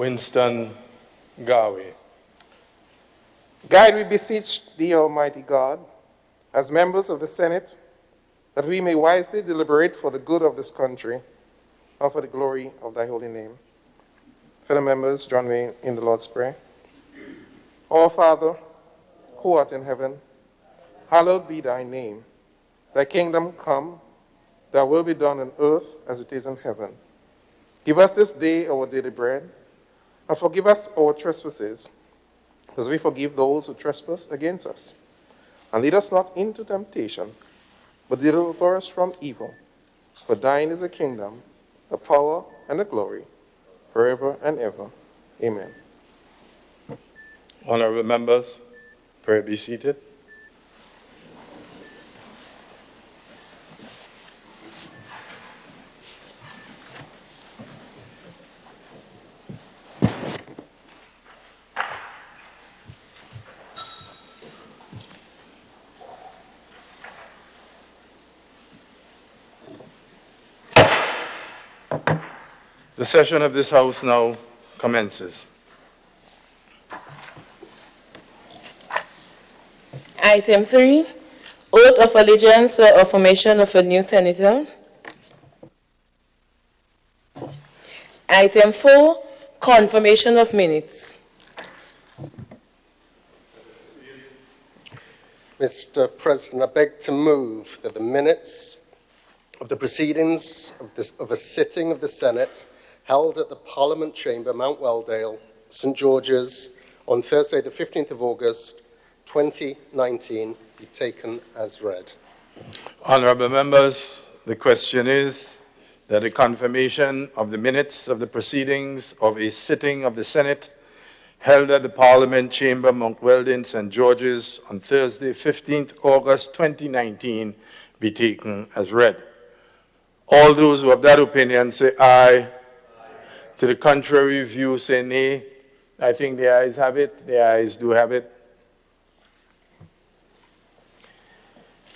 Winston Garvey. Guide, we beseech thee, Almighty God, as members of the Senate, that we may wisely deliberate for the good of this country and for the glory of thy holy name. Fellow members, join me in the Lord's Prayer. Our Father, who art in heaven, hallowed be thy name. Thy kingdom come, thy will be done on earth as it is in heaven. Give us this day our daily bread, and forgive us our trespasses, as we forgive those who trespass against us. And lead us not into temptation, but deliver us from evil. For thine is the kingdom, the power, and the glory, forever and ever. Amen. Honorable members, pray be seated. The session of this House now commences. Item 3, oath of allegiance or formation of a new senator. Item 4, confirmation of minutes. Mr. President, I beg to move that the minutes of the proceedings of a sitting of the Senate held at the Parliament Chamber, Mount Weldale, St. George's, on Thursday, the 15th of August, 2019, be taken as read. Honorable members, the question is that the confirmation of the minutes of the proceedings of a sitting of the Senate held at the Parliament Chamber, Mount Weldon, St. George's, on Thursday, 15th August 2019, be taken as read. All those who have that opinion say aye. To the contrary view, say nay. I think the ayes have it. The ayes do have it.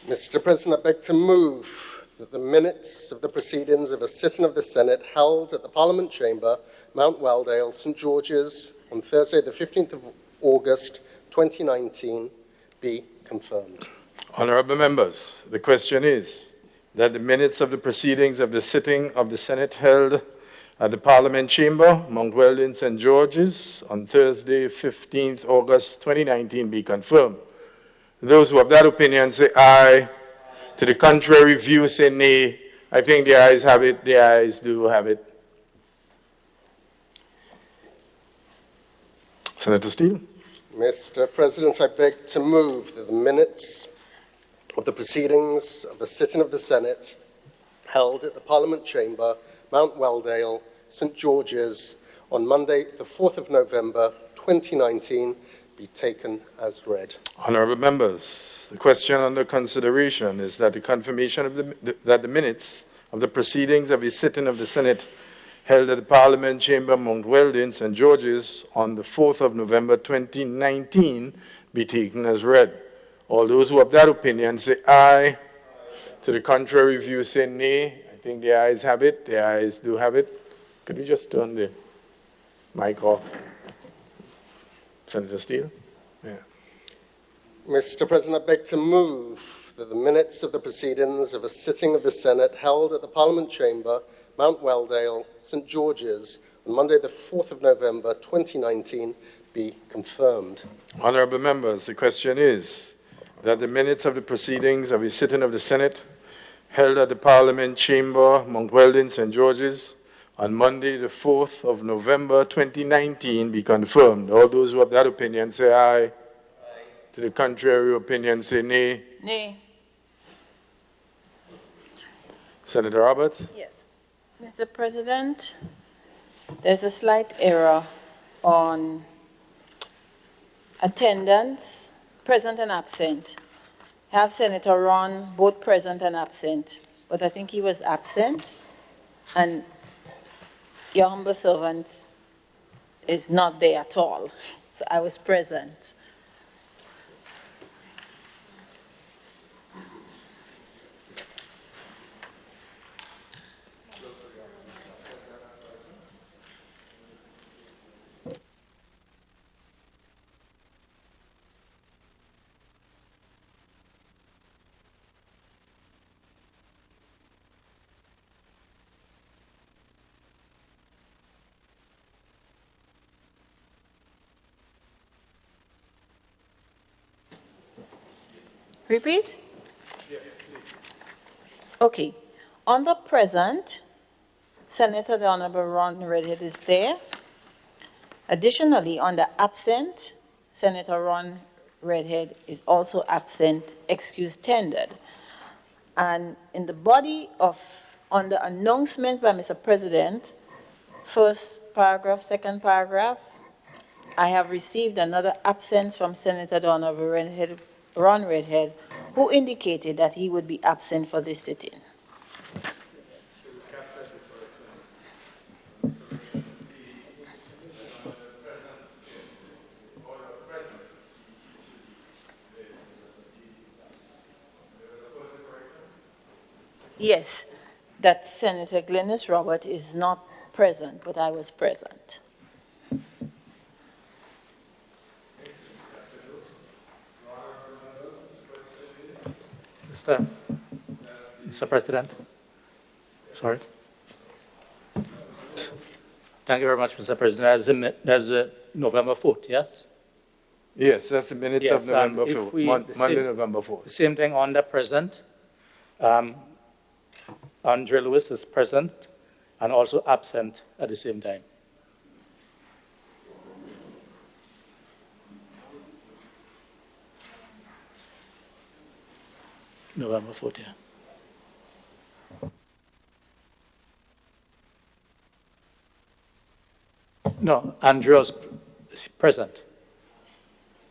Mr. President, I beg to move that the minutes of the proceedings of a sitting of the Senate held at the Parliament Chamber, Mount Weldale, St. George's, on Thursday, the 15th of August, 2019, be confirmed. Honorable members, the question is that the minutes of the proceedings of the sitting of the Senate held at the Parliament Chamber, Mount Weldon, St. George's, on Thursday, 15th August 2019, be confirmed. Those who have that opinion say aye. To the contrary view, say nay. I think the ayes have it. The ayes do have it. Senator Steele. Mr. President, I beg to move that the minutes of the proceedings of the sitting of the Senate held at the Parliament Chamber, Mount Weldale, St. George's, on Monday, the 4th of November, 2019, be taken as read. Honorable members, the question under consideration is that the confirmation of that the minutes of the proceedings of a sitting of the Senate held at the Parliament Chamber, Mount Weldon, St. George's, on the 4th of November, 2019, be taken as read. All those who have that opinion say aye. To the contrary view, say nay. I think the ayes have it. The ayes do have it. Could we just turn the mic off? Senator Steele? Yeah. Mr. President, I beg to move that the minutes of the proceedings of a sitting of the Senate held at the Parliament Chamber, Mount Weldale, St. George's, on Monday, the 4th of November, 2019, be confirmed. Honorable members, the question is that the minutes of the proceedings of a sitting of the Senate held at the Parliament Chamber, Mount Weldon, St. George's, on Monday, the 4th of November, 2019, be confirmed. All those who have that opinion say aye. Aye. To the contrary opinion, say nay. Nay. Senator Roberts? Yes. Mr. President, there's a slight error on attendance, present and absent. I have Senator Ron both present and absent, but I think he was absent, and your humble servant is not there at all. So I was present. Repeat? Okay. On the present, Senator the Honorable Ron Redhead is there. Additionally, on the absent, Senator Ron Redhead is also absent, excuse tendered. And in the body of, on the announcements by Mr. President, first paragraph, second paragraph, I have received another absence from Senator the Honorable Ron Redhead, who indicated that he would be absent for this sitting. Yes, that Senator Glennis Robert is not present, but I was present. Mr. President. Sorry. Thank you very much, Mr. President. That's November 4th, yes? Yes, that's the minutes Yes, of November and if 4th, we- Monday, November 4th. The same thing on the present. Andre Lewis is present and also absent at the same time. November 4th, yeah. No, Andrea's present.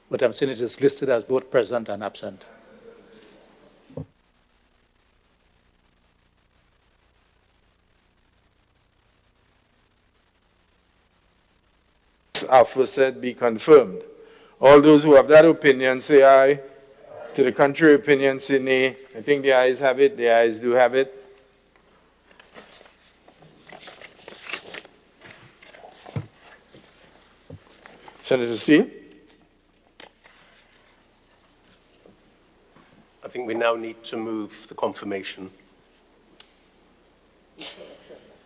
But I'm saying it is listed as both present and absent. Aforesaid be confirmed. All those who have that opinion say aye. To the contrary opinion say nay. I think the ayes have it. The ayes do have it. Senator Steele? I think we now need to move the confirmation.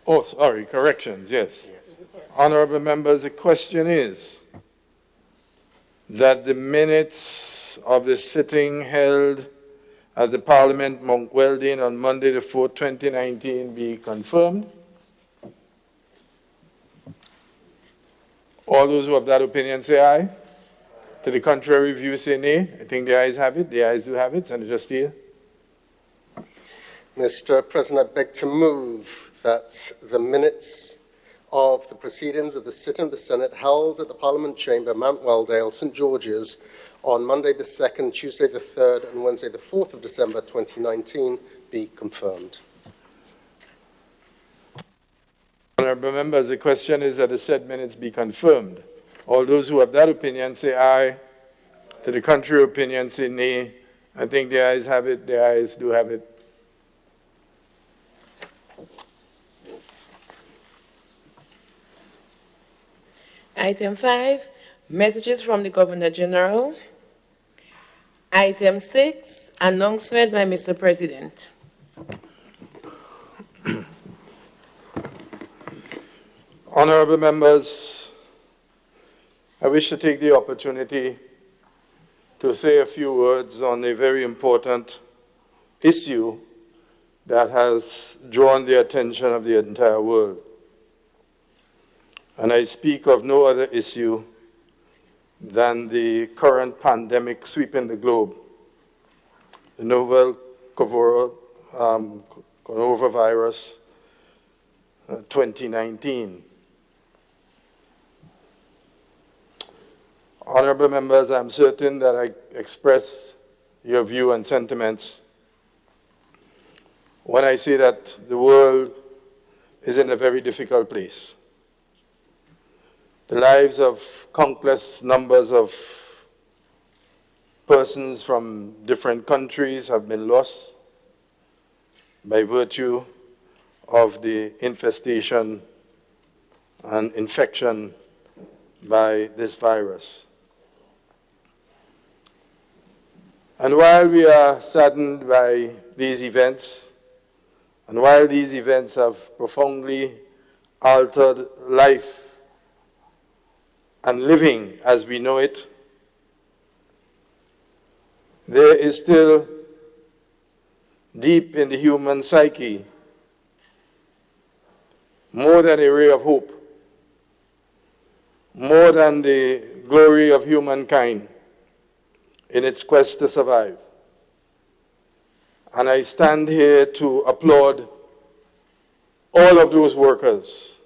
Oh, sorry, corrections, yes. Honorable members, the question is that the minutes of the sitting held at the Parliament, Mount Weldon, on Monday the 4th, 2019 be confirmed. All those who have that opinion say aye. To the contrary view say nay. I think the ayes have it. The ayes do have it. Senator Steele? Mr. President, I beg to move that the minutes of the proceedings of the sitting of the Senate held at the Parliament Chamber, Mount Weldale, St. George's, on Monday the 2nd, Tuesday the 3rd, and Wednesday the 4th of December 2019 be confirmed. Honorable members, the question is that the said minutes be confirmed. All those who have that opinion say aye. To the contrary opinion say nay. I think the ayes have it. The ayes do have it. Item 5, messages from the Governor General. Item 6, announcement by Mr. President. Honorable members, I wish to take the opportunity to say a few words on a very important issue that has drawn the attention of the entire world. And I speak of no other issue than the current pandemic sweeping the globe, the novel coronavirus 2019. Honorable members, I'm certain that I express your view and sentiments when I say that the world is in a very difficult place. The lives of countless numbers of persons from different countries have been lost by virtue of the infestation and infection by this virus. And while we are saddened by these events, and while these events have profoundly altered life and living as we know it, there is still deep in the human psyche more than a ray of hope, more than the glory of humankind in its quest to survive. And I stand here to applaud all of those workers,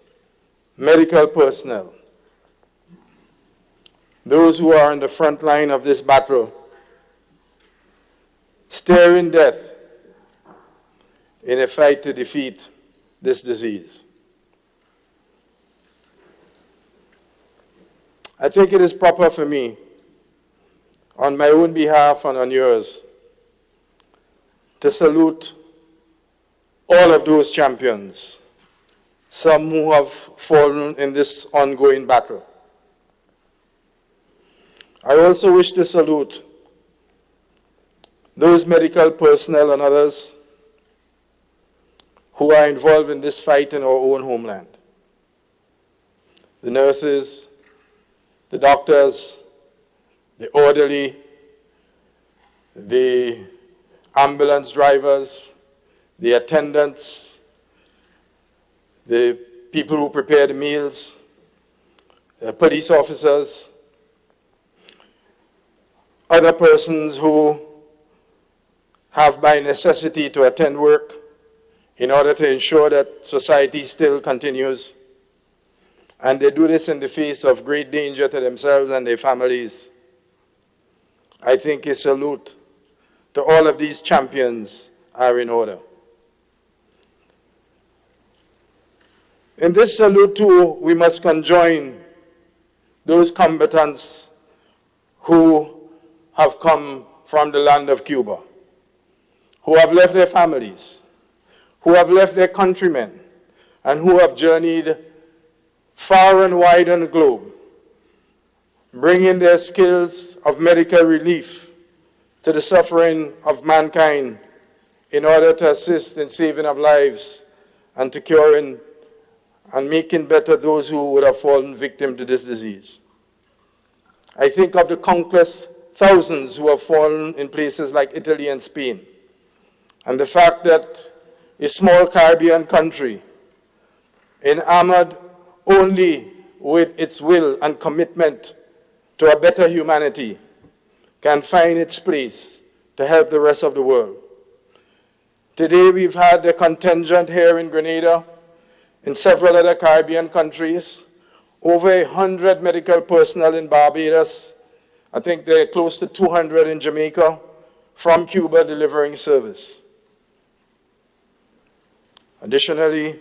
medical personnel, those who are on the front line of this battle, staring death in a fight to defeat this disease. I think it is proper for me, on my own behalf and on yours, to salute all of those champions, some who have fallen in this ongoing battle. I also wish to salute those medical personnel and others who are involved in this fight in our own homeland. The nurses, the doctors, the orderly, the ambulance drivers, the attendants, the people who prepare the meals, the police officers, other persons who have by necessity to attend work in order to ensure that society still continues. And they do this in the face of great danger to themselves and their families. I think a salute to all of these champions are in order. In this salute too, we must conjoin those combatants who have come from the land of Cuba, who have left their families, who have left their countrymen, and who have journeyed far and wide on the globe, bringing their skills of medical relief to the suffering of mankind in order to assist in saving of lives and to curing and making better those who would have fallen victim to this disease. I think of the countless thousands who have fallen in places like Italy and Spain, and the fact that a small Caribbean country, enamored only with its will and commitment to a better humanity, can find its place to help the rest of the world. Today we've had a contingent here in Grenada, in several other Caribbean countries, over 100 medical personnel in Barbados. I think they're close to 200 in Jamaica, from Cuba delivering service. Additionally,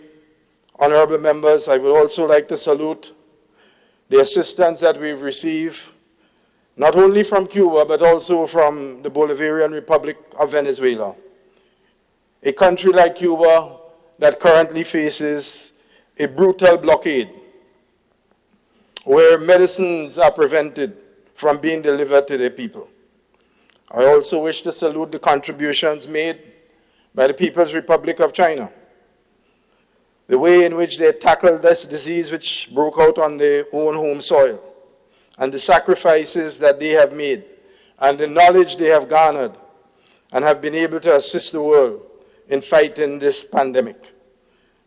honorable members, I would also like to salute the assistance that we've received, not only from Cuba, but also from the Bolivarian Republic of Venezuela. A country like Cuba that currently faces a brutal blockade, where medicines are prevented from being delivered to their people. I also wish to salute the contributions made by the People's Republic of China, the way in which they tackled this disease which broke out on their own home soil, and the sacrifices that they have made, and the knowledge they have garnered, and have been able to assist the world in fighting this pandemic.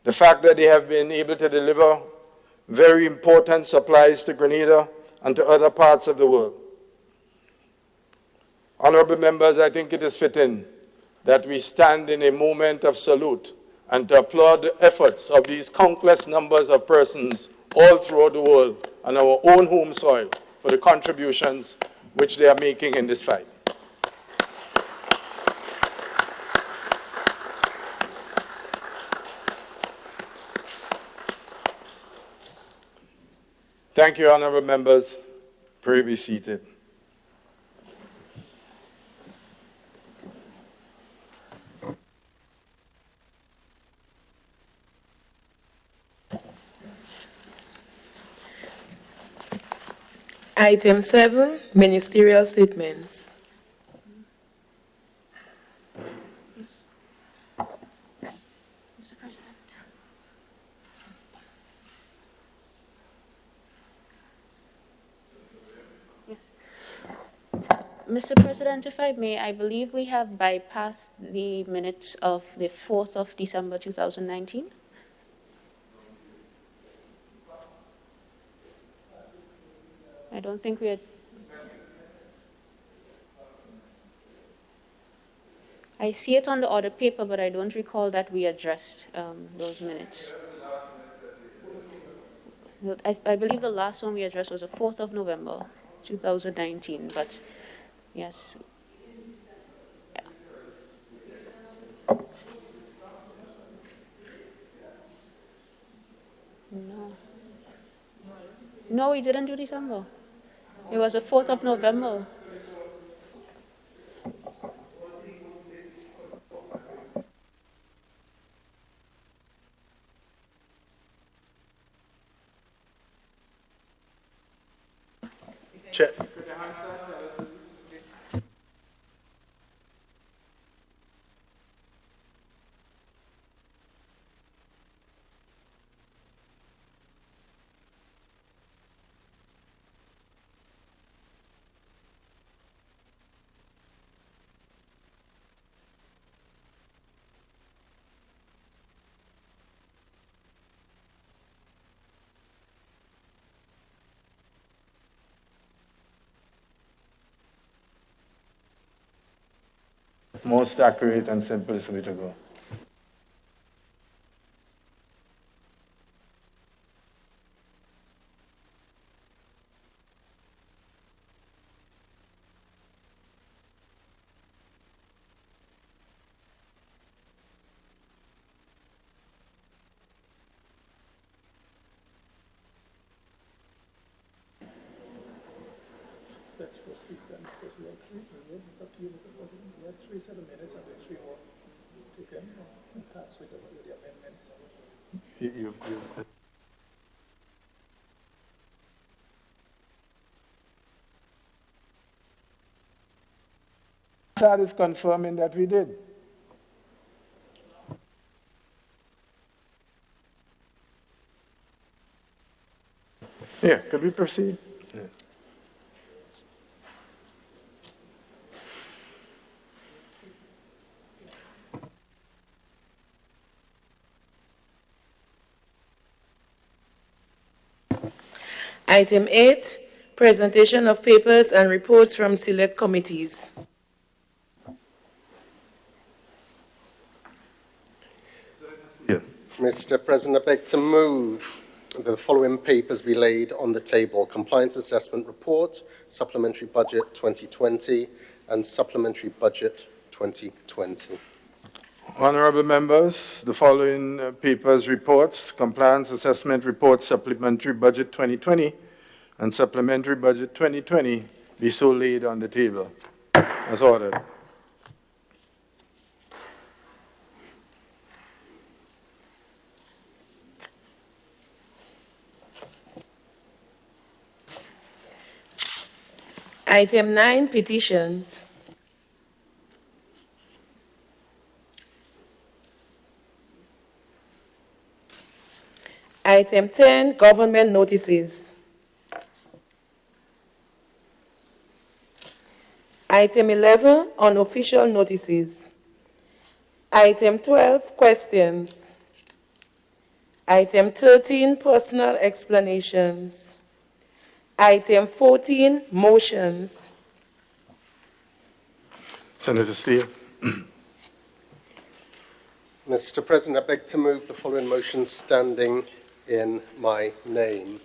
The fact that they have been able to deliver very important supplies to Grenada and to other parts of the world. Honorable members, I think it is fitting that we stand in a moment of salute and to applaud the efforts of these countless numbers of persons all throughout the world on our own home soil for the contributions which they are making in this fight. Thank you, honorable members. Pray be seated. Item 7, Ministerial Statements. Mr. President. Yes. Mr. President, if I may, I believe we have bypassed the minutes of the 4th of December 2019. I don't think we had. I see it on the order paper, but I don't recall that we addressed those minutes. I believe the last one we addressed was the 4th of November, 2019, but yes. Yeah. No. No, we didn't do December. It was the 4th of November. Chair. Most accurate and simplest way to go. Let's proceed then, because we had three, it's up to you, Mr. President. We had 3 set of minutes and then 3 more taken and passed with the amendments. That is confirming that we did. Yeah, could we proceed? Yeah. Item 8, presentation of papers and reports from select committees. Yeah. Mr. President, I beg to move the following papers be laid on the table: Compliance Assessment Report, Supplementary Budget 2020, and Supplementary Budget 2020. Honorable members, the following papers, reports, Compliance Assessment Report, Supplementary Budget 2020, and Supplementary Budget 2020 be so laid on the table as ordered. Item 9, petitions. Item 10, government notices. Item 11, unofficial notices. Item 12, questions. Item 13, personal explanations. Item 14, motions. Senator Steele. Mr. President, I beg to move the following motion standing in my name.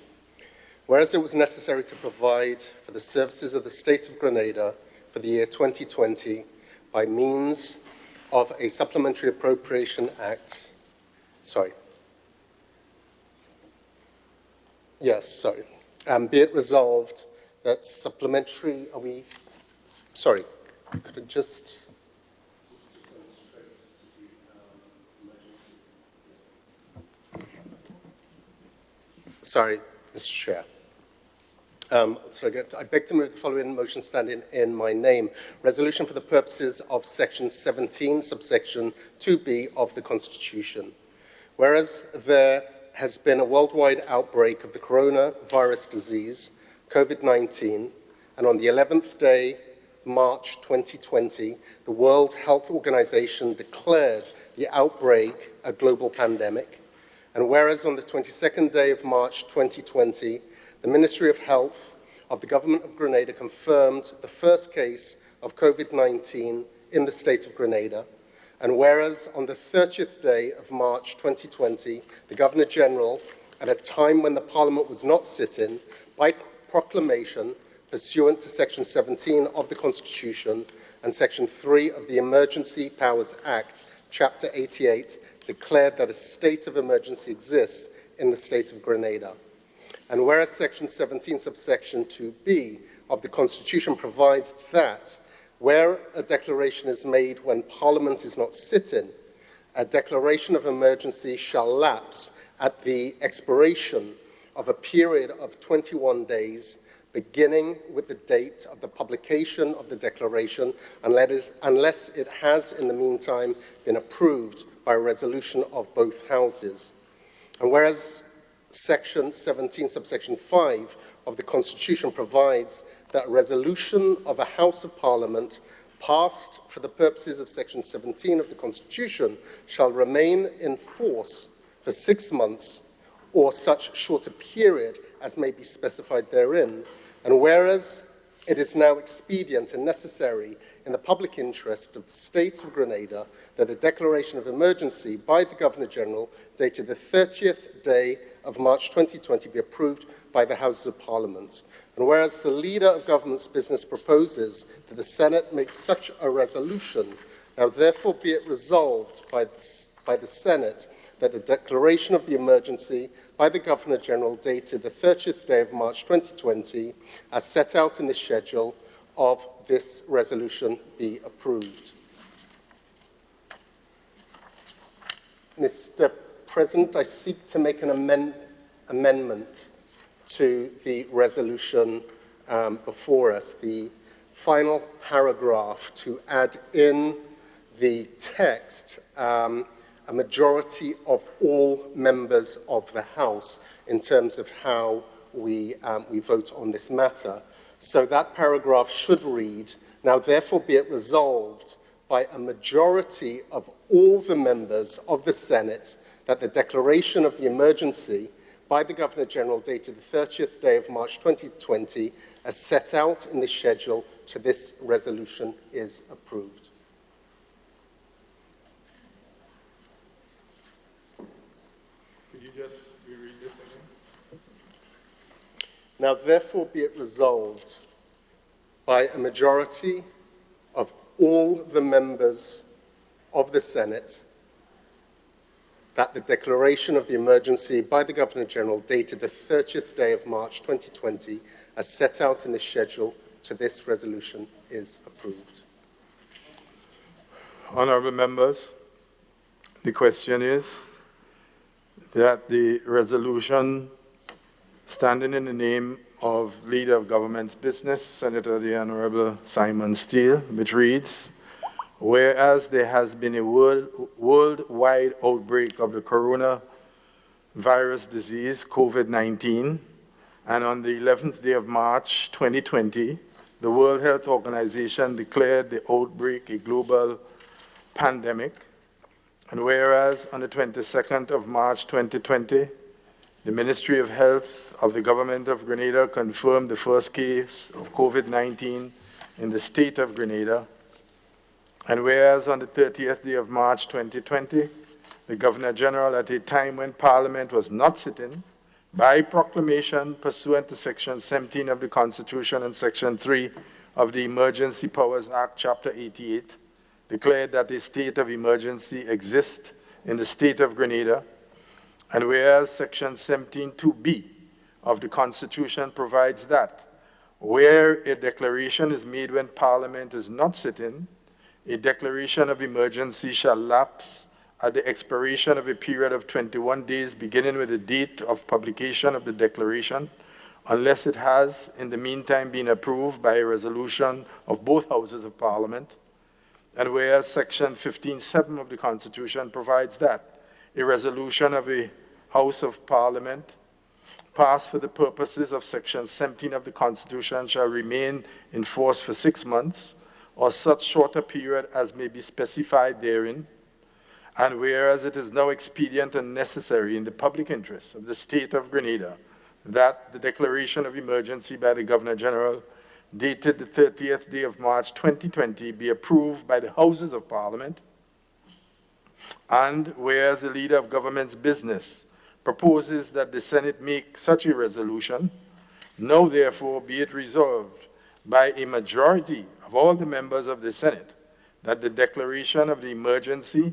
Whereas it was necessary to provide for the services of the State of Grenada for the year 2020 by means of a Supplementary Appropriation Act, be it resolved that supplementary, could I just... Sorry, Mr. Chair. I beg to move the following motion standing in my name. Resolution for the purposes of Section 17, subsection 2B of the Constitution. Whereas there has been a worldwide outbreak of the coronavirus disease, COVID-19, and on the 11th day of March 2020, the World Health Organization declared the outbreak a global pandemic. And whereas on the 22nd day of March 2020, the Ministry of Health of the Government of Grenada confirmed the first case of COVID-19 in the state of Grenada. And whereas on the 30th day of March 2020, the Governor-General, at a time when the Parliament was not sitting, by proclamation, pursuant to Section 17 of the Constitution and Section 3 of the Emergency Powers Act, Chapter 88, declared that a state of emergency exists in the state of Grenada. And whereas Section 17, subsection 2b of the Constitution provides that where a declaration is made when Parliament is not sitting, a declaration of emergency shall lapse at the expiration of a period of 21 days, beginning with the date of the publication of the declaration, unless it has in the meantime been approved by a resolution of both houses. And whereas Section 17, subsection 5 of the Constitution provides that resolution of a House of Parliament passed for the purposes of Section 17 of the Constitution shall remain in force for 6 months or such shorter period as may be specified therein. And whereas it is now expedient and necessary in the public interest of the State of Grenada that a declaration of emergency by the Governor-General dated the 30th day of March 2020 be approved by the Houses of Parliament. And whereas the Leader of Government's business proposes that the Senate make such a resolution, now therefore be it resolved by the Senate that the declaration of the emergency by the Governor-General dated the 30th day of March 2020, as set out in the schedule of this resolution, be approved. Mr. President, I seek to make an amendment to the resolution before us, the final paragraph, to add in the text a majority of all members of the House in terms of how we vote on this matter. So that paragraph should read, now therefore be it resolved by a majority of all the members of the Senate that the declaration of the emergency by the Governor-General dated the 30th day of March 2020, as set out in the schedule to this resolution, is approved. Could you just reread this again? Now, therefore, be it resolved by a majority of all the members of the Senate that the declaration of the emergency by the Governor-General dated the 30th day of March 2020, as set out in the schedule to this resolution, is approved. Honourable members, the question is that the resolution standing in the name of Leader of Government's Business, Senator the Honourable Simon Steele, which reads, whereas there has been a worldwide outbreak of the coronavirus disease, COVID-19, and on the 11th day of March 2020, the World Health Organization declared the outbreak a global pandemic, and whereas on the 22nd of March 2020, the Ministry of Health of the Government of Grenada confirmed the first case of COVID-19 in the state of Grenada, and whereas on the 30th day of March 2020, the Governor-General, at a time when Parliament was not sitting, by proclamation pursuant to Section 17 of the Constitution and Section 3 of the Emergency Powers Act, Chapter 88, declared that a state of emergency exists in the state of Grenada, and whereas Section 17(2)(b) of the Constitution provides that where a declaration is made when Parliament is not sitting, a declaration of emergency shall lapse at the expiration of a period of 21 days beginning with the date of publication of the declaration, unless it has in the meantime been approved by a resolution of both Houses of Parliament. And whereas Section 15(7) of the Constitution provides that a resolution of a House of Parliament passed for the purposes of Section 17 of the Constitution shall remain in force for 6 months, or such shorter period as may be specified therein, and whereas it is now expedient and necessary in the public interest of the state of Grenada that the declaration of emergency by the Governor General dated the 30th day of March 2020 be approved by the Houses of Parliament, and whereas the leader of government's business proposes that the Senate make such a resolution, now therefore be it resolved by a majority of all the members of the Senate that the declaration of the emergency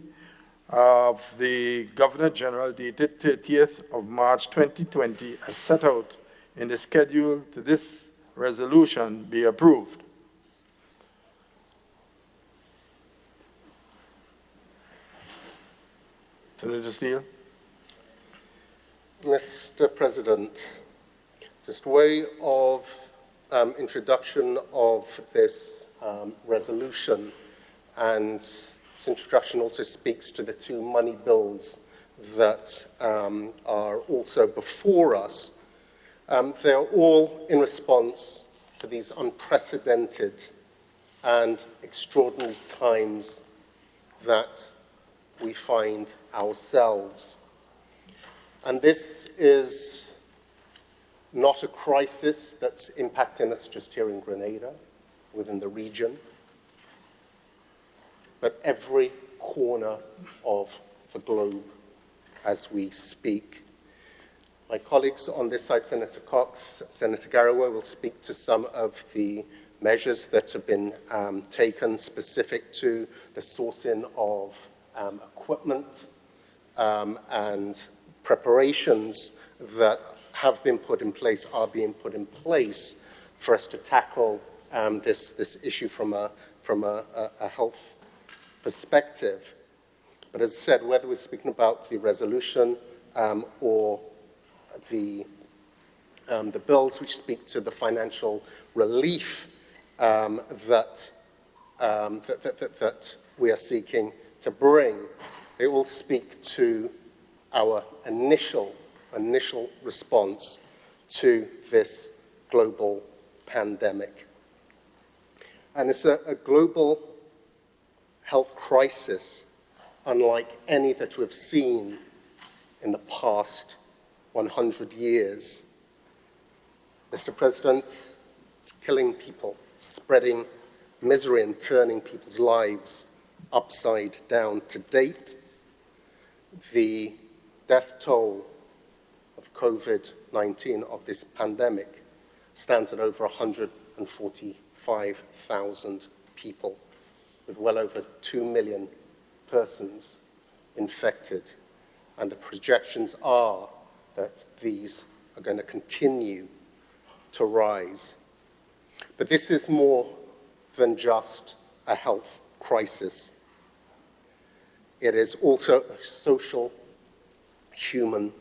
of the Governor General dated 30th of March 2020 as set out in the schedule to this resolution be approved. Senator Steele. Mr. President, just way of introduction of this resolution, and this introduction also speaks to the two money bills that are also before us. They're all in response to these unprecedented and extraordinary times that we find ourselves. And this is not a crisis that's impacting us just here in Grenada, within the region, but every corner of the globe as we speak. My colleagues on this side, Senator Cox, Senator Garraway, will speak to some of the measures that have been taken specific to the sourcing of equipment and preparations that have been put in place, are being put in place for us to tackle this issue from a health perspective. But as I said, whether we're speaking about the resolution or the bills which speak to the financial relief that we are seeking to bring, they all speak to our initial response to this global pandemic. And it's a global health crisis unlike any that we've seen in the past 100 years. Mr. President, it's killing people, spreading misery and turning people's lives upside down. To date, the death toll of COVID-19, of this pandemic, stands at over 145,000 people, with well over 2 million persons infected. And the projections are that these are going to continue to rise. But this is more than just a health crisis. It is also a social, human,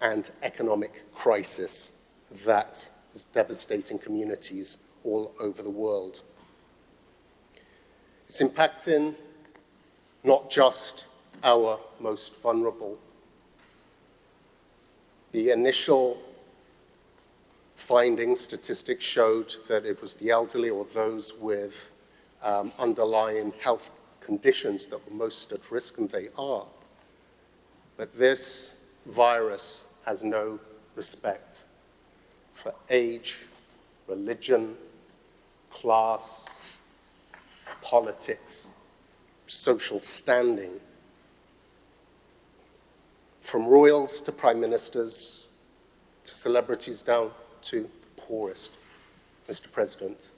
and economic crisis that is devastating communities all over the world. It's impacting not just our most vulnerable. The initial findings, statistics showed that it was the elderly or those with underlying health conditions that were most at risk, and they are. But this virus has no respect for age, religion, class, politics, social standing. From royals to prime ministers, to celebrities down to the poorest, Mr. President,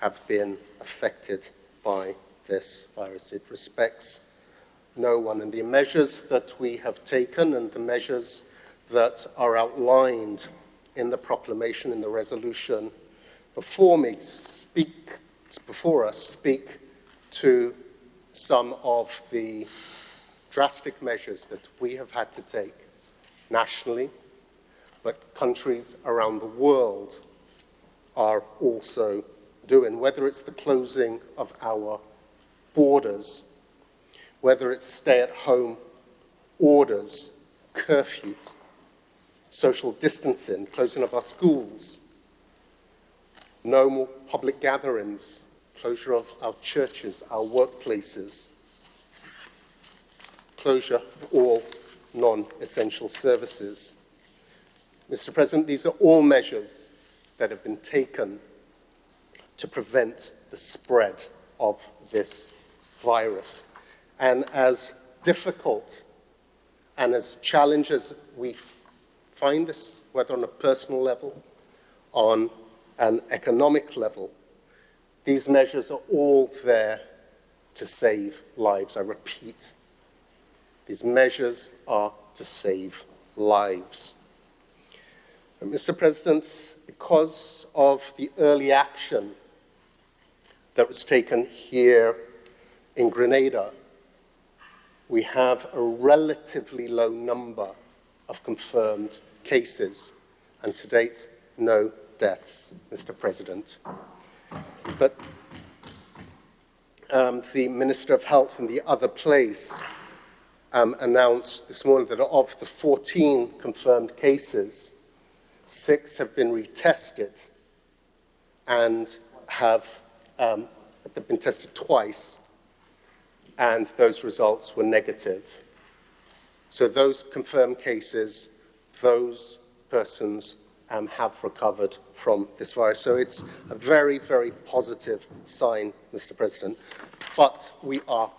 have been affected by this virus. It respects no one. And the measures that we have taken and the measures that are outlined in the proclamation, in the resolution before us, speak to some of the drastic measures that we have had to take nationally, but countries around the world are also doing, whether it's the closing of our borders, whether it's stay-at-home orders, curfews, social distancing, closing of our schools, no more public gatherings, closure of our churches, our workplaces, closure of all non-essential services. Mr. President, these are all measures that have been taken to prevent the spread of this virus. And as difficult and as challenging as we find this, whether on a personal level, on an economic level, these measures are all there to save lives. I repeat, these measures are to save lives. And Mr. President, because of the early action that was taken here in Grenada, we have a relatively low number of confirmed cases, and to date, no deaths, Mr. President. But the Minister of Health in the other place announced this morning that of the 14 confirmed cases, 6 have been retested and they've been tested twice, and those results were negative. So those confirmed cases, those persons have recovered from this virus. So it's a very, very positive sign, Mr. President. But we are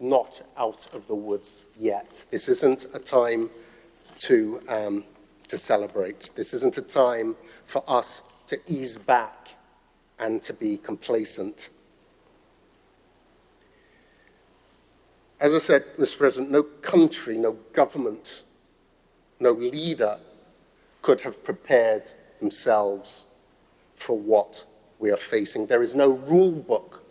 not out of the woods yet. This isn't a time to celebrate. This isn't a time for us to ease back and to be complacent. As I said, Mr. President, no country, no government, no leader could have prepared themselves for what we are facing. There is no rule book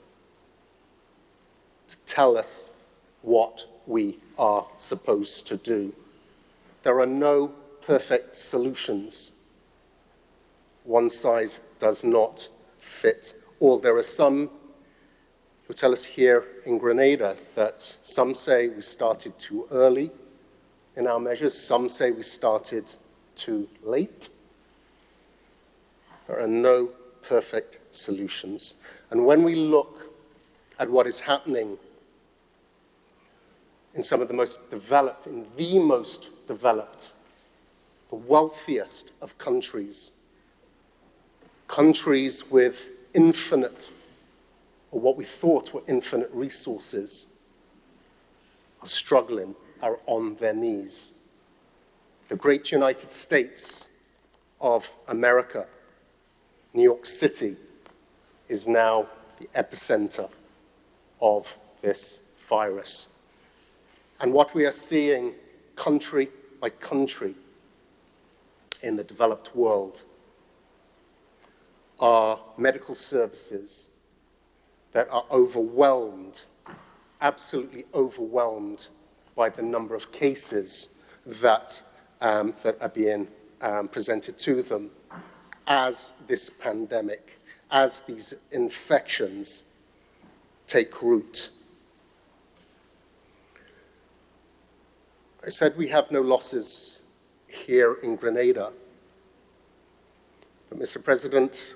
to tell us what we are supposed to do. There are no perfect solutions. One size does not fit all. There are some who tell us here in Grenada that some say we started too early in our measures, some say we started too late. There are no perfect solutions. And when we look at what is happening in some of the most developed, in the most developed, the wealthiest of countries, countries with infinite, or what we thought were infinite resources, are struggling, are on their knees. The great United States of America, New York City, is now the epicenter of this virus. And what we are seeing country by country in the developed world are medical services that are overwhelmed, absolutely overwhelmed by the number of cases that are being presented to them as this pandemic, as these infections take root. I said we have no losses here in Grenada. But Mr. President,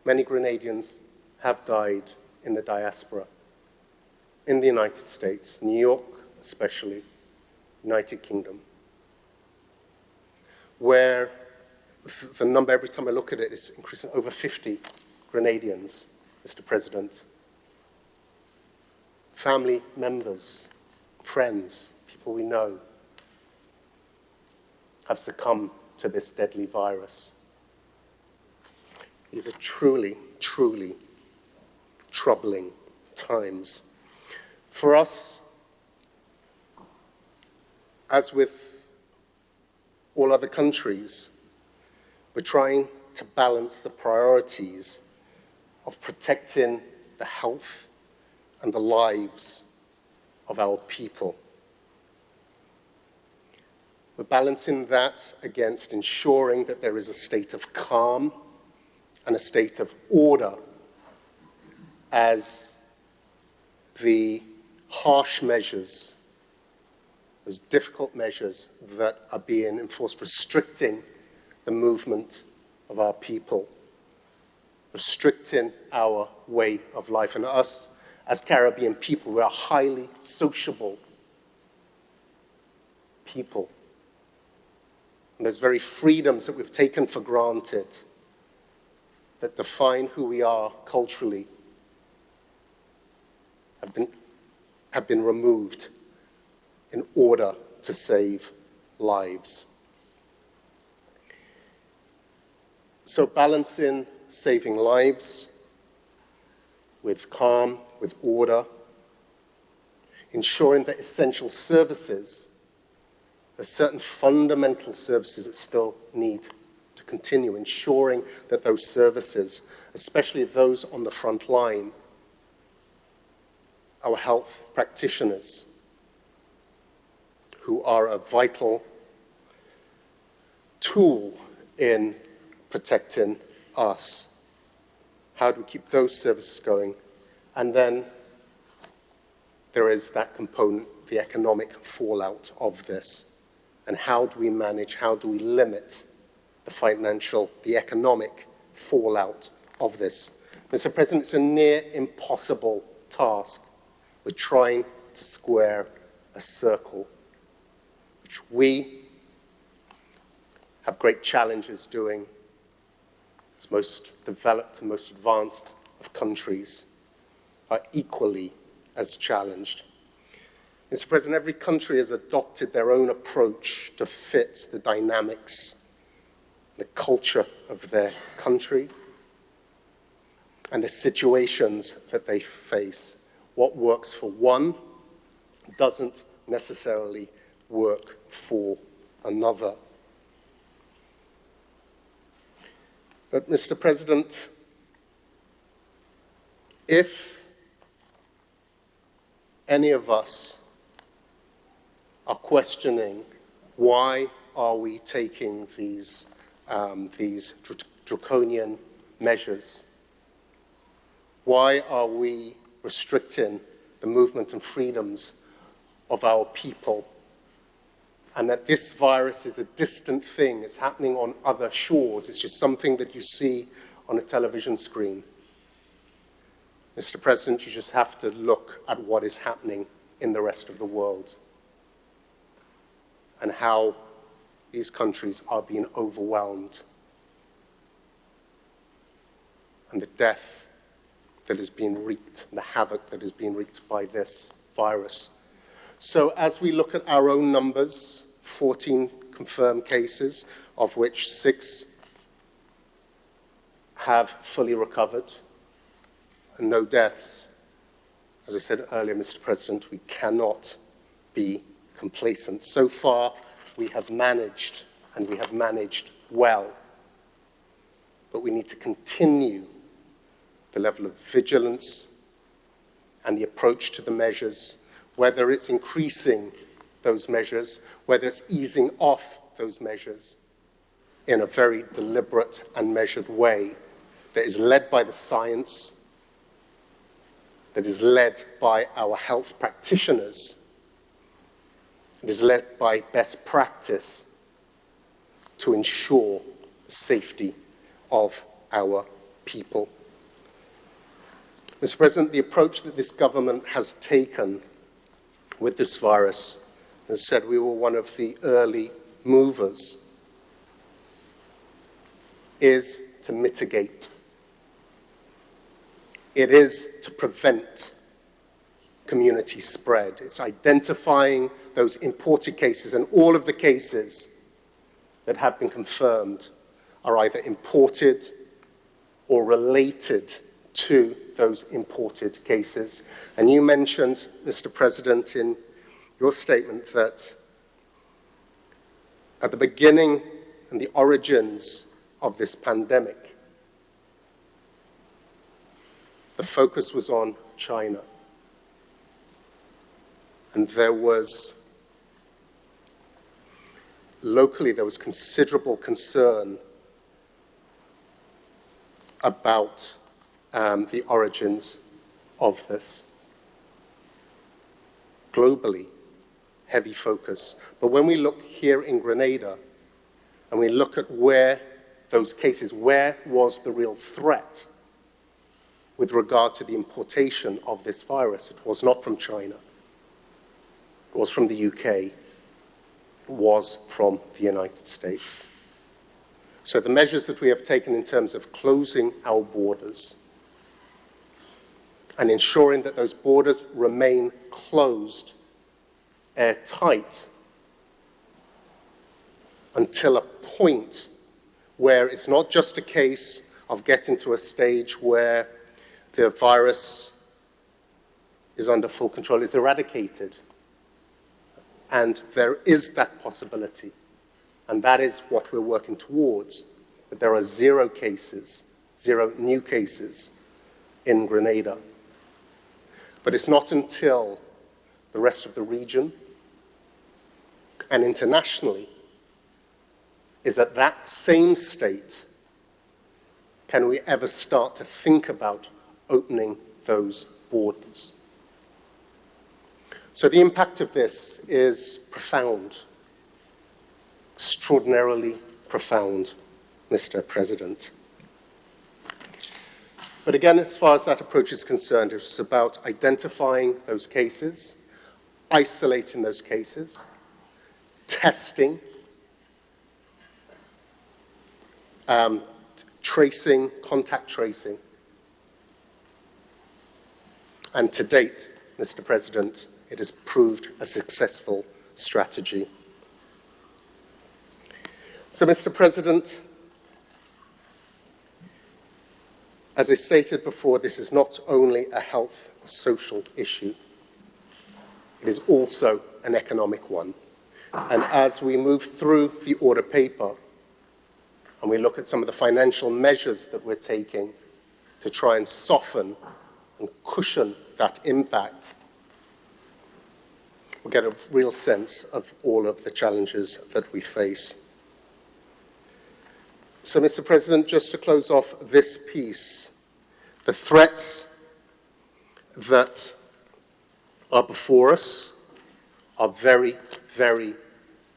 many Grenadians have died in the diaspora, in the United States, New York especially, United Kingdom, where the number, every time I look at it, is increasing. Over 50 Grenadians, Mr. President. Family members, friends, people we know, have succumbed to this deadly virus. These are truly, truly troubling times. For us, as with all other countries, we're trying to balance the priorities of protecting the health and the lives of our people. We're balancing that against ensuring that there is a state of calm and a state of order as the harsh measures those difficult measures that are being enforced, restricting the movement of our people, restricting our way of life. And us, as Caribbean people, we are highly sociable people. And there's very freedoms that we've taken for granted that define who we are culturally have been removed in order to save lives. So balancing saving lives with calm, with order, ensuring that essential services, there's certain fundamental services that still need to continue, ensuring that those services, especially those on the front line, our health practitioners, who are a vital tool in protecting us. How do we keep those services going? And then there is that component, the economic fallout of this. And how do we manage, how do we limit the financial, the economic fallout of this? Mr. President, it's a near impossible task. We're trying to square a circle, which we have great challenges doing. As most developed and most advanced of countries are equally as challenged. Mr. President, every country has adopted their own approach to fit the dynamics, the culture of their country, and the situations that they face. What works for one doesn't necessarily work for another. But, Mr. President, if any of us are questioning why are we taking these draconian measures, why are we restricting the movement and freedoms of our people, and that this virus is a distant thing, it's happening on other shores, it's just something that you see on a television screen. Mr. President, you just have to look at what is happening in the rest of the world and how these countries are being overwhelmed and the death that is being wreaked, the havoc that is being wreaked by this virus. So as we look at our own numbers, 14 confirmed cases, of which 6 have fully recovered, and no deaths, as I said earlier, Mr. President, we cannot be complacent. So far, we have managed, and we have managed well, but we need to continue the level of vigilance and the approach to the measures, whether it's increasing those measures, whether it's easing off those measures in a very deliberate and measured way that is led by the science, that is led by our health practitioners, that is led by best practice to ensure the safety of our people. Mr. President, the approach that this government has taken with this virus, as said, we were one of the early movers, is to mitigate. It is to prevent community spread. It's identifying those imported cases, and all of the cases that have been confirmed are either imported or related to those imported cases. And you mentioned, Mr. President, in your statement that at the beginning and the origins of this pandemic, the focus was on China. And locally there was considerable concern about the origins of this. Globally, heavy focus. But when we look here in Grenada, and we look at where those cases, where was the real threat with regard to the importation of this virus? It was not from China. It was from the UK. It was from the United States. So the measures that we have taken in terms of closing our borders and ensuring that those borders remain closed, airtight, until a point where it's not just a case of getting to a stage where the virus is under full control, is eradicated. And there is that possibility. And that is what we're working towards, that there are 0 cases, 0 new cases in Grenada. But it's not until the rest of the region and internationally is at that same state can we ever start to think about opening those borders. So the impact of this is profound, extraordinarily profound, Mr. President. But again, as far as that approach is concerned, it's about identifying those cases, isolating those cases, testing, tracing, contact tracing. And to date, Mr. President, it has proved a successful strategy. So, Mr. President, as I stated before, this is not only a health, social issue, it is also an economic one. And as we move through the order paper, and we look at some of the financial measures that we're taking to try and soften and cushion that impact, we'll get a real sense of all of the challenges that we face. So, Mr. President, just to close off this piece, the threats that are before us are very, very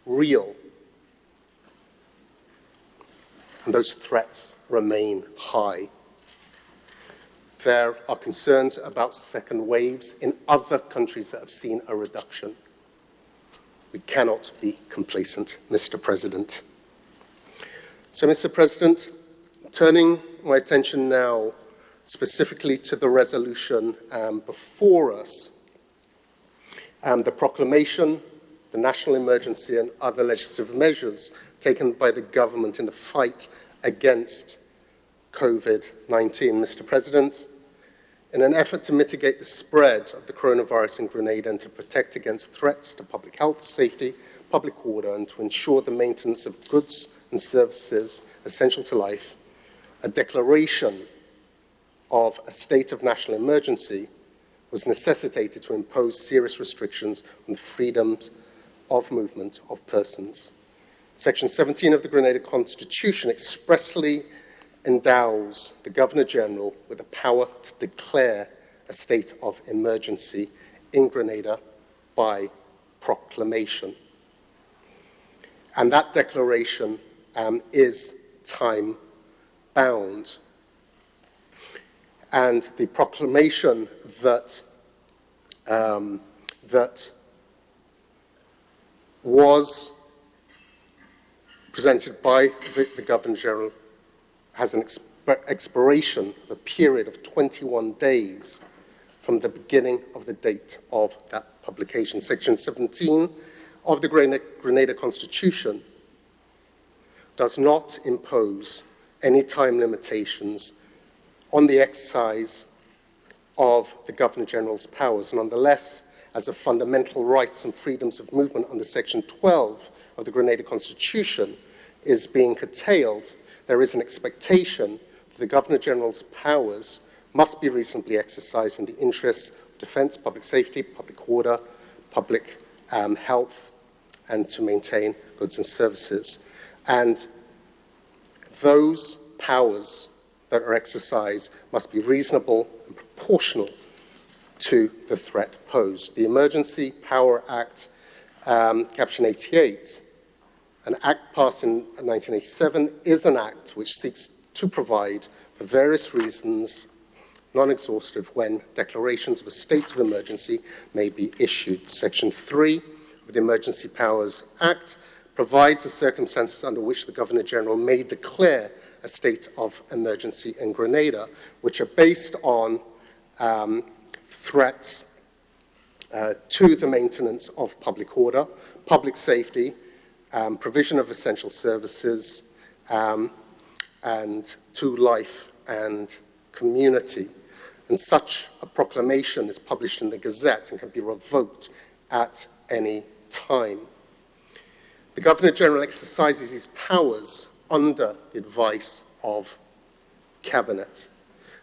real. And those threats remain high. There are concerns about second waves in other countries that have seen a reduction. We cannot be complacent, Mr. President. So, Mr. President, turning my attention now specifically to the resolution before us, the proclamation, the national emergency and other legislative measures taken by the government in the fight against COVID-19, Mr. President, in an effort to mitigate the spread of the coronavirus in Grenada and to protect against threats to public health, safety, public order, and to ensure the maintenance of goods and services essential to life, a declaration of a state of national emergency was necessitated to impose serious restrictions on the freedoms of movement of persons. Section 17 of the Grenada Constitution expressly endows the Governor-General with the power to declare a state of emergency in Grenada by proclamation. And that declaration is time-bound. And the proclamation that was presented by the Governor-General has an expiration of a period of 21 days from the beginning of the date of that publication. Section 17 of the Grenada Constitution does not impose any time limitations on the exercise of the Governor-General's powers. Nonetheless, as a fundamental rights and freedoms of movement under Section 12 of the Grenada Constitution is being curtailed, there is an expectation that the Governor-General's powers must be reasonably exercised in the interests of defence, public safety, public order, public health, and to maintain goods and services. And those powers that are exercised must be reasonable and proportional to the threat posed. The Emergency Power Act Caption 88. An act passed in 1987 is an act which seeks to provide, for various reasons, non-exhaustive, when declarations of a state of emergency may be issued. Section 3 of the Emergency Powers Act provides the circumstances under which the Governor-General may declare a state of emergency in Grenada, which are based on threats to the maintenance of public order, public safety, provision of essential services, and to life and community. And such a proclamation is published in the Gazette and can be revoked at any time. The Governor-General exercises his powers under the advice of Cabinet.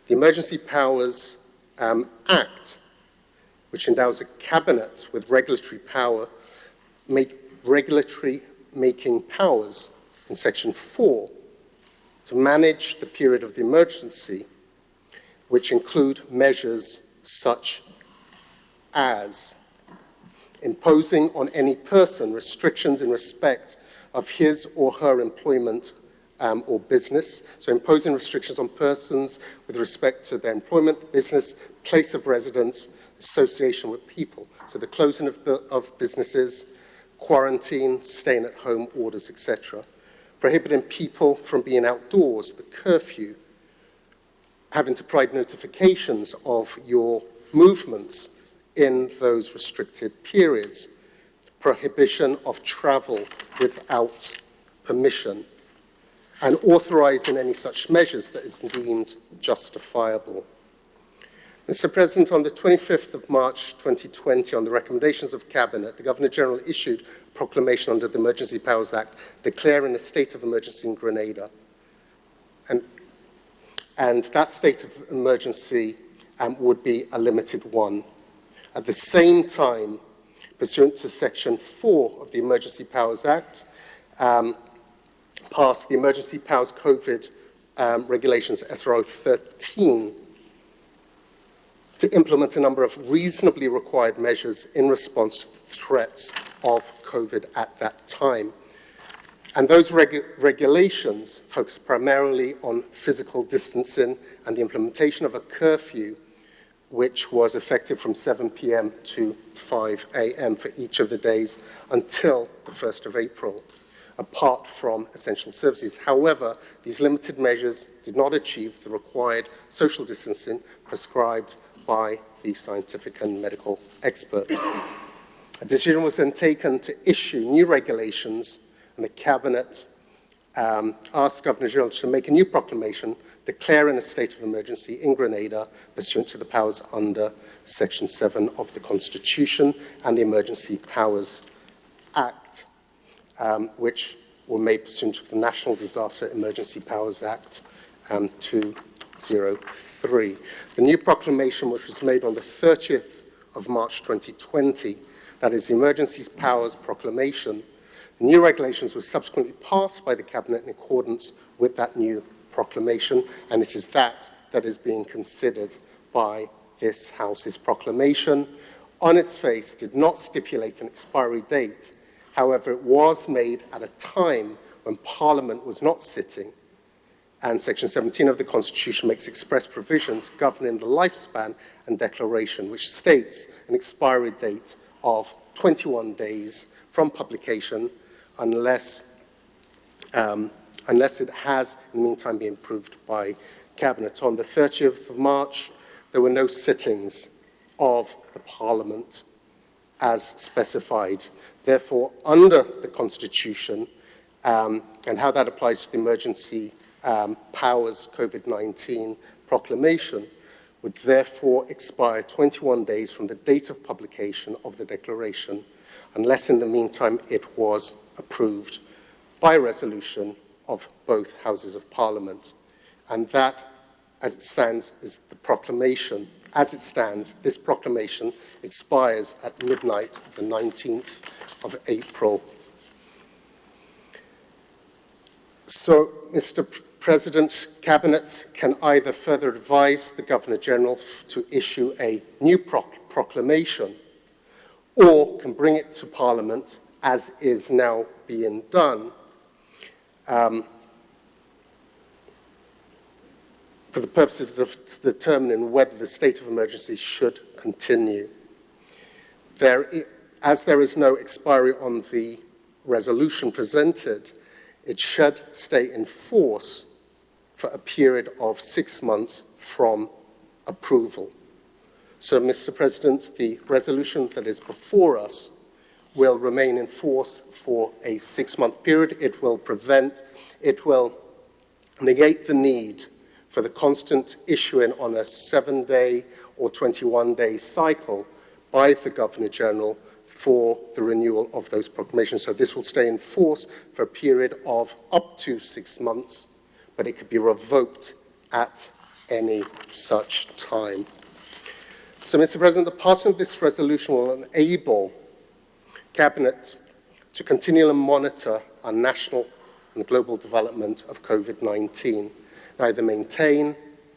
The Emergency Powers Act, which endows a Cabinet with regulatory making powers in Section 4 to manage the period of the emergency, which include measures such as imposing on any person restrictions in respect of his or her employment or business. So imposing restrictions on persons with respect to their employment, business, place of residence, association with people. So the closing of businesses, quarantine, staying at home orders, etc. Prohibiting people from being outdoors, the curfew, having to provide notifications of your movements in those restricted periods, prohibition of travel without permission, and authorizing any such measures that is deemed justifiable. Mr. President, on the 25th of March 2020, on the recommendations of Cabinet, the Governor-General issued a proclamation under the Emergency Powers Act declaring a state of emergency in Grenada. And that state of emergency would be a limited one. At the same time, pursuant to Section 4 of the Emergency Powers Act, passed the Emergency Powers COVID Regulations SRO 13 to implement a number of reasonably required measures in response to the threats of COVID at that time. And those regulations focus primarily on physical distancing and the implementation of a curfew, which was effective from 7 p.m. to 5 a.m. for each of the days until the 1st of April, apart from essential services. However, these limited measures did not achieve the required social distancing prescribed by the scientific and medical experts. A decision was then taken to issue new regulations, and the Cabinet asked Governor-General to make a new proclamation declaring a state of emergency in Grenada pursuant to the powers under Section 7 of the Constitution and the Emergency Powers Act, which were made pursuant to the National Disaster Emergency Powers Act 203. The new proclamation, which was made on the 30th of March 2020, that is the Emergency Powers Proclamation, the new regulations were subsequently passed by the Cabinet in accordance with that new proclamation, and it is that is being considered by this House's proclamation. On its face, did not stipulate an expiry date. However, it was made at a time when Parliament was not sitting, and Section 17 of the Constitution makes express provisions governing the lifespan and declaration, which states an expiry date of 21 days from publication unless it has, in the meantime, been approved by Cabinet. On the 30th of March, there were no sittings of the Parliament as specified. Therefore, under the Constitution, and how that applies to the Emergency Powers COVID-19 proclamation, would therefore expire 21 days from the date of publication of the declaration, unless in the meantime it was approved by resolution of both Houses of Parliament. And that, as it stands, is the proclamation. As it stands, this proclamation expires at midnight of the 19th of April. So, Mr. President, Cabinet can either further advise the Governor-General to issue a new proclamation or can bring it to Parliament, as is now being done, for the purposes of determining whether the state of emergency should continue. As there is no expiry on the resolution presented, it should stay in force for a period of 6 months from approval. So, Mr. President, the resolution that is before us will remain in force for a 6-month period. It will negate the need for the constant issuing on a 7-day or 21-day cycle by the Governor-General for the renewal of those proclamations. So this will stay in force for a period of up to 6 months, but it could be revoked at any such time. So, Mr. President, the passing of this resolution will enable Cabinet to continually monitor our national and global development of COVID-19, either maintain,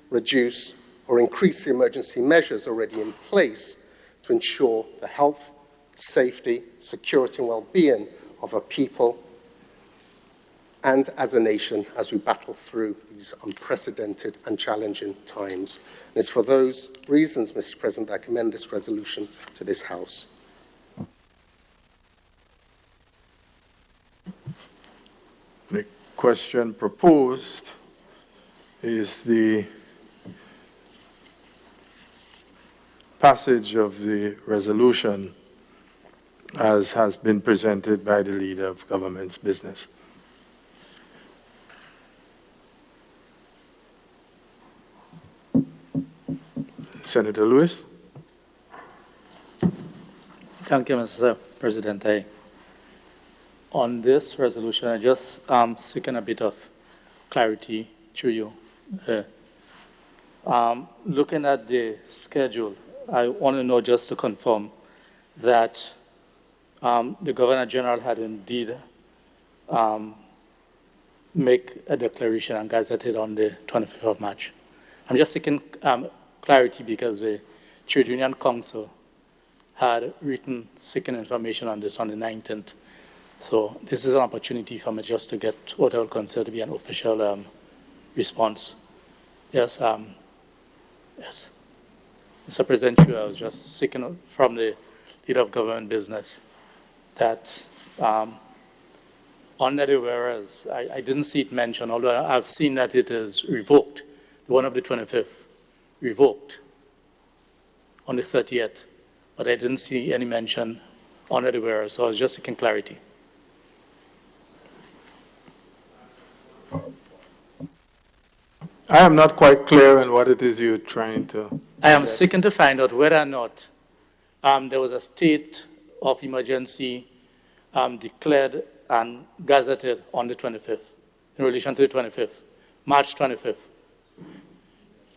reduce, or increase the emergency measures already in place to ensure the health, safety, security, and well-being of our people and as a nation as we battle through these unprecedented and challenging times. And it's for those reasons, Mr. President, I commend this resolution to this House. The question proposed is the passage of the resolution as has been presented by the Leader of Government's Business. Senator Lewis. Thank you, Mr. President. On this resolution, I just seeking a bit of clarity through you. Looking at the schedule, I want to know, just to confirm, that the Governor-General had indeed make a declaration and gazetted on the 25th of March. I'm just seeking clarity because the Trade Union Council had written seeking information on this on the 19th. So this is an opportunity for me just to get what I would consider to be an official response. Yes, yes. Mr. President, I was just seeking from the Leader of Government Business that under the whereas, I didn't see it mentioned, although I've seen that it is revoked, the one of the 25th, revoked on the 30th, but I didn't see any mention under the whereas, so I was just seeking clarity. I am not quite clear on what it is you're trying to... I am seeking to find out whether or not there was a state of emergency declared and gazetted on the 25th, in relation to the 25th, March 25th.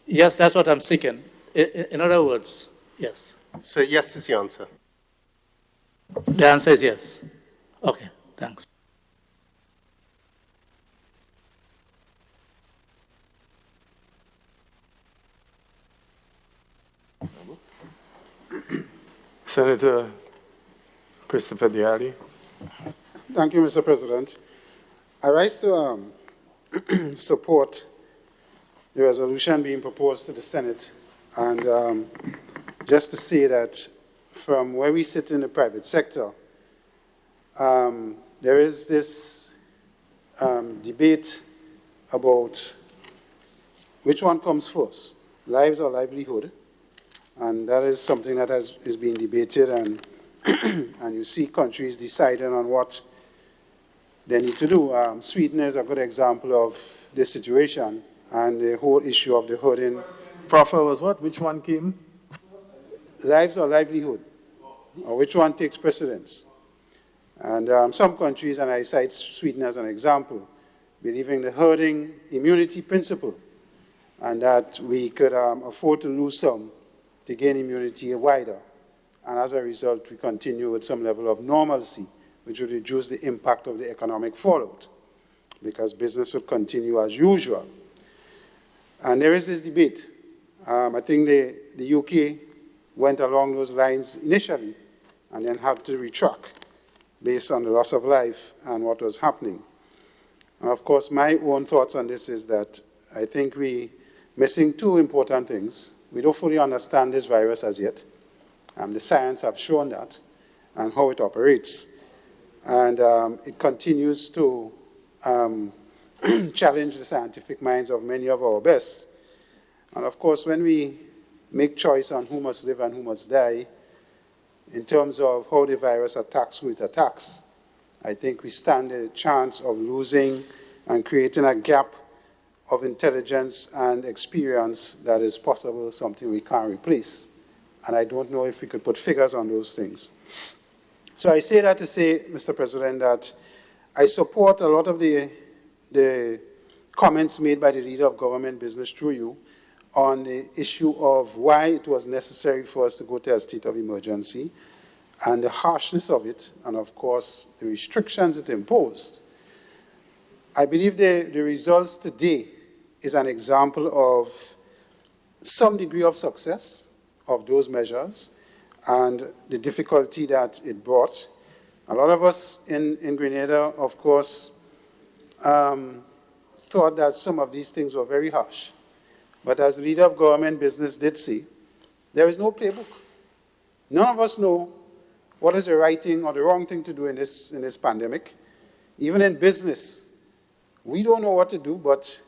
Yes, that's what I'm seeking. In other words, yes. So yes is the answer. The answer is yes. Okay, thanks. Senator Christopher Dialli. Thank you, Mr. President. I rise to support the resolution being proposed to the Senate, and just to say that from where we sit in the private sector, there is this debate about which one comes first, lives or livelihood, and that is something that is being debated, and and you see countries deciding on what they need to do. Sweden is a good example of this situation, and the whole issue of the hoarding. Proffer was what? Which one came? Lives or livelihood, or which one takes precedence. And some countries, and I cite Sweden as an example, believe in the herding immunity principle, and that we could afford to lose some to gain immunity wider. And as a result, we continue with some level of normalcy, which would reduce the impact of the economic fallout, because business would continue as usual. And there is this debate. I think the UK went along those lines initially, and then had to retract based on the loss of life and what was happening. And of course, my own thoughts on this is that I think we're missing two important things. We don't fully understand this virus as yet. The science have shown that and how it operates. And it continues to challenge the scientific minds of many of our best. And of course, when we make choice on who must live and who must die, in terms of how the virus attacks who it attacks, I think we stand a chance of losing and creating a gap of intelligence and experience that is possible, something we can't replace. And I don't know if we could put figures on those things. So I say that to say, Mr. President, that I support a lot of the comments made by the leader of government business through you on the issue of why it was necessary for us to go to a state of emergency and the harshness of it, and of course, the restrictions it imposed. I believe the results today is an example of some degree of success of those measures and the difficulty that it brought. A lot of us in Grenada, of course, thought that some of these things were very harsh. But as the leader of government business did say, there is no playbook. None of us know what is the right thing or the wrong thing to do in this pandemic. Even in business, we don't know what to do, but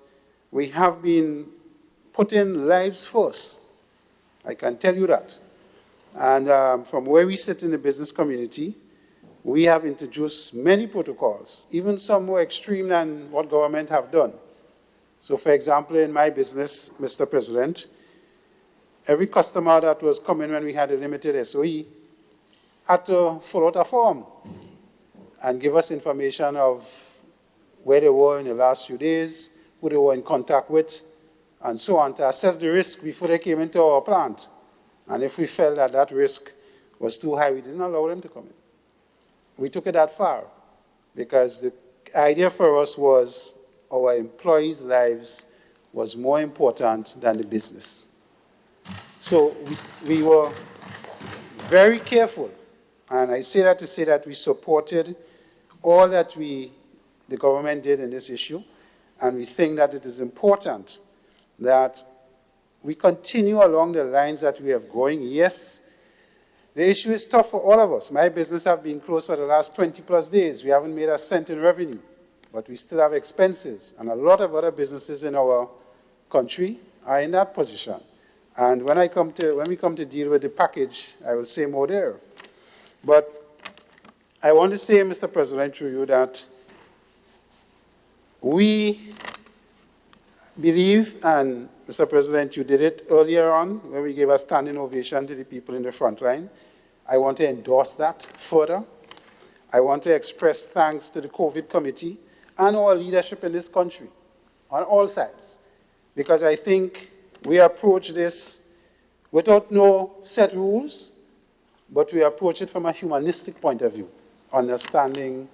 we have been putting lives first. I can tell you that. And from where we sit in the business community, we have introduced many protocols, even some more extreme than what government have done. So, for example, in my business, Mr. President, every customer that was coming when we had a limited SOE had to fill out a form and give us information of where they were in the last few days, who they were in contact with, and so on, to assess the risk before they came into our plant. And if we felt that that risk was too high, we didn't allow them to come in. We took it that far because the idea for us was our employees' lives was more important than the business. So we were very careful, and I say that to say that we supported all that the government did in this issue, and we think that it is important that we continue along the lines that we have going. Yes, the issue is tough for all of us. My business has been closed for the last 20 plus days. We haven't made a cent in revenue, but we still have expenses. And a lot of other businesses in our country are in that position. And when we come to deal with the package, I will say more there. But I want to say, Mr. President, through you, that we believe, and Mr. President, you did it earlier on when we gave a standing ovation to the people in the front line. I want to endorse that further. I want to express thanks to the COVID committee and our leadership in this country on all sides, because I think we approach this without no set rules, but we approach it from a humanistic point of view, understanding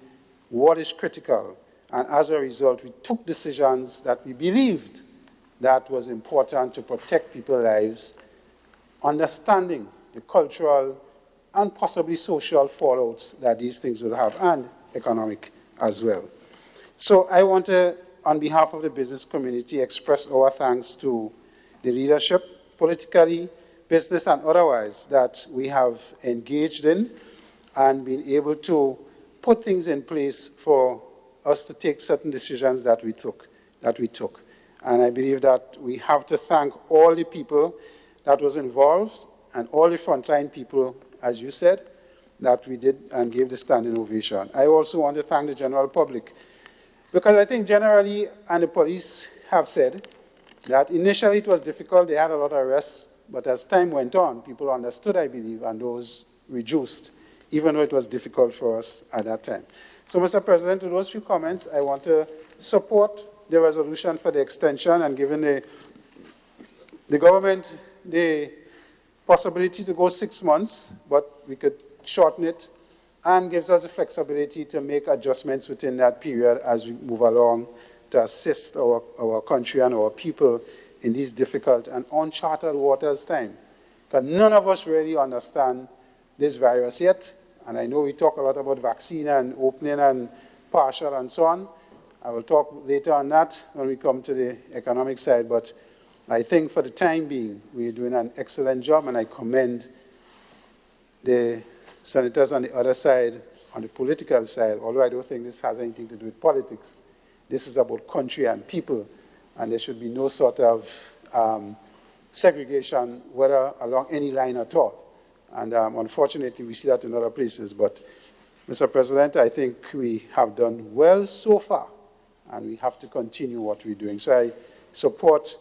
what is critical. And as a result, we took decisions that we believed that was important to protect people's lives, understanding the cultural and possibly social fallouts that these things will have, and economic as well. So I want to, on behalf of the business community, express our thanks to the leadership, politically, business and otherwise, that we have engaged in and been able to put things in place for us to take certain decisions that we took. And I believe that we have to thank all the people that was involved and all the frontline people, as you said, that we did and gave the standing ovation. I also want to thank the general public, because I think generally, and the police have said, that initially it was difficult, they had a lot of arrests, but as time went on, people understood, I believe, and those reduced, even though it was difficult for us at that time. So, Mr. President, with those few comments, I want to support the resolution for the extension and giving the government the possibility to go 6 months, but we could shorten it, and gives us the flexibility to make adjustments within that period as we move along to assist our country and our people in these difficult and uncharted waters time. Because none of us really understand this virus yet. And I know we talk a lot about vaccine and opening and partial and so on. I will talk later on that when we come to the economic side, but I think for the time being, we're doing an excellent job, and I commend the senators on the other side, on the political side, although I don't think this has anything to do with politics. This is about country and people, and there should be no sort of segregation, whether along any line at all. And unfortunately, we see that in other places. But, Mr. President, I think we have done well so far, and we have to continue what we're doing. So I support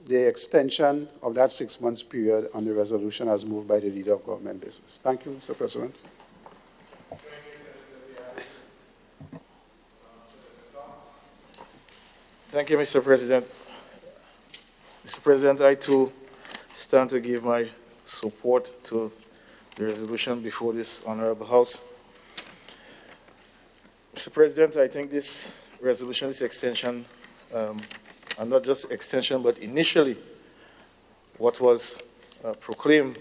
the extension of that 6 months period on the resolution as moved by the Leader of Government Business. Thank you, Mr. President. Thank you, Mr. President. Mr. President, I too stand to give my support to the resolution before this Honorable House. Mr. President, I think this resolution, this extension, and not just extension, but initially what was proclaimed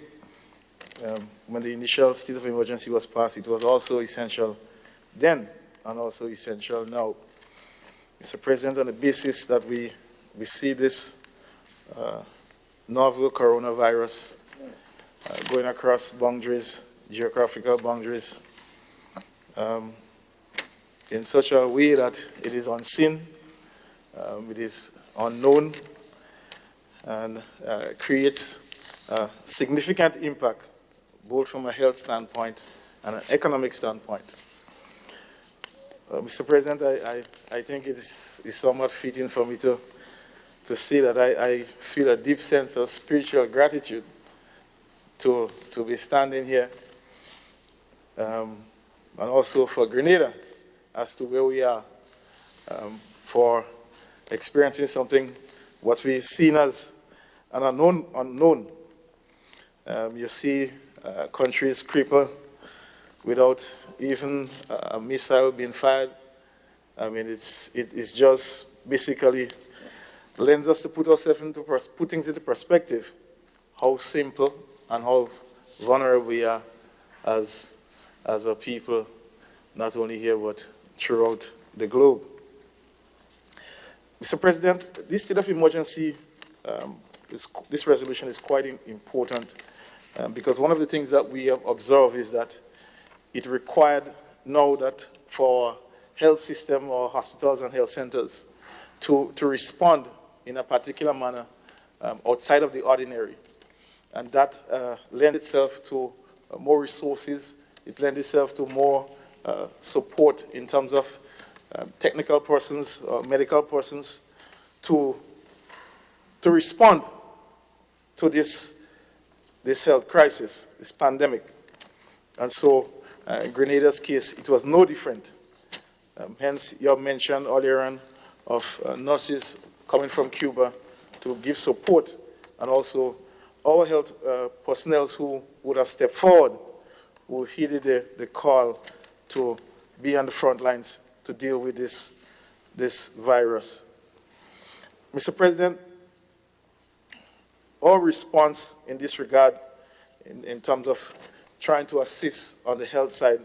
when the initial state of emergency was passed, it was also essential then and also essential now. Mr. President, on the basis that we see this novel coronavirus going across boundaries, geographical boundaries, in such a way that it is unseen, it is unknown, and creates a significant impact, both from a health standpoint and an economic standpoint. Mr. President, I think it is somewhat fitting for me to say that I feel a deep sense of spiritual gratitude to be standing here, and also for Grenada as to where we are, for experiencing something, what we've seen as an unknown. You see countries cripple without even a missile being fired. I mean, it's just basically lends us to put things into perspective, how simple and how vulnerable we are as a people, not only here but throughout the globe. Mr. President, this state of emergency, this resolution is quite important because one of the things that we have observed is that it required now that for health system or hospitals and health centers to respond in a particular manner outside of the ordinary. And that lends itself to more resources. It lends itself to more support in terms of technical persons or medical persons to respond to this health crisis, this pandemic. And so in Grenada's case, it was no different. Hence, you have mentioned earlier on of nurses coming from Cuba to give support, and also our health personnel who would have stepped forward, who heeded the call to be on the front lines to deal with this virus. Mr. President, our response in this regard, in terms of trying to assist on the health side,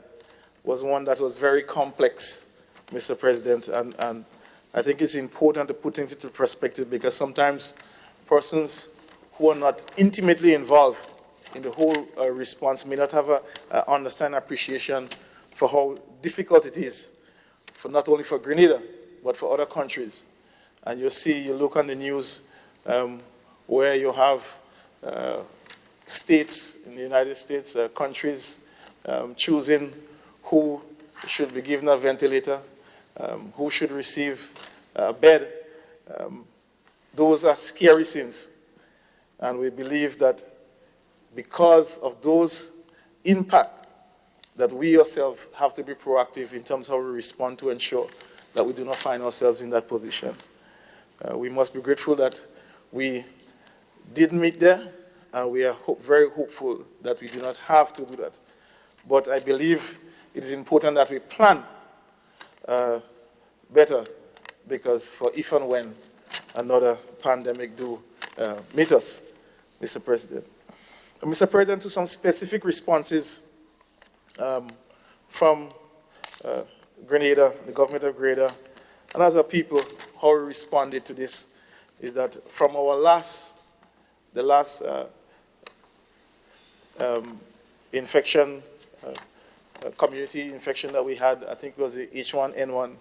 was one that was very complex, Mr. President, and I think it's important to put things into perspective because sometimes persons who are not intimately involved in the whole response may not have a understanding, appreciation for how difficult it is, for not only for Grenada, but for other countries. And you look on the news where you have states in the United States, countries choosing who should be given a ventilator, who should receive a bed. Those are scary scenes. And we believe that because of those impact, that we ourselves have to be proactive in terms of how we respond to ensure that we do not find ourselves in that position. We must be grateful that we did meet there, and we are very hopeful that we do not have to do that. But I believe it is important that we plan better, because for if and when another pandemic do meet us, Mr. President. Mr. President, to some specific responses from Grenada, the government of Grenada, and as a people, how we responded to this is that from our the last infection, community infection that we had, I think it was the H1N1,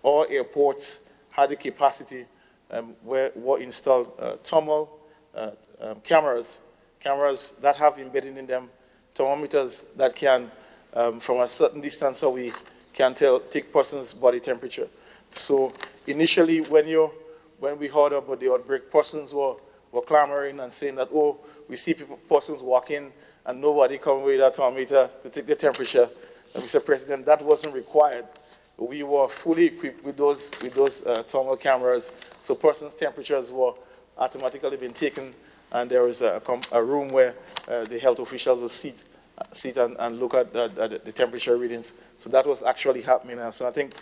our airports had the capacity where were installed thermal cameras that have embedded in them thermometers that can, from a certain distance away, can take person's body temperature. So initially, when we heard about the outbreak, persons were clamoring and saying that, oh, we see persons walking and nobody coming with a thermometer to take the temperature. And Mr. President, that wasn't required. We were fully equipped with those thermal cameras, so persons' temperatures were automatically being taken, and there was a room where the health officials will sit and look at the temperature readings. So that was actually happening. And so I think,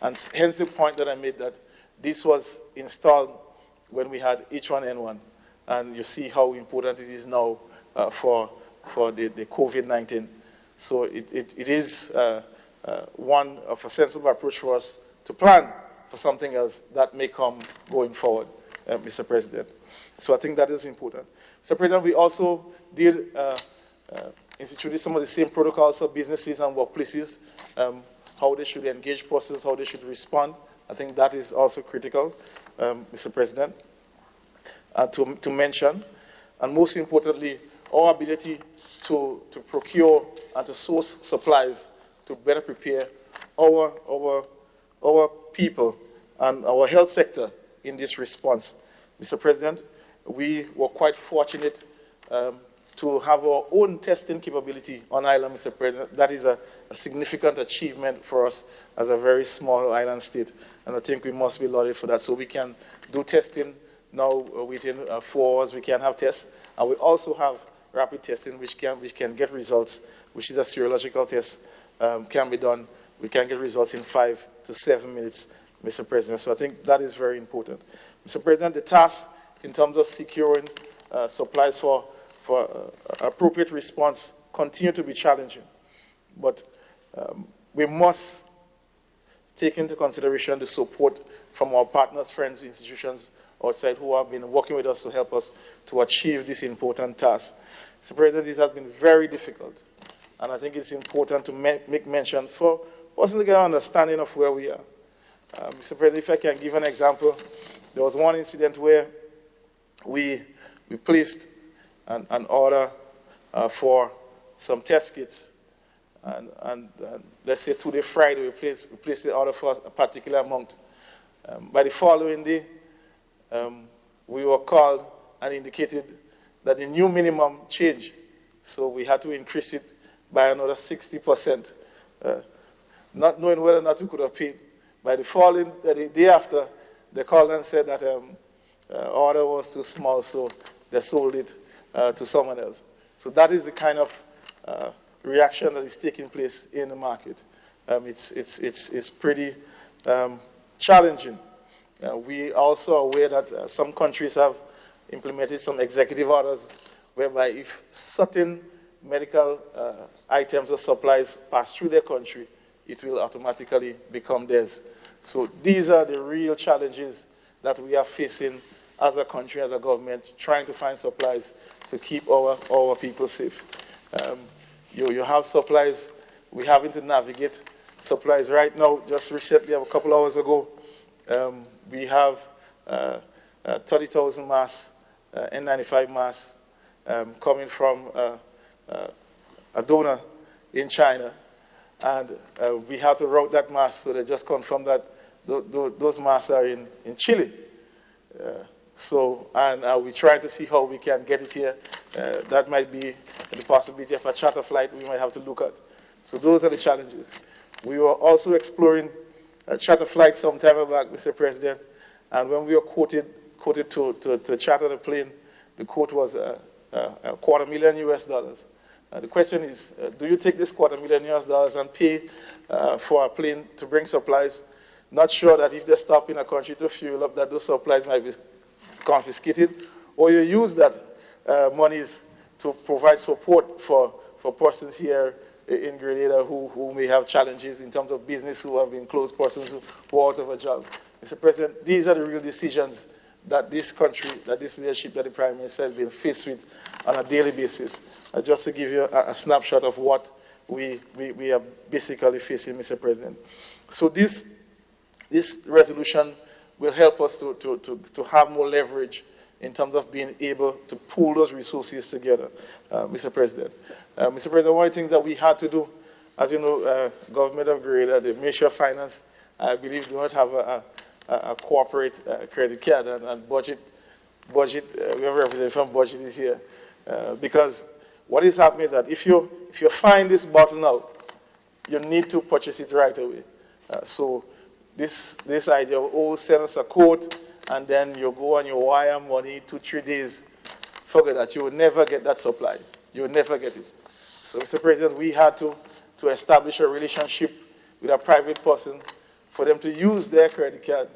and hence the point that I made, that this was installed when we had H1N1, and you see how important it is now for the COVID-19. So it is one of a sensible approach for us to plan for something else that may come going forward, Mr. President. So I think that is important. Mr. President, we also did institute some of the same protocols for businesses and workplaces, how they should engage persons, how they should respond. I think that is also critical, Mr. President, to mention. And most importantly, our ability to procure and to source supplies to better prepare our people and our health sector in this response. Mr. President, we were quite fortunate to have our own testing capability on island, Mr. President. That is a significant achievement for us as a very small island state, and I think we must be lauded for that. So we can do testing now within 4 hours. We can have tests, and we also have rapid testing, which can get results, which is a serological test, can be done. We can get results in 5 to 7 minutes, Mr. President. So I think that is very important. Mr. President, the task in terms of securing supplies for appropriate response continue to be challenging. But we must take into consideration the support from our partners, friends, institutions outside who have been working with us to help us to achieve this important task. Mr. President, this has been very difficult, and I think it's important to make mention for us to get an understanding of where we are. Mr. President, if I can give an example, there was one incident where we placed an order for some test kits, and let's say today, Friday, we placed the order for a particular amount. By the following day, we were called and indicated that the new minimum changed, so we had to increase it by another 60%, not knowing whether or not we could have paid. By the day after, they called and said that order was too small, so they sold it to someone else. So that is the kind of reaction that is taking place in the market. It's pretty challenging. We are also aware that some countries have implemented some executive orders whereby if certain medical items or supplies pass through their country, it will automatically become theirs. So these are the real challenges that we are facing as a country, as a government, trying to find supplies to keep our people safe. You have supplies, we're having to navigate supplies right now. Just recently, a couple hours ago, we have 30,000 masks, N95 masks, coming from a donor in China. And we have to route that mask, so they just confirmed that those masks are in Chile. And we're trying to see how we can get it here. That might be the possibility of a charter flight we might have to look at. So those are the challenges. We were also exploring a charter flight some time back, Mr. President, and when we were quoted to charter the plane, the quote was $250,000 US. The question is, do you take this $250,000 US and pay for a plane to bring supplies, not sure that if they stop in a country to fuel up, that those supplies might be confiscated, or you use that monies to provide support for for persons here in Grenada who may have challenges in terms of business, who have been closed, persons who are out of a job. Mr. President, these are the real decisions that this country, that this leadership, that the Prime Minister has been faced with on a daily basis. Just to give you a snapshot of what we are basically facing, Mr. President. So this resolution will help us to have more leverage in terms of being able to pool those resources together, Mr. President. Mr. President, one of the things that we had to do, as you know, Government of Grenada, the Ministry of Finance, I believe, do not have a corporate credit card and budget. We have a representative from budget is here, because what is happening is that if you find this bottle now, you need to purchase it right away. So this idea of, oh, send us a quote, and then you go and you wire money 2-3 days, forget that. You will never get that supply. You will never get it. So, Mr. President, we had to establish a relationship with a private person for them to use their credit card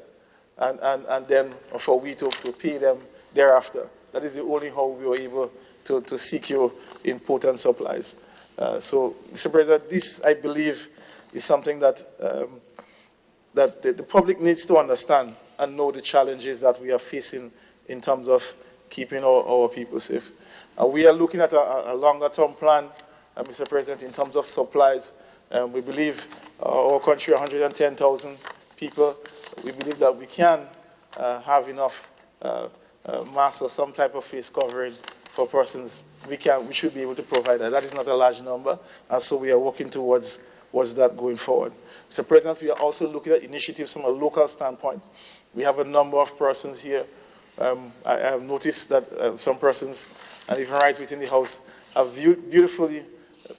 and then for we to pay them thereafter. That is the only how we were able to secure important supplies. So, Mr. President, this, I believe, is something that that the public needs to understand and know the challenges that we are facing in terms of keeping our people safe. We are looking at a longer-term plan, Mr. President, in terms of supplies. We believe our country, 110,000 people, we believe that we can have enough masks or some type of face covering for persons. We should be able to provide that. That is not a large number, and so we are working towards that going forward. Mr. President, we are also looking at initiatives from a local standpoint. We have a number of persons here. I have noticed that some persons, and even right within the House, have beautifully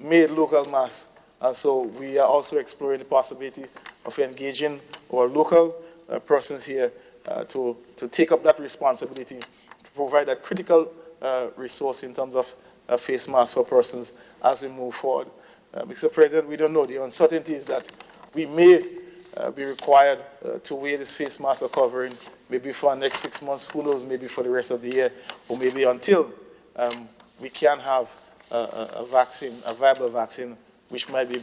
made local masks. And so we are also exploring the possibility of engaging our local persons here to take up that responsibility, to provide that critical resource in terms of face masks for persons as we move forward. Mr. President, we don't know. The uncertainty is that we may be required to wear this face mask or covering maybe for the next 6 months, who knows, maybe for the rest of the year, or maybe until we can have a vaccine, a viable vaccine, which might be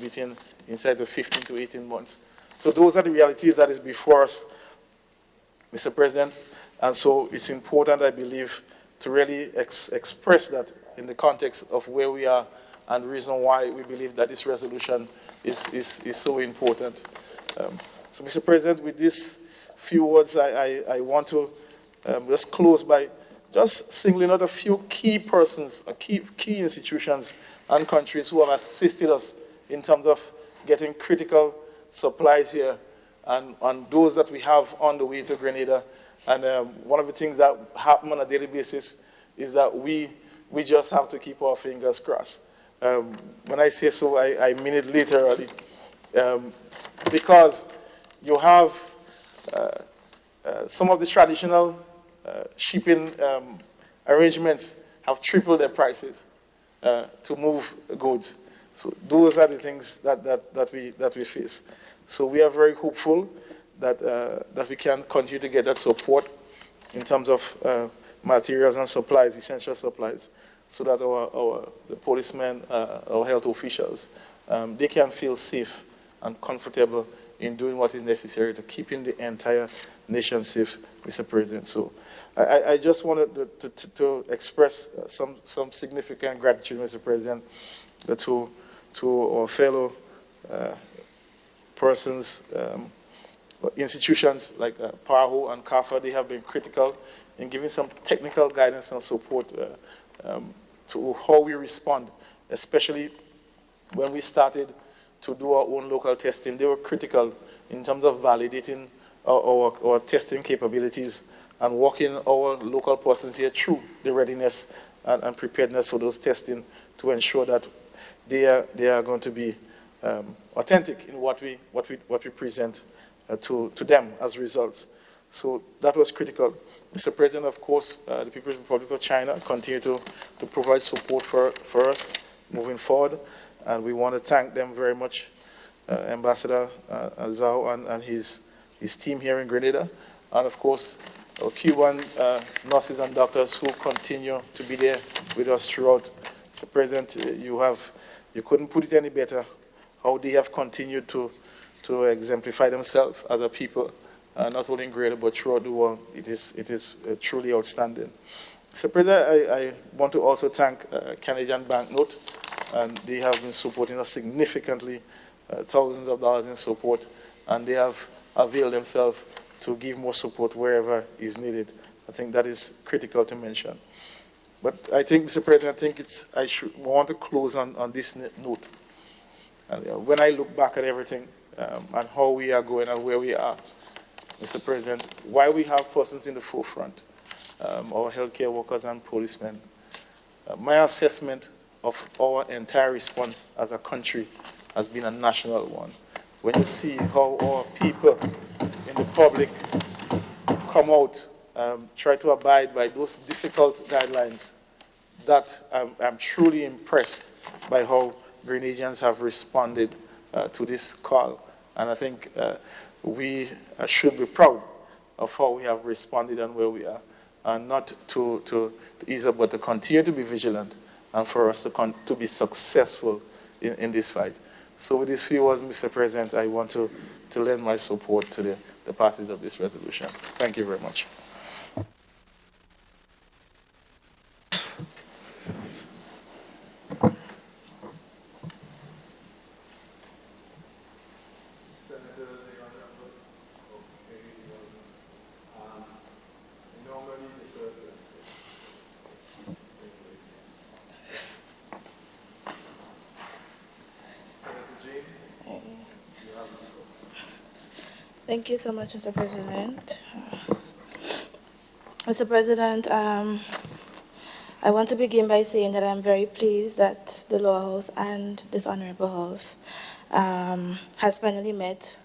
inside of 15 to 18 months. So those are the realities that is before us, Mr. President. And so it's important, I believe, to really express that in the context of where we are and the reason why we believe that this resolution is so important. So, Mr. President, with these few words, I want to just close by just singling out a few key persons, key institutions and countries who have assisted us in terms of getting critical supplies here and those that we have on the way to Grenada. And one of the things that happen on a daily basis is that we just have to keep our fingers crossed. When I say so, I mean it literally. Because you have some of the traditional shipping arrangements have tripled their prices to move goods. So those are the things that we face. So we are very hopeful that we can continue to get that support in terms of materials and supplies, essential supplies, so that the policemen, our health officials, they can feel safe and comfortable in doing what is necessary to keeping the entire nation safe, Mr. President. So I just wanted to express some significant gratitude, Mr. President, to our fellow persons, institutions like PAHO and CAFA. They have been critical in giving some technical guidance and support to how we respond, especially when we started to do our own local testing. They were critical in terms of validating our testing capabilities and walking our local persons here through the readiness and preparedness for those testing to ensure that they are going to be authentic in what we present to them as results. So that was critical. Mr. President, of course, the People's Republic of China continue to provide support for us moving forward, and we want to thank them very much, Ambassador Zhao and his team here in Grenada, and of course our Cuban nurses and doctors who continue to be there with us throughout. Mr. President, you have You couldn't put it any better, how they have continued to exemplify themselves as a people, not only in Grenada but throughout the world. It is truly outstanding. Mr. President, I want to also thank Canadian Banknote, and they have been supporting us significantly, thousands of dollars in support, and they have availed themselves to give more support wherever is needed. I think that is critical to mention. But I think, Mr. President, I want to close on this note. And, when I look back at everything and how we are going and where we are, Mr. President, why we have persons in the forefront, our healthcare workers and policemen, my assessment of our entire response as a country has been a national one. When you see how our people in the public come out, try to abide by those difficult guidelines, that I'm truly impressed by how Grenadians have responded to this call. And I think we should be proud of how we have responded and where we are, and not to ease up, but to continue to be vigilant and for us to be successful in this fight. So with these few words, Mr. President, I want to lend my support to the passage of this resolution. Thank you very much. Thank you so much, Mr. President. Mr. President, I want to begin by saying that I'm very pleased that the Lower House and this Honorable House has finally met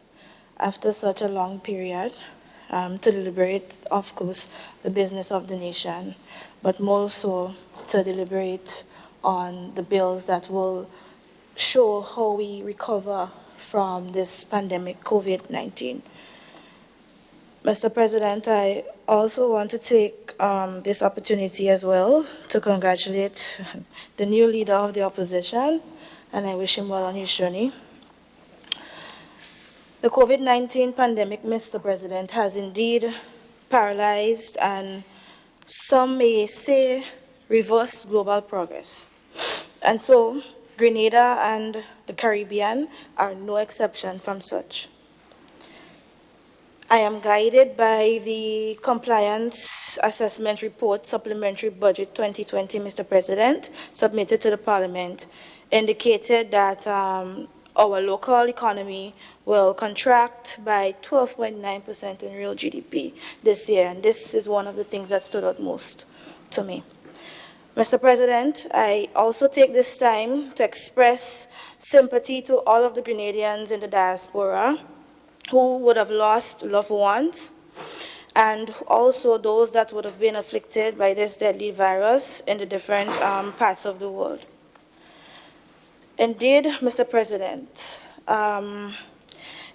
after such a long period to deliberate, of course, the business of the nation, but more so to deliberate on the bills that will show how we recover from this pandemic, COVID-19. Mr. President, I also want to take this opportunity as well to congratulate the new leader of the opposition, and I wish him well on his journey. The COVID-19 pandemic, Mr. President, has indeed paralyzed and some may say reversed global progress. And so Grenada and the Caribbean are no exception from such. I am guided by the Compliance Assessment Report Supplementary Budget 2020, Mr. President, submitted to the Parliament, indicated that our local economy will contract by 12.9% in real GDP this year, and this is one of the things that stood out most to me. Mr. President, I also take this time to express sympathy to all of the Grenadians in the diaspora who would have lost loved ones, and also those that would have been afflicted by this deadly virus in the different parts of the world. Indeed, Mr. President,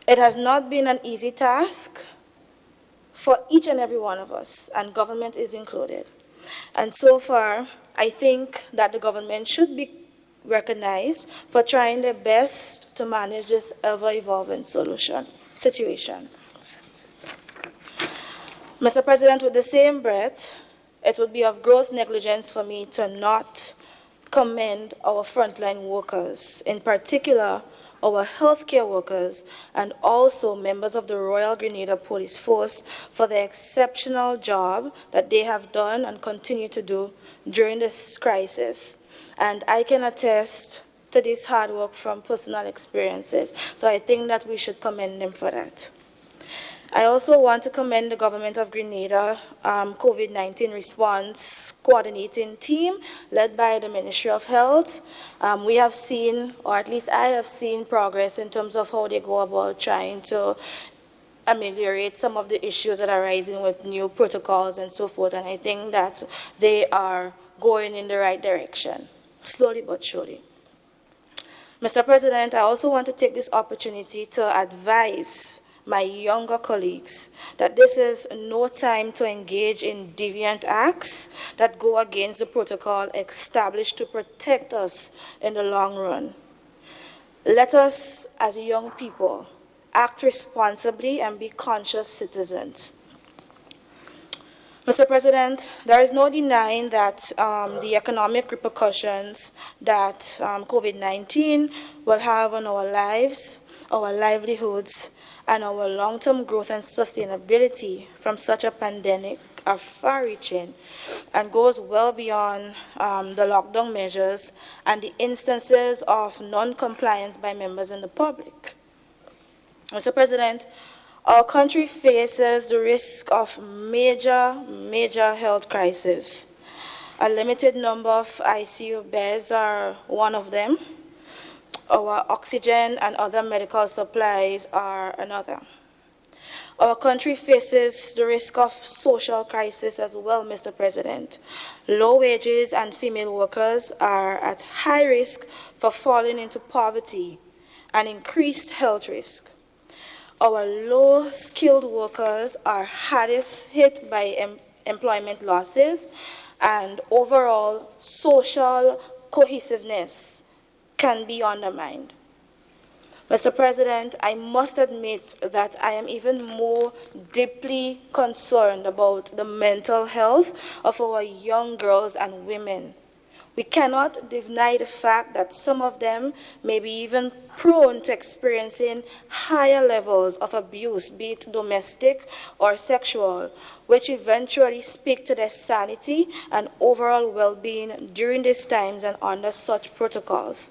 it has not been an easy task for each and every one of us, and government is included. And so far, I think that the government should be recognized for trying their best to manage this ever-evolving situation. Mr. President, with the same breath, it would be of gross negligence for me to not commend our frontline workers, in particular our healthcare workers and also members of the Royal Grenada Police Force for the exceptional job that they have done and continue to do during this crisis. And I can attest to this hard work from personal experiences. So I think that we should commend them for that. I also want to commend the government of Grenada COVID-19 response coordinating team led by the Ministry of Health. We have seen, or at least I have seen, progress in terms of how they go about trying to ameliorate some of the issues that are rising with new protocols and so forth. And I think that they are going in the right direction, slowly but surely. Mr. President, I also want to take this opportunity to advise my younger colleagues that this is no time to engage in deviant acts that go against the protocol established to protect us in the long run. Let us, as young people, act responsibly and be conscious citizens. Mr. President, there is no denying that the economic repercussions that COVID-19 will have on our lives, our livelihoods, and our long-term growth and sustainability from such a pandemic are far-reaching and goes well beyond the lockdown measures and the instances of non-compliance by members in the public. Mr. President, our country faces the risk of major health crisis. A limited number of ICU beds are one of them. Our oxygen and other medical supplies are another. Our country faces the risk of social crisis as well, Mr. President. Low wages and female workers are at high risk for falling into poverty and increased health risk. Our low-skilled workers are hardest hit by employment losses, and overall social cohesiveness can be undermined. Mr. President, I must admit that I am even more deeply concerned about the mental health of our young girls and women. We cannot deny the fact that some of them may be even prone to experiencing higher levels of abuse, be it domestic or sexual, which eventually speak to their sanity and overall well-being during these times and under such protocols.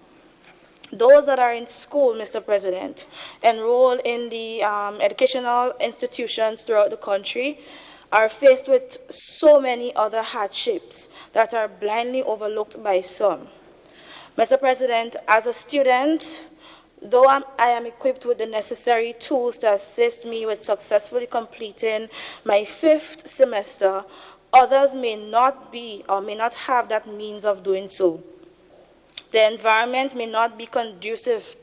Those that are in school, Mr. President, enroll in the educational institutions throughout the country, are faced with so many other hardships that are blindly overlooked by some. Mr. President, as a student, though I am equipped with the necessary tools to assist me with successfully completing my 5th semester, others may not be or may not have that means of doing so. The environment may not be conducive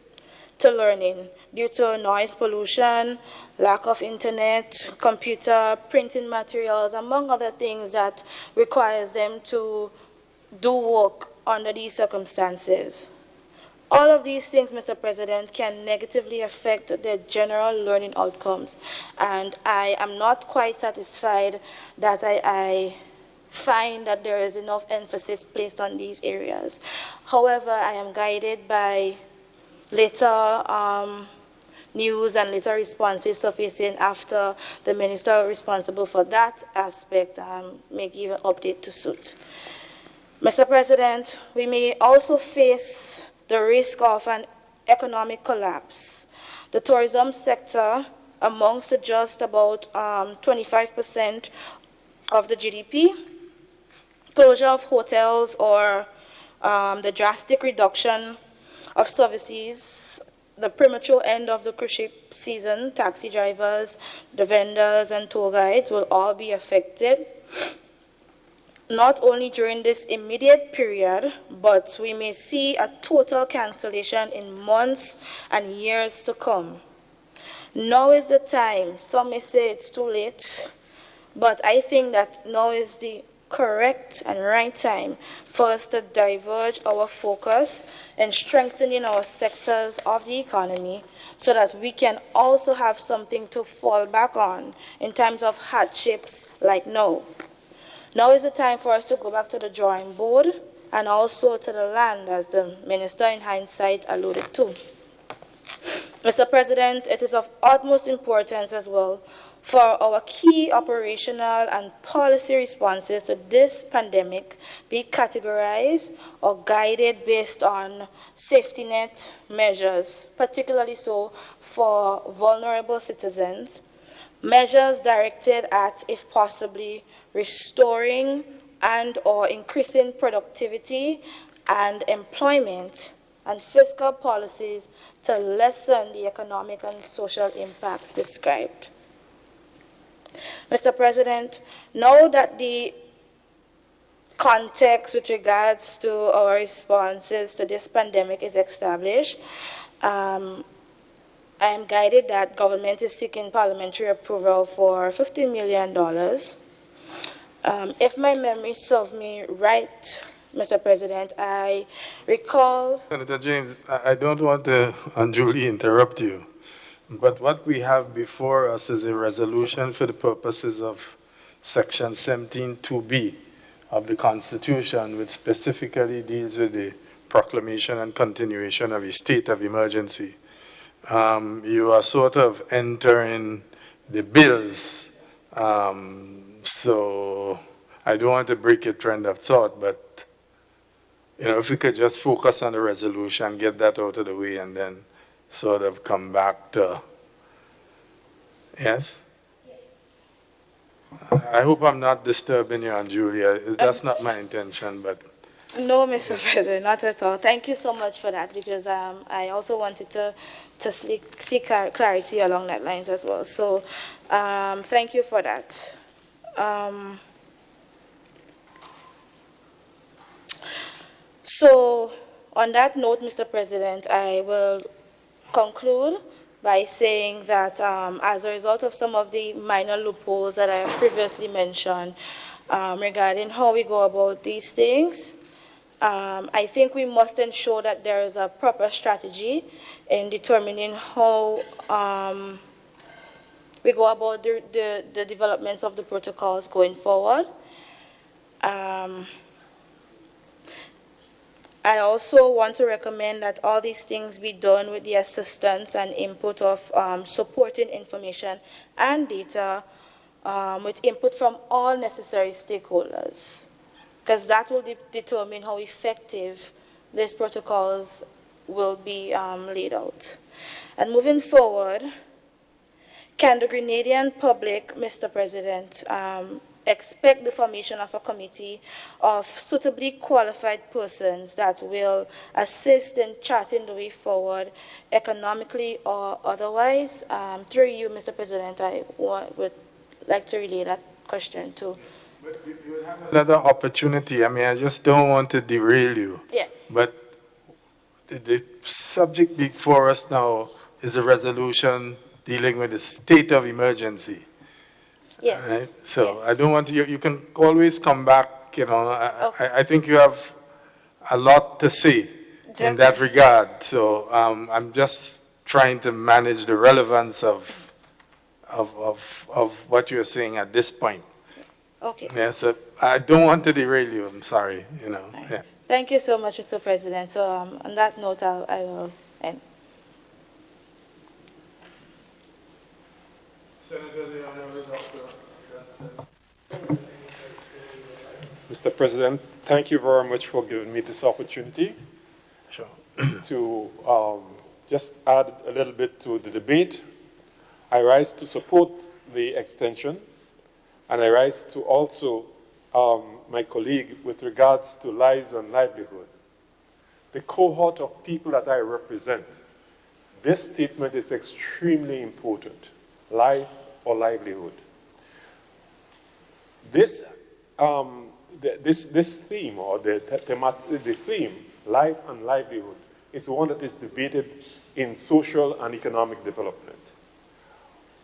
to learning due to noise pollution, lack of internet, computer, printing materials, among other things that requires them to do work under these circumstances. All of these things, Mr. President, can negatively affect their general learning outcomes, and I am not quite satisfied that I find that there is enough emphasis placed on these areas. However, I am guided by later news and later responses surfacing after the minister responsible for that aspect may give an update to suit. Mr. President, we may also face the risk of an economic collapse. The tourism sector amounts to just about 25% of the GDP. Closure of hotels or the drastic reduction of services, the premature end of the cruise ship season, taxi drivers, the vendors, and tour guides will all be affected, not only during this immediate period, but we may see a total cancellation in months and years to come. Now is the time. Some may say it's too late, but I think that now is the correct and right time for us to diverge our focus in strengthening our sectors of the economy so that we can also have something to fall back on in times of hardships like now. Now is the time for us to go back to the drawing board and also to the land, as the minister in hindsight alluded to. Mr. President, it is of utmost importance as well for our key operational and policy responses to this pandemic be categorized or guided based on safety net measures, particularly so for vulnerable citizens, measures directed at, if possibly, restoring and or increasing productivity and employment, and fiscal policies to lessen the economic and social impacts described. Mr. President, now that the context with regards to our responses to this pandemic is established, I am guided that government is seeking parliamentary approval for $50 million. If my memory serves me right, Mr. President. I recall. Senator James, I don't want to unduly interrupt you, but what we have before us is a resolution for the purposes of Section 17(2)(b) of the Constitution, which specifically deals with the proclamation and continuation of a state of emergency. You are sort of entering the bills, so I don't want to break your trend of thought, but if we could just focus on the resolution, get that out of the way, and then sort of come back to, yes? I hope I'm not disturbing you, Julia. That's not my intention, but. No, Mr. President, not at all. Thank you so much for that, because I also wanted to seek clarity along that lines as well. So thank you for that. So on that note, Mr. President, I will conclude by saying that as a result of some of the minor loopholes that I have previously mentioned regarding how we go about these things, I think we must ensure that there is a proper strategy in determining how we go about the developments of the protocols going forward. I also want to recommend that all these things be done with the assistance and input of supporting information and data with input from all necessary stakeholders, because that will determine how effective these protocols will be laid out. And moving forward, can the Grenadian public, Mr. President, expect the formation of a committee of suitably qualified persons that will assist in charting the way forward economically or otherwise? Through you, Mr. President, I would like to relay that question too. But you will have another opportunity. I just don't want to derail you. Yes. But the subject before us now is a resolution dealing with the state of emergency. Yes. Right? So yes. I don't want you can always come back, Okay. I think you have a lot to say in that regard. So I'm just trying to manage the relevance of what you're saying at this point. Okay. Yeah, so I don't want to derail you, I'm sorry, Right. Yeah. Thank you so much, Mr. President. So on that note, I will end. Senator, the Honorable Dr. Mr. President, thank you very much for giving me this opportunity Sure. to just add a little bit to the debate. I rise to support the extension, and I rise to also my colleague with regards to lives and livelihood. The cohort of people that I represent, this statement is extremely important, life or livelihood. This theme, or the theme, life and livelihood, is one that is debated in social and economic development.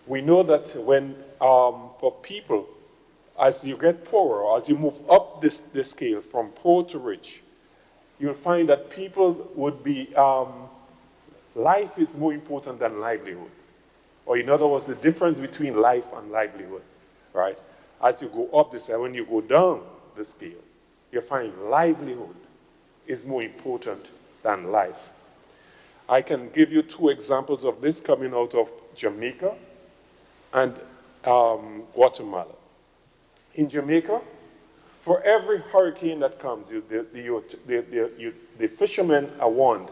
We know that when, for people, as you get poorer, or as you move up this scale from poor to rich, you'll find that people would be, life is more important than livelihood. Or in other words, the difference between life and livelihood, right? As you go up the scale, when you go down the scale, you find livelihood is more important than life. I can give you two examples of this coming out of Jamaica and Guatemala. In Jamaica, for every hurricane that comes, the fishermen are warned,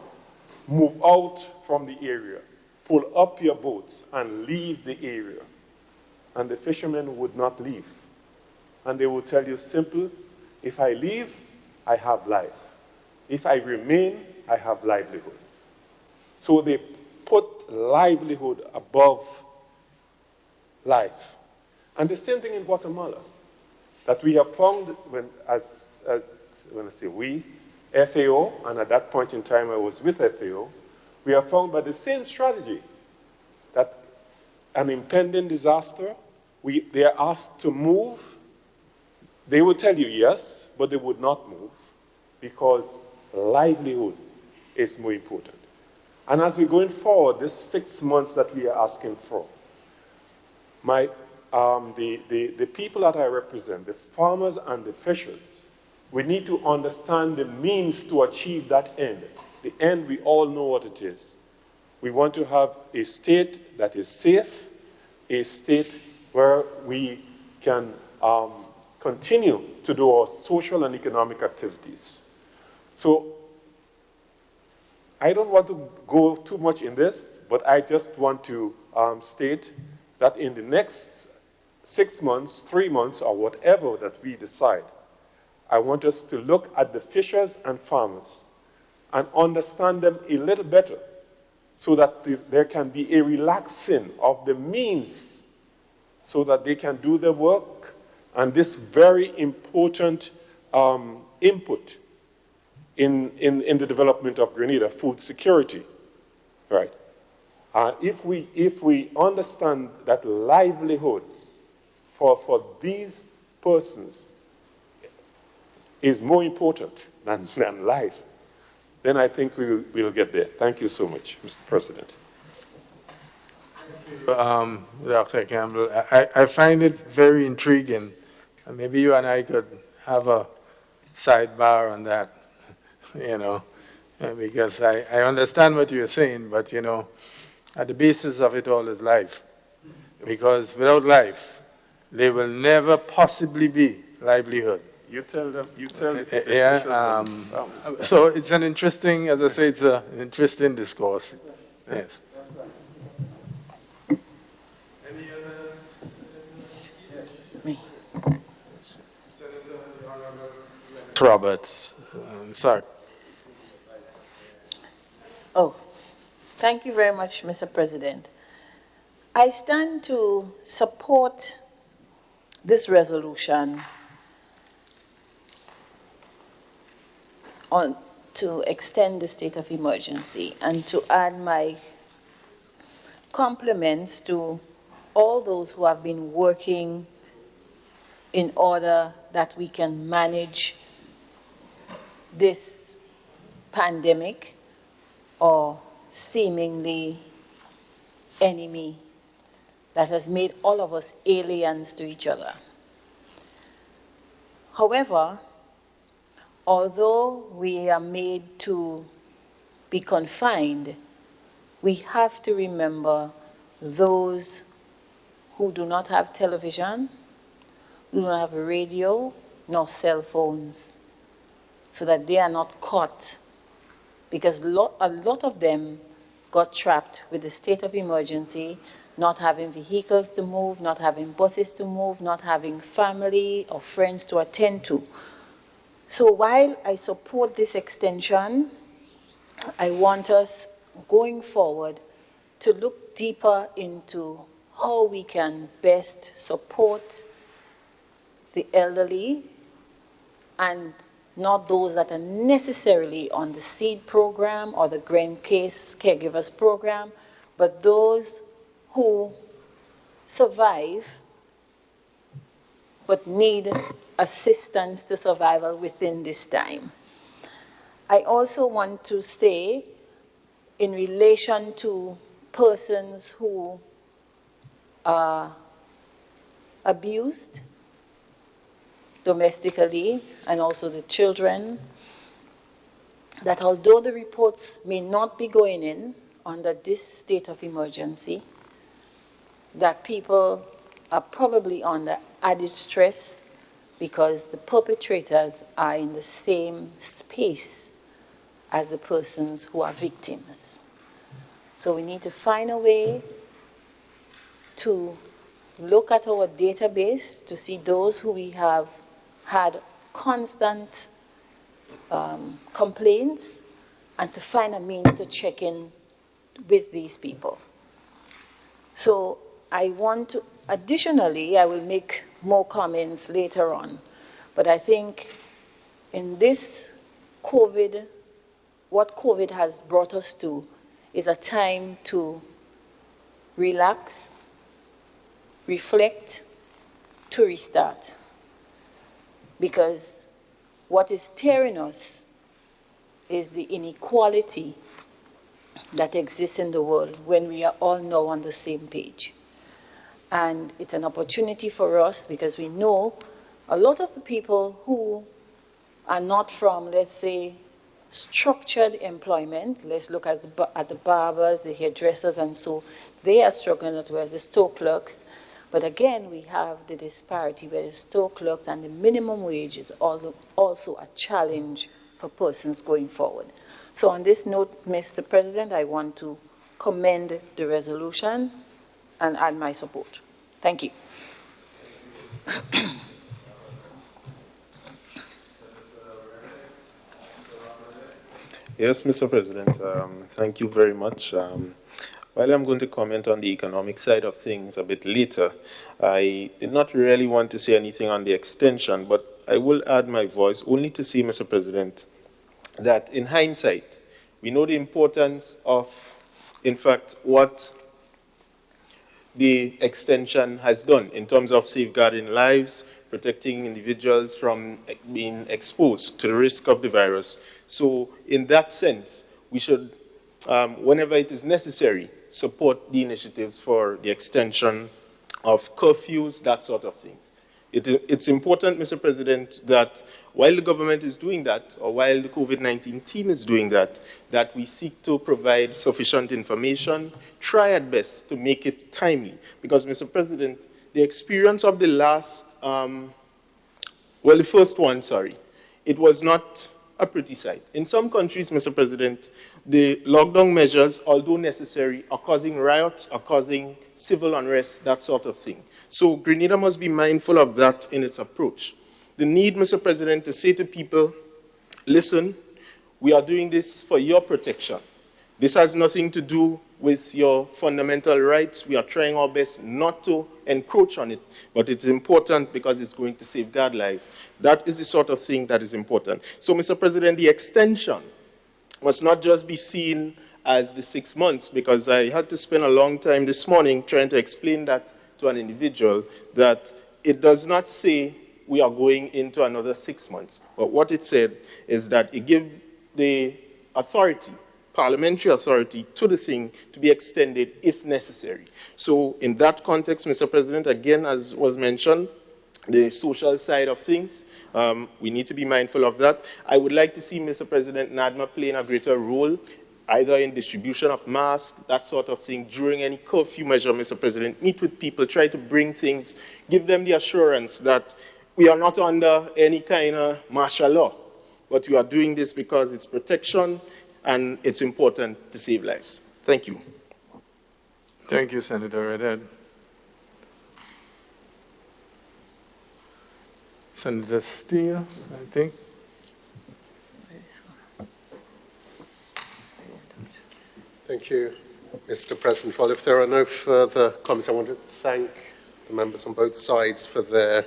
move out from the area, pull up your boats and leave the area. And the fishermen would not leave. And they would tell you simple, if I leave, I have life. If I remain, I have livelihood. So they put livelihood above life. And the same thing in Guatemala, that we have found when I say we, FAO, and at that point in time I was with FAO, we have found by the same strategy that an impending disaster, they are asked to move. They will tell you yes, but they would not move. because livelihood is more important. And as we're going forward, this 6 months that we are asking for, the people that I represent, the farmers and the fishers, we need to understand the means to achieve that end. The end, we all know what it is. We want to have a state that is safe, a state where we can continue to do our social and economic activities. So I don't want to go too much in this, but I just want to state that in the next 6 months, 3 months, or whatever that we decide, I want us to look at the fishers and farmers and understand them a little better so that there can be a relaxing of the means so that they can do their work and this very important input in the development of Grenada, food security, right? If we understand that livelihood for these persons is more important than life, then I think we'll get there. Thank you so much, Mr. President. Dr. Campbell, I find it very intriguing. Maybe you and I could have a sidebar on that, because I understand what you're saying, but, at the basis of it all is life. Because without life, there will never possibly be livelihood. You tell them. Yeah. So it's an interesting, as I say, it's an interesting discourse. Yes. Any other? Me. Roberts, sorry. Oh, thank you very much, Mr. President. I stand to support this resolution to extend the state of emergency and to add my compliments to all those who have been working in order that we can manage this pandemic or seemingly enemy that has made all of us aliens to each other. However, although we are made to be confined, we have to remember those who do not have television, who do not have a radio, nor cell phones, so that they are not caught, because a lot of them got trapped with the state of emergency, not having vehicles to move, not having buses to move, not having family or friends to attend to. So while I support this extension, I want us going forward to look deeper into how we can best support the elderly and not those that are necessarily on the SEED program or the Graham Case Caregivers program, but those who survive but need assistance to survival within this time. I also want to say, in relation to persons who are abused domestically, and also the children, that although the reports may not be going in under this state of emergency, that people are probably under added stress because the perpetrators are in the same space as the persons who are victims. So we need to find a way to look at our database to see those who we have had constant complaints and to find a means to check in with these people. So I want to, additionally, I will make more comments later on, but I think in this COVID, what COVID has brought us to is a time to relax, reflect, to restart. Because what is tearing us is the inequality that exists in the world when we are all now on the same page. And it's an opportunity for us because we know a lot of the people who are not from, let's say, structured employment. Let's look at the barbers, the hairdressers, and so they are struggling as well as the store clerks. But again, we have the disparity where the store clerks and the minimum wage is also a challenge for persons going forward. So on this note, Mr. President, I want to commend the resolution and add my support. Thank you. Yes, Mr. President, thank you very much. While I'm going to comment on the economic side of things a bit later, I did not really want to say anything on the extension, but I will add my voice only to say, Mr. President, that in hindsight, we know the importance of, in fact, what the extension has done in terms of safeguarding lives, protecting individuals from being exposed to the risk of the virus. So in that sense, we should, whenever it is necessary, support the initiatives for the extension of curfews, that sort of things. It's important, Mr. President, that while the government is doing that, or while the COVID-19 team is doing that, that we seek to provide sufficient information, try at best to make it timely. Because, Mr. President, the experience of the last, the first one, it was not a pretty sight. In some countries, Mr. President, the lockdown measures, although necessary, are causing riots, are causing civil unrest, that sort of thing. So Grenada must be mindful of that in its approach. The need, Mr. President, to say to people, listen, we are doing this for your protection. This has nothing to do with your fundamental rights. We are trying our best not to encroach on it, but it's important because it's going to safeguard lives. That is the sort of thing that is important. So, Mr. President, the extension must not just be seen as the 6 months, because I had to spend a long time this morning trying to explain that to an individual, that it does not say we are going into another 6 months. But what it said is that it gives the authority, parliamentary authority, to the thing to be extended if necessary. So in that context, Mr. President, again, as was mentioned, the social side of things, we need to be mindful of that. I would like to see, Mr. President, NADMA playing a greater role, either in distribution of masks, that sort of thing, during any curfew measure, Mr. President. Meet with people, try to bring things, give them the assurance that we are not under any kind of martial law, but we are doing this because it's protection and it's important to save lives. Thank you. Thank you, Senator Redhead. Senator Steele, I think. Thank you, Mr. President. Well, if there are no further comments, I want to thank the members on both sides for their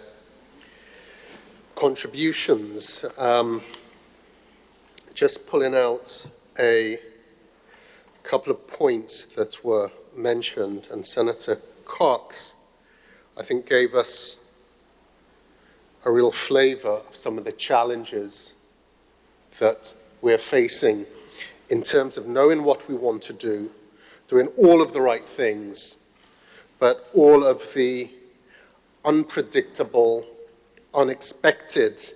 contributions. Just pulling out a couple of points that were mentioned, and Senator Cox, I think, gave us a real flavor of some of the challenges that we're facing in terms of knowing what we want to do, doing all of the right things, but all of the unpredictable, unexpected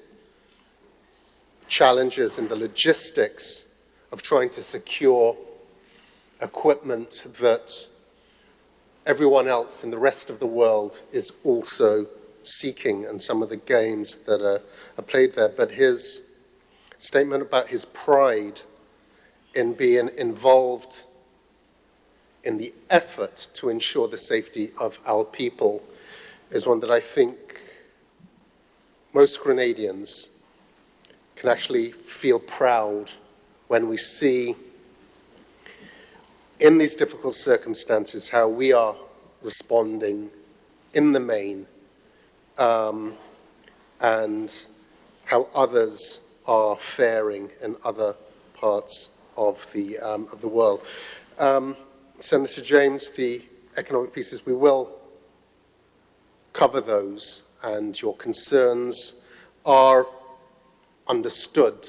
challenges in the logistics of trying to secure equipment that everyone else in the rest of the world is also seeking, and some of the games that are played there. But his statement about his pride in being involved in the effort to ensure the safety of our people is one that I think most Grenadians can actually feel proud when we see in these difficult circumstances how we are responding in the main, and how others are faring in other parts of the world. Senator James, the economic pieces, we will cover those, and your concerns are understood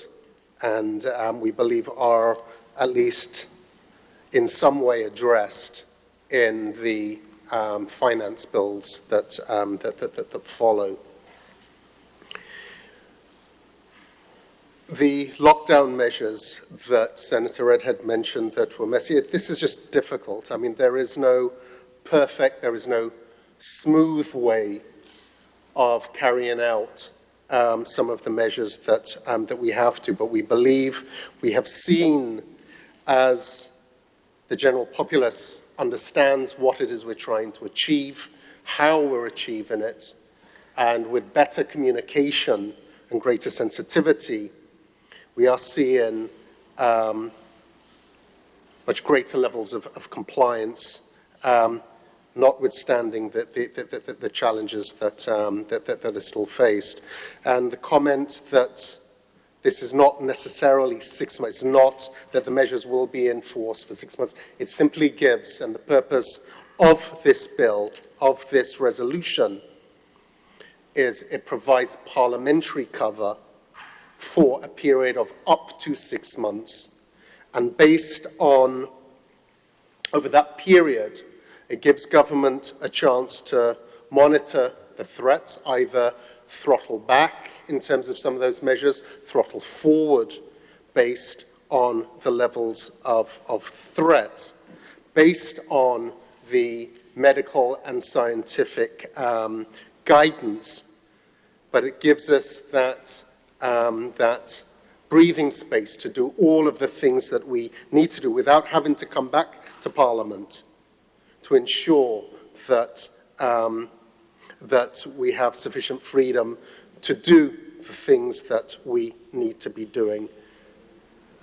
and we believe are at least in some way addressed in the finance bills that follow. The lockdown measures that Senator Redhead mentioned that were messy, this is just difficult. I mean, there is no smooth way of carrying out some of the measures that we have to, but we believe we have seen, as the general populace understands what it is we're trying to achieve, how we're achieving it, and with better communication and greater sensitivity, we are seeing much greater levels of compliance, notwithstanding the challenges that are still faced. And the comment that this is not necessarily 6 months, it's not that the measures will be enforced for 6 months. It simply gives, and the purpose of this bill, of this resolution, is it provides parliamentary cover for a period of up to 6 months. And based on, over that period, it gives government a chance to monitor the threats, either throttle back in terms of some of those measures, throttle forward based on the levels of threat, based on the medical and scientific guidance. But it gives us that breathing space to do all of the things that we need to do without having to come back to Parliament to ensure that, that we have sufficient freedom to do the things that we need to be doing.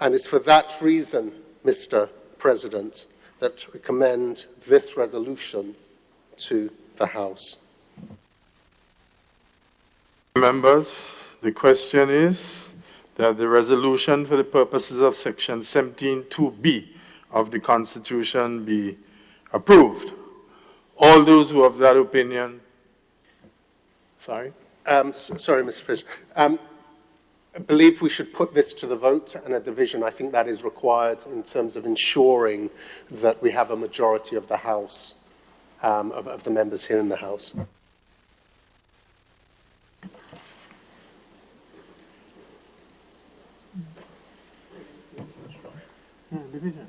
And it's for that reason, Mr. President, that we commend this resolution to the House. Members, the question is that the resolution for the purposes of Section 17(2)(b) of the Constitution be approved. All those who have that opinion, sorry? Sorry, Mr. President. I believe we should put this to the vote and a division. I think that is required in terms of ensuring that we have a majority of the House, of the members here in the House. Division.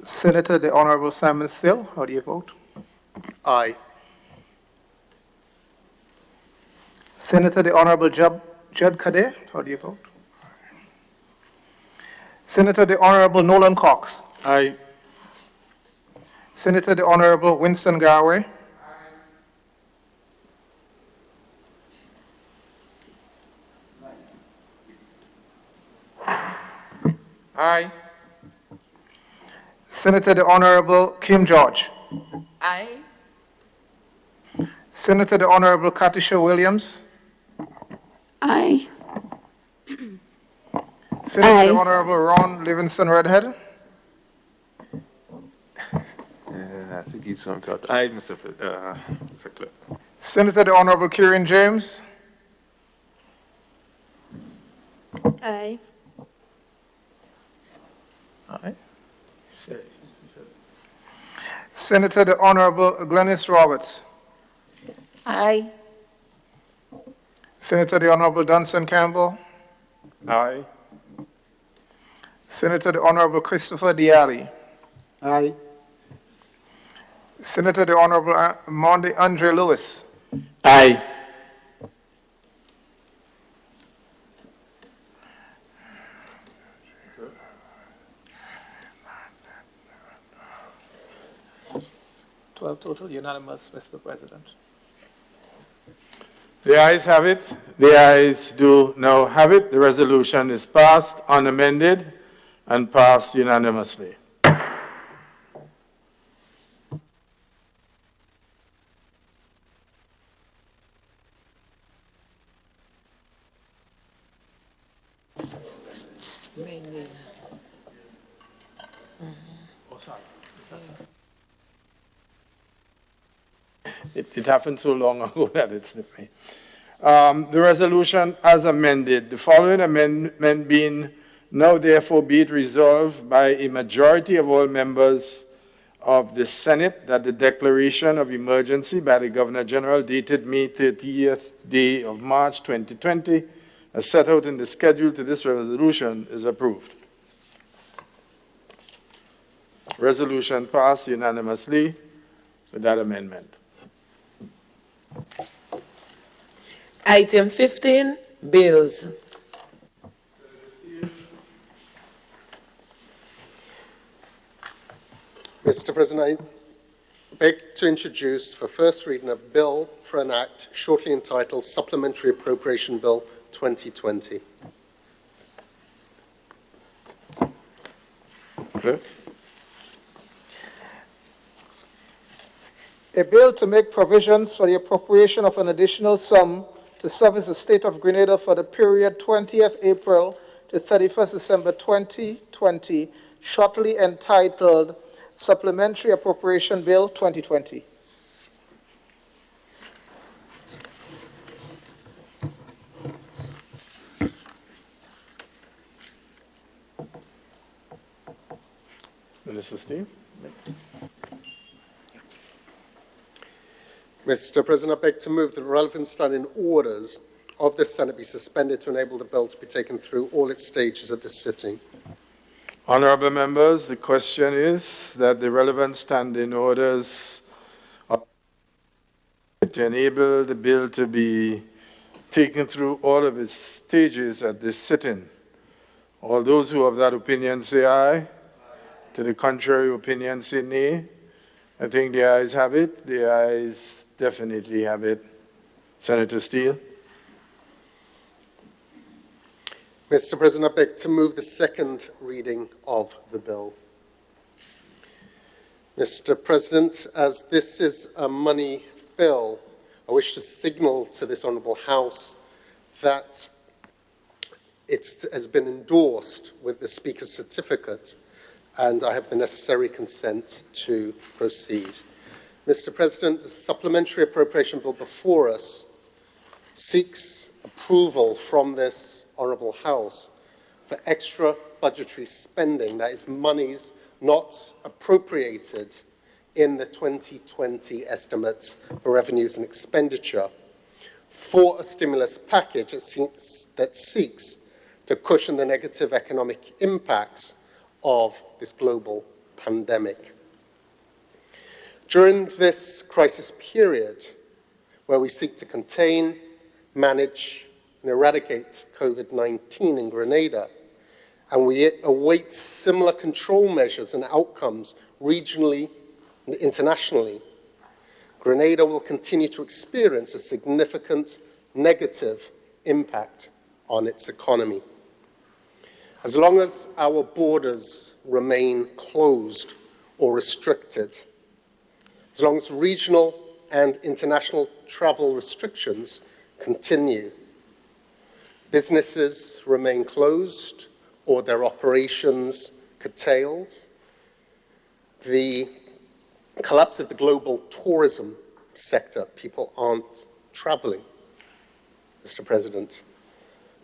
Senator, the Honorable Simon Still, how do you vote? Aye. Senator, the Honorable Judd Kadir, how do you vote? Senator, the Honorable Nolan Cox. Aye. Senator, the Honorable Winston Garway. Aye. Senator, the Honorable Kim George. Aye. Senator, the Honorable Katisha Williams. Aye. Senator, the Honorable Ron Livingston Redhead. I think he's some thought. Aye, Mr. Clerk. Senator, the Honorable Kieran James. Aye. Aye. Senator, the Honorable Glenys Roberts. Aye. Senator, the Honorable Dunson Campbell. Aye. Senator, the Honorable Christopher Dialli. Aye. Senator, the Honorable Mondi Andre Lewis. Aye. Total unanimous, Mr. President. The ayes have it. The ayes do now have it. The resolution is passed unamended and passed unanimously. It happened so long ago that it slipped me. The resolution as amended, the following amendment being now therefore be it resolved by a majority of all members of the Senate that the declaration of emergency by the Governor General dated May 30th day of March 2020 as set out in the schedule to this resolution is approved. Resolution passed unanimously with that amendment. Item 15, bills. Mr. President, I beg to introduce for first reading a bill for an act shortly entitled Supplementary Appropriation Bill 2020. Okay. A bill to make provisions for the appropriation of an additional sum to service the state of Grenada for the period 20th April to 31st December 2020, shortly entitled Supplementary Appropriation Bill 2020. Minister Steve. Mr. President, I beg to move that relevant standing orders of the Senate be suspended to enable the bill to be taken through all its stages at this sitting. Honourable members, the question is that the relevant standing orders are to enable the bill to be taken through all of its stages at this sitting. All those who have that opinion say aye. To the contrary opinion say nay. I think the ayes have it. The ayes definitely have it. Senator Steele. Mr. President, I beg to move the second reading of the bill. Mr. President, as this is a money bill, I wish to signal to this Honourable House that it has been endorsed with the Speaker's certificate and I have the necessary consent to proceed. Mr. President, the supplementary appropriation bill before us seeks approval from this Honourable House for extra budgetary spending, that is monies not appropriated in the 2020 estimates for revenues and expenditure, for a stimulus package that seeks to cushion the negative economic impacts of this global pandemic. During this crisis period, where we seek to contain, manage, and eradicate COVID-19 in Grenada, and we await similar control measures and outcomes regionally and internationally, Grenada will continue to experience a significant negative impact on its economy. As long as our borders remain closed or restricted, as long as regional and international travel restrictions continue, businesses remain closed or their operations curtailed, the collapse of the global tourism sector, people aren't traveling, Mr. President.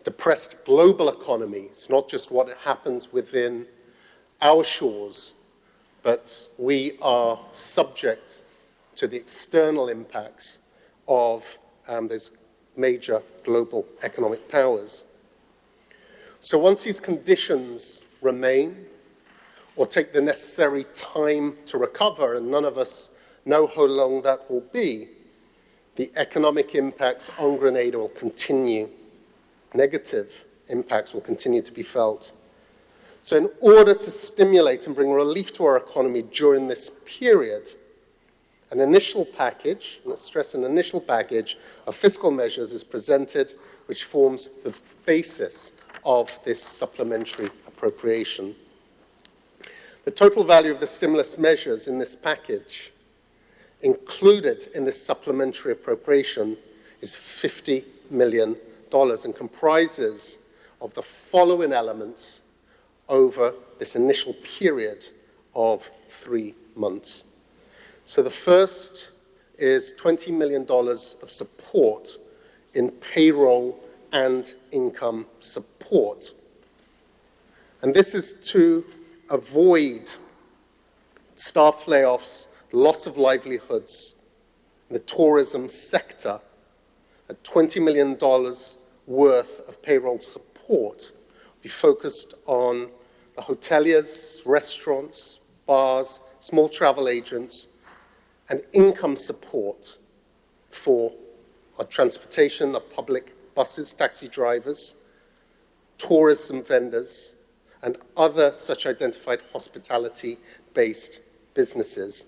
Depressed global economy, it's not just what happens within our shores, but we are subject to the external impacts of those major global economic powers. So once these conditions remain or take the necessary time to recover, and none of us know how long that will be, the economic impacts on Grenada will continue. Negative impacts will continue to be felt. So in order to stimulate and bring relief to our economy during this period, an initial package, and I stress an initial package, of fiscal measures is presented, which forms the basis of this supplementary appropriation. The total value of the stimulus measures in this package, included in this supplementary appropriation, is $50 million and comprises of the following elements over this initial period of 3 months. So the first is $20 million of support in payroll and income support. And this is to avoid staff layoffs, loss of livelihoods in the tourism sector. At $20 million worth of payroll support will be focused on the hoteliers, restaurants, bars, small travel agents, and income support for our transportation, our public buses, taxi drivers, tourism vendors, and other such identified hospitality-based businesses.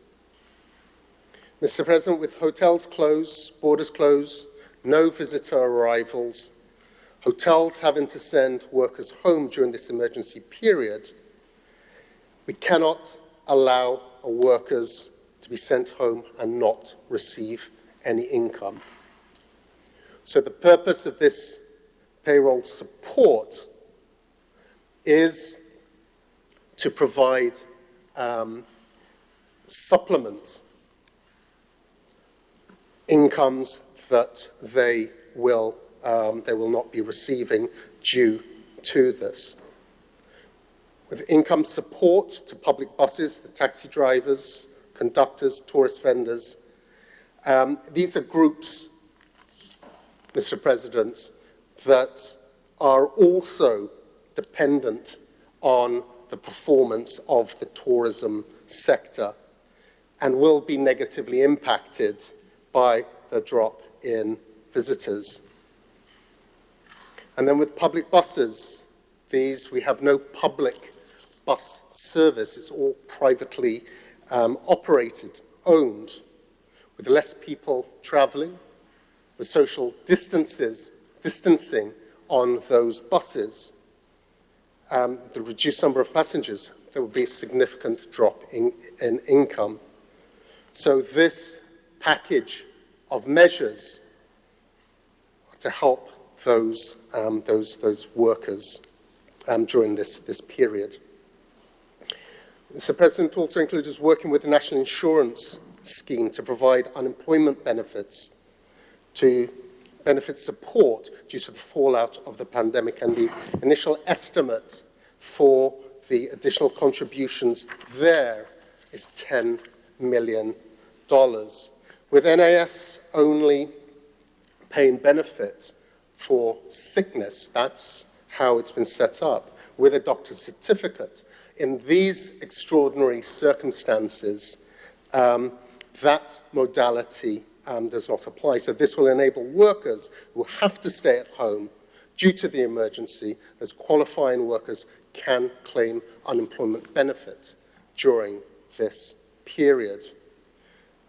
Mr. President, with hotels closed, borders closed, no visitor arrivals, hotels having to send workers home during this emergency period, we cannot allow our workers to be sent home and not receive any income. So the purpose of this payroll support is to provide supplement incomes that they will not be receiving due to this. With income support to public buses, the taxi drivers, conductors, tourist vendors, these are groups, Mr. President, that are also dependent on the performance of the tourism sector and will be negatively impacted by the drop in visitors. And then with public buses, we have no public bus service. It's all privately operated, owned, with less people traveling, with social distancing on those buses, the reduced number of passengers, there will be a significant drop in income. So this package of measures to help those workers during this period. Mr. President, also includes working with the National Insurance Scheme to provide unemployment benefits, to benefit support due to the fallout of the pandemic, and the initial estimate for the additional contributions there is $10 million. With NIS only paying benefit for sickness, that's how it's been set up, with a doctor's certificate. In these extraordinary circumstances, that modality does not apply. So this will enable workers who have to stay at home due to the emergency, as qualifying workers can claim unemployment benefit during this period.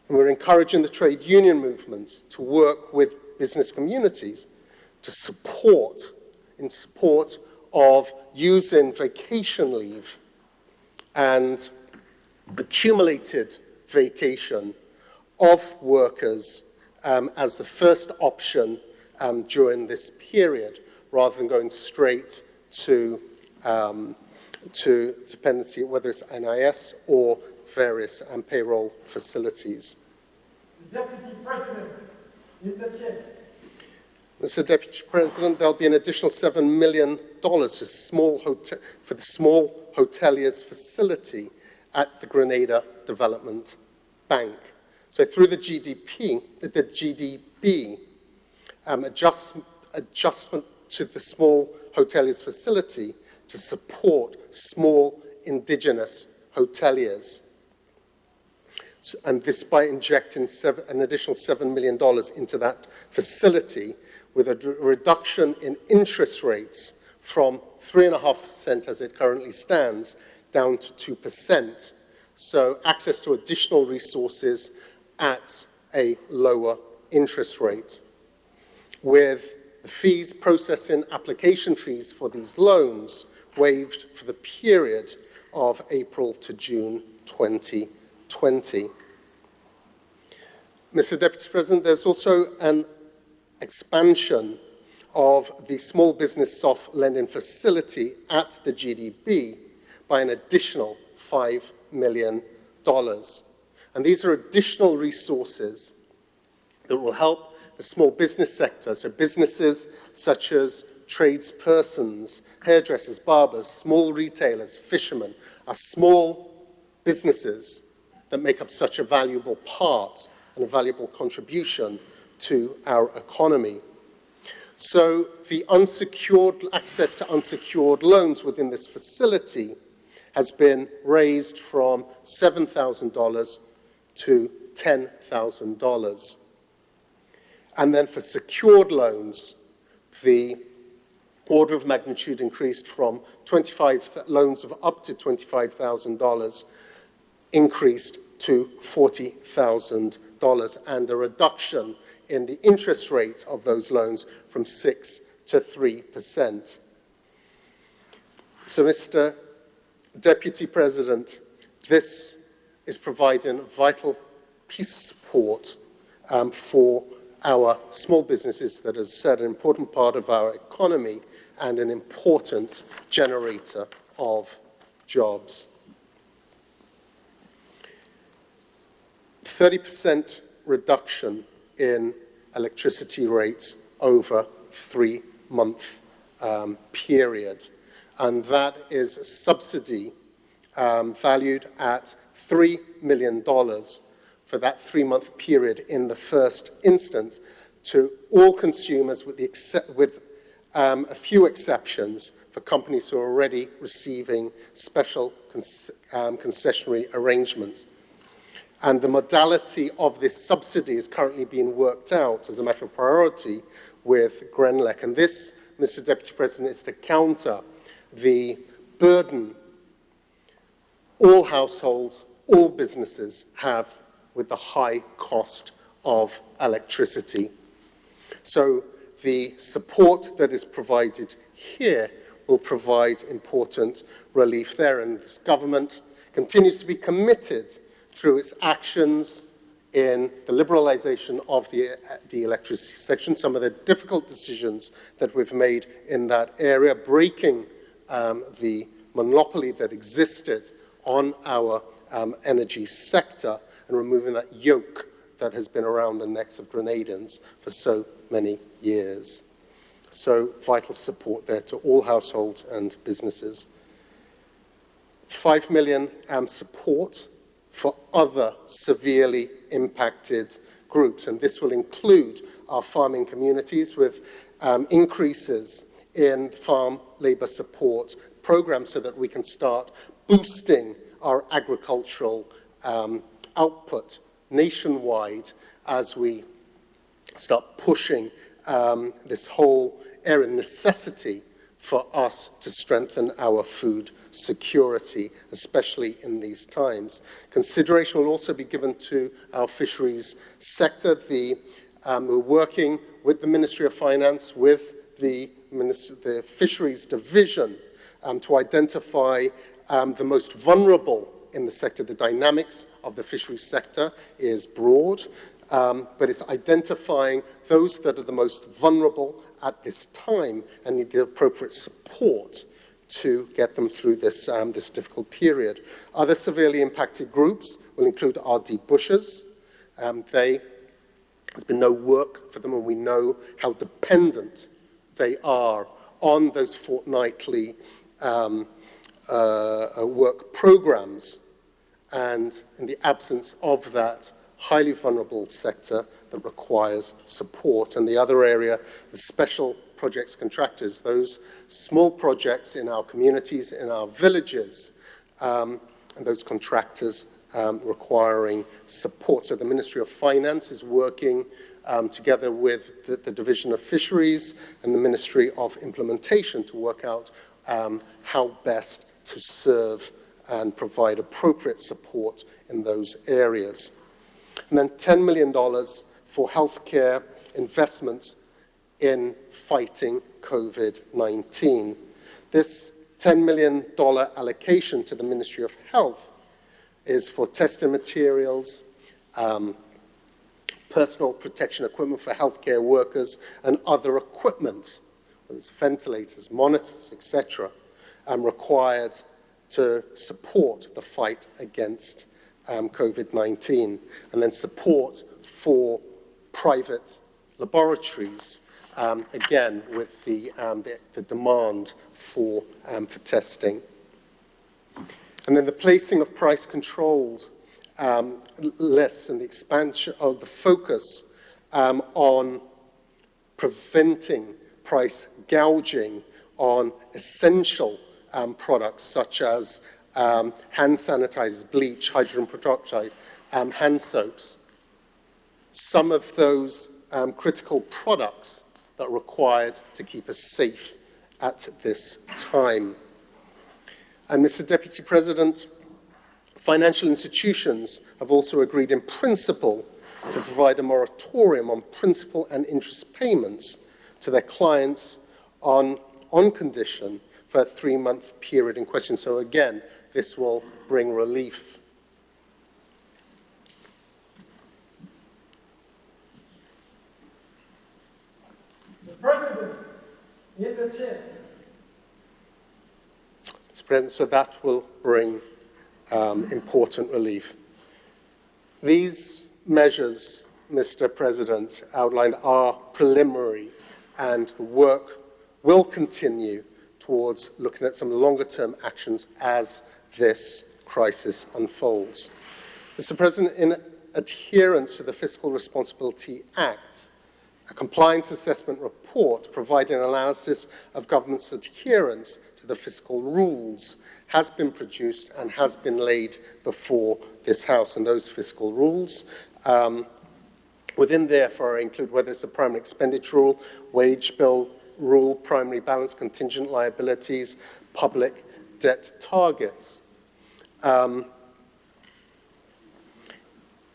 And we're encouraging the trade union movement to work with business communities to support of using vacation leave and accumulated vacation of workers as the first option during this period, rather than going straight to dependency, whether it's NIS or various payroll facilities. The Deputy President, in the chair. Mr. Deputy President, there'll be an additional $7 million for the small hoteliers facility at the Grenada Development Bank. So through the GDB, adjustment to the small hoteliers facility to support small indigenous hoteliers. And this by injecting an additional $7 million into that facility, with a reduction in interest rates from 3.5% as it currently stands down to 2%. So access to additional resources at a lower interest rate. With the fees, processing application fees for these loans waived for the period of April to June 2020. Mr. Deputy President, there's also an expansion of the small business soft lending facility at the GDB by an additional $5 million. And these are additional resources that will help the small business sector, so businesses such as tradespersons, hairdressers, barbers, small retailers, fishermen, are small businesses that make up such a valuable part and a valuable contribution to our economy. So the access to unsecured loans within this facility has been raised from $7,000 to $10,000. And then for secured loans, the order of magnitude increased from loans of up to $25,000 increased to $40,000, and a reduction in the interest rate of those loans from 6 to 3%. So, Mr. Deputy President, this is providing a vital piece of support for our small businesses that, as I said, an important part of our economy and an important generator of jobs. 30% reduction in electricity rates over 3-month period. And that is a subsidy valued at $3 million for that 3-month period in the first instance to all consumers with a few exceptions for companies who are already receiving special concessionary arrangements. And the modality of this subsidy is currently being worked out as a matter of priority with Grenlec. And this, Mr. Deputy President, is to counter the burden all households, all businesses have with the high cost of electricity. So the support that is provided here will provide important relief there. And this government continues to be committed through its actions in the liberalization of the electricity section, some of the difficult decisions that we've made in that area, breaking the monopoly that existed on our energy sector and removing that yoke that has been around the necks of Grenadians for so many years. So vital support there to all households and businesses. 5 million support for other severely impacted groups, and this will include our farming communities with increases in farm labor support programs so that we can start boosting our agricultural output nationwide as we start pushing this whole area, necessity for us to strengthen our food security, especially in these times. Consideration will also be given to our fisheries sector. We're working with the Ministry of Finance, with the Fisheries Division, to identify the most vulnerable in the sector. The dynamics of the fisheries sector is broad, but it's identifying those that are the most vulnerable at this time and need the appropriate support to get them through this difficult period. Other severely impacted groups will include RD bushers. There's been no work for them, and we know how dependent they are on those fortnightly work programs, and in the absence of that, highly vulnerable sector that requires support. And the other area is special projects contractors, those small projects in our communities, in our villages, and those contractors requiring support. So the Ministry of Finance is working together with the Division of Fisheries and the Ministry of Implementation to work out how best to serve and provide appropriate support in those areas. And then $10 million for healthcare investments in fighting COVID-19. This $10 million allocation to the Ministry of Health is for testing materials, personal protection equipment for healthcare workers, and other equipment, whether it's ventilators, monitors, etc., required to support the fight against COVID-19, and then support for private laboratories, again with the demand for testing. And then the placing of price controls lists and the expansion of the focus on preventing price gouging on essential products such as hand sanitizers, bleach, hydrogen peroxide, hand soaps. Some of those critical products that are required to keep us safe at this time. And Mr. Deputy President, financial institutions have also agreed in principle to provide a moratorium on principal and interest payments to their clients on condition for a 3-month period in question. So again, this will bring relief. The President, in the chair. Mr. President, so that will bring important relief. These measures, Mr. President, outlined are preliminary, and the work will continue towards looking at some longer-term actions as this crisis unfolds. Mr. President, in adherence to the Fiscal Responsibility Act, a compliance assessment report providing an analysis of government's adherence to the fiscal rules has been produced and has been laid before this House. And those fiscal rules within therefore include whether it's a primary expenditure rule, wage bill rule, primary balance, contingent liabilities, public debt targets.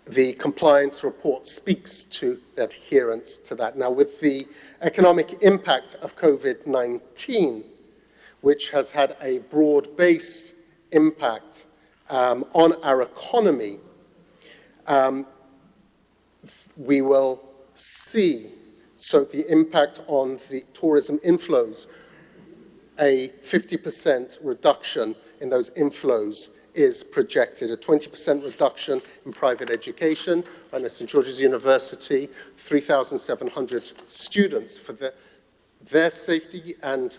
The compliance report speaks to adherence to that. Now, with the economic impact of COVID-19, which has had a broad-based impact on our economy, we will see, so the impact on the tourism inflows, a 50% reduction in those inflows is projected, a 20% reduction in private education, and at St. George's University, 3,700 students for their safety and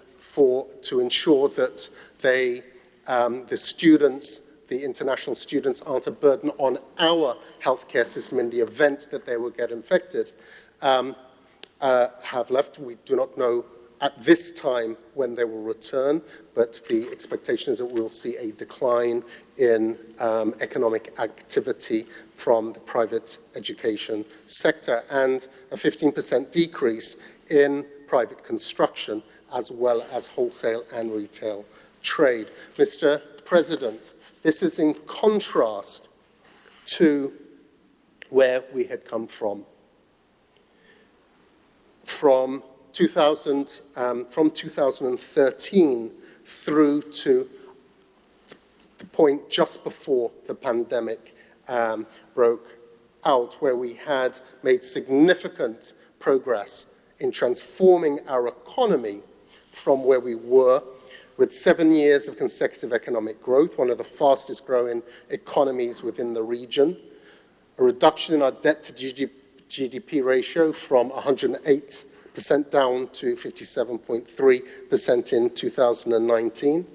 to ensure that the students, the international students, aren't a burden on our healthcare system in the event that they will get infected, have left. We do not know at this time when they will return, but the expectation is that we'll see a decline in economic activity from the private education sector and a 15% decrease in private construction, as well as wholesale and retail trade. Mr. President, this is in contrast to where we had come from. From 2013 through to the point just before the pandemic broke out, where we had made significant progress in transforming our economy from where we were, with 7 years of consecutive economic growth, one of the fastest growing economies within the region, a reduction in our debt to GDP ratio from 108% down to 57.3% in 2019,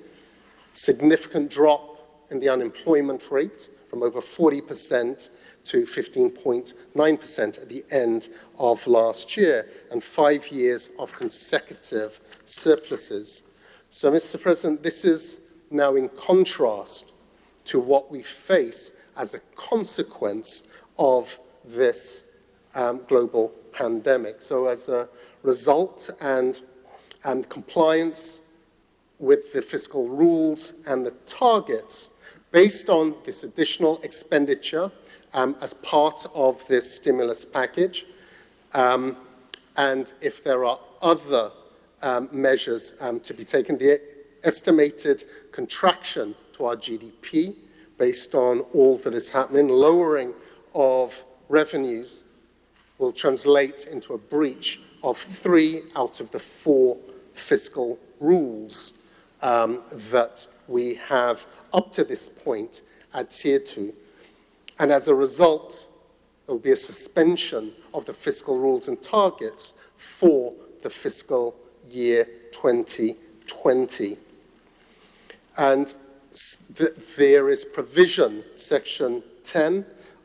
significant drop in the unemployment rate from over 40% to 15.9% at the end of last year, and 5 years of consecutive surpluses. So, Mr. President, this is now in contrast to what we face as a consequence of this global pandemic. So as a result and compliance with the fiscal rules and the targets, based on this additional expenditure as part of this stimulus package, and if there are other measures to be taken, the estimated contraction to our GDP based on all that is happening, lowering of revenues, will translate into a breach of 3 out of the 4 fiscal rules that we have up to this point adhered to. And as a result, there will be a suspension of the fiscal rules and targets for the fiscal year 2020. And there is provision, section 10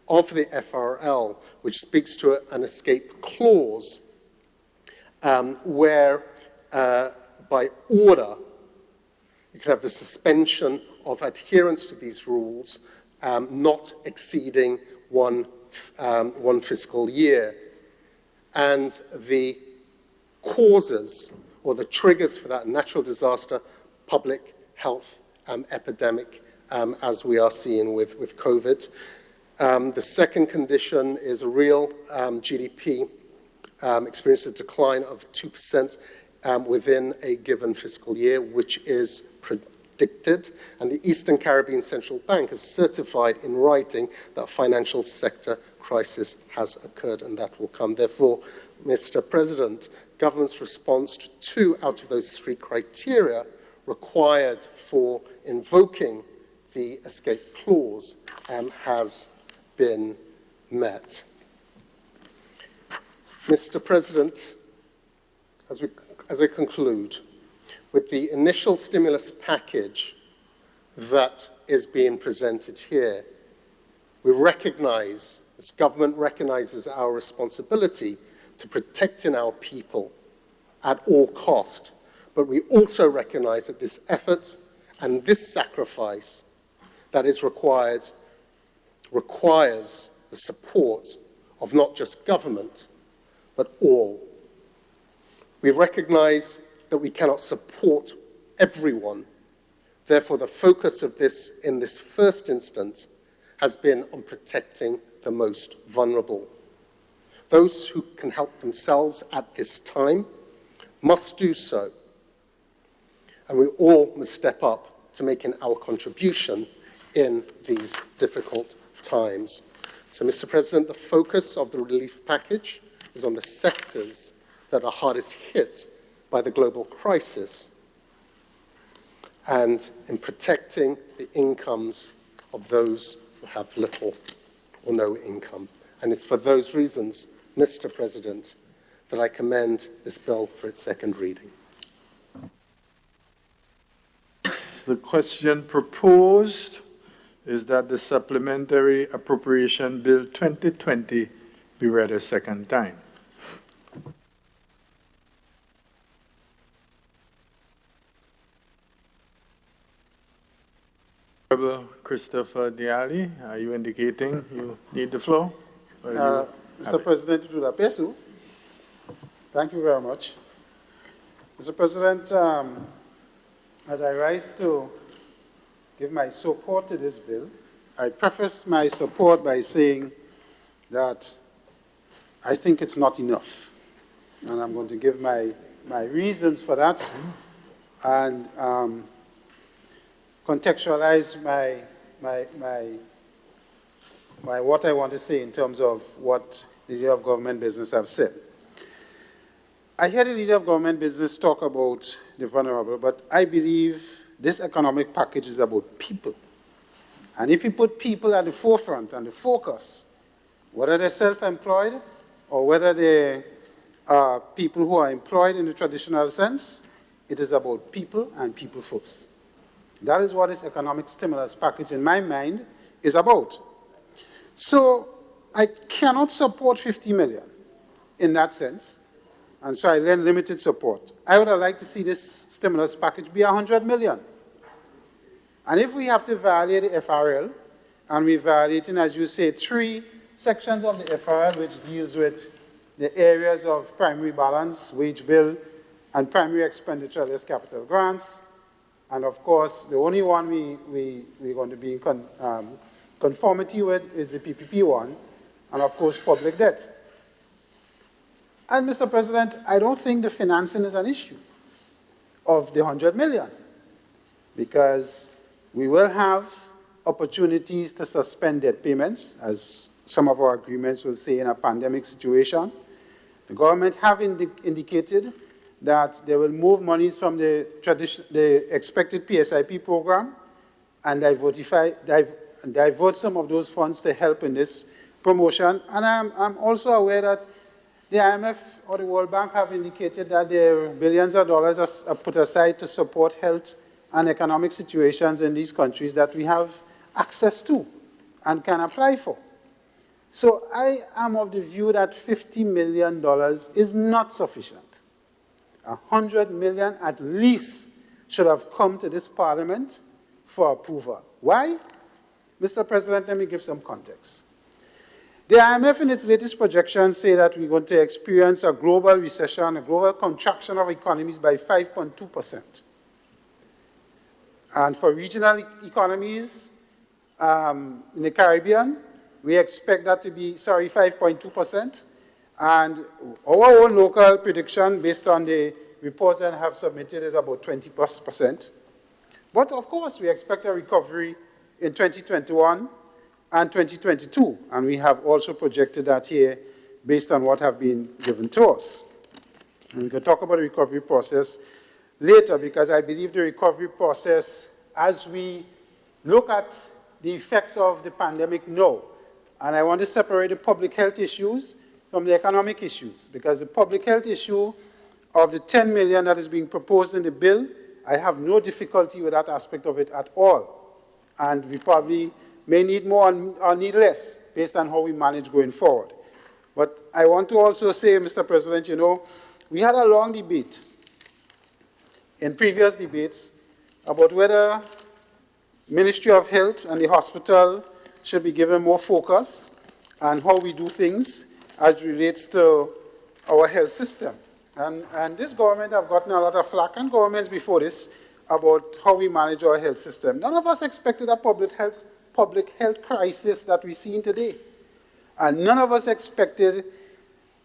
of the FRL, which speaks to an escape clause where by order you can have the suspension of adherence to these rules not exceeding one fiscal year. And the causes or the triggers for that natural disaster, public health epidemic, as we are seeing with COVID. The second condition is a real GDP experienced a decline of 2% within a given fiscal year, which is predicted. And the Eastern Caribbean Central Bank has certified in writing that a financial sector crisis has occurred, and that will come. Therefore, Mr. President, government's response to 2 out of those 3 criteria required for invoking the escape clause has been met. Mr. President, as I conclude, with the initial stimulus package that is being presented here, we recognize, this government recognizes our responsibility to protecting our people at all cost. But we also recognize that this effort and this sacrifice that is required requires the support of not just government, but all. We recognize that we cannot support everyone. Therefore, the focus of this in this first instance has been on protecting the most vulnerable. Those who can help themselves at this time must do so. And we all must step up to making our contribution in these difficult times. So, Mr. President, the focus of the relief package is on the sectors that are hardest hit by the global crisis and in protecting the incomes of those who have little or no income. And it's for those reasons, Mr. President, that I commend this bill for its second reading. The question proposed is that the Supplementary Appropriation Bill 2020 be read a second time. Honorable Christopher Diali, are you indicating you need the floor? Mr. President, thank you very much. Mr. President, as I rise to give my support to this bill, I preface my support by saying that I think it's not enough. And I'm going to give my reasons for that and contextualize my what I want to say in terms of what the Leader of Government Business have said. I hear the Leader of Government Business talk about the vulnerable, but I believe this economic package is about people. And if you put people at the forefront and the focus, whether they're self-employed or whether they are people who are employed in the traditional sense, it is about people and people first. That is what this economic stimulus package, in my mind, is about. So I cannot support 50 million in that sense, and so I lend limited support. I would have liked to see this stimulus package be 100 million. And if we have to value the FRL, and we're evaluating, as you say, 3 sections of the FRL which deals with the areas of primary balance, wage bill, and primary expenditure less capital grants, and of course, the only one we're going to be in conformity with is the PPP one, and of course, public debt. And Mr. President, I don't think the financing is an issue of the 100 million, because we will have opportunities to suspend debt payments, as some of our agreements will say in a pandemic situation. The government have indicated that they will move monies from the expected PSIP program and divert some of those funds to help in this promotion. And I'm also aware that the IMF or the World Bank have indicated that there are billions of dollars are put aside to support health and economic situations in these countries that we have access to and can apply for. So I am of the view that $50 million is not sufficient. $100 million at least should have come to this Parliament for approval. Why? Mr. President, let me give some context. The IMF in its latest projections say that we're going to experience a global recession, a global contraction of economies by 5.2%. And for regional economies in the Caribbean, we expect that to be, 5.2%. And our own local prediction, based on the reports that I have submitted, is about 20%. But of course, we expect a recovery in 2021 and 2022, and we have also projected that here based on what have been given to us. And we can talk about the recovery process later, because I believe the recovery process, as we look at the effects of the pandemic now, and I want to separate the public health issues from the economic issues, because the public health issue of the $10 million that is being proposed in the bill, I have no difficulty with that aspect of it at all. And we probably may need more or need less based on how we manage going forward. But I want to also say, Mr. President, you know, we had a long debate in previous debates about whether Ministry of Health and the hospital should be given more focus on how we do things as relates to our health system. And this government have gotten a lot of flack, and governments before this, about how we manage our health system. None of us expected a public health crisis that we're seeing today. And none of us expected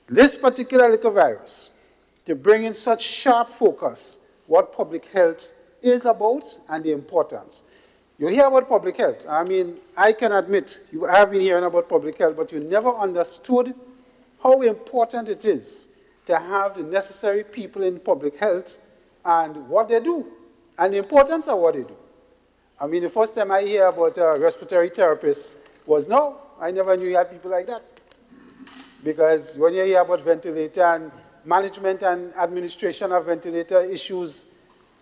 this particular little virus to bring in such sharp focus what public health is about and the importance. You hear about public health. I mean, I can admit, you have been hearing about public health, but you never understood how important it is to have the necessary people in public health and what they do, and the importance of what they do. I mean, the first time I hear about a respiratory therapist was, no, I never knew you had people like that. Because when you hear about ventilator and management and administration of ventilator issues,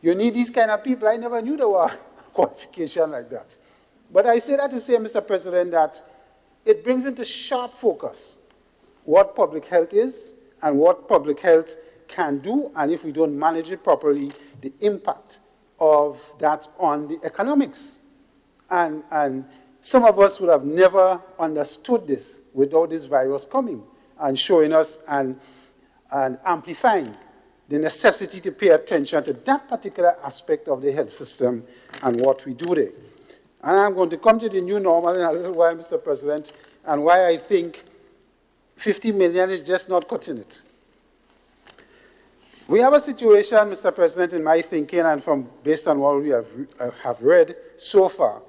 you need these kind of people. I never knew there were qualifications like that. But I say that to say, Mr. President, that it brings into sharp focus what public health is and what public health can do, and if we don't manage it properly, the impact of that on the economics. And some of us would have never understood this without this virus coming and showing us and amplifying the necessity to pay attention to that particular aspect of the health system and what we do there. And I'm going to come to the new normal in a little while, Mr. President, and why I think 50 million is just not cutting it. We have a situation, Mr. President, in my thinking, and based on what we have read so far,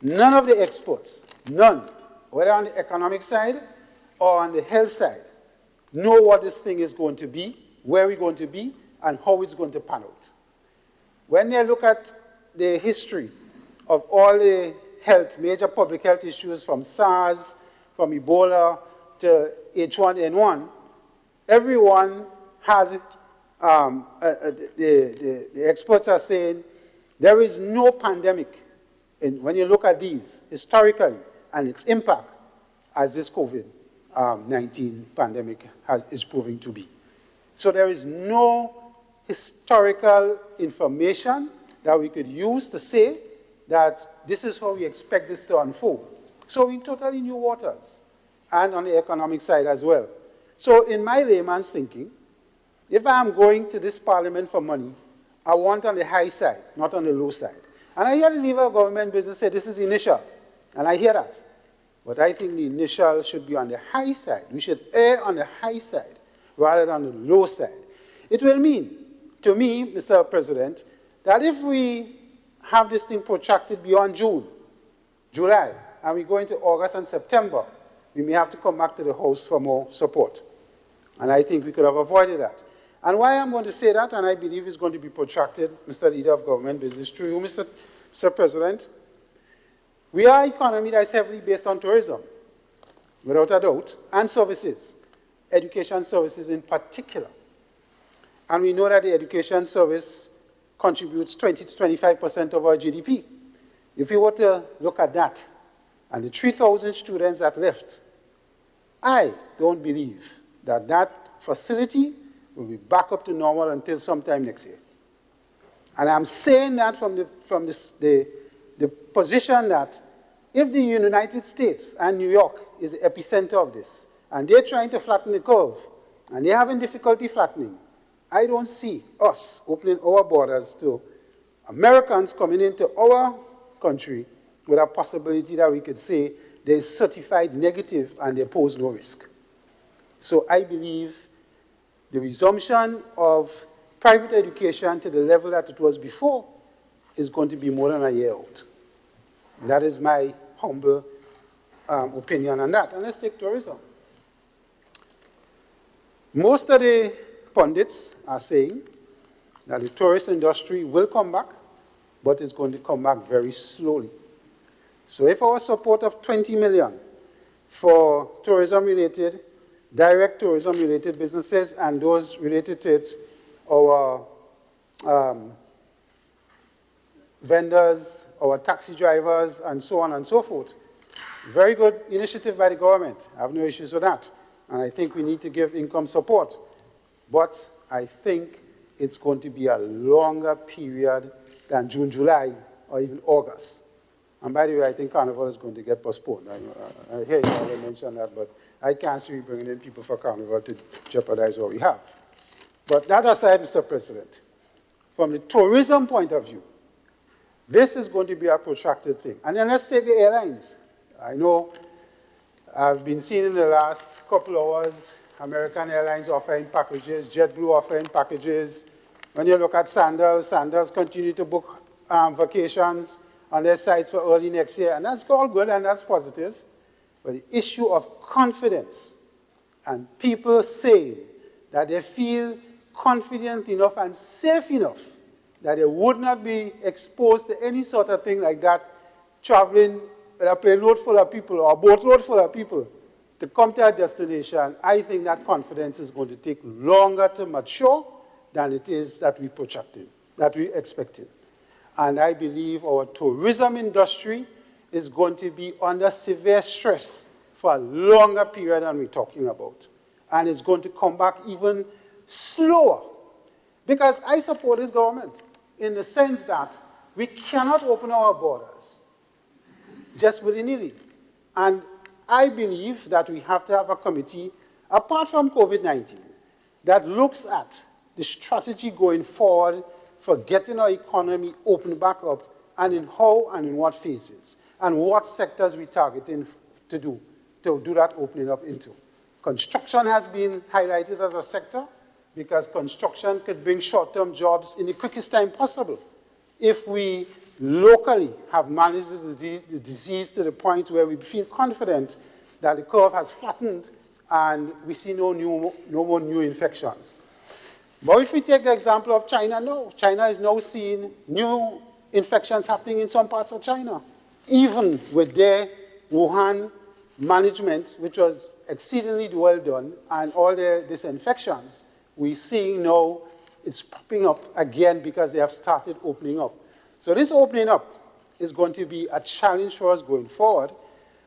none of the experts, none, whether on the economic side or on the health side, know what this thing is going to be, where we're going to be, and how it's going to pan out. When they look at the history of all the major public health issues, from SARS, from Ebola to H1N1, everyone had the experts are saying there is no pandemic, when you look at these historically and its impact, as this COVID-19 pandemic is proving to be. So there is no historical information that we could use to say that this is how we expect this to unfold. So in totally new waters, and on the economic side as well. So in my layman's thinking, if I'm going to this parliament for money, I want on the high side, not on the low side. And I hear the leader of government business say this is initial, and I hear that. But I think the initial should be on the high side. We should err on the high side rather than the low side. It will mean, to me, Mr. President, that if we have this thing protracted beyond June, July, and we go into August and September, we may have to come back to the House for more support. And I think we could have avoided that. And why I'm going to say that, and I believe it's going to be protracted, Mr. Leader of Government Business, through you, Mr. President, we are an economy that is heavily based on tourism. without a doubt, and services, education services in particular. And we know that the education service contributes 20 to 25% of our GDP. If we were to look at that, and the 3,000 students that left, I don't believe that that facility will be back up to normal until sometime next year. And I'm saying that from the position that if the United States and New York is the epicenter of this, and they're trying to flatten the curve, and they're having difficulty flattening, I don't see us opening our borders to Americans coming into our country with a possibility that we could say they're certified negative and they pose no risk. So I believe the resumption of private education to the level that it was before is going to be more than a year out. That is my humble opinion on that. And let's take tourism. Most of the pundits are saying that the tourist industry will come back, but it's going to come back very slowly. So if our support of 20 million for tourism-related, direct tourism-related businesses and those related to it, our vendors, our taxi drivers, and so on and so forth, very good initiative by the government. I have no issues with that. And I think we need to give income support. But I think it's going to be a longer period than June, July, or even August. And by the way, I think Carnival is going to get postponed. I hear you already mention that, but I can't see bringing in people for Carnival to jeopardize what we have. But that aside, Mr. President, from the tourism point of view, this is going to be a protracted thing. And then let's take the airlines. I know I've been seeing in the last couple of hours American Airlines offering packages, JetBlue offering packages. When you look at Sandals continue to book vacations on their sites for early next year, and that's all good and that's positive. But the issue of confidence and people saying that they feel confident enough and safe enough that they would not be exposed to any sort of thing like that, traveling with a plane load full of people or a boat load full of people to come to a destination, I think that confidence is going to take longer to mature than it is that we projected, that we expected. And I believe our tourism industry is going to be under severe stress for a longer period than we're talking about. And it's going to come back even slower. Because I support this government in the sense that we cannot open our borders just willy-nilly. And I believe that we have to have a committee, apart from COVID-19, that looks at the strategy going forward for getting our economy opened back up, and in how and in what phases, and what sectors we're targeting to do that opening up into. Construction has been highlighted as a sector because construction could bring short-term jobs in the quickest time possible. If we locally have managed the disease to the point where we feel confident that the curve has flattened and we see no more new infections. But if we take the example of China, no. China is now seeing new infections happening in some parts of China. Even with their Wuhan management, which was exceedingly well done, and all their disinfections, we're seeing now it's popping up again because they have started opening up. So this opening up is going to be a challenge for us going forward.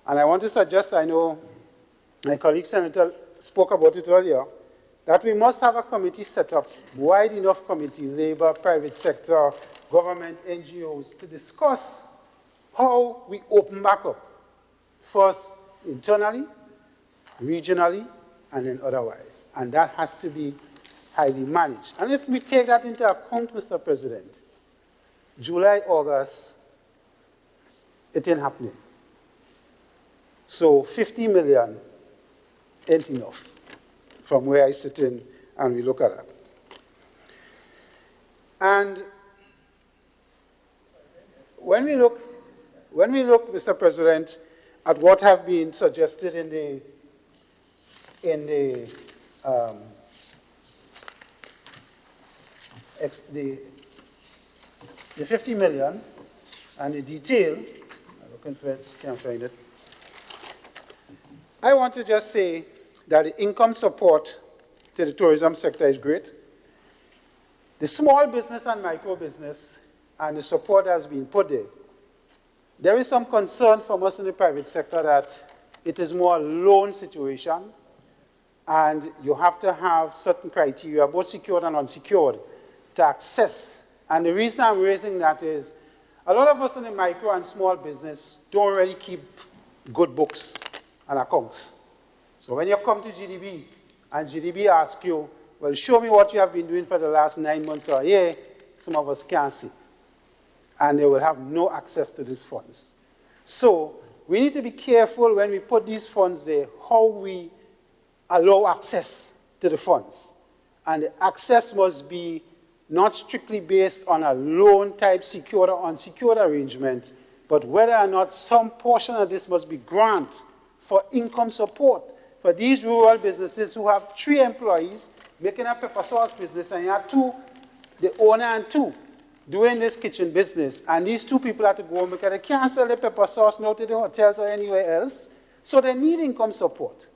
And I want to suggest, I know my colleague Senator spoke about it earlier, that we must have a committee set up, wide enough committee, labor, private sector, government, NGOs, to discuss how we open back up, first internally, regionally, and then otherwise. And that has to be highly managed. And if we take that into account, Mr. President, July, August, it ain't happening. So 50 million ain't enough from where I sit in and we look at that. And when we look, Mr. President, at what have been suggested in the 50 million and the detail, I'm looking for it, can't find it. I want to just say that the income support to the tourism sector is great. The small business and micro business and the support has been put there. There is some concern from us in the private sector that it is more a loan situation and you have to have certain criteria, both secured and unsecured, to access. And the reason I'm raising that is a lot of us in the micro and small business don't really keep good books and accounts. So when you come to GDB and GDB asks you, well, show me what you have been doing for the last 9 months or a year, some of us can't see. And they will have no access to these funds. So we need to be careful when we put these funds there, how we allow access to the funds. And the access must be not strictly based on a loan type secured or unsecured arrangement, but whether or not some portion of this must be grant for income support for these rural businesses who have 3 employees making a pepper sauce business, and you have 2, the owner and 2, doing this kitchen business, and these 2 people have to go home because they can't sell the pepper sauce now to the hotels or anywhere else, so they need income support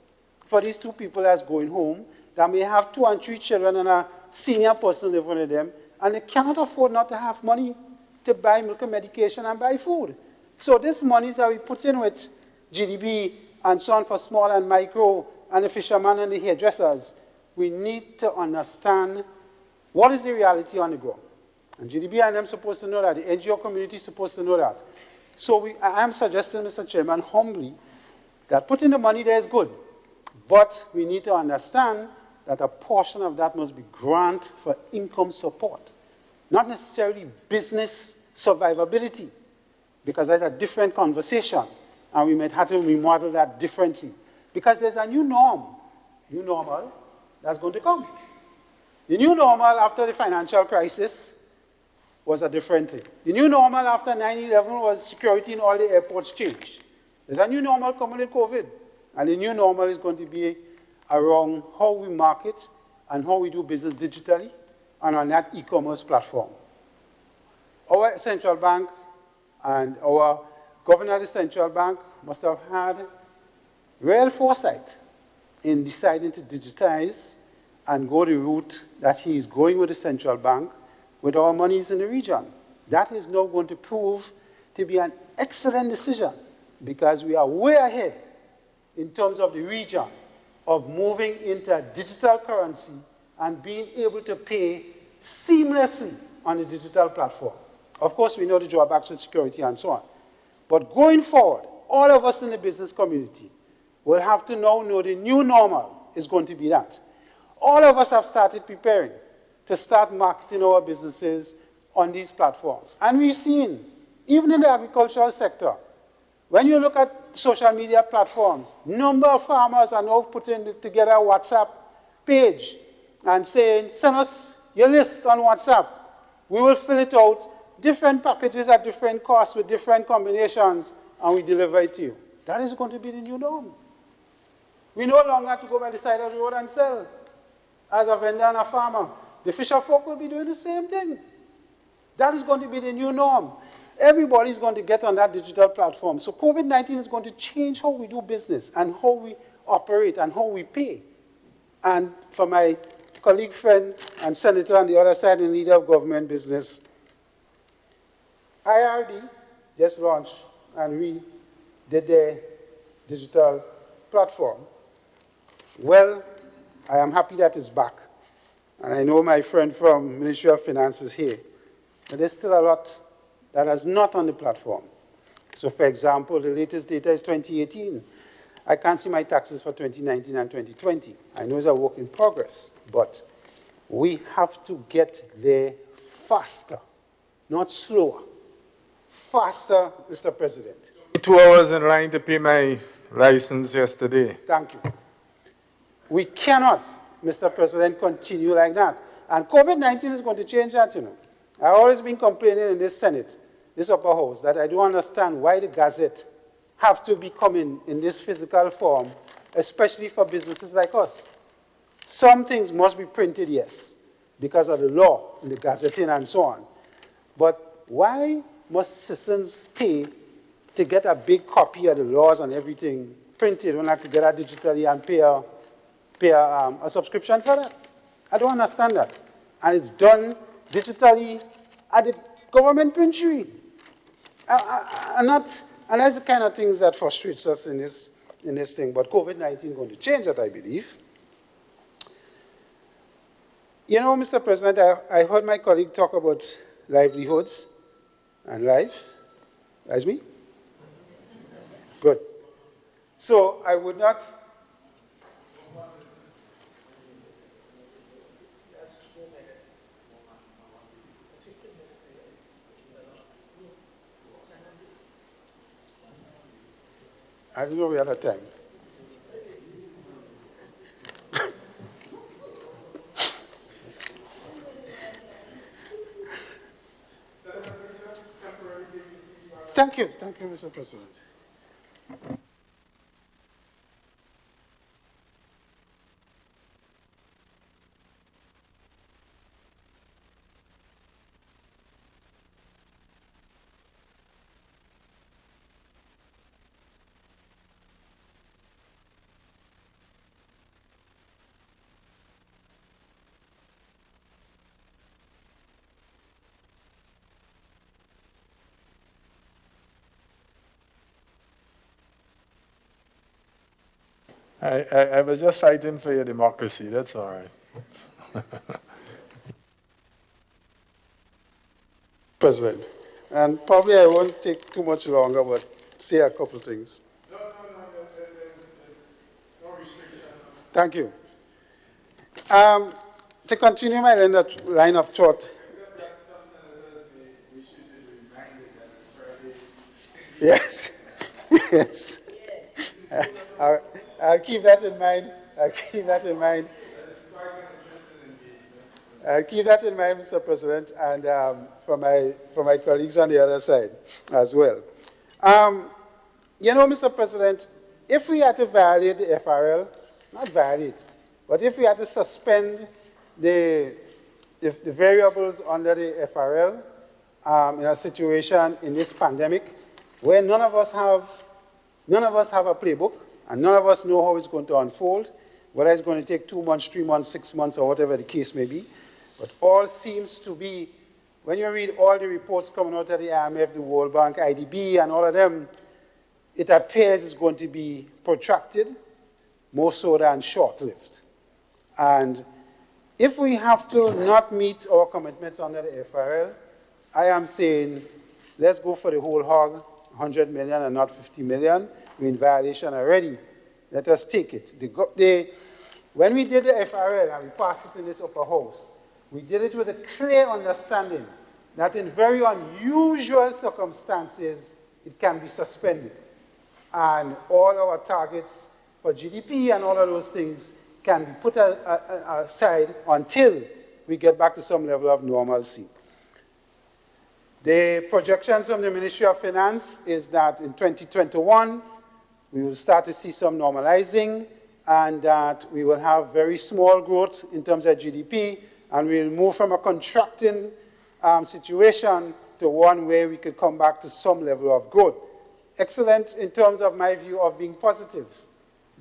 for these 2 people that's going home that may have 2 and 3 children and a senior person living with them, and they cannot afford not to have money to buy milk and medication and buy food. So this money that we put in with GDB and so on for small and micro and the fishermen and the hairdressers, we need to understand what is the reality on the ground. And GDB and them supposed to know that, the NGO community is supposed to know that. So I am suggesting, Mr. Chairman, humbly, that putting the money there is good, but we need to understand that a portion of that must be grant for income support, not necessarily business survivability, because there's a different conversation, and we might have to remodel that differently, because there's a new normal that's going to come. The new normal after the financial crisis was a different thing. The new normal after 9/11 was security in all the airports changed. There's a new normal coming with COVID, and the new normal is going to be around how we market and how we do business digitally and on that e-commerce platform. Our central bank and our governor of the central bank must have had real foresight in deciding to digitize and go the route that he is going with the central bank with our monies in the region. That is now going to prove to be an excellent decision because we are way ahead in terms of the region of moving into a digital currency and being able to pay seamlessly on the digital platform. Of course, we know the drawbacks with security and so on. But going forward, all of us in the business community will have to now know the new normal is going to be that. All of us have started preparing to start marketing our businesses on these platforms. And we've seen, even in the agricultural sector, when you look at social media platforms, number of farmers are now putting together a WhatsApp page and saying, send us your list on WhatsApp. We will fill it out, different packages at different costs with different combinations, and we deliver it to you. That is going to be the new norm. We no longer have to go by the side of the road and sell as a vendor and a farmer. The fisher folk will be doing the same thing. That is going to be the new norm. Everybody is going to get on that digital platform. So COVID-19 is going to change how we do business and how we operate and how we pay. And for my colleague, friend, and senator on the other side, and leader of government business, IRD just launched and we did their digital platform. Well, I am happy that it's back. And I know my friend from Ministerial Finance is here. But there's still a lot that is not on the platform. So, for example, the latest data is 2018. I can't see my taxes for 2019 and 2020. I know it's a work in progress, but we have to get there faster, not slower. Faster, Mr. President. 2 hours in line to pay my license yesterday. Thank you. We cannot, Mr. President, continue like that. And COVID-19 is going to change that, you know. I've always been complaining in this Senate, this upper house, that I don't understand why the Gazette have to be coming in this physical form, especially for businesses like us. Some things must be printed, yes, because of the law in the Gazetting and so on. But why must citizens pay to get a big copy of the laws and everything print it, when I could get it digitally and pay a subscription for that. I don't understand that. And it's done digitally at the government printery. And that's the kind of things that frustrates us in this thing. But COVID-19 is going to change that, I believe. You know, Mr. President, I heard my colleague talk about livelihoods and life. That's me? Good. So I would not... I don't know we have time. Thank you, Mr. President. I was just fighting for your democracy, that's all right. President, and probably I won't take too much longer, but say a couple of things. No, there's no restriction. Thank you. To continue my line of thought. Except that some senators we should be reminded that it's Friday. Yes. Yes. I'll keep that in mind. I'll keep that in mind. It's quite an interesting engagement. I'll keep that in mind, Mr. President, and for my colleagues on the other side as well. You know, Mr. President, if we had to violate the FRL, not violate, but if we had to suspend the variables under the FRL in a situation in this pandemic where none of us have a playbook, and none of us know how it's going to unfold, whether it's going to take 2 months, 3 months, 6 months, or whatever the case may be. But all seems to be, when you read all the reports coming out of the IMF, the World Bank, IDB, and all of them, it appears it's going to be protracted, more so than short-lived. And if we have to not meet our commitments under the FRL, I am saying, let's go for the whole hog, 100 million and not 50 million. We're in violation already. Let us take it. When we did the FRL and we passed it in this upper house, we did it with a clear understanding that in very unusual circumstances, it can be suspended. And all our targets for GDP and all of those things can be put aside until we get back to some level of normalcy. The projections from the Ministry of Finance is that in 2021, we will start to see some normalizing, and that we will have very small growth in terms of GDP, and we'll move from a contracting situation to one where we could come back to some level of growth. Excellent in terms of my view of being positive,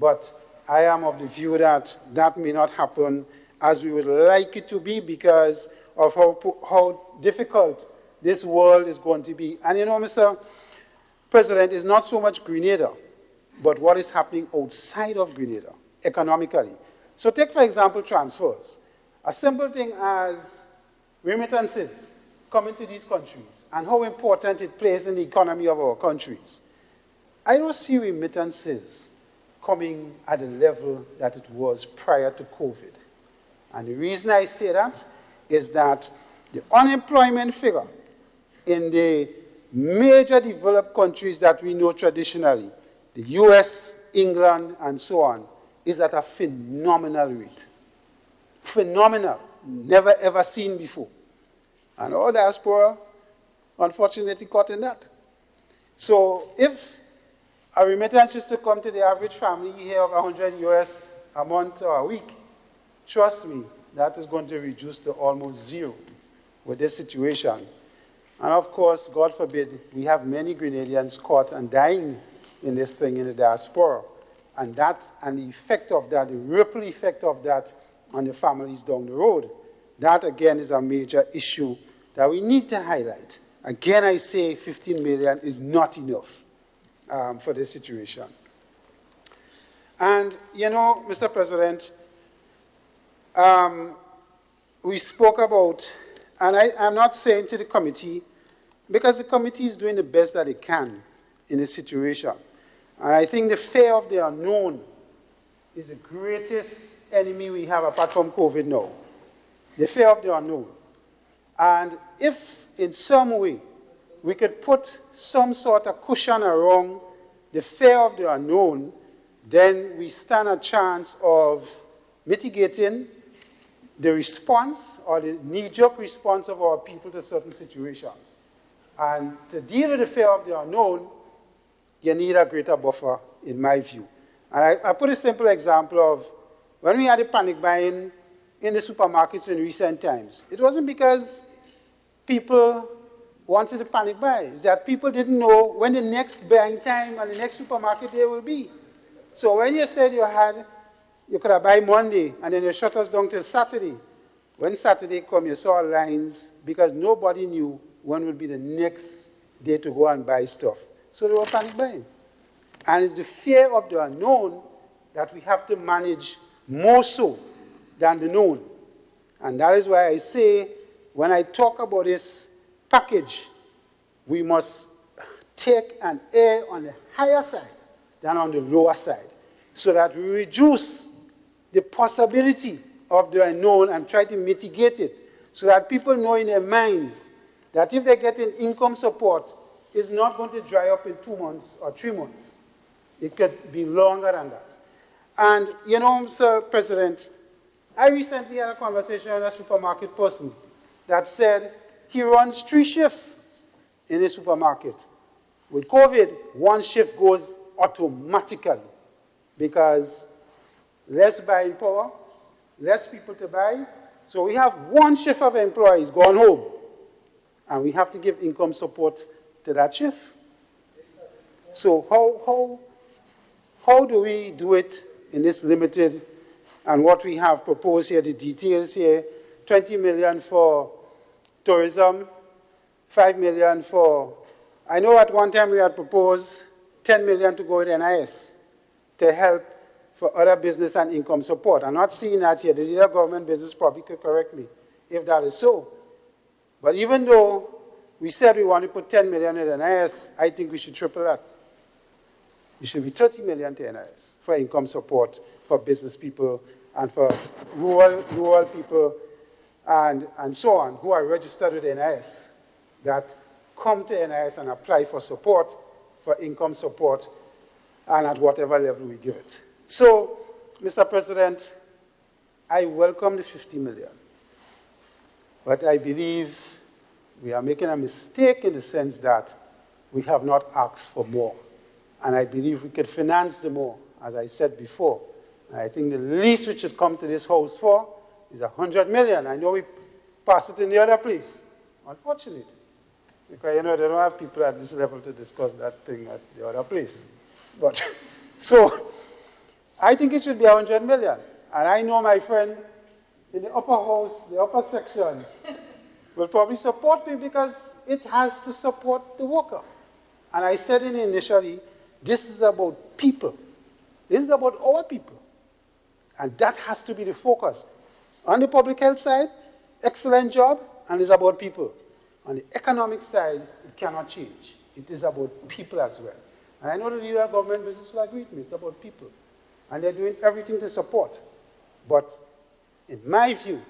but I am of the view that that may not happen as we would like it to be because of how difficult this world is going to be. And you know, Mr. President, it's not so much Grenada, but what is happening outside of Grenada, economically. So take, for example, transfers. A simple thing as remittances coming to these countries and how important it plays in the economy of our countries. I don't see remittances coming at the level that it was prior to COVID. And the reason I say that is that the unemployment figure in the major developed countries that we know traditionally, the US, England, and so on, is at a phenomenal rate. Phenomenal, never ever seen before. And our diaspora, unfortunately, caught in that. So if a remittance used to come to the average family here of 100 US a month or a week, trust me, that is going to reduce to almost zero with this situation. And of course, God forbid, we have many Grenadians caught and dying in this thing in the diaspora. and the effect of that, the ripple effect of that on the families down the road. That, again, is a major issue that we need to highlight. Again, I say 15 million is not enough for this situation. And, you know, Mr. President, we spoke about, and I'm not saying to the committee, because the committee is doing the best that it can in this situation. And I think the fear of the unknown is the greatest enemy we have apart from COVID now. The fear of the unknown. And if in some way we could put some sort of cushion around the fear of the unknown, then we stand a chance of mitigating the response or the knee-jerk response of our people to certain situations. And to deal with the fear of the unknown, you need a greater buffer, in my view. And I put a simple example of when we had the panic buying in the supermarkets in recent times. It wasn't because people wanted to panic buy. It's that people didn't know when the next buying time and the next supermarket day will be. So when you said you could have buy Monday and then you shut us down till Saturday, when Saturday come, you saw lines because nobody knew when would be the next day to go and buy stuff. So they were panic buying. And it's the fear of the unknown that we have to manage more so than the known. And that is why I say, when I talk about this package, we must take an err on the higher side than on the lower side, so that we reduce the possibility of the unknown and try to mitigate it, so that people know in their minds that if they get an income support, it's not going to dry up in 2 months or 3 months. It could be longer than that. And, you know, Mr. President, I recently had a conversation with a supermarket person that said he runs 3 shifts in a supermarket. With COVID, 1 shift goes automatically because less buying power, less people to buy. So we have 1 shift of employees gone home, and we have to give income support to that shift. So how do we do it in this limited, and what we have proposed here, the details here, 20 million for tourism, 5 million for, I know at one time we had proposed 10 million to go with NIS to help for other business and income support. I'm not seeing that here. The leader of government business probably could correct me if that is so. But even though we said we want to put 10 million in NIS, I think we should triple that. It should be 30 million to NIS for income support for business people and for rural people and so on who are registered with NIS that come to NIS and apply for support, for income support, and at whatever level we give it. So, Mr. President, I welcome the 50 million. But I believe we are making a mistake in the sense that we have not asked for more. And I believe we could finance the more, as I said before. And I think the least we should come to this House for is 100 million. I know we passed it in the other place, unfortunately. Because, you know, they don't have people at this level to discuss that thing at the other place. But, so, I think it should be 100 million. And I know my friend in the upper house, the upper section, will probably support me because it has to support the worker. And I said it initially, this is about people. This is about our people. And that has to be the focus. On the public health side, excellent job, and it's about people. On the economic side, it cannot change. It is about people as well. And I know the leader of government business will agree with me. It's about people. And they're doing everything to support. But in my view,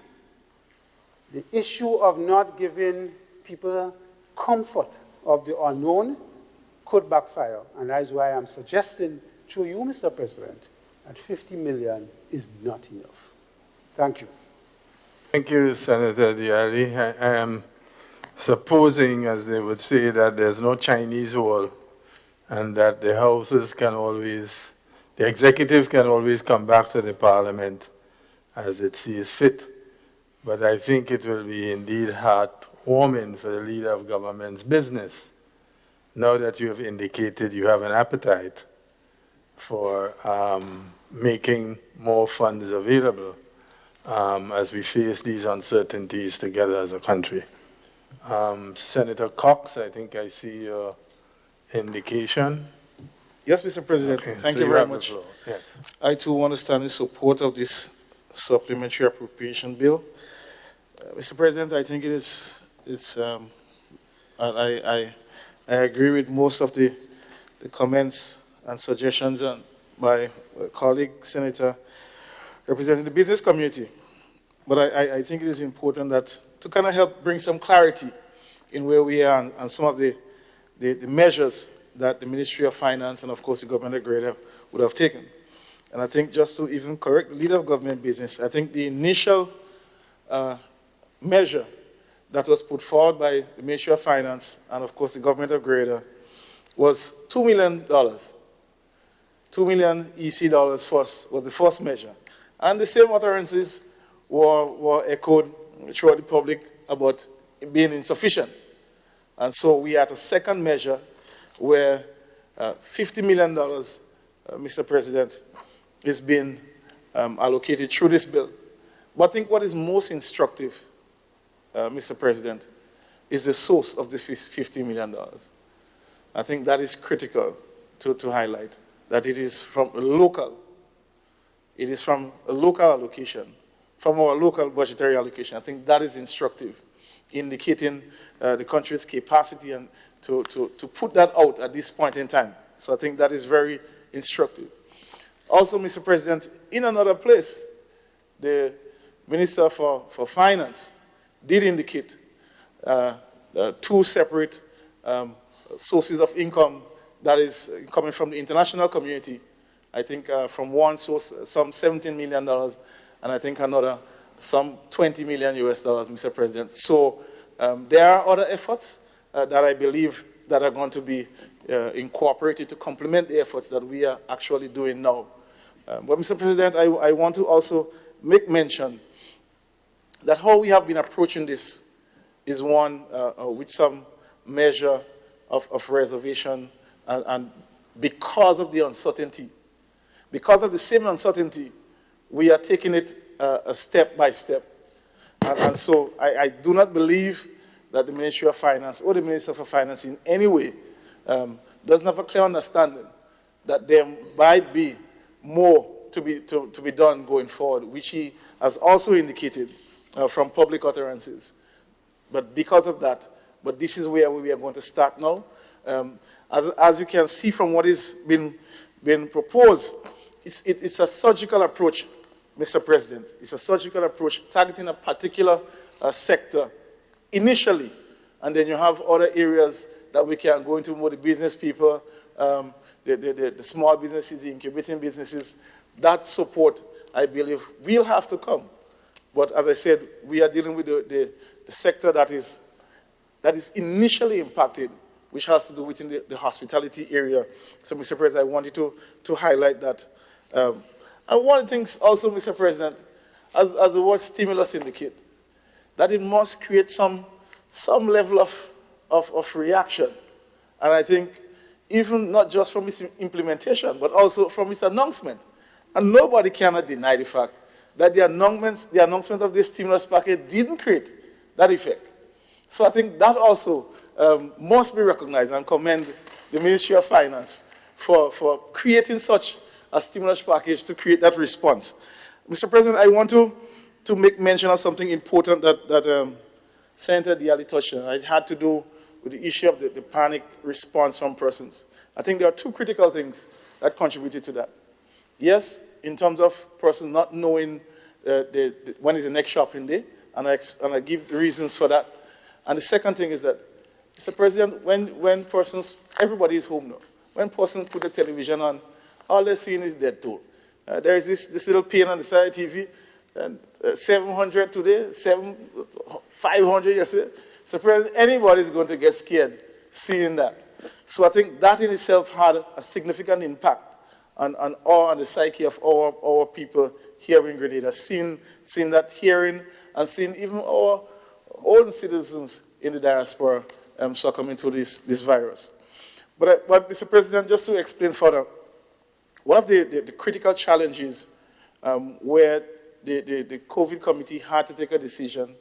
the issue of not giving people comfort of the unknown could backfire. And that is why I'm suggesting, through you, Mr. President, that 50 million is not enough. Thank you. Thank you, Senator Diali. I am supposing, as they would say, that there's no Chinese wall and that the houses can always, the executives can always come back to the parliament as it sees fit. But I think it will be indeed heartwarming for the leader of government's business, now that you have indicated you have an appetite making more funds available as we face these uncertainties together as a country. Senator Cox, I think I see your indication. Yes, Mr. President. Okay, Thank so you you very have the much. floor. Yeah. I too want to stand in support of this supplementary appropriation bill. Mr. President, I think I agree with most of the comments and suggestions by a colleague senator representing the business community. But I think it is important that to kind of help bring some clarity in where we are and some of the measures that the Ministry of Finance and, of course, the government of Grenada would have taken. And I think just to even correct the leader of government business, I think the initial measure that was put forward by the Ministry of Finance and, of course, the government of Grenada was $2 million. 2 million EC dollars first was the first measure. And the same utterances were echoed throughout the public about it being insufficient. And so we are at a second measure where $50 million, Mr. President, is being allocated through this bill. But I think what is most instructive, Mr. President, is the source of the $50 million. I think that is critical to highlight, that it is from a local allocation, from our local budgetary allocation. I think that is instructive, indicating the country's capacity and to put that out at this point in time. So I think that is very instructive. Also, Mr. President, in another place, the Minister for Finance did indicate two separate sources of income that is coming from the international community. I think from one source, some $17 million, and I think another, some $20 million US dollars, Mr. President. So there are other efforts that I believe that are going to be incorporated to complement the efforts that we are actually doing now. But Mr. President, I want to also make mention that how we have been approaching this is one with some measure of reservation, and because of the uncertainty, because of the same uncertainty, we are taking it step by step. And so I do not believe that the Ministry of Finance or the Minister for Finance in any way doesn't have a clear understanding that there might be more to be done going forward, which he has also indicated from public utterances. But because of that, but this is where we are going to start now. As you can see from what is been proposed, it's a surgical approach, Mr. President. It's a surgical approach targeting a particular sector initially, and then you have other areas that we can go into more, the business people, the small businesses, the incubating businesses. That support, I believe, will have to come. But as I said, we are dealing with the sector that is initially impacted, which has to do within the hospitality area. So, Mr. President, I wanted to highlight that. And one of the things also, Mr. President, as the word stimulus indicate, that it must create some level of reaction. And I think even not just from its implementation, but also from its announcement. And nobody cannot deny the fact that the announcement of this stimulus package didn't create that effect. So I think that also must be recognized, and commend the Ministry of Finance for creating such a stimulus package to create that response. Mr. President, I want to make mention of something important that Senator Dialli touched on. It had to do with the issue of the panic response from persons. I think there are two critical things that contributed to that. Yes, in terms of persons not knowing when is the next shopping day, and I give the reasons for that. And the second thing is that, Mr. President, when persons, everybody is home now, when persons put the television on, all they're seeing is dead toll. There is this little pane on the side of the TV, and 700 today, 500 yesterday. So, President, anybody is going to get scared seeing that. So I think that in itself had a significant impact on the psyche of our people here in Grenada, seeing that, hearing, and seeing even our own citizens in the diaspora succumbing to this virus. But Mr. President, just to explain further, One of the critical challenges where the COVID committee had to take a decision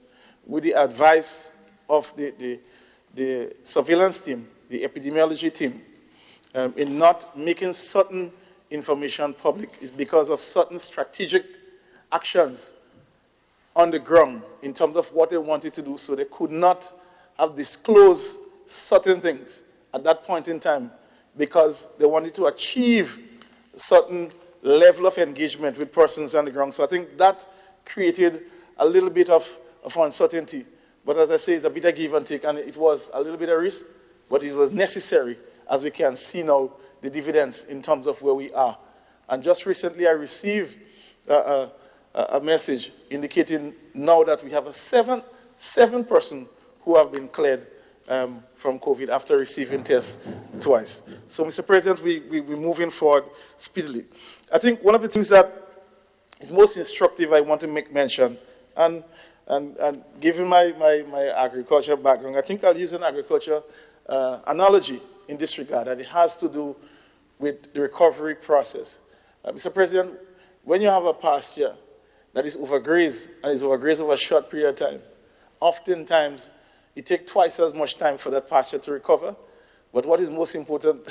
with the advice of the surveillance team, the epidemiology team, in not making certain information public is because of certain strategic actions on the ground in terms of what they wanted to do, so they could not have disclosed certain things at that point in time because they wanted to achieve a certain level of engagement with persons on the ground. So I think that created a little bit of uncertainty. But as I say, it's a bit of give and take, and it was a little bit of risk, but it was necessary, as we can see now, the dividends in terms of where we are. And just recently I received a message indicating now that we have seven person who have been cleared from COVID after receiving tests twice. So, Mr. President, we're moving forward speedily. I think one of the things that is most instructive I want to make mention, and given my agriculture background, I think I'll use an agriculture analogy in this regard, and it has to do with the recovery process. Mr. President, when you have a pasture that is overgrazed and is overgrazed over a short period of time, oftentimes it takes twice as much time for that pasture to recover. But what is most important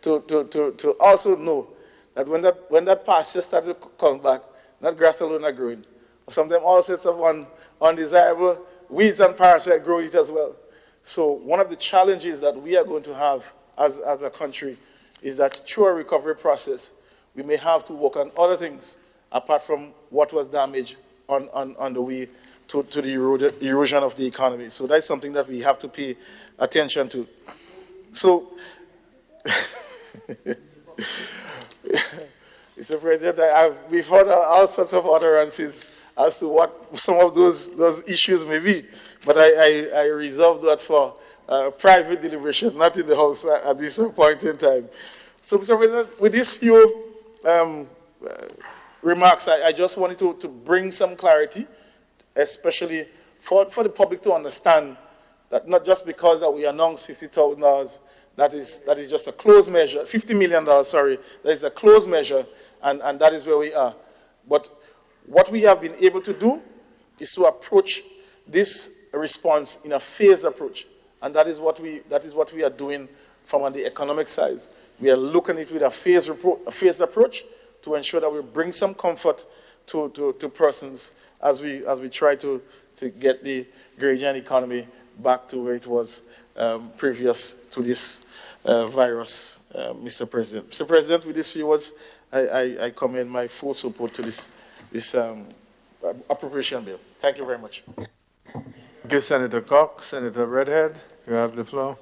to also know that when that pasture starts to come back, that grass alone are growing. Sometimes all sorts of undesirable weeds and parasites grow it as well. So one of the challenges that we are going to have as a country is that through a recovery process, we may have to work on other things apart from what was damaged on the way to the erosion of the economy. So that's something that we have to pay attention to. So, Mr. President, we've heard all sorts of utterances as to what some of those issues may be, but I reserve that for private deliberation, not in the House at this point in time. So, Mr. President, with these few remarks, I just wanted to bring some clarity, especially for the public to understand that not just because that we announced $50,000, that is just a closed measure, $50 million, sorry, that is a closed measure, and that is where we are. But what we have been able to do is to approach this response in a phased approach, and that is what we are doing from the economic side. We are looking at it with a phased approach to ensure that we bring some comfort to persons as we try to get the Grenadian economy back to where it was previous to this virus, Mr. President. Mr. President, with these few words, I commend my full support to this appropriation bill. Thank you very much. Thank you, Senator Cox. Senator Redhead, you have the floor.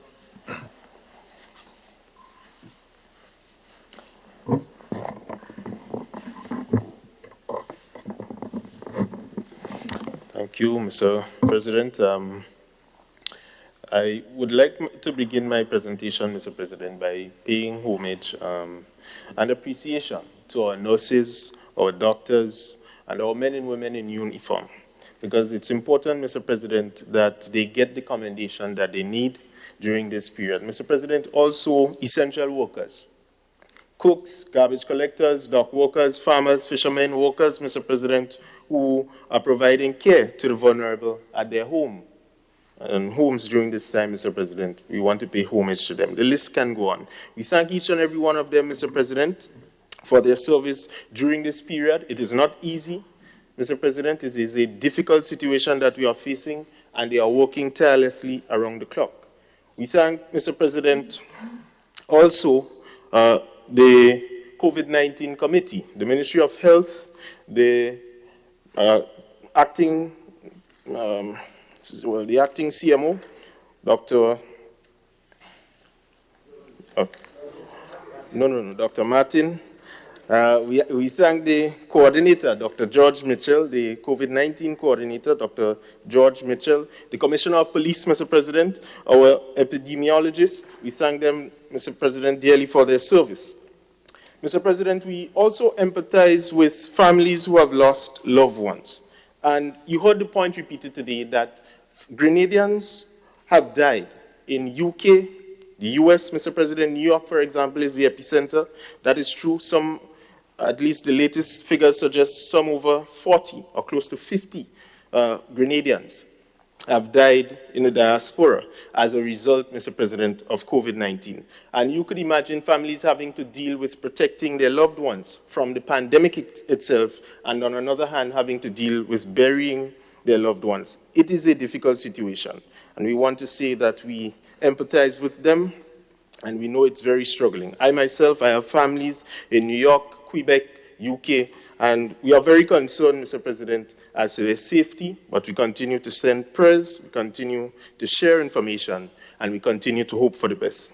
Thank you, Mr. President. I would like to begin my presentation, Mr. President, by paying homage and appreciation to our nurses, our doctors, and our men and women in uniform. Because it's important, Mr. President, that they get the commendation that they need during this period. Mr. President, also essential workers, cooks, garbage collectors, dock workers, farmers, fishermen, workers, Mr. President, who are providing care to the vulnerable at their home and homes during this time, Mr. President. We want to pay homage to them. The list can go on. We thank each and every one of them, Mr. President, for their service during this period. It is not easy, Mr. President. It is a difficult situation that we are facing, and they are working tirelessly around the clock. We thank, Mr. President, also the COVID-19 committee, the Ministry of Health, the acting CMO, Dr. Dr. Martin. We thank the coordinator, Dr. George Mitchell, the COVID-19 coordinator, Dr. George Mitchell, the Commissioner of Police, Mr. President, our epidemiologist. We thank them, Mr. President, dearly for their service. Mr. President, we also empathize with families who have lost loved ones. And you heard the point repeated today that Grenadians have died in UK, the US, Mr. President. New York, for example, is the epicenter. That is true. Some at least the latest figures suggest some over 40 or close to 50 Grenadians have died in the diaspora as a result, Mr. President, of COVID-19. And you could imagine families having to deal with protecting their loved ones from the pandemic itself, and on another hand, having to deal with burying their loved ones. It is a difficult situation, and we want to say that we empathize with them, and we know it's very struggling. I myself, I have families in New York, Quebec, UK, and we are very concerned, Mr. President, as to their safety, but we continue to send prayers, we continue to share information, and we continue to hope for the best.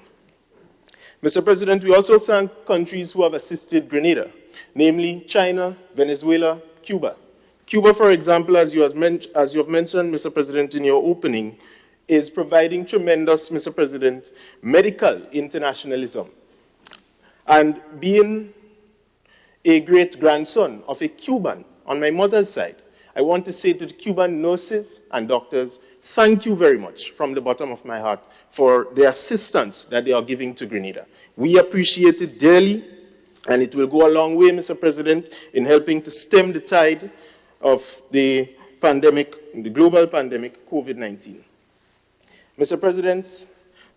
Mr. President, we also thank countries who have assisted Grenada, namely China, Venezuela, Cuba. Cuba, for example, as you have mentioned, Mr. President, in your opening, is providing tremendous, Mr. President, medical internationalism. And being a great-grandson of a Cuban on my mother's side, I want to say to the Cuban nurses and doctors, thank you very much from the bottom of my heart for the assistance that they are giving to Grenada. We appreciate it dearly, and it will go a long way, Mr. President, in helping to stem the tide of the pandemic, the global pandemic, COVID-19. Mr. President,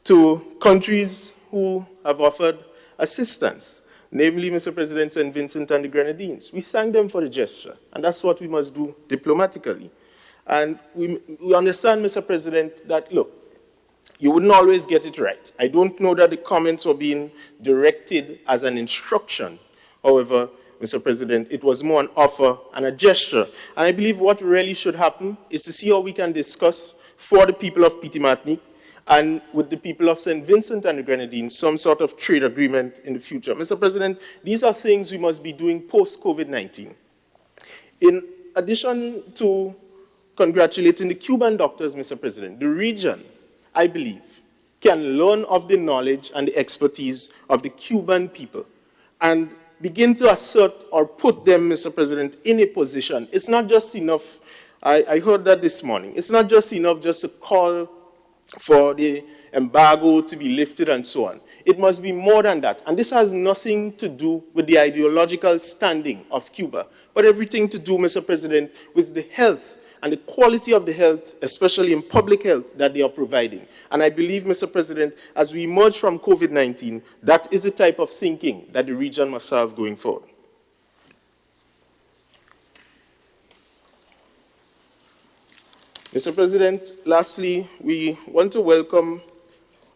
to countries who have offered assistance, namely, Mr. President, St. Vincent and the Grenadines. We thank them for the gesture, and that's what we must do diplomatically. And we understand, Mr. President, that, look, you wouldn't always get it right. I don't know that the comments were being directed as an instruction. However, Mr. President, it was more an offer and a gesture. And I believe what really should happen is to see how we can discuss for the people of Petit Martinique and with the people of St. Vincent and the Grenadines, some sort of trade agreement in the future. Mr. President, these are things we must be doing post-COVID-19. In addition to congratulating the Cuban doctors, Mr. President, the region, I believe, can learn of the knowledge and the expertise of the Cuban people and begin to assert or put them, Mr. President, in a position. It's not just enough, I heard that this morning, it's not just enough just to call for the embargo to be lifted and so on. It must be more than that. And this has nothing to do with the ideological standing of Cuba, but everything to do, Mr. President, with the health and the quality of the health, especially in public health, that they are providing. And I believe, Mr. President, as we emerge from COVID-19, that is the type of thinking that the region must have going forward. Mr. President, lastly, we want to welcome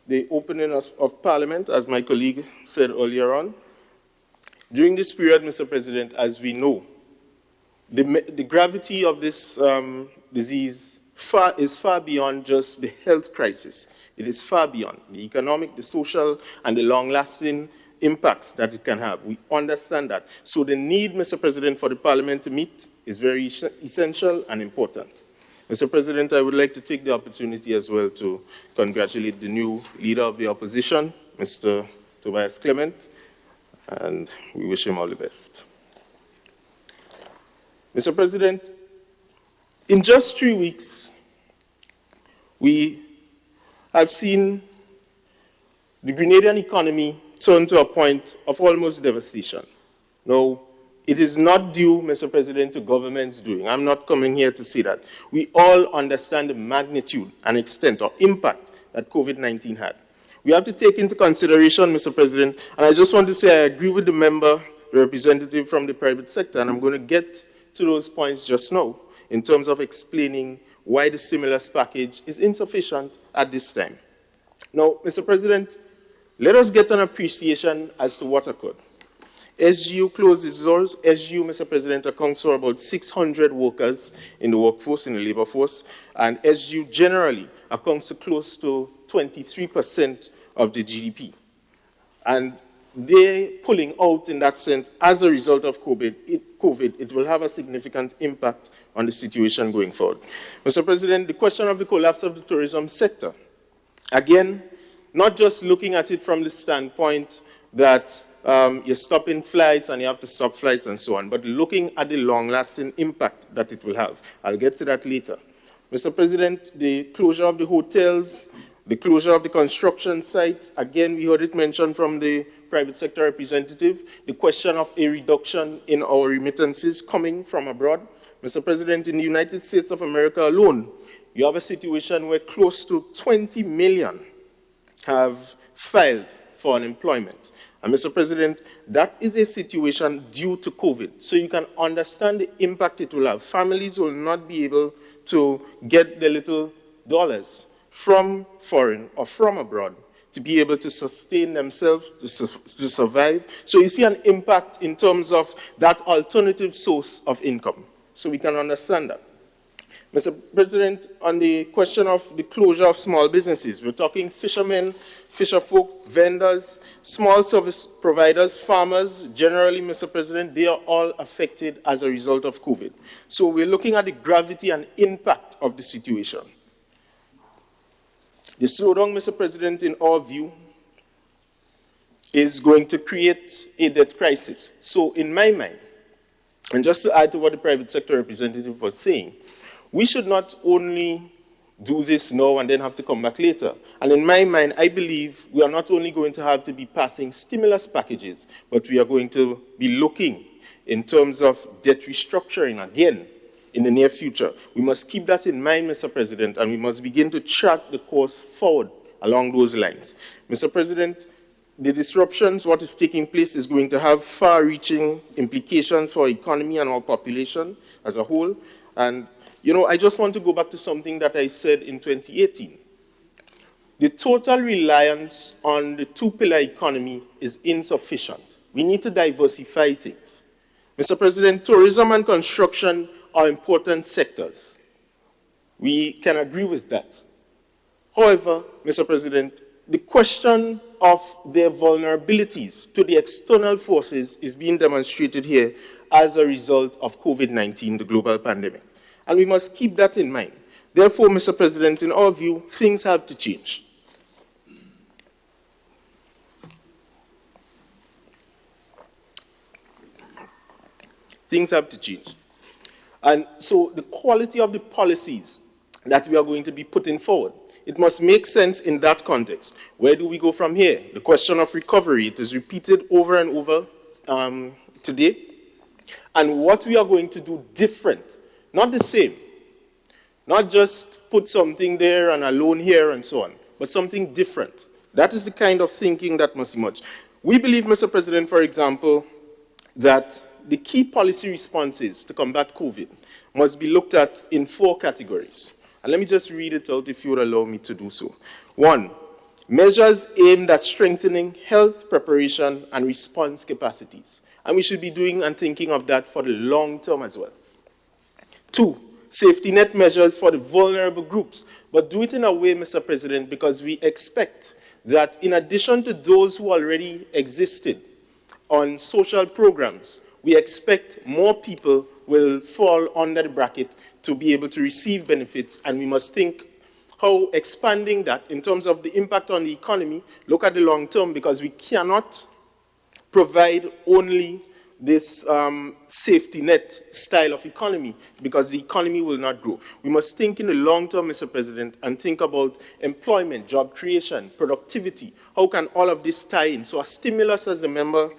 the opening of Parliament, as my colleague said earlier on. During this period, Mr. President, as we know, the gravity of this disease is far beyond just the health crisis. It is far beyond the economic, the social, and the long-lasting impacts that it can have. We understand that. So the need, Mr. President, for the Parliament to meet is very essential and important. Mr. President, I would like to take the opportunity as well to congratulate the new leader of the opposition, Mr. Tobias Clement, and we wish him all the best. Mr. President, in just 3 weeks, we have seen the Grenadian economy turn to a point of almost devastation. Now, it is not due, Mr. President, to government's doing. I'm not coming here to say that. We all understand the magnitude and extent or impact that COVID-19 had. We have to take into consideration, Mr. President, and I just want to say I agree with the member, the representative from the private sector, and I'm going to get to those points just now in terms of explaining why the stimulus package is insufficient at this time. Now, Mr. President, let us get an appreciation as to what occurred. SGU closed its doors. SGU, Mr. President, accounts for about 600 workers in the workforce, in the labor force, and SGU generally accounts for close to 23% of the GDP. And they're pulling out in that sense as a result of COVID. It will have a significant impact on the situation going forward. Mr. President, the question of the collapse of the tourism sector, again, not just looking at it from the standpoint that you're stopping flights and you have to stop flights and so on, but looking at the long-lasting impact that it will have. I'll get to that later. Mr. President, the closure of the hotels, the closure of the construction sites, again, we heard it mentioned from the private sector representative, the question of a reduction in our remittances coming from abroad. Mr. President, in the United States of America alone, you have a situation where close to 20 million have filed for unemployment. And Mr. President, that is a situation due to COVID. So you can understand the impact it will have. Families will not be able to get the little dollars from foreign or from abroad to be able to sustain themselves, to survive. So you see an impact in terms of that alternative source of income. So we can understand that. Mr. President, on the question of the closure of small businesses, we're talking fishermen, fisherfolk, vendors, small service providers, farmers, generally, Mr. President, they are all affected as a result of COVID. So we're looking at the gravity and impact of the situation. The slowdown, Mr. President, in our view, is going to create a debt crisis. So in my mind, and just to add to what the private sector representative was saying, we should not only do this now and then have to come back later. And in my mind, I believe we are not only going to have to be passing stimulus packages, but we are going to be looking in terms of debt restructuring again in the near future. We must keep that in mind, Mr. President, and we must begin to chart the course forward along those lines. Mr. President, the disruptions, what is taking place, is going to have far-reaching implications for our economy and our population as a whole. And, you know, I just want to go back to something that I said in 2018. The total reliance on the two-pillar economy is insufficient. We need to diversify things. Mr. President, tourism and construction are important sectors. We can agree with that. However, Mr. President, the question of their vulnerabilities to the external forces is being demonstrated here as a result of COVID-19, the global pandemic. And we must keep that in mind. Therefore, Mr. President, in our view, things have to change. Things have to change. And so the quality of the policies that we are going to be putting forward, it must make sense in that context. Where do we go from here? The question of recovery, it is repeated over and over today. And what we are going to do different, not the same. Not just put something there and a loan here and so on, but something different. That is the kind of thinking that must emerge. We believe, Mr. President, for example, that the key policy responses to combat COVID must be looked at in 4 categories. And let me just read it out if you would allow me to do so. 1, measures aimed at strengthening health preparation and response capacities. And we should be doing and thinking of that for the long term as well. 2, safety net measures for the vulnerable groups. But do it in a way, Mr. President, because we expect that in addition to those who already existed on social programs, we expect more people will fall under the bracket to be able to receive benefits, and we must think how expanding that in terms of the impact on the economy, look at the long term, because we cannot provide only this safety net style of economy, because the economy will not grow. We must think in the long term, Mr. President, and think about employment, job creation, productivity. How can all of this tie in? So a stimulus, as the member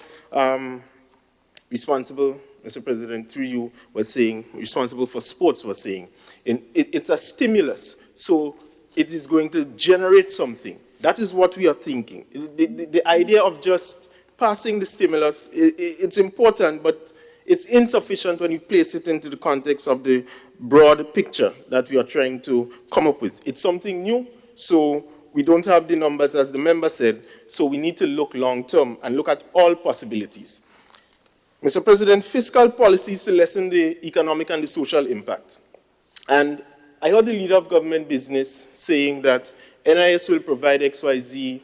responsible, Mr. President, through you, was saying, responsible for sports was saying, it's a stimulus, so it is going to generate something. That is what we are thinking. The idea of just passing the stimulus, it's important, but it's insufficient when you place it into the context of the broad picture that we are trying to come up with. It's something new, so we don't have the numbers, as the member said, so we need to look long-term and look at all possibilities. Mr. President, fiscal policies to lessen the economic and the social impact. And I heard the leader of government business saying that NIS will provide XYZ,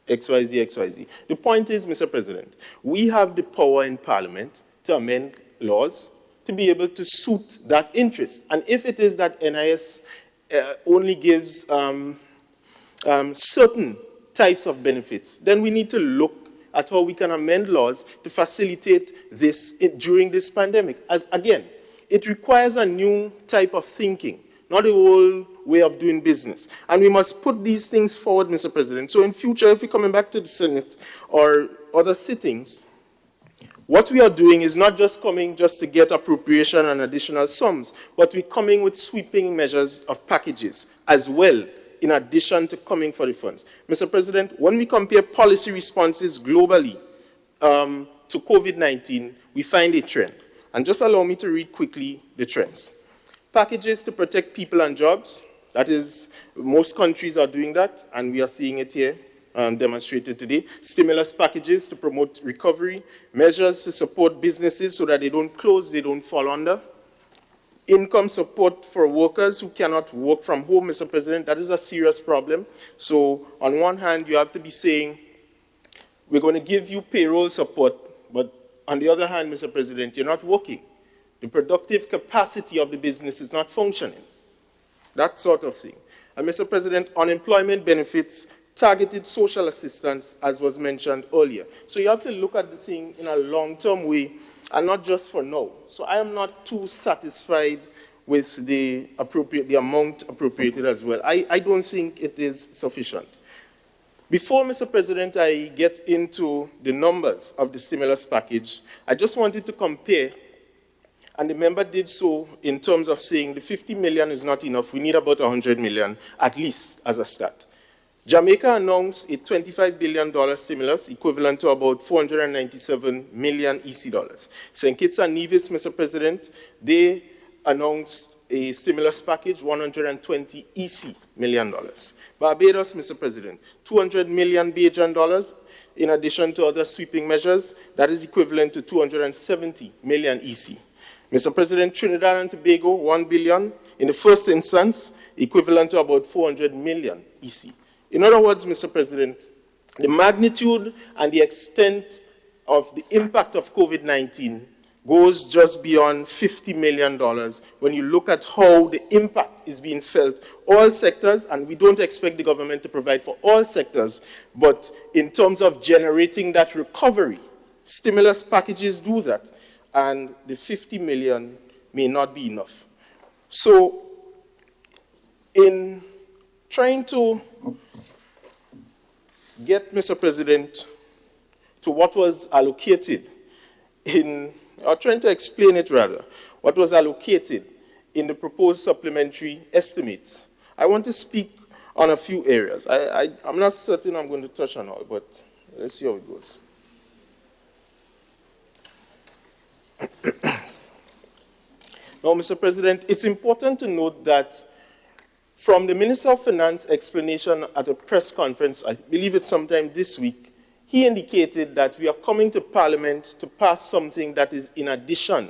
XYZ, XYZ. The point is, Mr. President, we have the power in Parliament to amend laws to be able to suit that interest. And if it is that NIS only gives certain types of benefits, then we need to look at how we can amend laws to facilitate this during this pandemic. As, again, it requires a new type of thinking, not a old way of doing business. And we must put these things forward, Mr. President. So in future, if we're coming back to the Senate or other sittings, what we are doing is not just coming just to get appropriation and additional sums, but we're coming with sweeping measures of packages as well, in addition to coming for the funds. Mr. President, when we compare policy responses globally to COVID-19, we find a trend. And just allow me to read quickly the trends. Packages to protect people and jobs. That is, most countries are doing that, and we are seeing it here demonstrated today. Stimulus packages to promote recovery. Measures to support businesses so that they don't close, they don't fall under. Income support for workers who cannot work from home, Mr. President. That is a serious problem. So on one hand, you have to be saying, we're going to give you payroll support, but on the other hand, Mr. President, you're not working. The productive capacity of the business is not functioning. That sort of thing. And Mr. President, unemployment benefits, targeted social assistance, as was mentioned earlier. So you have to look at the thing in a long-term way, and not just for now. So I am not too satisfied with the amount appropriated as well. I don't think it is sufficient. Before, Mr. President, I get into the numbers of the stimulus package, I just wanted to compare, and the member did so in terms of saying the 50 million is not enough, we need about 100 million, at least as a start. Jamaica announced a $25 billion stimulus, equivalent to about 497 million EC dollars. St. Kitts and Nevis, Mr. President, they announced a stimulus package, $120 million. Barbados, Mr. President, 200 million Bajan dollars, in addition to other sweeping measures, that is equivalent to 270 million EC. Mr. President, Trinidad and Tobago, 1 billion, in the first instance, equivalent to about 400 million EC. In other words, Mr. President, the magnitude and the extent of the impact of COVID-19 goes just beyond $50 million when you look at how the impact is being felt. All sectors, and we don't expect the government to provide for all sectors, but in terms of generating that recovery, stimulus packages do that, and the 50 million may not be enough. So, in trying to get, Mr. President, to what was allocated or trying to explain it rather, what was allocated in the proposed supplementary estimates, I want to speak on a few areas. I'm not certain I'm going to touch on all, but let's see how it goes. Now, Mr. President, it's important to note that from the Minister of Finance explanation at a press conference, I believe it's sometime this week, he indicated that we are coming to Parliament to pass something that is in addition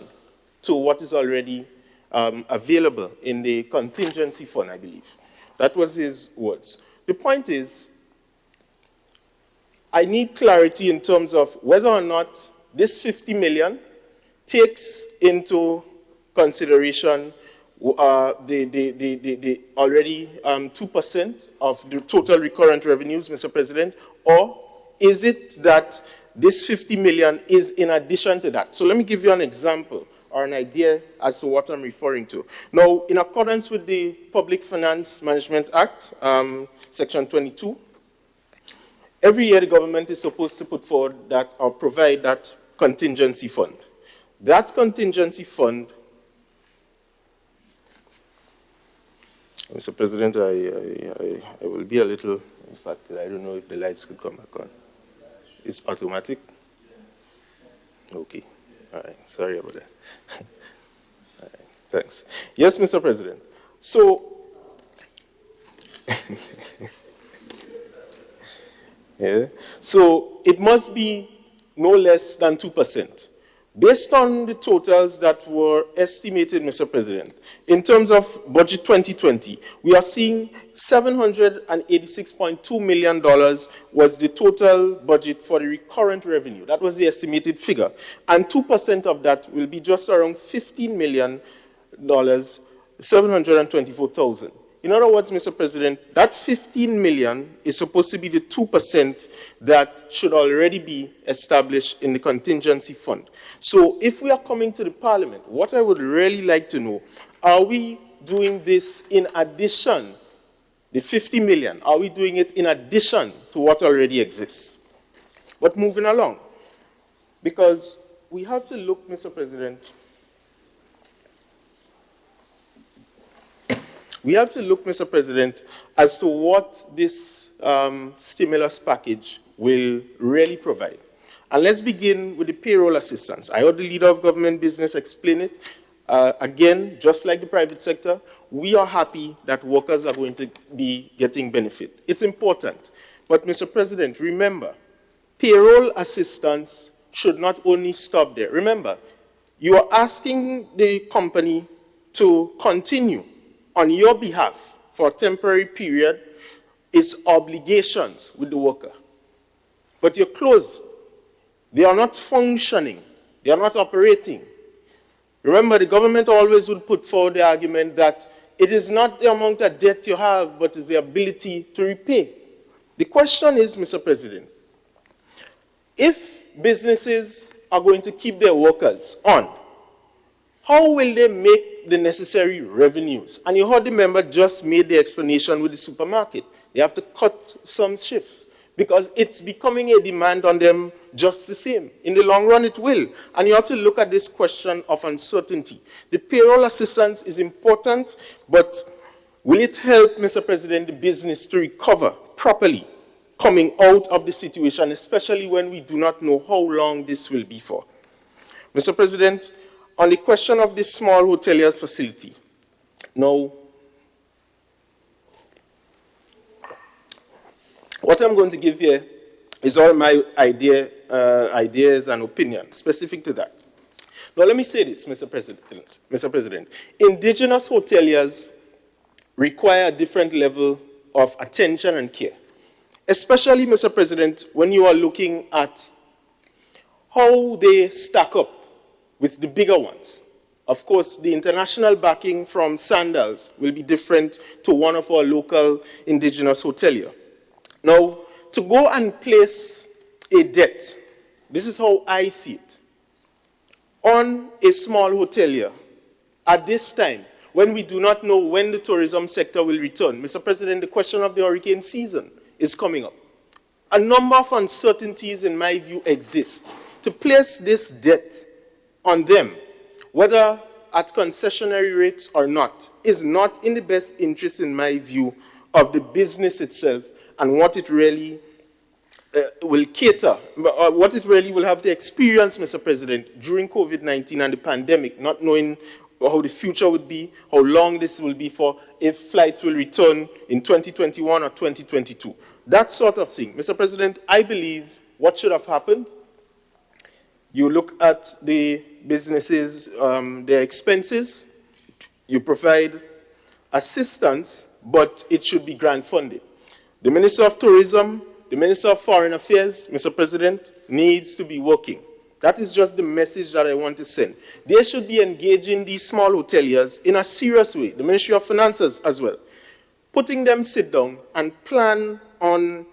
to what is already available in the contingency fund, I believe. That was his words. The point is, I need clarity in terms of whether or not this 50 million takes into consideration the already 2% of the total recurrent revenues, Mr. President, or is it that this 50 million is in addition to that? So let me give you an example or an idea as to what I'm referring to. Now, in accordance with the Public Finance Management Act, Section 22, every year the government is supposed to put forward that or provide that contingency fund. That contingency fund, Mr. President, I will be a little impacted. I don't know if the lights could come back on. It's automatic? Okay. All right. Sorry about that. All right. Thanks. Yes, Mr. President. So, yeah. So it must be no less than 2%. Based on the totals that were estimated, Mr. President, in terms of budget 2020, we are seeing $786.2 million was the total budget for the recurrent revenue. That was the estimated figure. And 2% of that will be just around $15 million, 724,000. In other words, Mr. President, that 15 million is supposed to be the 2% that should already be established in the contingency fund. So if we are coming to the Parliament, what I would really like to know, are we doing this in addition, the 50 million, are we doing it in addition to what already exists? But moving along, because we have to look, Mr. President, as to what this stimulus package will really provide. And let's begin with the payroll assistance. I heard the leader of government business explain it. Again, just like the private sector, we are happy that workers are going to be getting benefit. It's important. But, Mr. President, remember, payroll assistance should not only stop there. Remember, you are asking the company to continue on your behalf for a temporary period its obligations with the worker. But you're closed. They are not functioning. They are not operating. Remember, the government always would put forward the argument that it is not the amount of debt you have, but it's the ability to repay. The question is, Mr. President, if businesses are going to keep their workers on, how will they make the necessary revenues? And you heard the member just made the explanation with the supermarket. They have to cut some shifts because it's becoming a demand on them just the same. In the long run, it will. And you have to look at this question of uncertainty. The payroll assistance is important, but will it help, Mr. President, the business to recover properly coming out of the situation, especially when we do not know how long this will be for? Mr. President, on the question of this small hoteliers facility, now, what I'm going to give here is all my ideas and opinions specific to that. Now, let me say this, Mr. President. Mr. President, indigenous hoteliers require a different level of attention and care, especially, Mr. President, when you are looking at how they stack up with the bigger ones. Of course, the international backing from Sandals will be different to one of our local indigenous hoteliers. Now, to go and place a debt, this is how I see it, on a small hotelier at this time, when we do not know when the tourism sector will return. Mr. President, the question of the hurricane season is coming up. A number of uncertainties, in my view, exist. To place this debt on them, whether at concessionary rates or not, is not in the best interest, in my view, of the business itself and what it really will cater, what it really will have to experience, Mr. President, during COVID-19 and the pandemic, not knowing how the future would be, how long this will be for, if flights will return in 2021 or 2022. That sort of thing. Mr. President, I believe what should have happened, you look at the businesses, their expenses, you provide assistance, but it should be grant funded. The Minister of Tourism, the Minister of Foreign Affairs, Mr. President, needs to be working. That is just the message that I want to send. They should be engaging these small hoteliers in a serious way, the Ministry of Finances as well, putting them sit down and plan on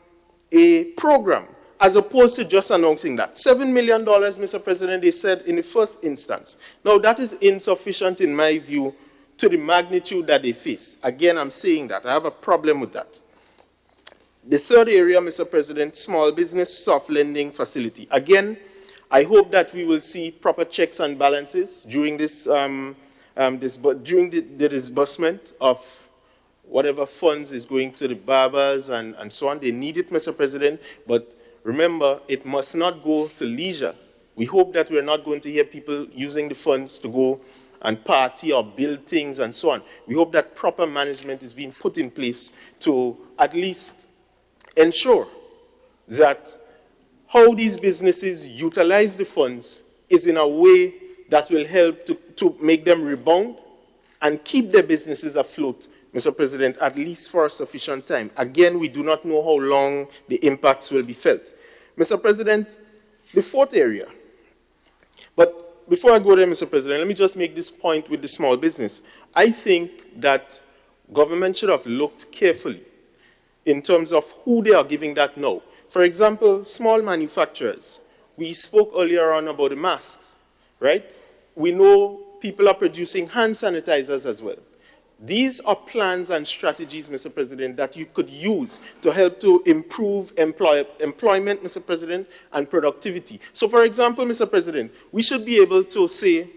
a program, as opposed to just announcing that. $7 million, Mr. President, they said in the first instance. Now, that is insufficient, in my view, to the magnitude that they face. Again, I'm saying that. I have a problem with that. The third area, Mr. President, small business soft lending facility. Again, I hope that we will see proper checks and balances during this, during the disbursement of whatever funds is going to the barbers and so on. They need it, Mr. President, but remember, it must not go to leisure. We hope that we're not going to hear people using the funds to go and party or build things and so on. We hope that proper management is being put in place to at least ensure that how these businesses utilize the funds is in a way that will help to make them rebound and keep their businesses afloat, Mr. President, at least for a sufficient time. Again, we do not know how long the impacts will be felt. Mr. President, the fourth area. But before I go there, Mr. President, let me just make this point with the small business. I think that government should have looked carefully in terms of who they are giving that now. For example, small manufacturers. We spoke earlier on about the masks, right? We know people are producing hand sanitizers as well. These are plans and strategies, Mr. President, that you could use to help to improve employment, Mr. President, and productivity. So, for example, Mr. President, we should be able to say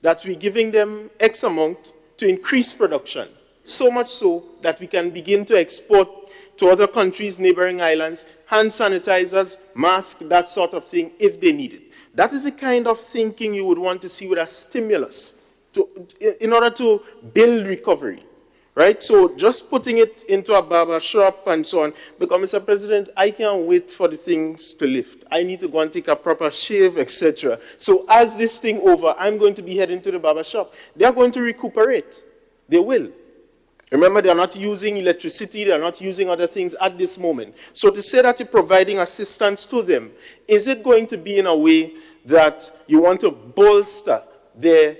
that we're giving them X amount to increase production, so much so that we can begin to export to other countries, neighboring islands, hand sanitizers, masks, that sort of thing, if they need it. That is the kind of thinking you would want to see with a stimulus in order to build recovery, right? So just putting it into a barber shop and so on, because Mr. President, I can't wait for the things to lift. I need to go and take a proper shave, etc. So as this thing over, I'm going to be heading to the barber shop. They are going to recuperate. They will. Remember, they are not using electricity, they are not using other things at this moment. So to say that you're providing assistance to them, is it going to be in a way that you want to bolster their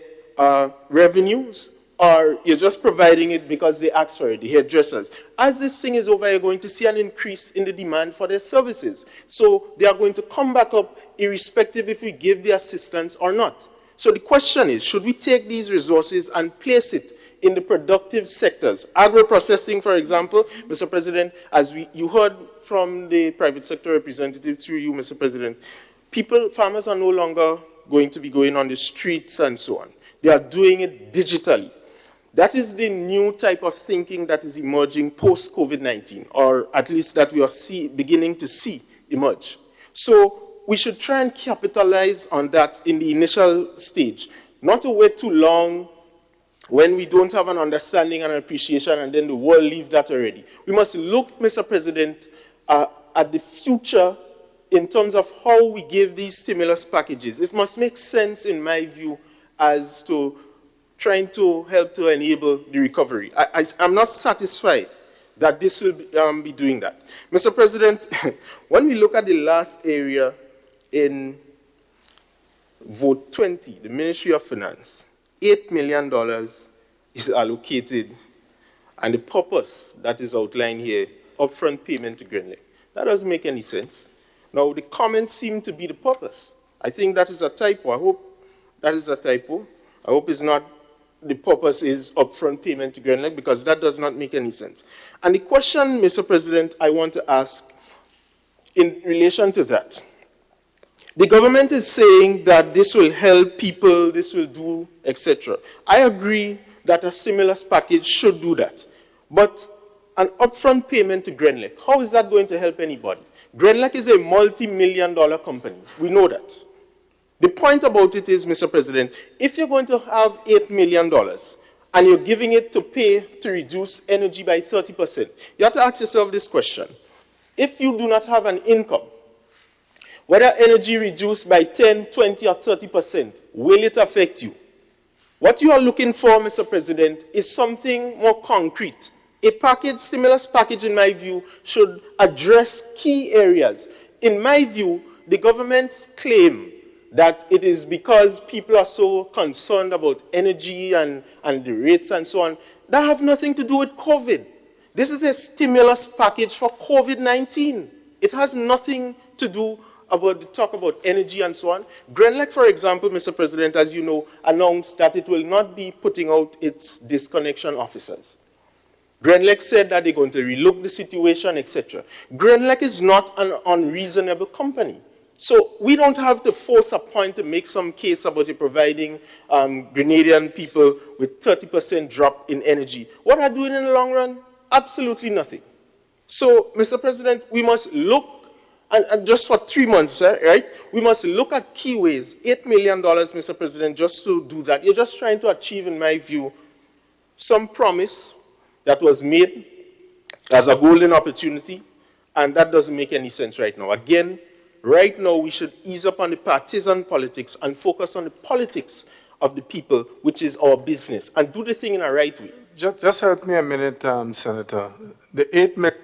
revenues, or you're just providing it because they asked for it, the hairdressers? As this thing is over, you're going to see an increase in the demand for their services. So they are going to come back up irrespective if we give the assistance or not. So the question is, should we take these resources and place it in the productive sectors? Agro-processing, for example, Mr. President, as you heard from the private sector representative through you, Mr. President, farmers are no longer going to be going on the streets and so on. They are doing it digitally. That is the new type of thinking that is emerging post-COVID-19, or at least that we are beginning to see emerge. So we should try and capitalize on that in the initial stage, not to wait too long when we don't have an understanding and appreciation and then the world leave that already. We must look, Mr. President, at the future in terms of how we give these stimulus packages. It must make sense, in my view, as to trying to help to enable the recovery. I'm not satisfied that this will be doing that. Mr. President, when we look at the last area in Vote 20, the Ministry of Finance, $8 million is allocated, and the purpose that is outlined here, upfront payment to Greenlake. That doesn't make any sense. Now, the comments seem to be the purpose. I think that is a typo. I hope that is a typo. I hope it's not, the purpose is upfront payment to Greenlake, because that does not make any sense. And the question, Mr. President, I want to ask in relation to that. The government is saying that this will help people, this will do, etc. I agree that a stimulus package should do that. But an upfront payment to Greenlake, how is that going to help anybody? Greenlake is a multi-million-dollar company. We know that. The point about it is, Mr. President, if you're going to have $8 million and you're giving it to pay to reduce energy by 30%, you have to ask yourself this question. If you do not have an income, whether energy reduced by 10, 20, or 30%, will it affect you? What you are looking for, Mr. President, is something more concrete. A package, stimulus package, in my view, should address key areas. In my view, the government's claim that it is because people are so concerned about energy and the rates and so on, that have nothing to do with COVID. This is a stimulus package for COVID-19. It has nothing to do about the talk about energy and so on. Greenlake, for example, Mr. President, as you know, announced that it will not be putting out its disconnection officers. Greenlake said that they're going to relook the situation, etc. Greenlake is not an unreasonable company. So we don't have to force a point to make some case about it providing Grenadian people with 30% drop in energy. What are doing in the long run? Absolutely nothing. So, Mr. President, we must look, and just for 3 months, right? We must look at key ways. $8 million, Mr. President, just to do that. You're just trying to achieve, in my view, some promise that was made as a golden opportunity, and that doesn't make any sense right now. Again, right now we should ease up on the partisan politics and focus on the politics of the people, which is our business, and do the thing in a right way. Just help me a minute, Senator. The $8 million,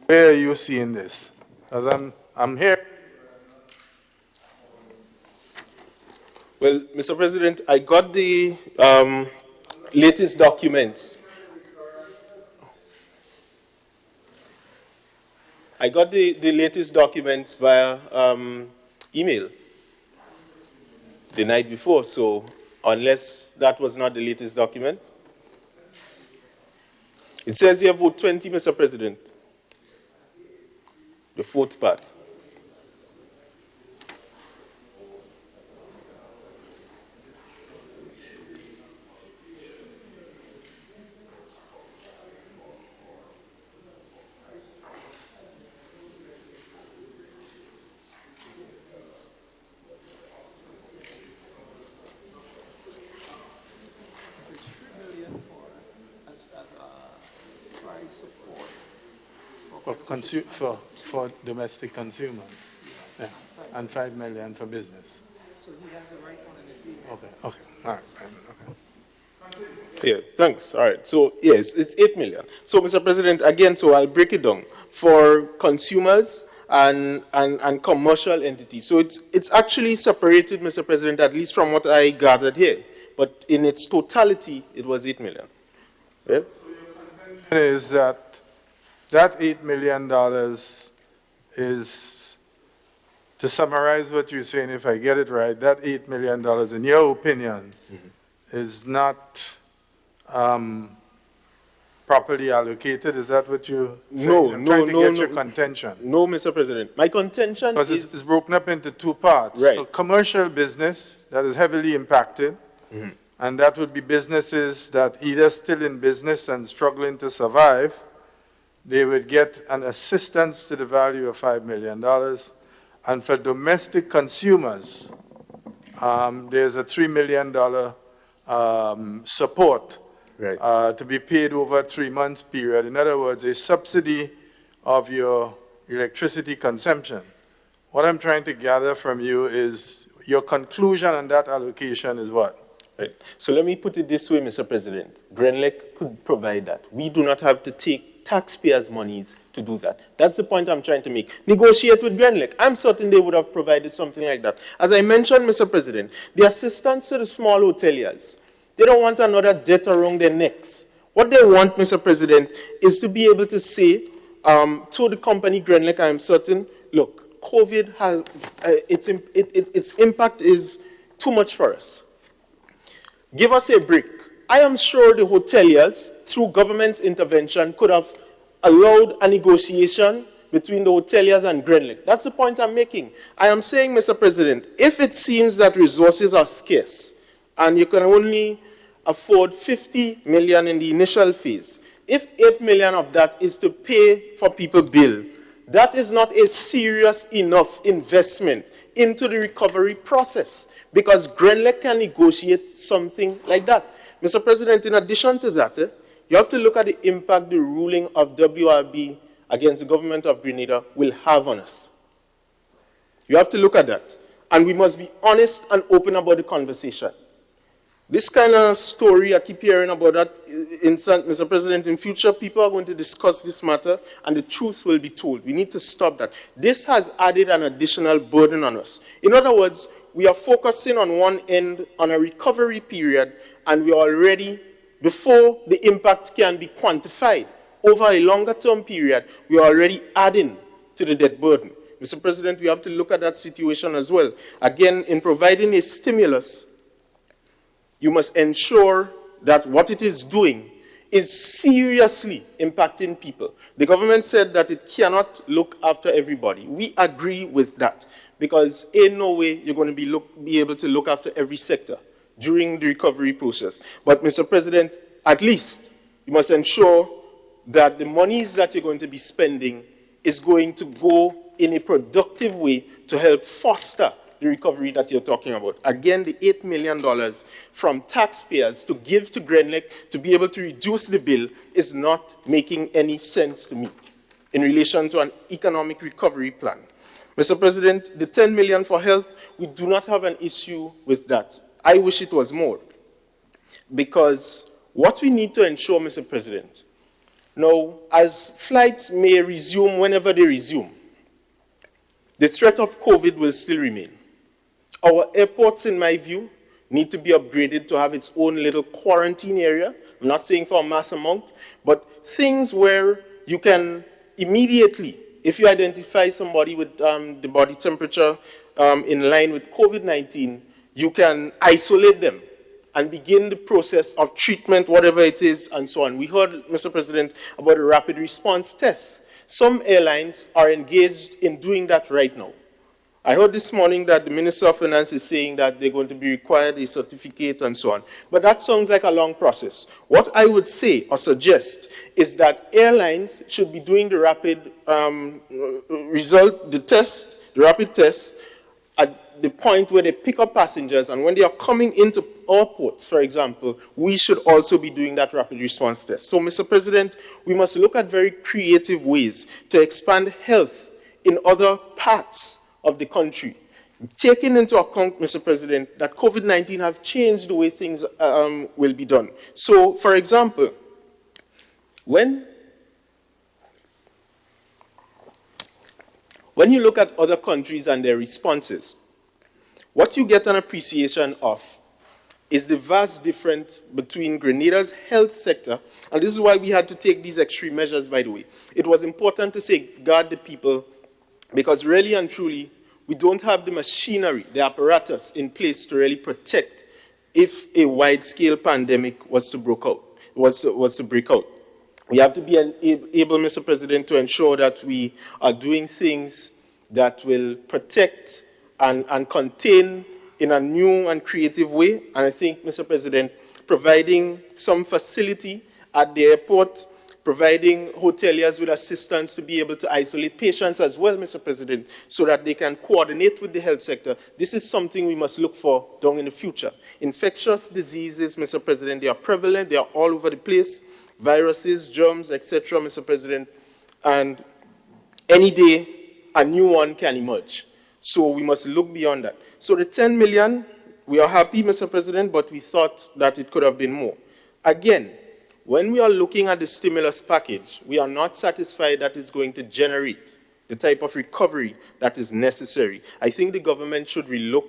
where are you seeing this? Because I'm here. Well, Mr. President, I got the latest documents. I got the latest documents via email the night before, so unless that was not the latest document. It says here vote 20, Mr. President. The fourth part. For domestic consumers, yeah, and 5 million for business. So he has the right one in his email. Okay, all right, okay. Yeah, thanks. All right. So, yes, it's 8 million. So, Mr. President, again, so I'll break it down for consumers and commercial entities. So, it's actually separated, Mr. President, at least from what I gathered here. But in its totality, it was 8 million. Yeah? Is that $8 million is, to summarize what you're saying, if I get it right, that $8 million, in your opinion, is not properly allocated? Is that what you're saying? No, your contention. No, Mr. President. My contention because is... it's broken up into two parts. Right. So commercial business that is heavily impacted, and that would be businesses that either still in business and struggling to survive, they would get an assistance to the value of $5 million. And for domestic consumers, there's a $3 million support to be paid over a 3 months period. In other words, a subsidy of your electricity consumption. What I'm trying to gather from you is your conclusion on that allocation is what? Right. So let me put it this way, Mr. President. Grenlec could provide that. We do not have to take taxpayers' monies to do that. That's the point I'm trying to make. Negotiate with Grenlec. I'm certain they would have provided something like that. As I mentioned, Mr. President, the assistance to the small hoteliers, they don't want another debt around their necks. What they want, Mr. President, is to be able to say to the company Grenlec, I'm certain, look, COVID has, its impact is too much for us. Give us a break. I am sure the hoteliers, through government's intervention, could have allowed a negotiation between the hoteliers and Grenlec. That's the point I'm making. I am saying, Mr. President, if it seems that resources are scarce and you can only afford 50 million in the initial phase, if 8 million of that is to pay for people's bill, that is not a serious enough investment into the recovery process because Grenlec can negotiate something like that. Mr. President, in addition to that, you have to look at the impact the ruling of WRB against the government of Grenada will have on us. You have to look at that. And we must be honest and open about the conversation. This kind of story, I keep hearing about that, Mr. President, in future, people are going to discuss this matter and the truth will be told. We need to stop that. This has added an additional burden on us. In other words, we are focusing on one end on a recovery period and we are already, before the impact can be quantified over a longer term period, we are already adding to the debt burden. Mr. President, we have to look at that situation as well. Again, in providing a stimulus, you must ensure that what it is doing is seriously impacting people. The government said that it cannot look after everybody. We agree with that because in no way you're going to be able to look after every sector during the recovery process. But Mr. President, at least you must ensure that the monies that you're going to be spending is going to go in a productive way to help foster the recovery that you're talking about. Again, the $8 million from taxpayers to give to Grenlec to be able to reduce the bill is not making any sense to me in relation to an economic recovery plan. Mr. President, the $10 million for health, we do not have an issue with that. I wish it was more. Because what we need to ensure, Mr. President, now, as flights may resume whenever they resume, the threat of COVID will still remain. Our airports, in my view, need to be upgraded to have its own little quarantine area. I'm not saying for a mass amount, but things where you can immediately, if you identify somebody with the body temperature in line with COVID-19, you can isolate them and begin the process of treatment, whatever it is, and so on. We heard, Mr. President, about the rapid response tests. Some airlines are engaged in doing that right now. I heard this morning that the Minister of Finance is saying that they're going to be required a certificate and so on. But that sounds like a long process. What I would say or suggest is that airlines should be doing the rapid rapid test at the point where they pick up passengers, and when they are coming into our ports, for example, we should also be doing that rapid response test. So, Mr. President, we must look at very creative ways to expand health in other parts of the country, taking into account, Mr. President, that COVID-19 have changed the way things will be done. So, for example, when you look at other countries and their responses, what you get an appreciation of is the vast difference between Grenada's health sector, and this is why we had to take these extreme measures, by the way. It was important to safeguard the people, because really and truly, we don't have the machinery, the apparatus in place to really protect if a wide-scale pandemic was to break out. We have to be able, Mr. President, to ensure that we are doing things that will protect and contain in a new and creative way. And I think, Mr. President, providing some facility at the airport, providing hoteliers with assistance to be able to isolate patients as well, Mr. President, so that they can coordinate with the health sector. This is something we must look for down in the future. Infectious diseases, Mr. President, they are prevalent, they are all over the place. Viruses, germs, etc., Mr. President, and any day a new one can emerge. So we must look beyond that. So the 10 million, we are happy, Mr. President, but we thought that it could have been more. Again, when we are looking at the stimulus package, we are not satisfied that it's going to generate the type of recovery that is necessary. I think the government should relook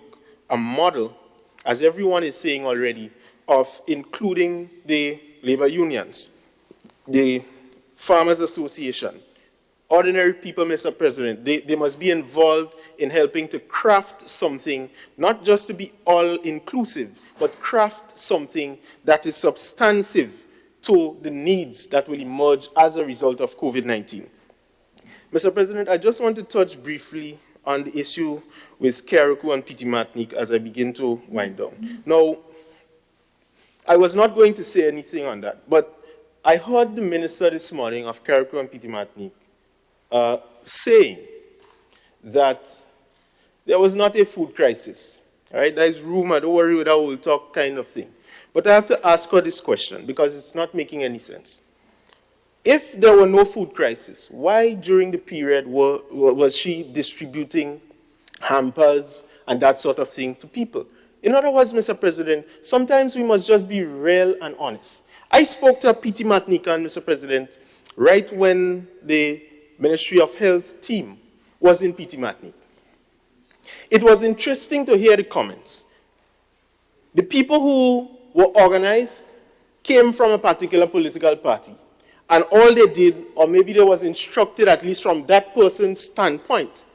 a model, as everyone is saying already, of including the labor unions, the Farmers Association, ordinary people, Mr. President. They must be involved in helping to craft something, not just to be all-inclusive, but craft something that is substantive to the needs that will emerge as a result of COVID-19. Mr. President, I just want to touch briefly on the issue with Carriacou and Petit Martinique as I begin to wind down. Now, I was not going to say anything on that, but I heard the minister this morning of Carriacou and Petit Martinique saying that there was not a food crisis. All right, there's rumor, don't worry with that, we'll talk kind of thing. But I have to ask her this question because it's not making any sense. If there were no food crisis, why during the period was she distributing hampers and that sort of thing to people? In other words, Mr. President, sometimes we must just be real and honest. I spoke to a Petit Martinican, Mr. President, right when the Ministry of Health team was in Petit Martinique. It was interesting to hear the comments. The people who were organized came from a particular political party, and all they did, or maybe they was instructed at least from that person's standpoint,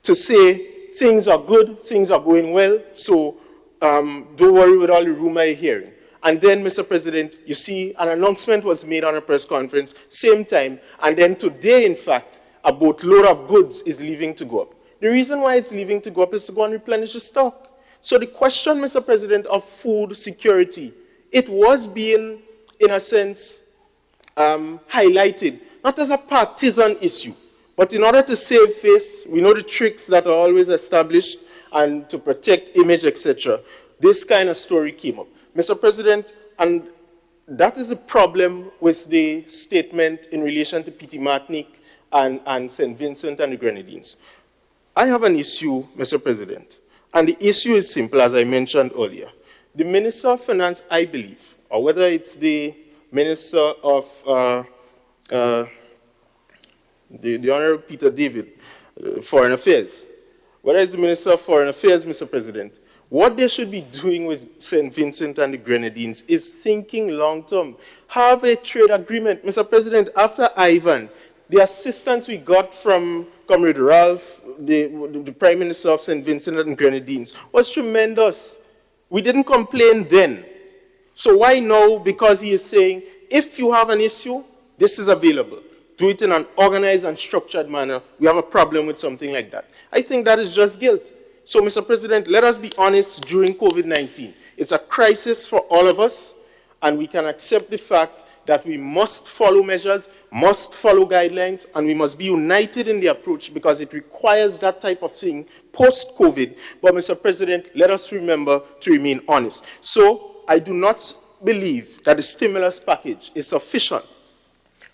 to say things are good, things are going well, so don't worry with all the rumor you're hearing. And then, Mr. President, you see, an announcement was made on a press conference, same time, and then today, in fact, a boatload of goods is leaving to go up. The reason why it's leaving to go up is to go and replenish the stock. So the question, Mr. President, of food security, it was being, in a sense, highlighted, not as a partisan issue, but in order to save face, we know the tricks that are always established, and to protect image, etc. This kind of story came up. Mr. President, and that is the problem with the statement in relation to Petit Martinique and St. Vincent and the Grenadines. I have an issue, Mr. President, and the issue is simple, as I mentioned earlier. The Minister of Finance, I believe, or whether it's the Minister of the Honorable Peter David, Foreign Affairs, whether it's the Minister of Foreign Affairs, Mr. President, what they should be doing with St. Vincent and the Grenadines is thinking long-term. Have a trade agreement. Mr. President, after Ivan, the assistance we got from Comrade Ralph, the Prime Minister of St. Vincent and Grenadines, was tremendous. We didn't complain then. So why now? Because he is saying, if you have an issue, this is available. Do it in an organized and structured manner. We have a problem with something like that. I think that is just guilt. So, Mr. President, let us be honest during COVID-19. It's a crisis for all of us, and we can accept the fact that we must follow measures, must follow guidelines, and we must be united in the approach because it requires that type of thing post-COVID. But, Mr. President, let us remember to remain honest. So, I do not believe that the stimulus package is sufficient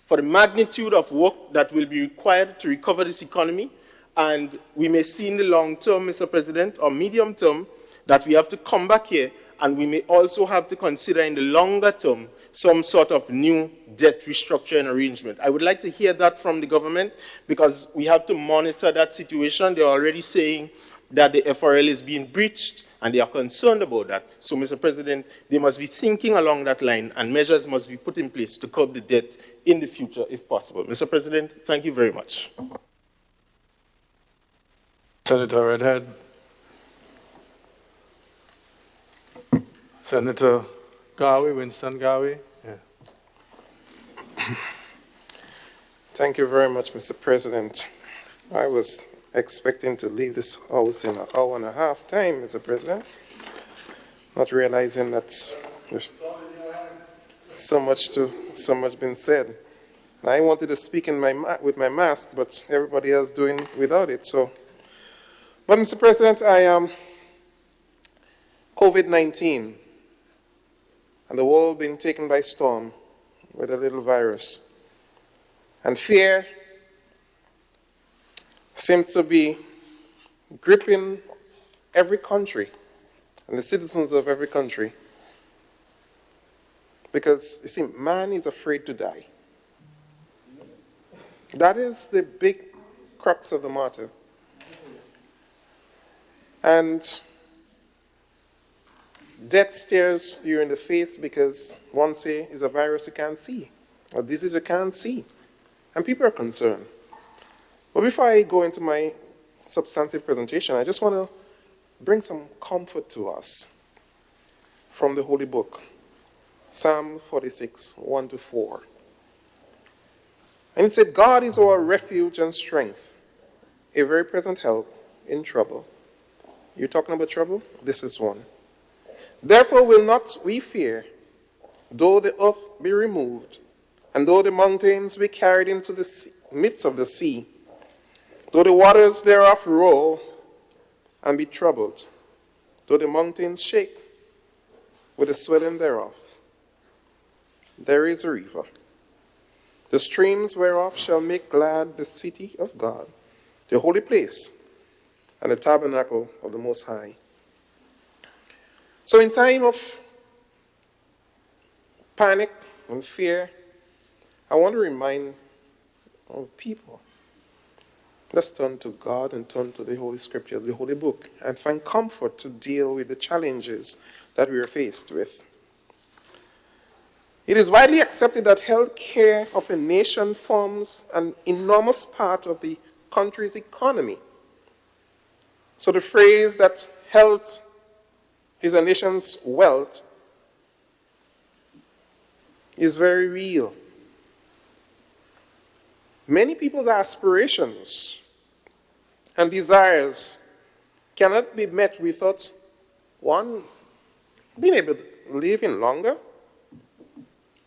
for the magnitude of work that will be required to recover this economy. And we may see in the long term, Mr. President, or medium term, that we have to come back here, and we may also have to consider in the longer term some sort of new debt restructuring arrangement. I would like to hear that from the government, because we have to monitor that situation. They're already saying that the FRL is being breached, and they are concerned about that. So, Mr. President, they must be thinking along that line, and measures must be put in place to curb the debt in the future, if possible. Mr. President, thank you very much. Senator Redhead. Senator Garvey, Winston Garvey. Yeah. Thank you very much, Mr. President. I was expecting to leave this house in an hour and a half time, Mr. President, not realizing that there's so much been said. And I wanted to speak in with my mask, but everybody else doing without it. So, but Mr. President, I am COVID-19, and the world being taken by storm with a little virus, and fear seems to be gripping every country and the citizens of every country. Because, you see, man is afraid to die. That is the big crux of the matter. And death stares you in the face because one say is a virus you can't see, a disease you can't see. And people are concerned. But before I go into my substantive presentation, I just want to bring some comfort to us from the Holy Book, Psalm 46, 1-4. And it said, God is our refuge and strength, a very present help in trouble. You talking about trouble? This is one. Therefore will not we fear, though the earth be removed, and though the mountains be carried into the midst of the sea, though the waters thereof roll and be troubled, though the mountains shake with the swelling thereof. There is a river, the streams whereof shall make glad the city of God, the holy place, and the tabernacle of the Most High. So in time of panic and fear, I want to remind our people, let's turn to God and turn to the Holy Scripture, the Holy Book, and find comfort to deal with the challenges that we are faced with. It is widely accepted that health care of a nation forms an enormous part of the country's economy. So the phrase that health is a nation's wealth is very real. Many people's aspirations and desires cannot be met without, one, being able to live in longer,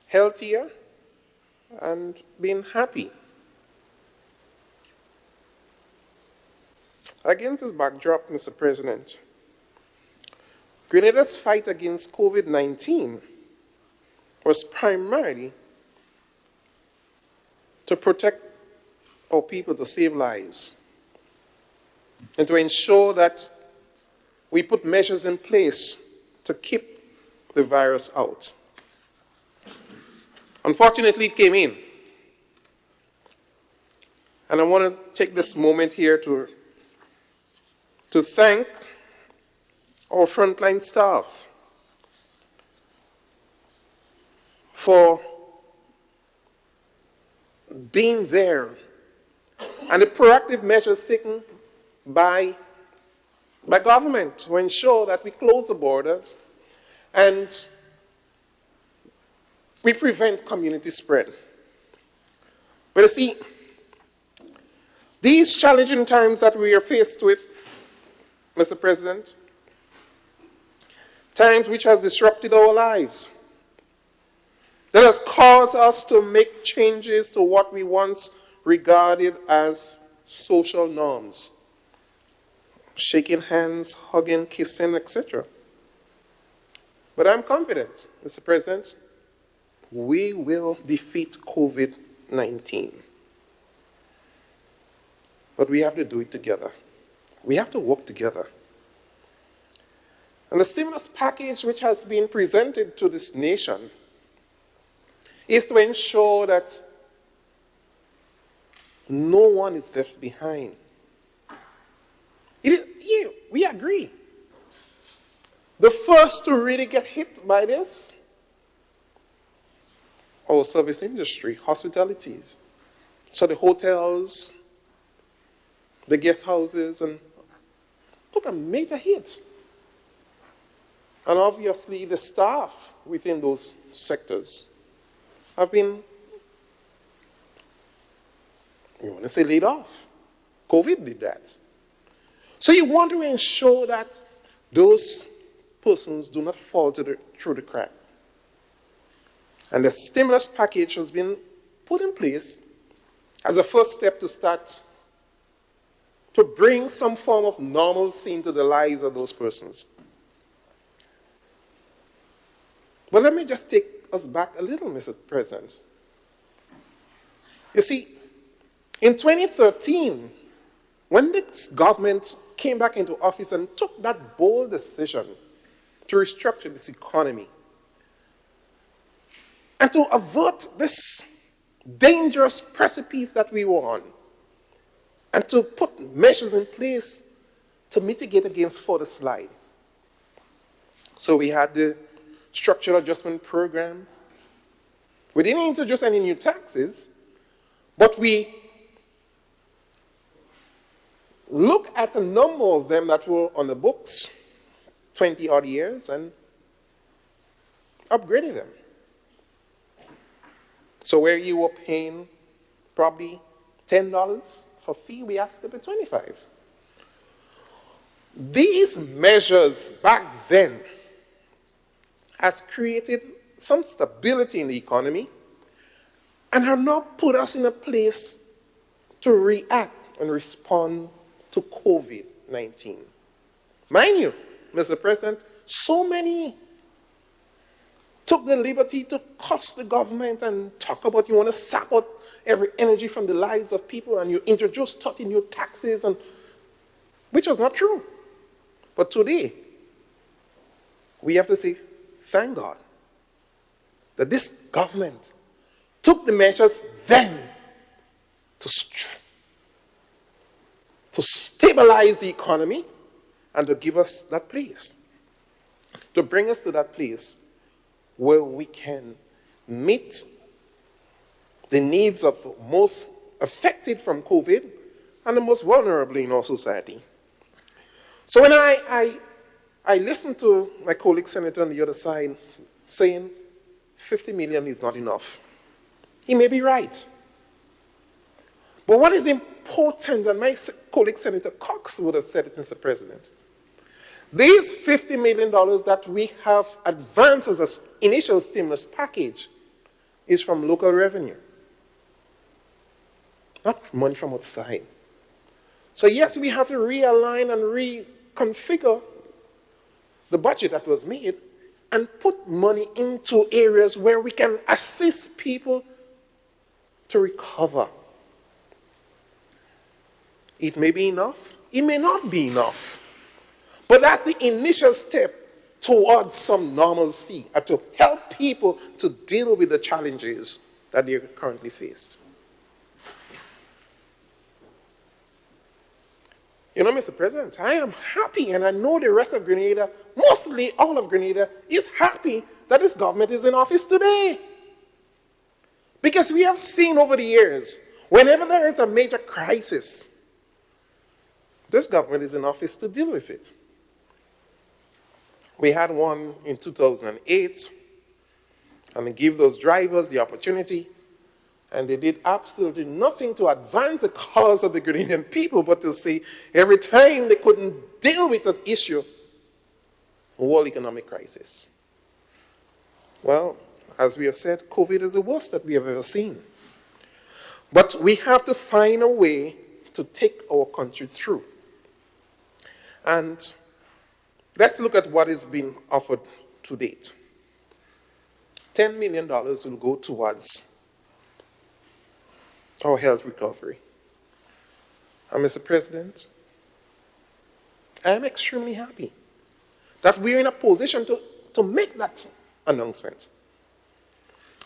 healthier, and being happy. Against this backdrop, Mr. President, Grenada's fight against COVID-19 was primarily to protect our people, to save lives, and to ensure that we put measures in place to keep the virus out. Unfortunately, it came in. And I want to take this moment here to thank our frontline staff for being there and the proactive measures taken by by government to ensure that we close the borders and we prevent community spread. But you see, these challenging times that we are faced with, Mr. President, times which has disrupted our lives, that has caused us to make changes to what we once regarded as social norms. Shaking hands, hugging, kissing, etc. But I'm confident, Mr. President, we will defeat COVID-19. But we have to do it together. We have to work together. And the stimulus package which has been presented to this nation is to ensure that no one is left behind. We agree. The first to really get hit by this, our service industry, hospitalities. So the hotels, the guest houses, and took a major hit. And obviously the staff within those sectors have been, you want to say, laid off. COVID did that. So you want to ensure that those persons do not fall through the crack. And the stimulus package has been put in place as a first step to start to bring some form of normalcy into the lives of those persons. But let me just take us back a little, Mr. President. You see, in 2013, when this government came back into office and took that bold decision to restructure this economy and to avert this dangerous precipice that we were on, and to put measures in place to mitigate against further slide. So we had the structural adjustment program. We didn't introduce any new taxes, but we look at a number of them that were on the books 20 odd years and upgraded them. So where you were paying probably $10 for fee, we asked them to pay $25. These measures back then has created some stability in the economy and have now put us in a place to react and respond to COVID-19. Mind you, Mr. President, so many took the liberty to curse the government and talk about you want to sap out every energy from the lives of people and you introduce 30 new taxes, and which was not true. But today, we have to say, thank God that this government took the measures then to stabilize the economy and to give us that place, to bring us to that place where we can meet the needs of the most affected from COVID and the most vulnerable in our society. So when I listened to my colleague senator on the other side saying 50 million is not enough, he may be right. But what is important, and my colleague Senator Cox would have said it, Mr. President, these $50 million that we have advanced as an initial stimulus package is from local revenue, not money from outside. So yes, we have to realign and reconfigure the budget that was made and put money into areas where we can assist people to recover. It may be enough, it may not be enough. But that's the initial step towards some normalcy and to help people to deal with the challenges that they currently faced. You know, Mr. President, I am happy, and I know the rest of Grenada, mostly all of Grenada, is happy that this government is in office today. Because we have seen over the years, whenever there is a major crisis, This government is in office to deal with it. We had one in 2008, and they gave those drivers the opportunity, and they did absolutely nothing to advance the cause of the Grenadian people, but to say every time they couldn't deal with an issue, a world economic crisis. Well, as we have said, COVID is the worst that we have ever seen. But we have to find a way to take our country through. And let's look at what is being offered to date. $10 million will go towards our health recovery. And Mr. President, I am extremely happy that we're in a position to make that announcement.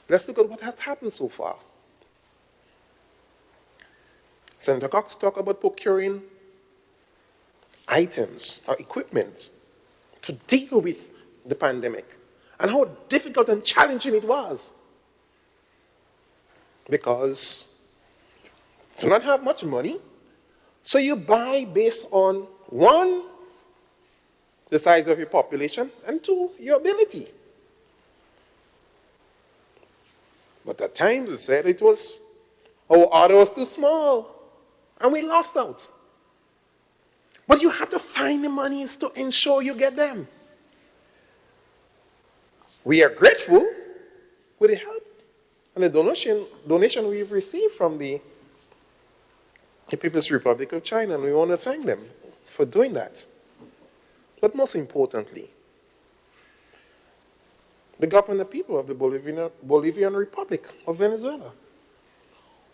Let's look at what has happened so far. Senator Cox talked about procuring items or equipment to deal with the pandemic and how difficult and challenging it was. Because you do not have much money, so you buy based on, one, the size of your population, and two, your ability. But at times it said our order was too small, and we lost out. But you have to find the monies to ensure you get them. We are grateful with the help and the donation we've received from the People's Republic of China, and we want to thank them for doing that. But most importantly, the government and people of the Bolivian Republic of Venezuela,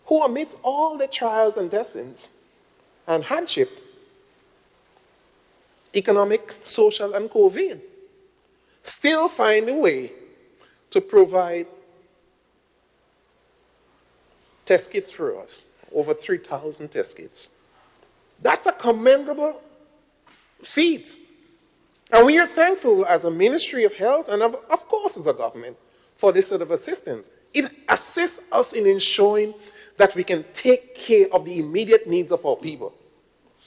who amidst all the trials and testings and hardship, economic, social, and COVID, still find a way to provide test kits for us, over 3,000 test kits. That's a commendable feat. And we are thankful as a Ministry of Health and of course as a government for this sort of assistance. It assists us in ensuring that we can take care of the immediate needs of our people,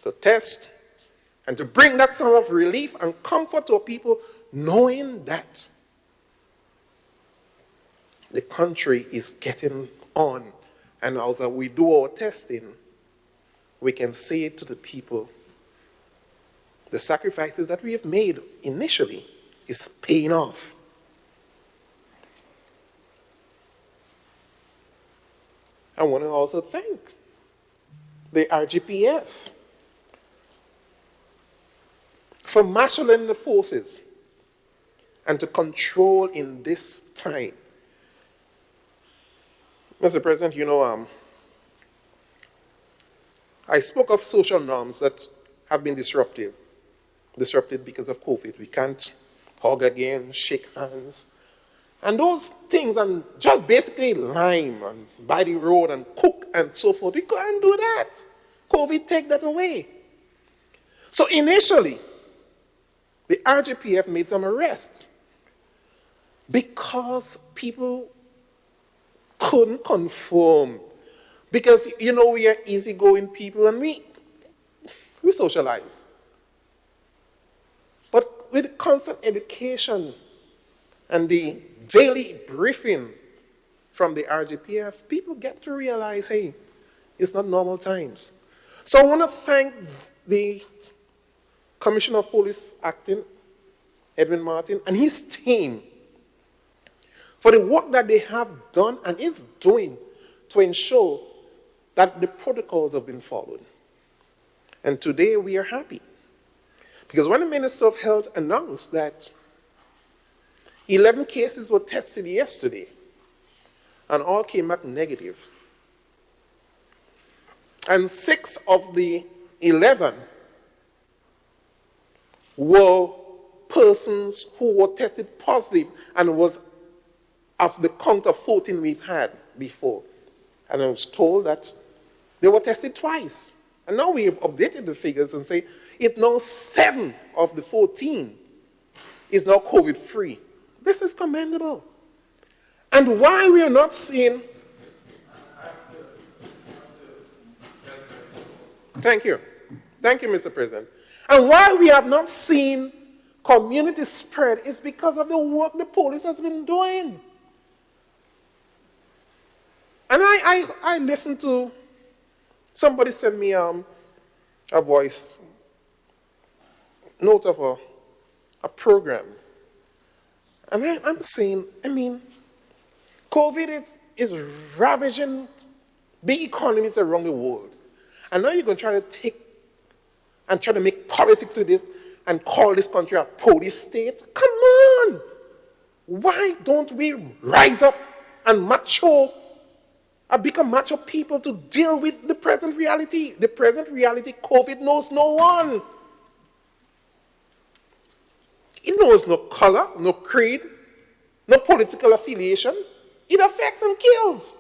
to test and to bring that sort of relief and comfort to our people, knowing that the country is getting on. And as we do our testing, we can say to the people, the sacrifices that we have made initially is paying off. I want to also thank the RGPF for marshalling the forces and to control in this time. Mr. President, you know, I spoke of social norms that have been disrupted because of COVID. We can't hug again, shake hands. And those things, and just basically lime and by the road and cook and so forth, we can't do that. COVID take that away. So initially, the RGPF made some arrests because people couldn't conform. Because, you know, we are easygoing people and we socialize. But with constant education and the daily briefing from the RGPF, people get to realize, hey, it's not normal times. So I want to thank the Commissioner of Police Acting, Edwin Martin, and his team for the work that they have done and is doing to ensure that the protocols have been followed. And today we are happy. Because when the Minister of Health announced that 11 cases were tested yesterday and all came back negative, and 6 of the 11 were persons who were tested positive and was of the count of 14 we've had before. And I was told that they were tested twice. And now we have updated the figures and say it's now 7 of the 14 is now COVID-free. This is commendable. And why we are not seeing... Thank you. Thank you, Mr. President. And why we have not seen community spread is because of the work the police has been doing. And I listened to, somebody sent me a voice note of a program. And I'm saying, COVID is ravaging big economies around the world. And now you're going to try to make politics with this and call this country a police state? Come on! Why don't we rise up and become macho people to deal with the present reality? The present reality, COVID knows no one. It knows no color, no creed, no political affiliation. It affects and kills.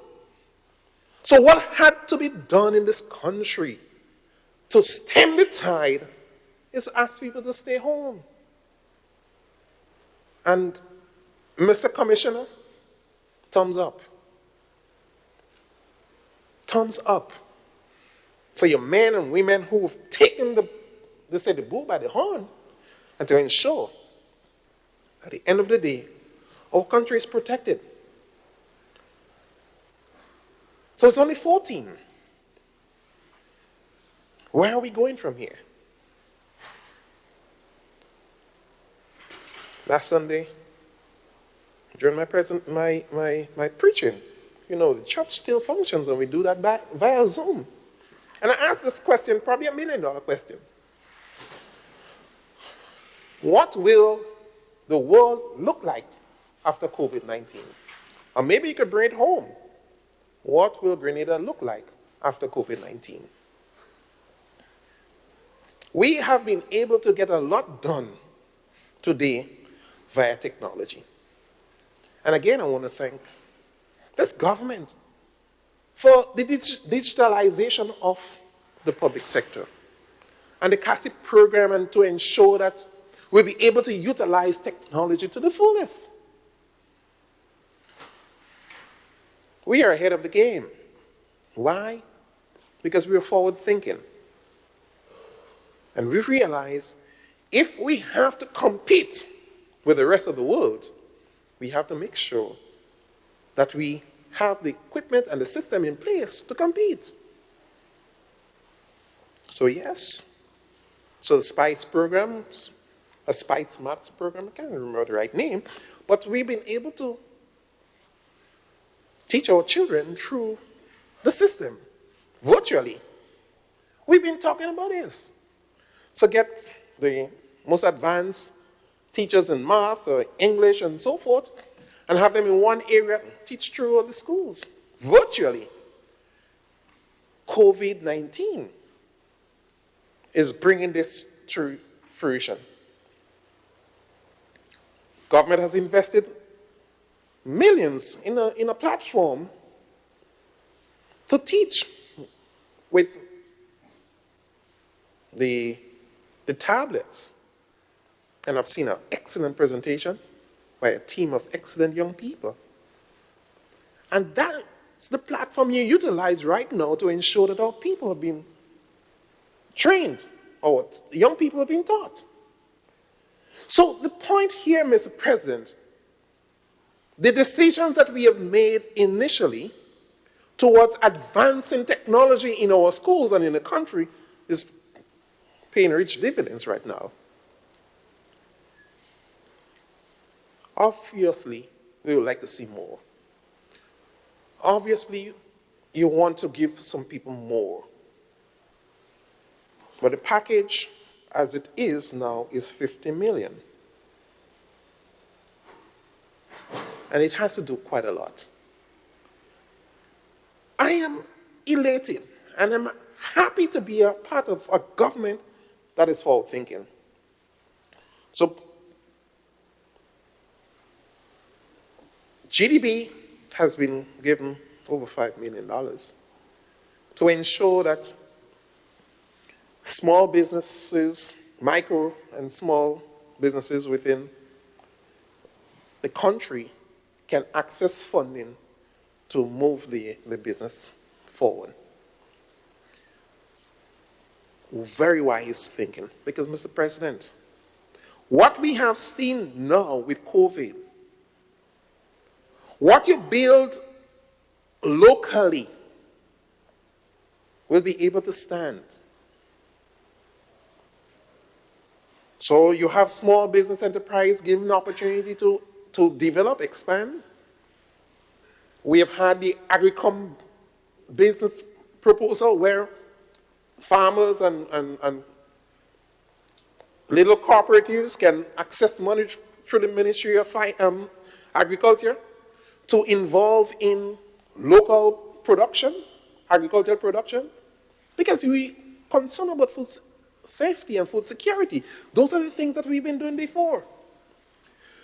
So what had to be done in this country to stem the tide is ask people to stay home. And Mr. Commissioner, thumbs up. Thumbs up for your men and women who have taken the bull by the horn and to ensure at the end of the day, our country is protected. So it's only 14. Where are we going from here? Last Sunday, during my preaching, the church still functions and we do that via Zoom. And I asked this question, probably $1 million question. What will the world look like after COVID-19? Or maybe you could bring it home. What will Grenada look like after COVID-19? We have been able to get a lot done today via technology. And again, I want to thank this government for the digitalization of the public sector and the CASIP program, and to ensure that we'll be able to utilize technology to the fullest. We are ahead of the game. Why? Because we are forward thinking. And we realize if we have to compete with the rest of the world, we have to make sure that we have the equipment and the system in place to compete. So yes, so the SPICE programs, a SPICE maths program, I can't remember the right name, but we've been able to teach our children through the system, virtually. We've been talking about this. So get the most advanced teachers in math or English and so forth, and have them in one area, teach through all the schools, virtually. COVID-19 is bringing this to fruition. Government has invested millions in a platform to teach with the tablets. And I've seen an excellent presentation by a team of excellent young people. And that's the platform you utilize right now to ensure that our people have been trained, or young people have been taught. So the point here, Mr. President, the decisions that we have made initially towards advancing technology in our schools and in the country is paying rich dividends right now. Obviously, we would like to see more. Obviously, you want to give some people more. But the package, as it is now, is 50 million. And it has to do quite a lot. I am elated, and I'm happy to be a part of a government that is forward-thinking. So, GDP has been given over $5 million to ensure that small businesses, micro and small businesses within the country can access funding to move the business forward. very wise thinking. Because, Mr. President, what we have seen now with COVID, what you build locally will be able to stand. So you have small business enterprise given opportunity to develop, expand. We have had the Agricom business proposal where farmers and little cooperatives can access money through the Ministry of Agriculture to involve in local production, agricultural production, because we concern about food safety and food security. Those are the things that we've been doing before.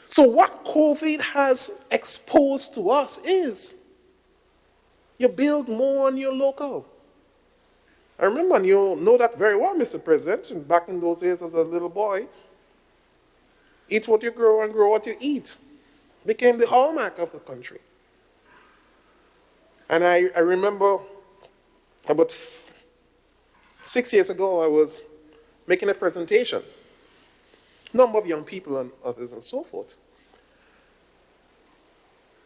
So what COVID has exposed to us is you build more on your local. I remember, and you know that very well, Mr. President, back in those days as a little boy, eat what you grow and grow what you eat became the hallmark of the country. And I remember about 6 years ago, I was making a presentation. Number of young people and others and so forth.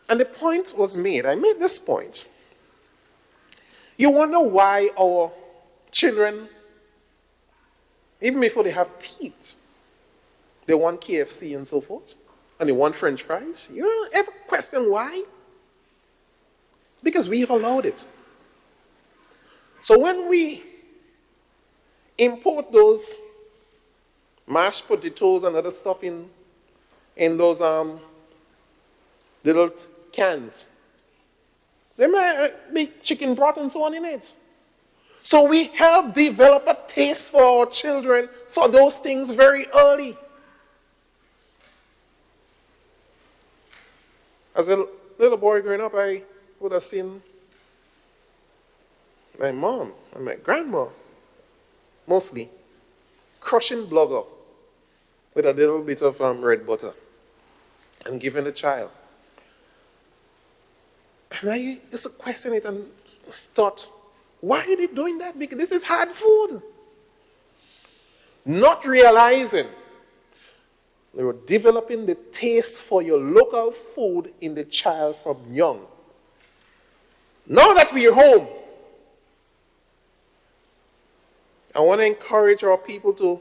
And the point was made, I made this point. You wonder why our children, even before they have teeth, they want KFC and so forth, and they want French fries. You don't ever question why? Because we have allowed it. So when we import those mashed potatoes and other stuff in those little cans, there may be chicken broth and so on in it. So we help develop a taste for our children for those things very early. As a little boy growing up, I would have seen my mom and my grandma, mostly, crushing blogger with a little bit of red butter and giving the child. And I used to question it and thought, why are they doing that? Because this is hard food. Not realizing they were developing the taste for your local food in the child from young. Now that we're home, I want to encourage our people to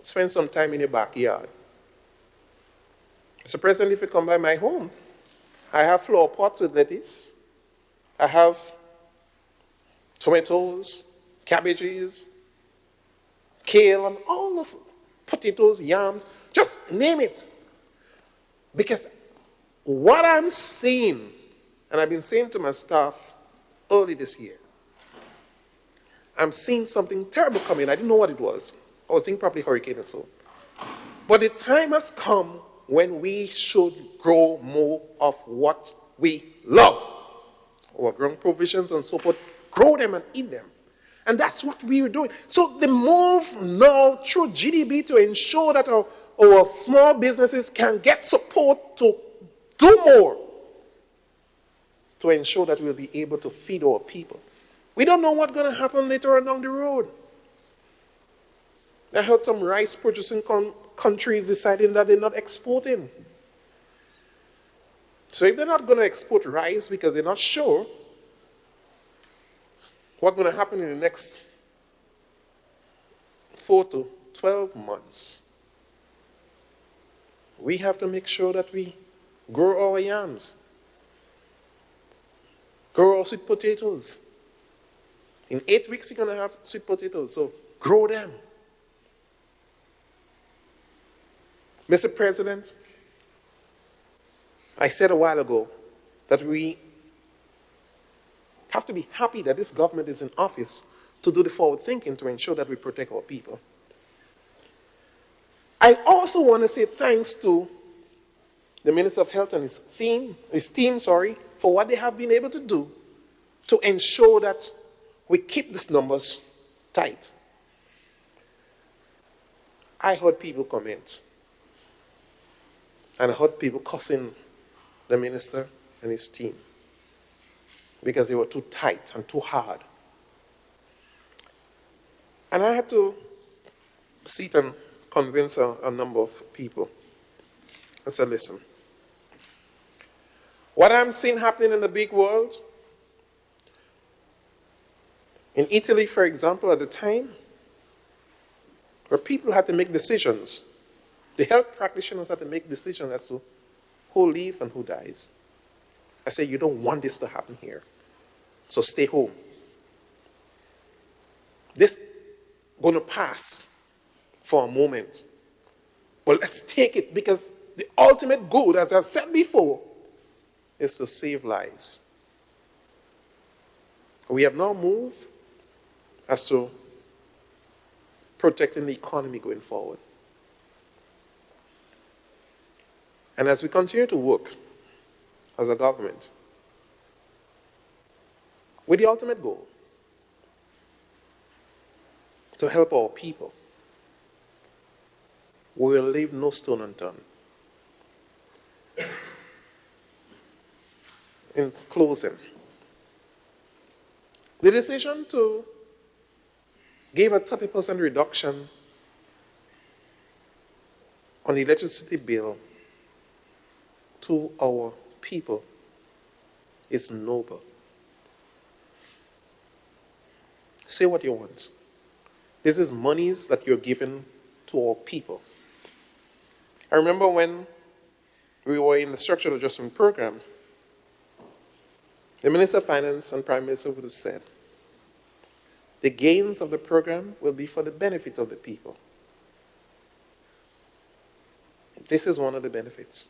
spend some time in your backyard. Mr. President, if you come by my home, I have flower pots with lettuce. I have tomatoes, cabbages, kale, and all those potatoes, yams, just name it. Because what I'm seeing, and I've been saying to my staff early this year, I'm seeing something terrible coming. I didn't know what it was. I was thinking probably hurricane or so. But the time has come when we should grow more of what we love. Our growing provisions and so forth, grow them and eat them. And that's what we are doing. So the move now through GDB to ensure that our small businesses can get support to do more, to ensure that we'll be able to feed our people. We don't know what's going to happen later on down the road. I heard some rice producing countries deciding that they're not exporting. So if they're not going to export rice because they're not sure what's going to happen in the next 4 to 12 months, we have to make sure that we grow our yams, grow our sweet potatoes. In 8 weeks, you're going to have sweet potatoes, so grow them. Mr. President, I said a while ago that we have to be happy that this government is in office to do the forward thinking to ensure that we protect our people. I also want to say thanks to the Minister of Health and his team, for what they have been able to do to ensure that we keep these numbers tight. I heard people comment, and I heard people cussing the minister and his team because they were too tight and too hard. And I had to sit and convince a number of people. I said, listen, what I'm seeing happening in the big world, in Italy, for example, at the time, where people had to make decisions, the health practitioners had to make decisions as to who lives and who dies. I said, you don't want this to happen here, so stay home. This is going to pass for a moment, but let's take it, because the ultimate good, as I've said before, is to save lives. We have now moved as to protecting the economy going forward. And as we continue to work as a government with the ultimate goal to help our people, we will leave no stone unturned. In closing, the decision to give a 30% reduction on the electricity bill to our people is noble. Say what you want. This is monies that you're giving to our people. I remember when we were in the structural adjustment program, the Minister of Finance and Prime Minister would have said, the gains of the program will be for the benefit of the people. This is one of the benefits.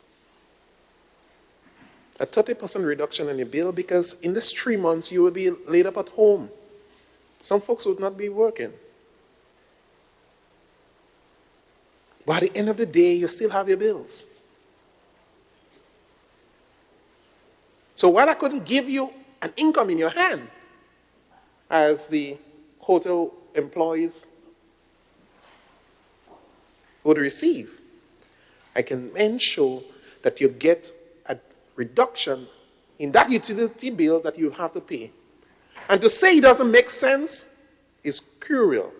A 30% reduction in your bill, because in this 3 months you will be laid up at home. Some folks would not be working. But at the end of the day, you still have your bills. So while I couldn't give you an income in your hand, as the hotel employees would receive, I can ensure that you get a reduction in that utility bill that you have to pay. And to say it doesn't make sense is cruel.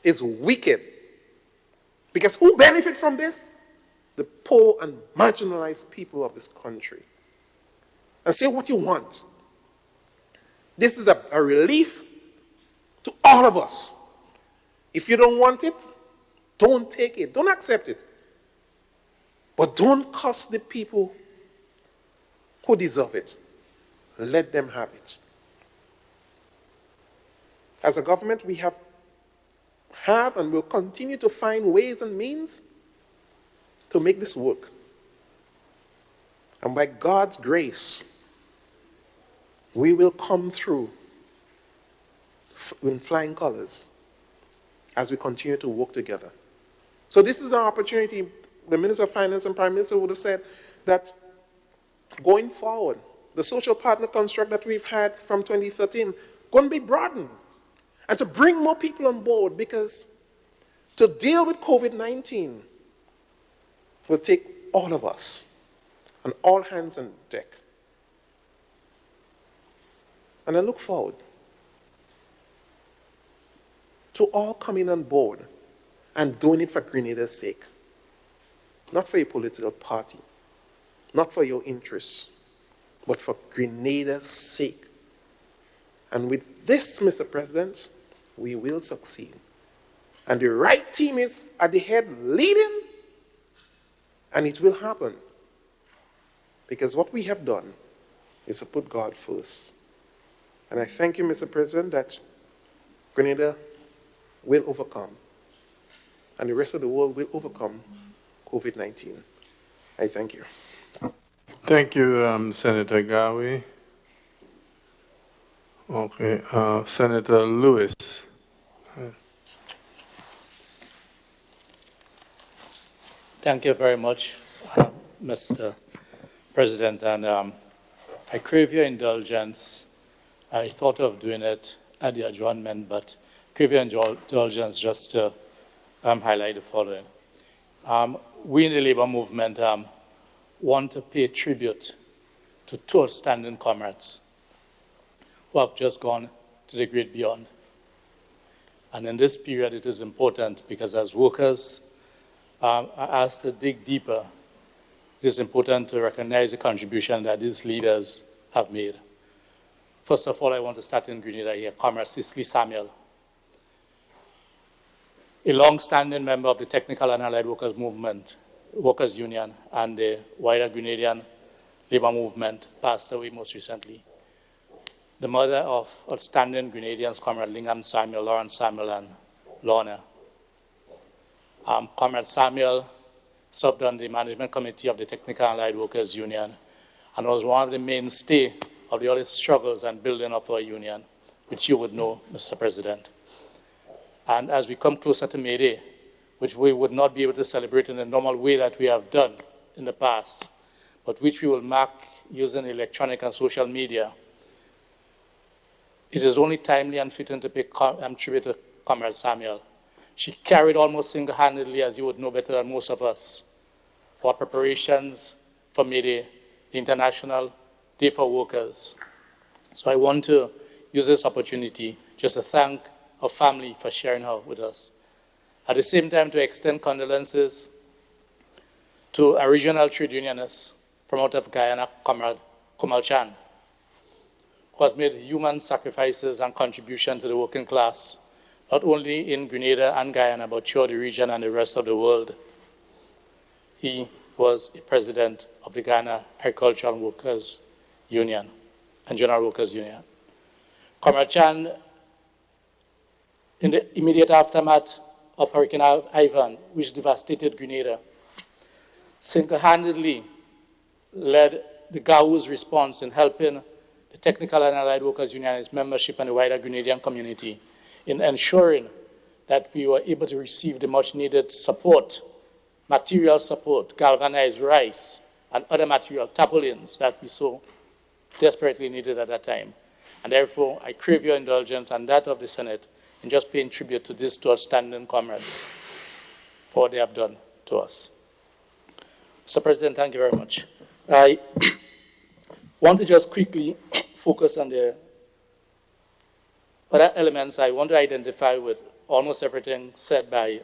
It's wicked. Because who benefit from this? The poor and marginalized people of this country. And say what you want. This is a relief to all of us. If you don't want it, don't take it. Don't accept it. But don't curse the people who deserve it. Let them have it. As a government, we have and will continue to find ways and means to make this work. And by God's grace, we will come through in flying colors as we continue to work together. So this is our opportunity. The Minister of Finance and Prime Minister would have said that going forward, the social partner construct that we've had from 2013 going to be broadened, and to bring more people on board, because to deal with COVID-19 will take all of us and all hands on deck. And I look forward to all coming on board and doing it for Grenada's sake. Not for a political party, not for your interests, but for Grenada's sake. And with this, Mr. President, we will succeed. And the right team is at the head leading, and it will happen. Because what we have done is to put God first. And I thank you, Mr. President, that Grenada will overcome, and the rest of the world will overcome COVID-19. I thank you. Thank you, Senator Gawi. Okay, Senator Lewis. Thank you very much, Mr. President, and I crave your indulgence. I thought of doing it at the adjournment, but crave your indulgence just to highlight the following. We in the labor movement want to pay tribute to two outstanding comrades who have just gone to the great beyond. And in this period, it is important because as workers are asked to dig deeper, it is important to recognize the contribution that these leaders have made. First of all, I want to start in Grenada here, Comrade Cicely Samuel, a long-standing member of the Technical and Allied Workers Movement, Workers Union, and the wider Grenadian labor movement, passed away most recently. The mother of outstanding Grenadians, Comrade Lingham Samuel, Lawrence Samuel, and Lorna. Comrade Samuel served on the management committee of the Technical and Allied Workers Union and was one of the mainstay of the early struggles and building of our union, which you would know, Mr. President. And as we come closer to May Day, which we would not be able to celebrate in the normal way that we have done in the past, but which we will mark using electronic and social media, it is only timely and fitting to pay tribute to Comrade Samuel. She carried almost single-handedly, as you would know better than most of us, our preparations for May Day, the International Day for Workers. So I want to use this opportunity just to thank her family for sharing her with us. At the same time, to extend condolences to a regional trade unionist from out of Guyana, Comrade Kumal Chan, who has made human sacrifices and contribution to the working class, not only in Grenada and Guyana, but throughout the region and the rest of the world. He was a president of the Ghana Agricultural Workers Union and General Workers Union. Comrade Chan, in the immediate aftermath of Hurricane Ivan, which devastated Grenada, single-handedly led the GAU's response in helping the Technical and Allied Workers Union, its membership, and the wider Grenadian community in ensuring that we were able to receive the much-needed support, material support, galvanized rice, and other material, tarpaulins, that we so desperately needed at that time. And therefore, I crave your indulgence and that of the Senate in just paying tribute to these two outstanding comrades for what they have done to us. Mr. President, thank you very much. I want to just quickly focus on the other elements I want to identify with almost everything said by,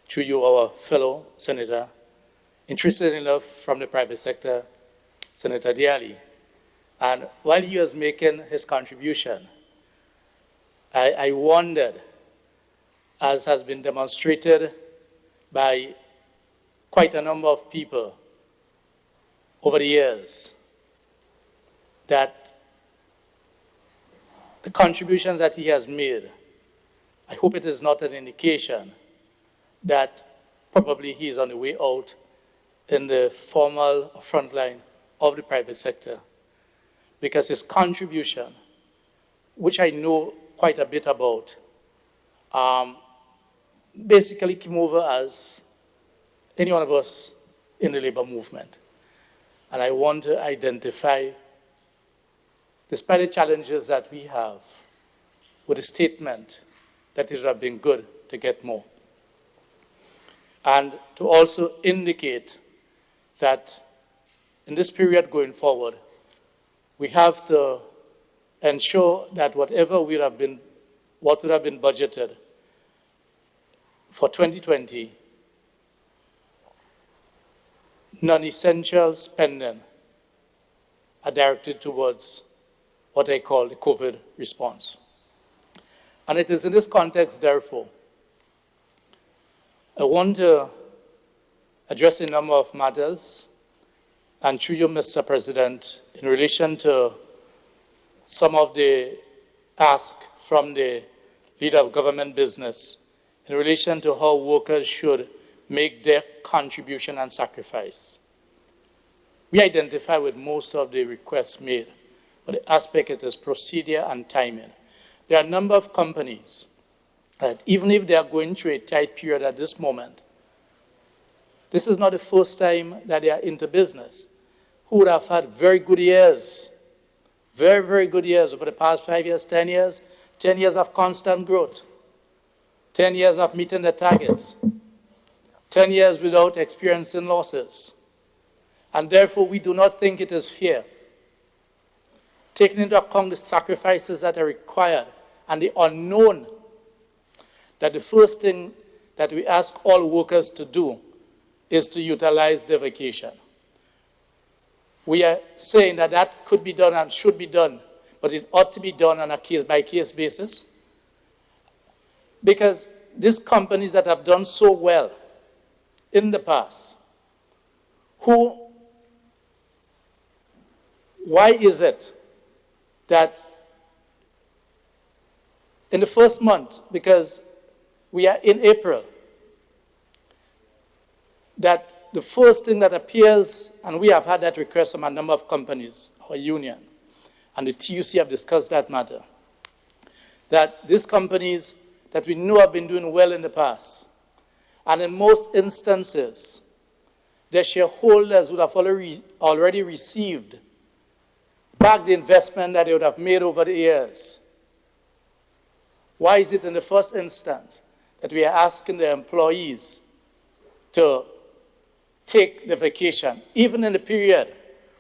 through you, our fellow senator, interested enough from the private sector, Senator Diali. And while he was making his contribution, I wondered, as has been demonstrated by quite a number of people over the years, that the contributions that he has made, I hope it is not an indication that probably he is on the way out in the formal front line of the private sector, because his contribution, which I know quite a bit about, basically came over as any one of us in the labor movement. And I want to identify, despite the challenges that we have, with a statement that it would have been good to get more. And to also indicate that in this period going forward, we have to ensure that whatever would have been budgeted for 2020, non-essential spending are directed towards what I call the COVID response. And it is in this context, therefore, I want to address a number of matters, and through you, Mr. President, in relation to some of the ask from the leader of government business in relation to how workers should make their contribution and sacrifice. We identify with most of the requests made, but the aspect it is procedure and timing. There are a number of companies that even if they are going through a tight period at this moment, this is not the first time that they are into business, who would have had very good years, very, very good years over the past 5 years, 10 years, 10 years of constant growth, 10 years of meeting the targets, 10 years without experiencing losses. And therefore, we do not think it is fair taking into account the sacrifices that are required and the unknown, that the first thing that we ask all workers to do is to utilize their vacation. We are saying that that could be done and should be done, but it ought to be done on a case-by-case basis. Because these companies that have done so well in the past, why is it that in the first month, because we are in April, that the first thing that appears, and we have had that request from a number of companies, our union, and the TUC have discussed that matter, that these companies that we know have been doing well in the past, and in most instances, their shareholders would have already received back the investment that they would have made over the years. Why is it in the first instance that we are asking the employees to take the vacation, even in the period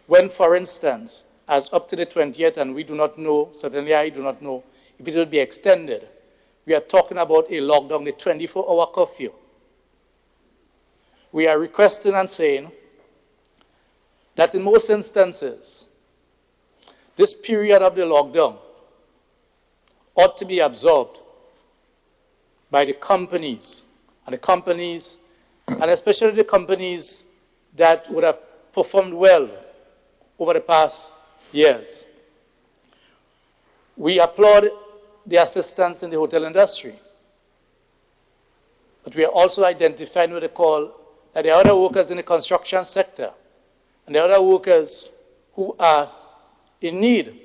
when, for instance, as up to the 20th, and we do not know, certainly I do not know, if it will be extended, we are talking about a lockdown, the 24-hour curfew. We are requesting and saying that in most instances, this period of the lockdown ought to be absorbed by the companies, and especially the companies that would have performed well over the past years. We applaud the assistance in the hotel industry, but we are also identifying with the call that there are other workers in the construction sector and there are other workers who are in need.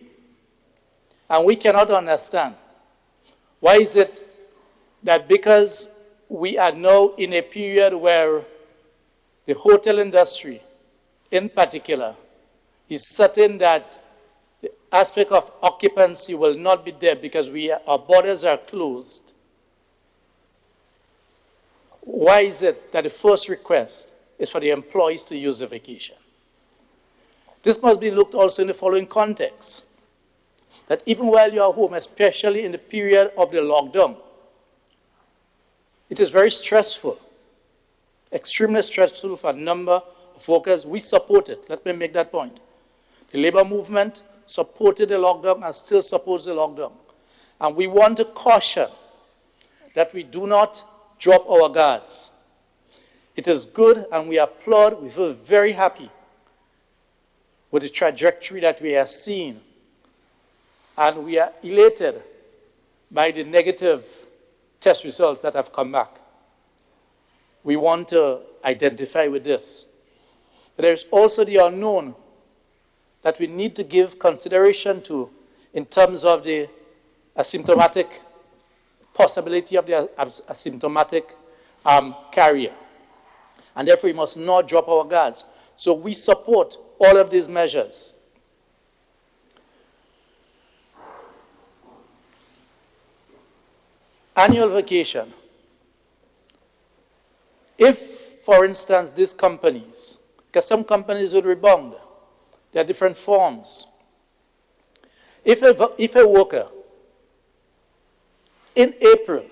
And we cannot understand why is it that because we are now in a period where the hotel industry in particular is certain that the aspect of occupancy will not be there because our borders are closed. Why is it that the first request is for the employees to use the vacation? This must be looked also in the following context, that even while you are home, especially in the period of the lockdown, it is very stressful, extremely stressful for a number of workers. We support it. Let me make that point. The labor movement supported the lockdown and still supports the lockdown. And we want to caution that we do not drop our guards. It is good and we applaud, we feel very happy with the trajectory that we are seeing. And we are elated by the negative test results that have come back. We want to identify with this. But there's also the unknown that we need to give consideration to in terms of the asymptomatic possibility of the asymptomatic carrier. And therefore, we must not drop our guards. So we support all of these measures. Annual vacation. If, for instance, these companies, because some companies will rebound, there are different forms. If a worker in April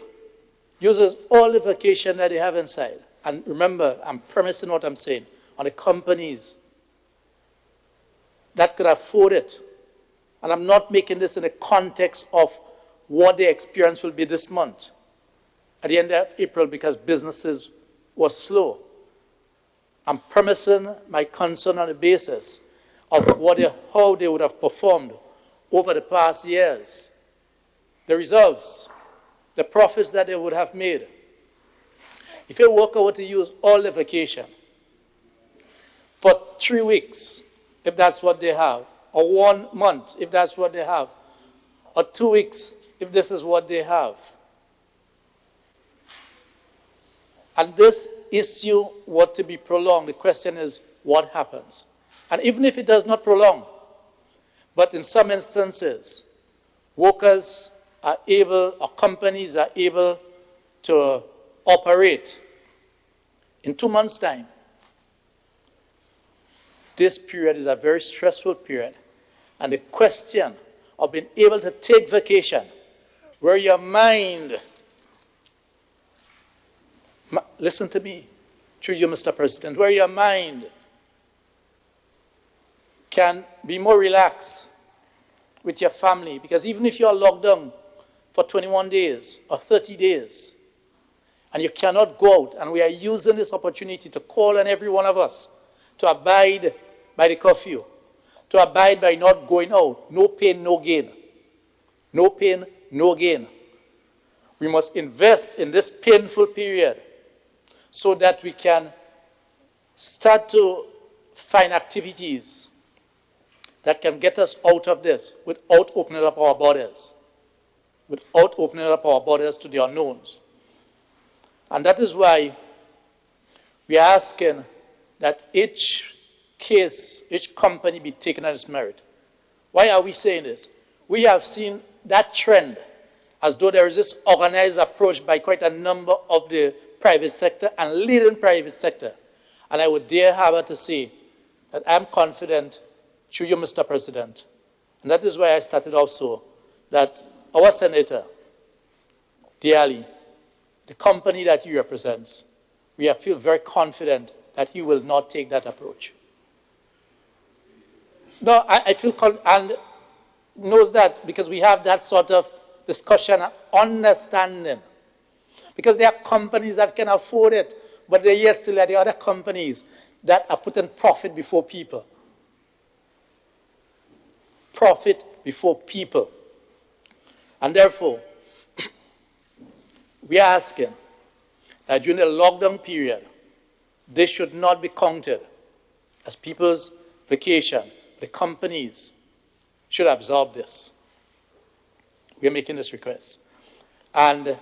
uses all the vacation that they have inside, and remember, I'm premising what I'm saying, on the companies that could afford it, and I'm not making this in the context of what the experience will be this month, at the end of April, because businesses were slow. I'm premising my concern on the basis of how they would have performed over the past years, the reserves, the profits that they would have made. If a worker were to use all the vacation for 3 weeks, if that's what they have, or 1 month, if that's what they have, or 2 weeks, if this is what they have, and this issue were to be prolonged, the question is, what happens? And even if it does not prolong, but in some instances, workers are able, or companies are able to operate in 2 months' time. This period is a very stressful period. And the question of being able to take vacation, where your mind, listen to me, through you, Mr. President, where your mind can be more relaxed with your family, because even if you're locked down for 21 days or 30 days, and you cannot go out, and we are using this opportunity to call on every one of us to abide by the curfew, to abide by not going out. No pain, no gain. No pain, no gain. We must invest in this painful period so that we can start to find activities that can get us out of this without opening up our borders, without opening up our borders to the unknowns. And that is why we are asking that each case, each company be taken on its merit. Why are we saying this? We have seen that trend as though there is this organized approach by quite a number of the private sector and leading private sector. And I would dare have to say that I'm confident, through you, Mr. President, and that is why I started also, that our Senator, dearly, the company that he represents, we feel very confident that he will not take that approach. No, I feel, and knows that because we have that sort of discussion and understanding. Because there are companies that can afford it, but there are still the other companies that are putting profit before people. Profit before people. And therefore, we are asking that during the lockdown period, they should not be counted as people's vacation. The companies should absorb this. We are making this request. And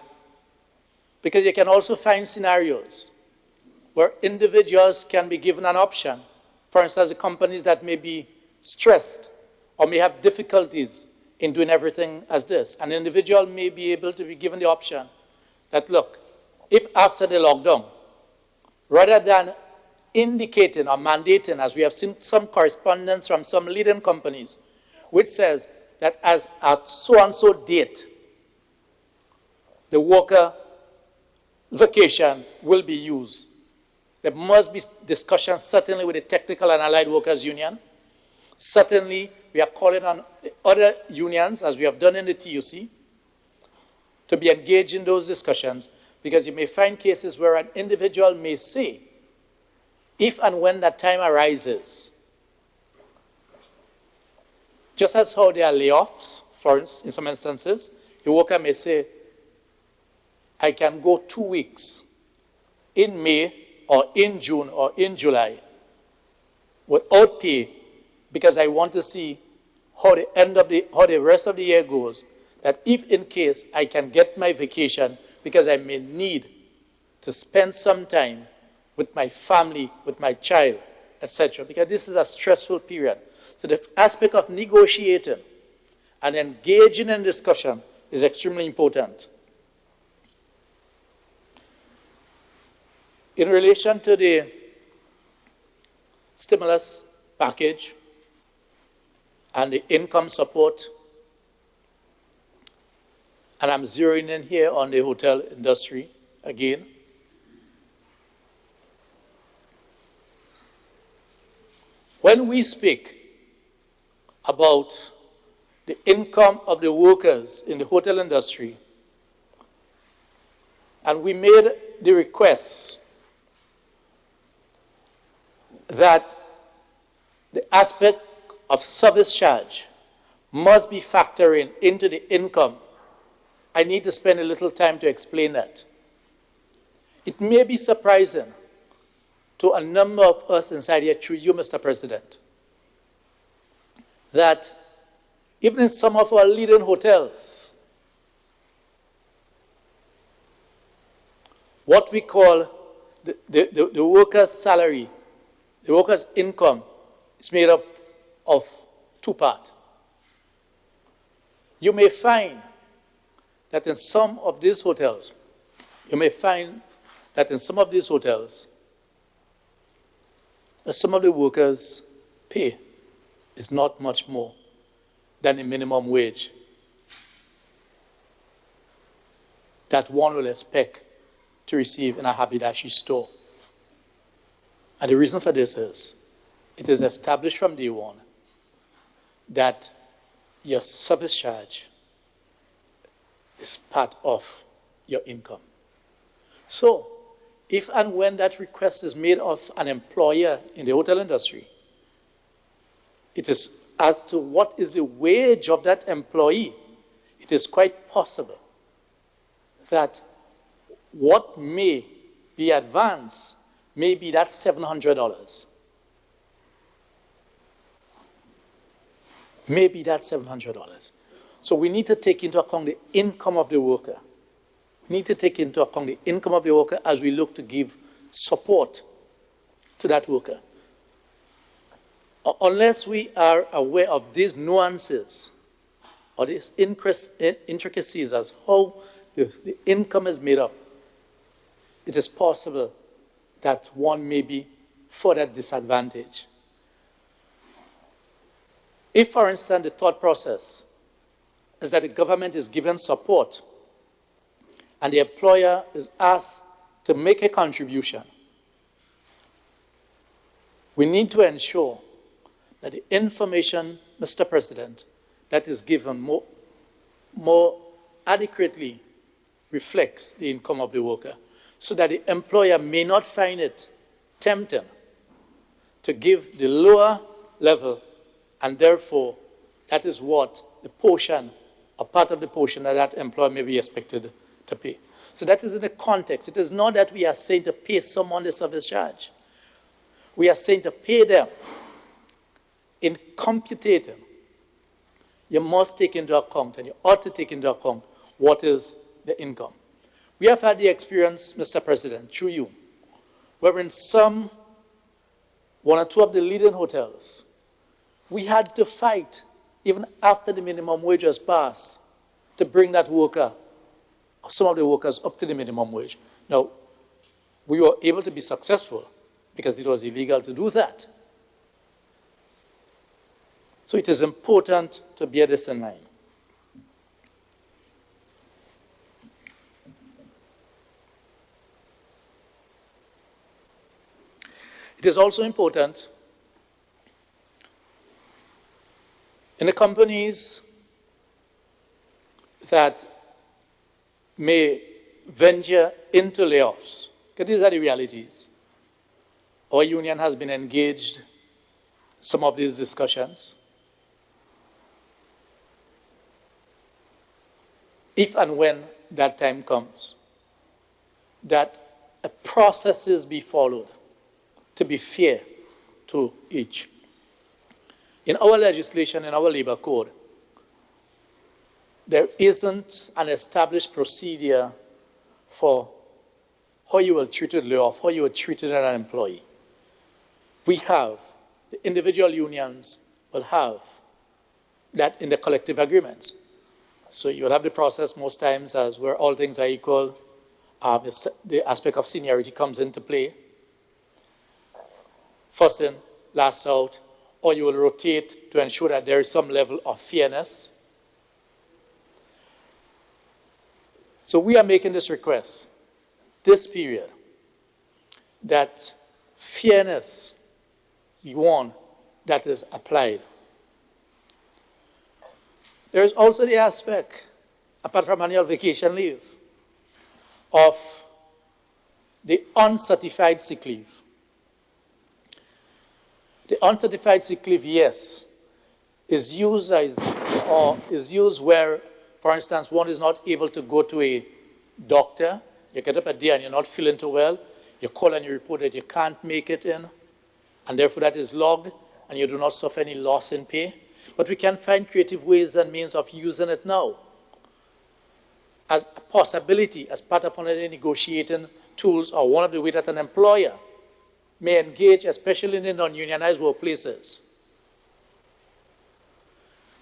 because you can also find scenarios where individuals can be given an option. For instance, the companies that may be stressed or may have difficulties in doing everything as this. An individual may be able to be given the option that, look, if after the lockdown, rather than indicating or mandating, as we have seen some correspondence from some leading companies, which says that as at so-and-so date, the worker vacation will be used. There must be discussion, certainly with the Technical and Allied Workers Union. Certainly, we are calling on the other unions, as we have done in the TUC, to be engaged in those discussions, because you may find cases where an individual may say, if and when that time arises, just as how there are layoffs, for instance, in some instances, the worker may say, I can go 2 weeks in May or in June or in July without pay because I want to see how the rest of the year goes, that if in case I can get my vacation because I may need to spend some time with my family, with my child, etc., because this is a stressful period. So the aspect of negotiating and engaging in discussion is extremely important. In relation to the stimulus package and the income support, and I'm zeroing in here on the hotel industry again, when we speak about the income of the workers in the hotel industry, and we made the request that the aspect of service charge must be factoring into the income, I need to spend a little time to explain that. It may be surprising to a number of us inside here, through you, Mr. President, that even in some of our leading hotels, what we call the worker's salary, the worker's income, is made up of two parts. You may find that in some of these hotels, some of the workers' pay is not much more than the minimum wage that one will expect to receive in a haberdashery store. And the reason for this is, it is established from day one that your service charge is part of your income. So, if and when that request is made of an employer in the hotel industry, it is as to what is the wage of that employee, it is quite possible that what may be advanced may be that $700. Maybe that's $700. So we need to take into account the income of the worker. We need to take into account the income of the worker as we look to give support to that worker. Unless we are aware of these nuances or these intricacies as how the income is made up, it is possible that one may be further disadvantaged. If, for instance, the thought process is that the government is given support and the employer is asked to make a contribution, we need to ensure that the information, Mr. President, that is given more adequately reflects the income of the worker, so that the employer may not find it tempting to give the lower level, and therefore that is what the portion, or part of the portion that employer may be expected to pay. So that is in the context. It is not that we are saying to pay someone the service charge. We are saying to pay them. In computing, you must take into account, and you ought to take into account, what is the income. We have had the experience, Mr. President, through you, where in one or two of the leading hotels, we had to fight, even after the minimum wage was passed, to bring that worker, or some of the workers, up to the minimum wage. Now, we were able to be successful because it was illegal to do that. So it is important to bear this in mind. It is also important in the companies that may venture into layoffs, because these are the realities. Our union has been engaged in some of these discussions. If and when that time comes, that processes be followed to be fair to each. In our legislation, in our labor code, there isn't an established procedure for how you will treat a layoff, how you will treat an employee. We have, the individual unions will have that in the collective agreements. So you'll have the process most times as where all things are equal. The aspect of seniority comes into play. First in, last out, or you will rotate to ensure that there is some level of fairness. So we are making this request, this period, that fairness be one that is applied. There is also the aspect, apart from annual vacation leave, of the uncertified sick leave. The uncertified sick leave, yes, is used where, for instance, one is not able to go to a doctor. You get up a day and you're not feeling too well. You call and you report that you can't make it in, and therefore that is logged, and you do not suffer any loss in pay. But we can find creative ways and means of using it now as a possibility, as part of one of the negotiating tools, or one of the ways that an employer may engage, especially in the non-unionized workplaces.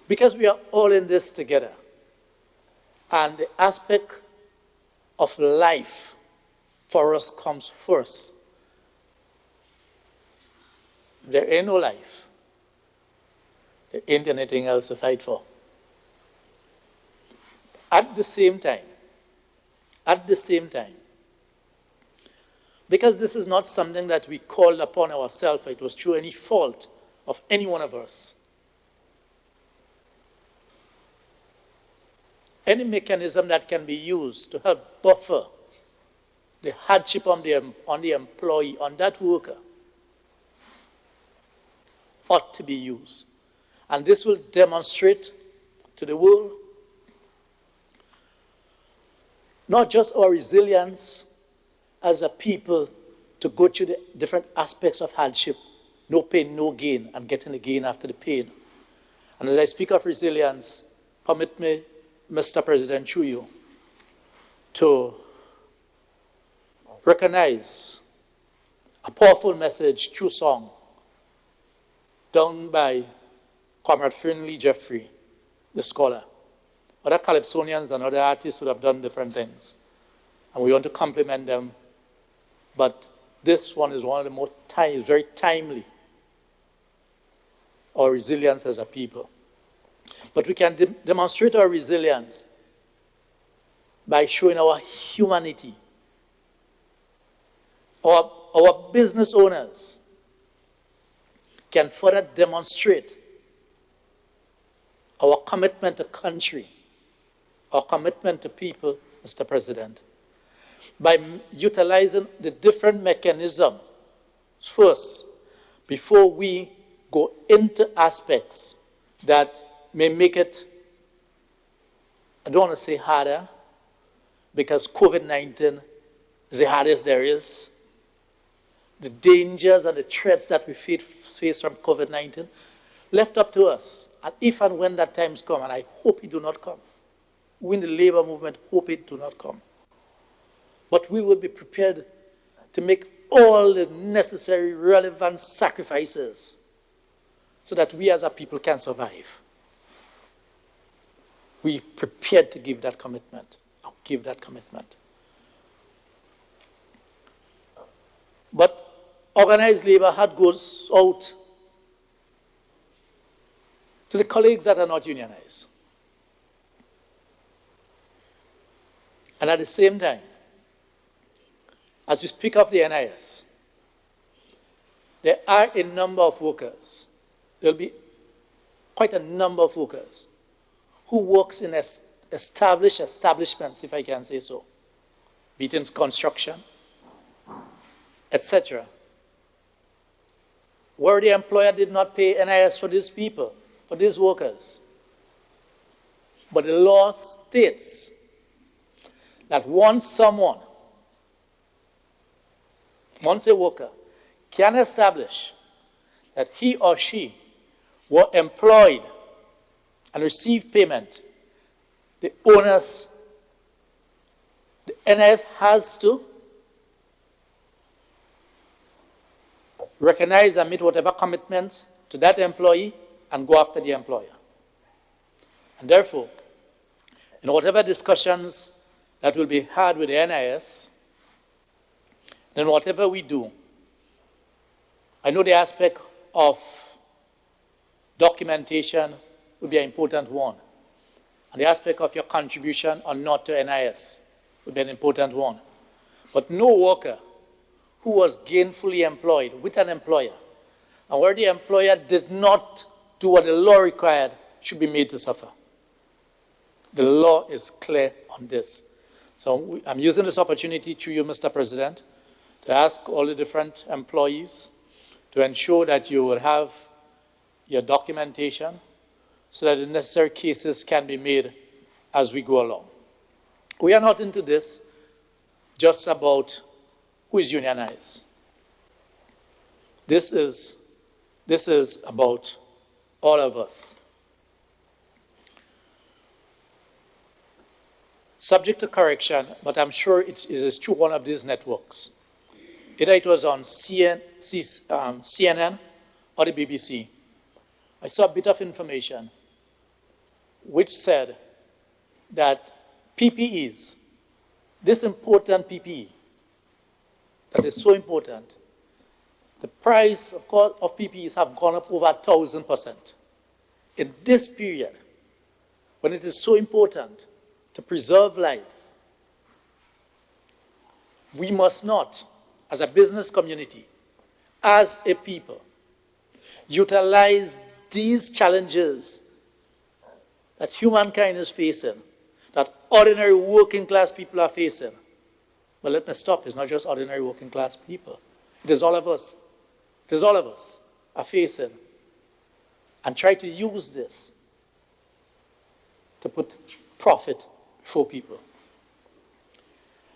Because we are all in this together, and the aspect of life for us comes first. There ain't no life there ain't anything else to fight for. At the same time, because this is not something that we called upon ourselves, it was through any fault of any one of us. Any mechanism that can be used to help buffer the hardship on the employee, on that worker, ought to be used. And this will demonstrate to the world not just our resilience as a people to go through the different aspects of hardship, no pain, no gain, and getting the gain after the pain. And as I speak of resilience, permit me, Mr. President, through you, to recognize a powerful message through song done by Comrade Finley Jeffrey, the scholar. Other calypsonians and other artists would have done different things. And we want to compliment them. But this one is one of the more very timely, our resilience as a people. But we can demonstrate our resilience by showing our humanity. Our business owners can further demonstrate our commitment to country, our commitment to people, Mr. President, by utilizing the different mechanisms first, before we go into aspects that may make it, I don't want to say harder, because COVID-19 is the hardest there is. The dangers and the threats that we face from COVID-19 left up to us. And if and when that times come, and I hope it do not come, we in the labor movement hope it do not come. But we will be prepared to make all the necessary relevant sacrifices so that we as a people can survive. We prepared to give that commitment. But organized labor had goes out to the colleagues that are not unionized. And at the same time, as we speak of the NIS, there are a number of workers, there will be quite a number of workers who works in established establishments, if I can say so, be it in construction, etc., where the employer did not pay NIS for these people, for these workers. But the law states that once a worker can establish that he or she were employed and received payment, the owners, the NIS has to recognize and meet whatever commitments to that employee and go after the employer. And therefore, in whatever discussions that will be had with the NIS, then whatever we do, I know the aspect of documentation will be an important one. And the aspect of your contribution or not to NIS will be an important one. But no worker who was gainfully employed with an employer, and where the employer did not do what the law required, should be made to suffer. The law is clear on this. So I'm using this opportunity through you, Mr. President, to ask all the different employees to ensure that you will have your documentation so that the necessary cases can be made as we go along. We are not into this just about who is unionized. This is about all of us. Subject to correction, but I'm sure it is through one of these networks. Either it was on CNN or the BBC. I saw a bit of information which said that PPEs, this important PPE, that is so important, the price of PPEs have gone up over 1,000%. in this period, when it is so important to preserve life, we must not, as a business community, as a people, utilize these challenges that humankind is facing, that ordinary working class people are facing. But let me stop, it's not just ordinary working class people. It is all of us. It is all of us are facing, and try to use this to put profit before people.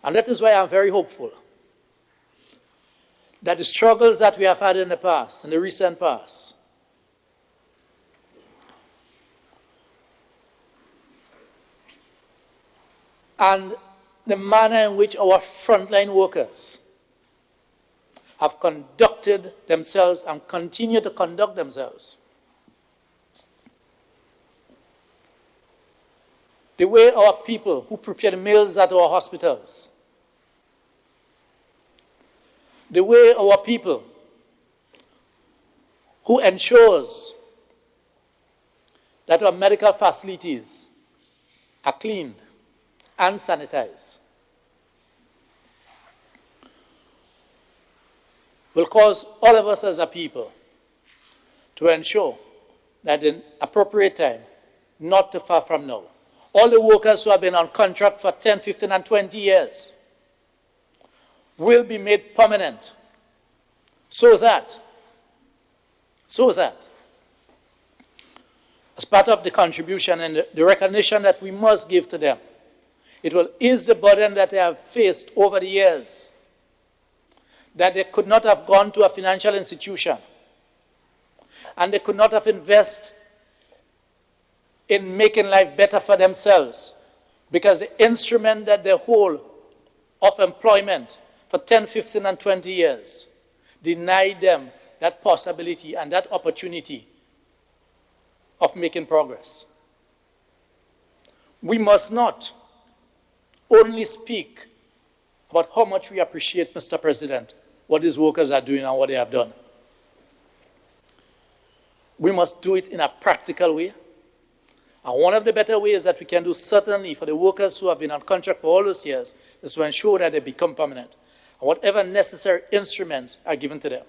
And that is why I'm very hopeful that the struggles that we have had in the past, in the recent past, and the manner in which our frontline workers have conducted themselves and continue to conduct themselves, the way our people who prepare the meals at our hospitals, the way our people who ensures that our medical facilities are cleaned and sanitized, will cause all of us as a people to ensure that in appropriate time, not too far from now, all the workers who have been on contract for 10, 15, and 20 years will be made permanent so that, as part of the contribution and the recognition that we must give to them, it will ease the burden that they have faced over the years, that they could not have gone to a financial institution and they could not have invested in making life better for themselves, because the instrument that they hold of employment for 10, 15, and 20 years denied them that possibility and that opportunity of making progress. We must not only speak about how much we appreciate, Mr. President, what these workers are doing and what they have done. We must do it in a practical way. And one of the better ways that we can do, certainly for the workers who have been on contract for all those years, is to ensure that they become permanent, and whatever necessary instruments are given to them.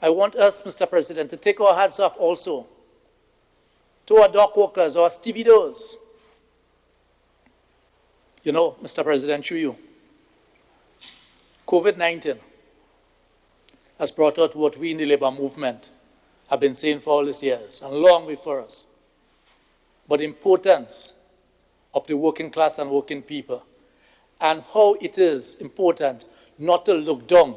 I want us, Mr. President, to take our hats off also to our dock workers, our stevedores. You know, Mr. President, through you, COVID-19 has brought out what we in the labor movement have been saying for all these years, and long before us, but the importance of the working class and working people, and how it is important not to look down,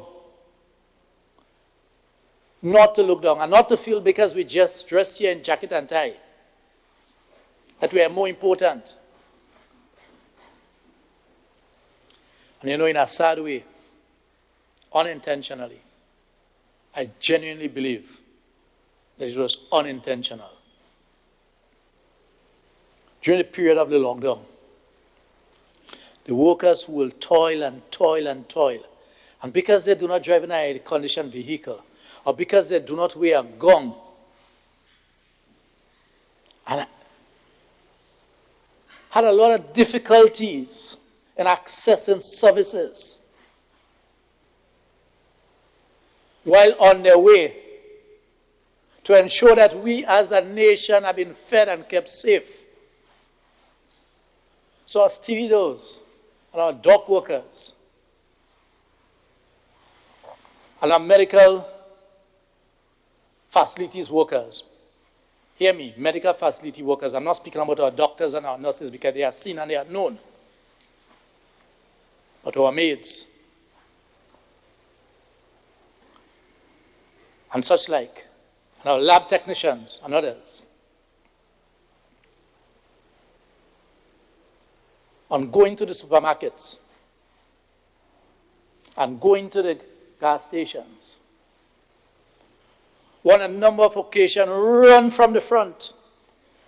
and not to feel because we just dress here in jacket and tie, that we are more important. And you know, in a sad way, unintentionally, I genuinely believe that it was unintentional. During the period of the lockdown, the workers will toil and toil and toil. And because they do not drive in an air-conditioned vehicle, or because they do not wear a gown, and had a lot of difficulties in accessing services while on their way to ensure that we as a nation have been fed and kept safe. So our stevedores and our dock workers and our medical facilities workers, hear me, medical facility workers, I'm not speaking about our doctors and our nurses because they are seen and they are known, but our maids and such like, and our lab technicians and others, on going to the supermarkets and going to the gas stations, on a number of occasions run from the front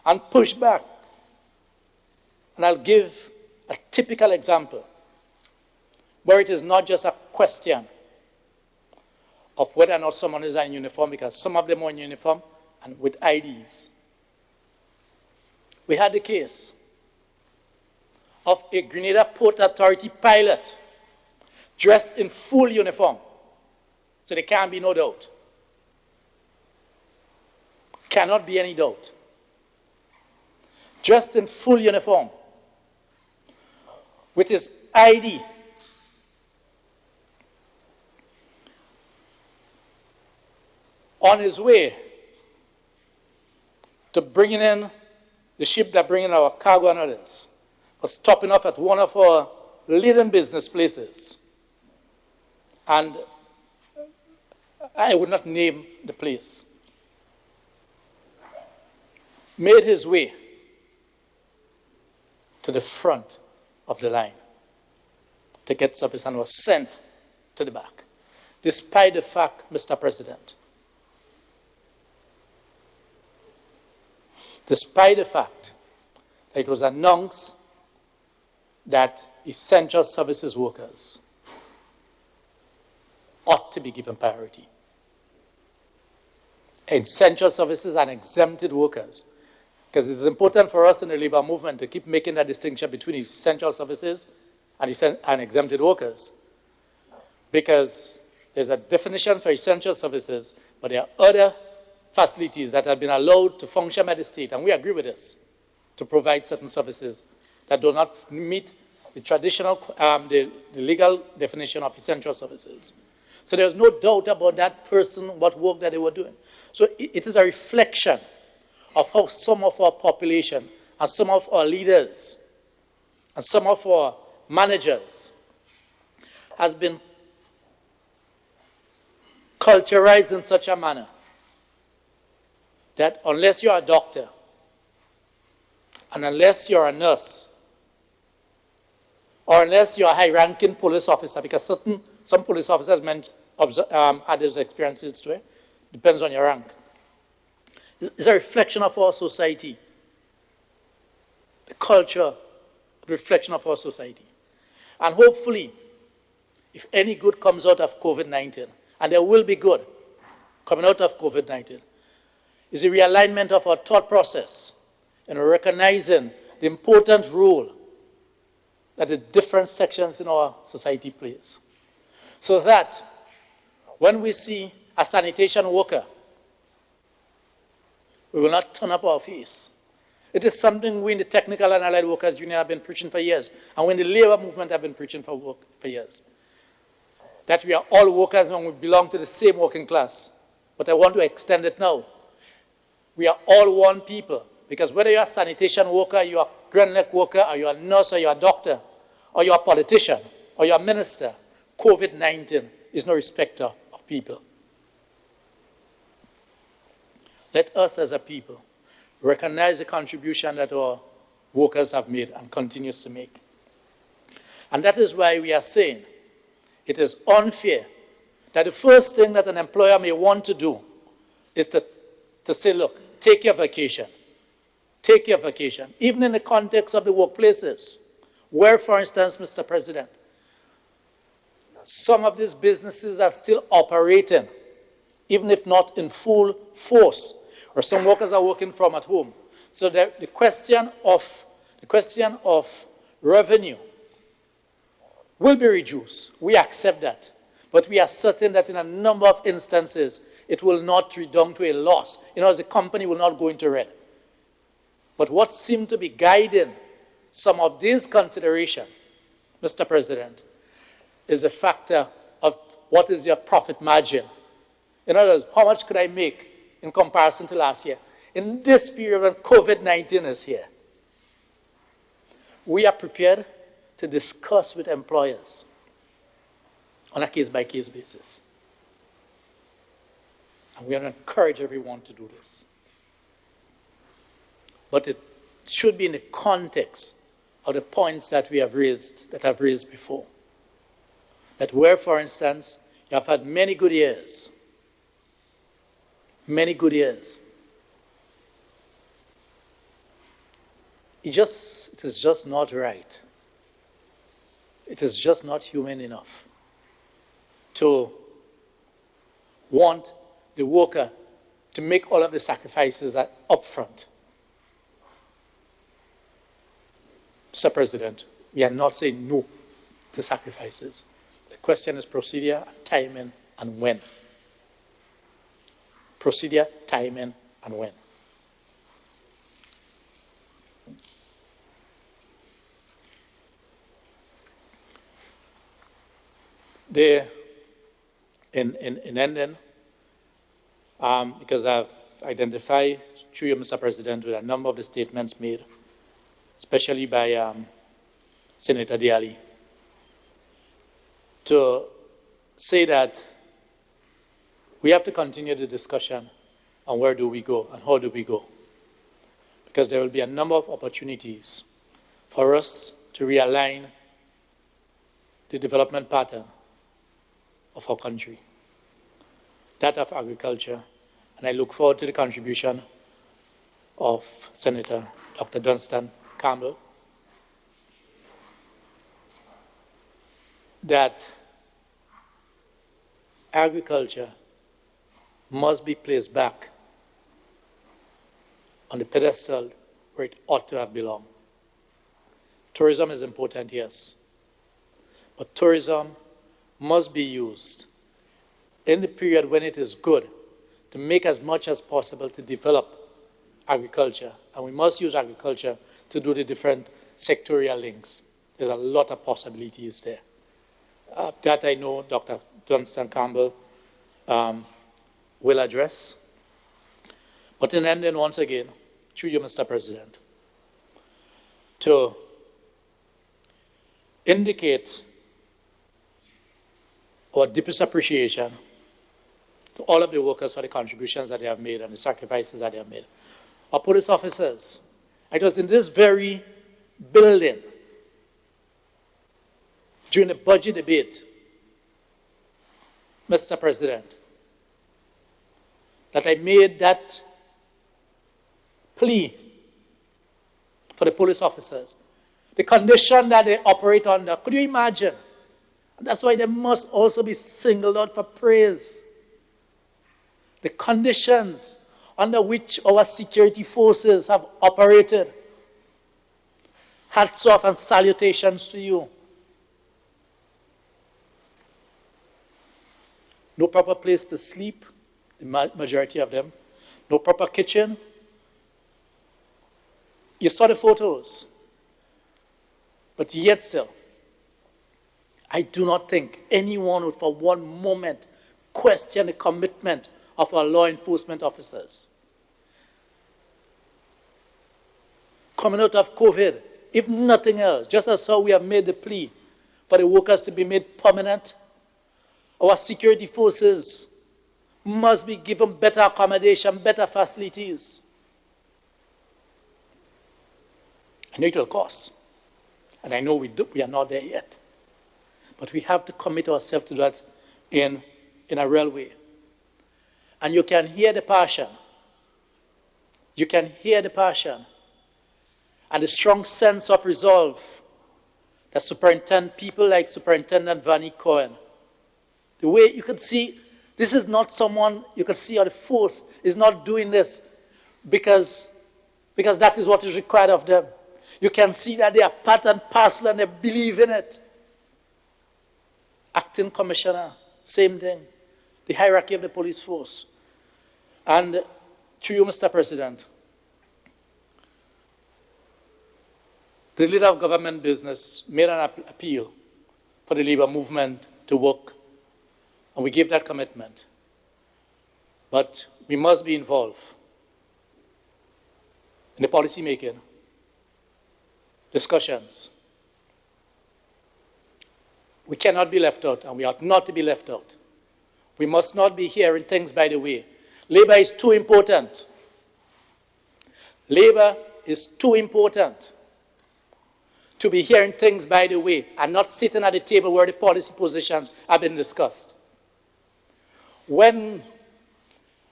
and push back. And I'll give a typical example where it is not just a question of whether or not someone is in uniform, because some of them are in uniform and with IDs. We had the case of a Grenada Port Authority pilot dressed in full uniform, so there can't be no doubt. Cannot be any doubt. Dressed in full uniform, with his ID, on his way to bringing in the ship that bring in our cargo and others, was stopping off at one of our leading business places. And I would not name the place. Made his way to the front of the line to get service and was sent to the back, despite the fact, Mr. President, despite the fact that it was announced that essential services workers ought to be given priority. Essential services and exempted workers, because it's important for us in the labor movement to keep making that distinction between essential services and exempted workers, because there's a definition for essential services, but there are other facilities that have been allowed to function by the state, and we agree with this, to provide certain services that do not meet the traditional, the legal definition of essential services. So there's no doubt about that person, what work that they were doing. So it is a reflection of how some of our population and some of our leaders and some of our managers has been culturized in such a manner that unless you're a doctor and unless you're a nurse or unless you're a high-ranking police officer, because some police officers had those experiences too, depends on your rank. It's a reflection of our society, the culture, the reflection of our society. And hopefully, if any good comes out of COVID-19, and there will be good coming out of COVID-19, is a realignment of our thought process and recognizing the important role that the different sections in our society plays. So that when we see a sanitation worker, we will not turn up our face. It is something we in the Technical and Allied Workers Union have been preaching for years, and we in the labor movement have been preaching for years. That we are all workers and we belong to the same working class. But I want to extend it now. We are all one people, because whether you're a sanitation worker, you're a Grand Lake worker, or you're a nurse, or you're a doctor, or you're a politician, or you're a minister, COVID-19 is no respecter of people. Let us as a people recognize the contribution that our workers have made and continues to make. And that is why we are saying it is unfair that the first thing that an employer may want to do is to say, look, take your vacation. Take your vacation. Even in the context of the workplaces, where, for instance, Mr. President, some of these businesses are still operating, even if not in full force, or some workers are working from at home. So the question of revenue will be reduced. We accept that. But we are certain that in a number of instances, it will not redound to a loss. In other words, the company will not go into red. But what seemed to be guiding some of these considerations, Mr. President, is a factor of what is your profit margin. In other words, how much could I make in comparison to last year? In this period when COVID-19 is here, we are prepared to discuss with employers on a case-by-case basis. And we are going to encourage everyone to do this. But it should be in the context of the points that we have raised, that I've raised before. That where, for instance, you have had many good years, it is just not right. It is just not human enough to want the worker to make all of the sacrifices up front. Mr. President, we are not saying no to sacrifices. The question is procedure, timing, and when. Procedure, timing, and when. In ending, because I've identified through you, Mr. President, with a number of the statements made, especially by Senator Diali, to say that we have to continue the discussion on where do we go and how do we go. Because there will be a number of opportunities for us to realign the development pattern of our country, that of agriculture, and I look forward to the contribution of Senator Dr. Dunstan Campbell, that agriculture must be placed back on the pedestal where it ought to have belonged. Tourism is important, yes, but tourism must be used in the period when it is good to make as much as possible to develop agriculture. And we must use agriculture to do the different sectorial links. There's a lot of possibilities there. That I know Dr. Dunstan Campbell will address. But in ending, once again, through you, Mr. President, to indicate our deepest appreciation to all of the workers for the contributions that they have made and the sacrifices that they have made. Our police officers, it was in this very building during the budget debate, Mr. President, that I made that plea for the police officers. The condition that they operate under, could you imagine? And that's why they must also be singled out for praise. The conditions under which our security forces have operated. Hats off and salutations to you. No proper place to sleep, the majority of them. No proper kitchen. You saw the photos. But yet still, I do not think anyone would for one moment question the commitment of our law enforcement officers. Coming out of COVID, if nothing else, just as how we have made the plea for the workers to be made permanent, our security forces must be given better accommodation, better facilities. I know it will cost, and I know we are not there yet. But we have to commit ourselves to that in a real way. And you can hear the passion. You can hear the passion and the strong sense of resolve that people like Superintendent Vanny Cohen, the way you could see, this is not someone you could see how the force is not doing this because that is what is required of them. You can see that they are part and parcel and they believe in it. Acting Commissioner, same thing. The hierarchy of the police force. And through you, Mr. President, the leader of government business made an appeal for the labor movement to work, and we gave that commitment. But we must be involved in the policy making, discussions. We cannot be left out, and we ought not to be left out. We must not be hearing things by the way. Labor is too important. Labor is too important to be hearing things by the way and not sitting at the table where the policy positions have been discussed. When,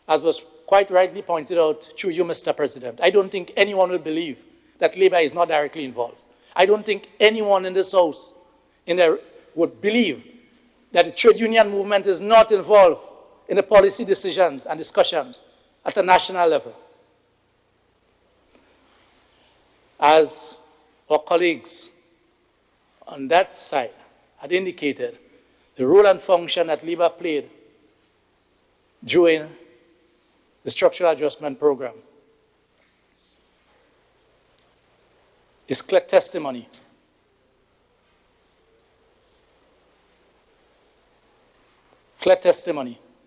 as was quite rightly pointed out through you, Mr. President, I don't think anyone would believe that labor is not directly involved. I don't think anyone in this house would believe that the trade union movement is not involved in the policy decisions and discussions at a national level. As our colleagues on that side had indicated, the role and function that Labour played during the structural adjustment program is clear testimony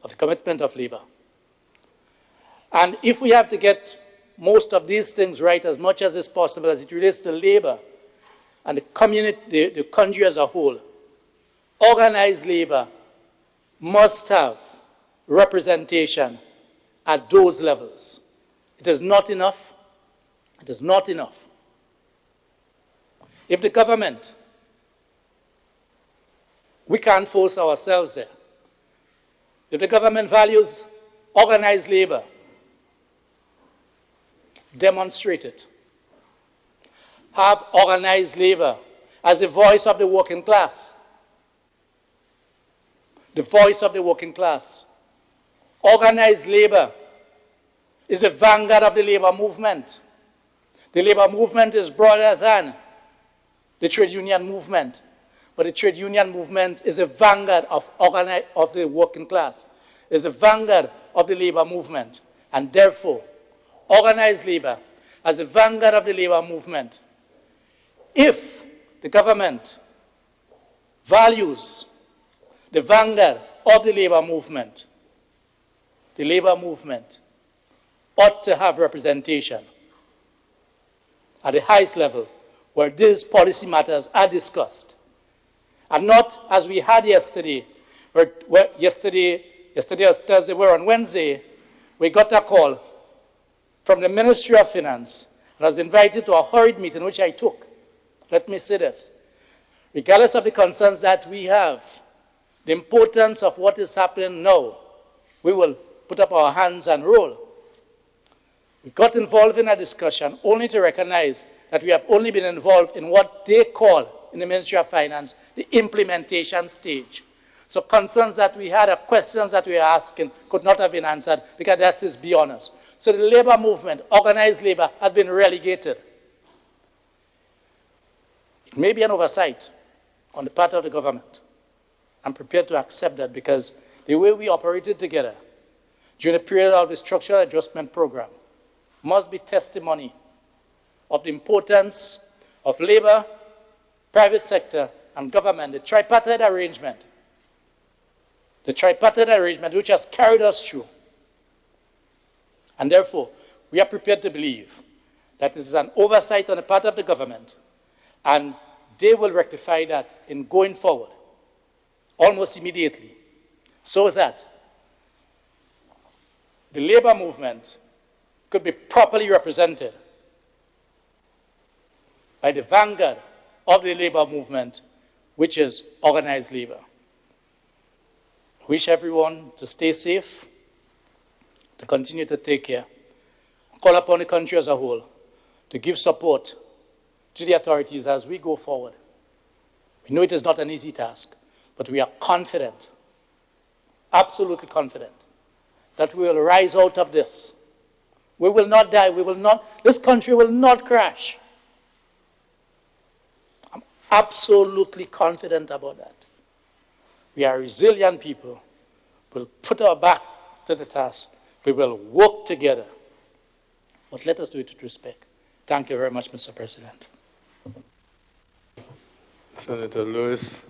of the commitment of Labour. And if we have to get most of these things right as much as is possible as it relates to Labour and the community, the country as a whole, organized Labour must have representation at those levels. It is not enough. It is not enough. If the government, we can't force ourselves there. If the government values organized Labour, demonstrate it. Have organized Labour as the voice of the working class. The voice of the working class. Organized Labour is the vanguard of the Labour movement. The Labour movement is broader than the trade union movement, but the trade union movement is a vanguard of the working class, is a vanguard of the Labour movement, and therefore, organized Labour as a vanguard of the Labour movement. If the government values the vanguard of the Labour movement ought to have representation at the highest level where these policy matters are discussed. And not as we had yesterday, yesterday was Thursday, where on Wednesday, we got a call from the Ministry of Finance and I was invited to a hurried meeting, which I took. Let me say this. Regardless of the concerns that we have, the importance of what is happening now, we will put up our hands and roll. We got involved in a discussion only to recognize that we have only been involved in what they call in the Ministry of Finance the implementation stage. So concerns that we had or questions that we were asking could not have been answered because that is beyond us. So the Labour movement, organized Labour, has been relegated. It may be an oversight on the part of the government. I'm prepared to accept that because the way we operated together during the period of the structural adjustment program must be testimony of the importance of Labour, private sector, and government, the tripartite arrangement which has carried us through. And therefore, we are prepared to believe that this is an oversight on the part of the government, and they will rectify that in going forward, almost immediately, so that the Labour movement could be properly represented by the vanguard of the Labour movement, which is organized Labour. I wish everyone to stay safe, to continue to take care. Call upon the country as a whole to give support to the authorities as we go forward. We know it is not an easy task, but we are confident, absolutely confident, that we will rise out of this. We will not die. This country will not crash. I'm absolutely confident about that. We are resilient people. We'll put our back to the task. We will work together. But let us do it with respect. Thank you very much, Mr. President. Senator Lewis.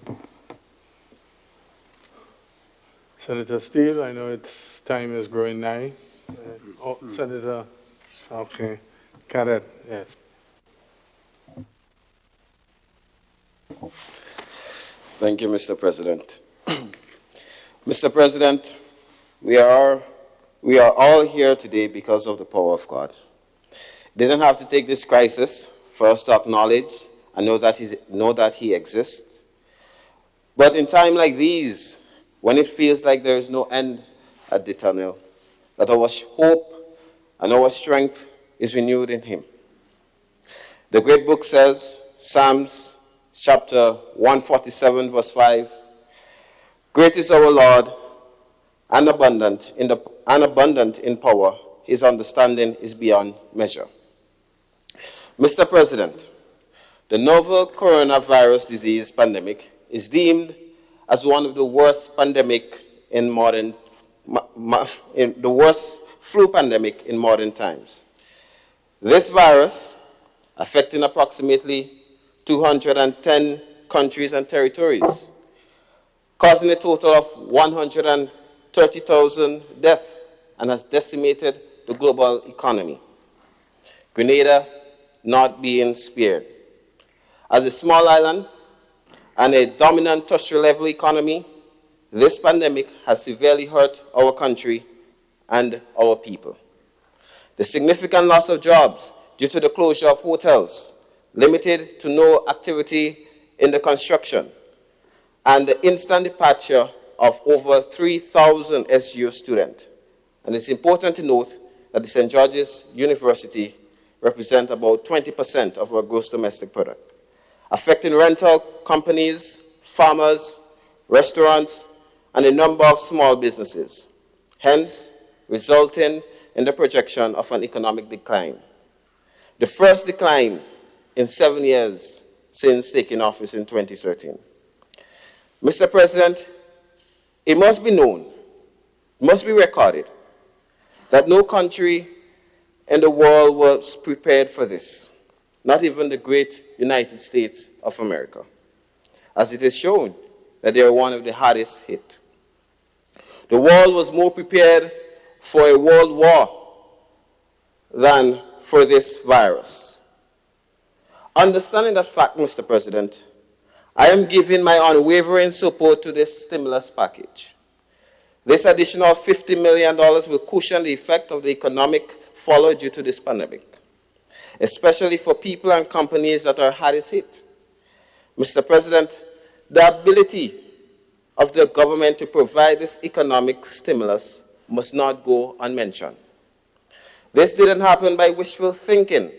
Senator Steele, I know its time is growing nigh. Senator, okay. Cadet, yes. Thank you, Mr. President. Mr. President, we are all here today because of the power of God. Didn't have to take this crisis for us to acknowledge and know that He exists. But in times like these, when it feels like there is no end at the tunnel, that our hope and our strength is renewed in Him. The great book says, Psalms chapter 147, verse 5, "Great is our Lord, and abundant in power. his understanding is beyond measure. Mr. President, the novel coronavirus disease pandemic is deemed as one of the worst pandemic in modern, the worst flu pandemic in modern times. This virus, affecting approximately 210 countries and territories, causing a total of 130,000 deaths, and has decimated the global economy. Grenada not being spared. As a small island and a dominant terrestrial-level economy, this pandemic has severely hurt our country and our people. The significant loss of jobs due to the closure of hotels, limited to no activity in the construction, and the instant departure of over 3,000 SU students. And it's important to note that the St. George's University represents about 20% of our gross domestic product, affecting rental companies, farmers, restaurants, and a number of small businesses, hence resulting in the projection of an economic decline. The first decline in 7 years since taking office in 2013. Mr. President, it must be known, must be recorded, that no country in the world was prepared for this, not even the great United States of America, as it is shown that they are one of the hardest hit. The world was more prepared for a world war than for this virus. Understanding that fact, Mr. President, I am giving my unwavering support to this stimulus package. This additional $50 million will cushion the effect of the economic fallout due to this pandemic, especially for people and companies that are hardest hit. Mr. President, the ability of the government to provide this economic stimulus must not go unmentioned. This didn't happen by wishful thinking.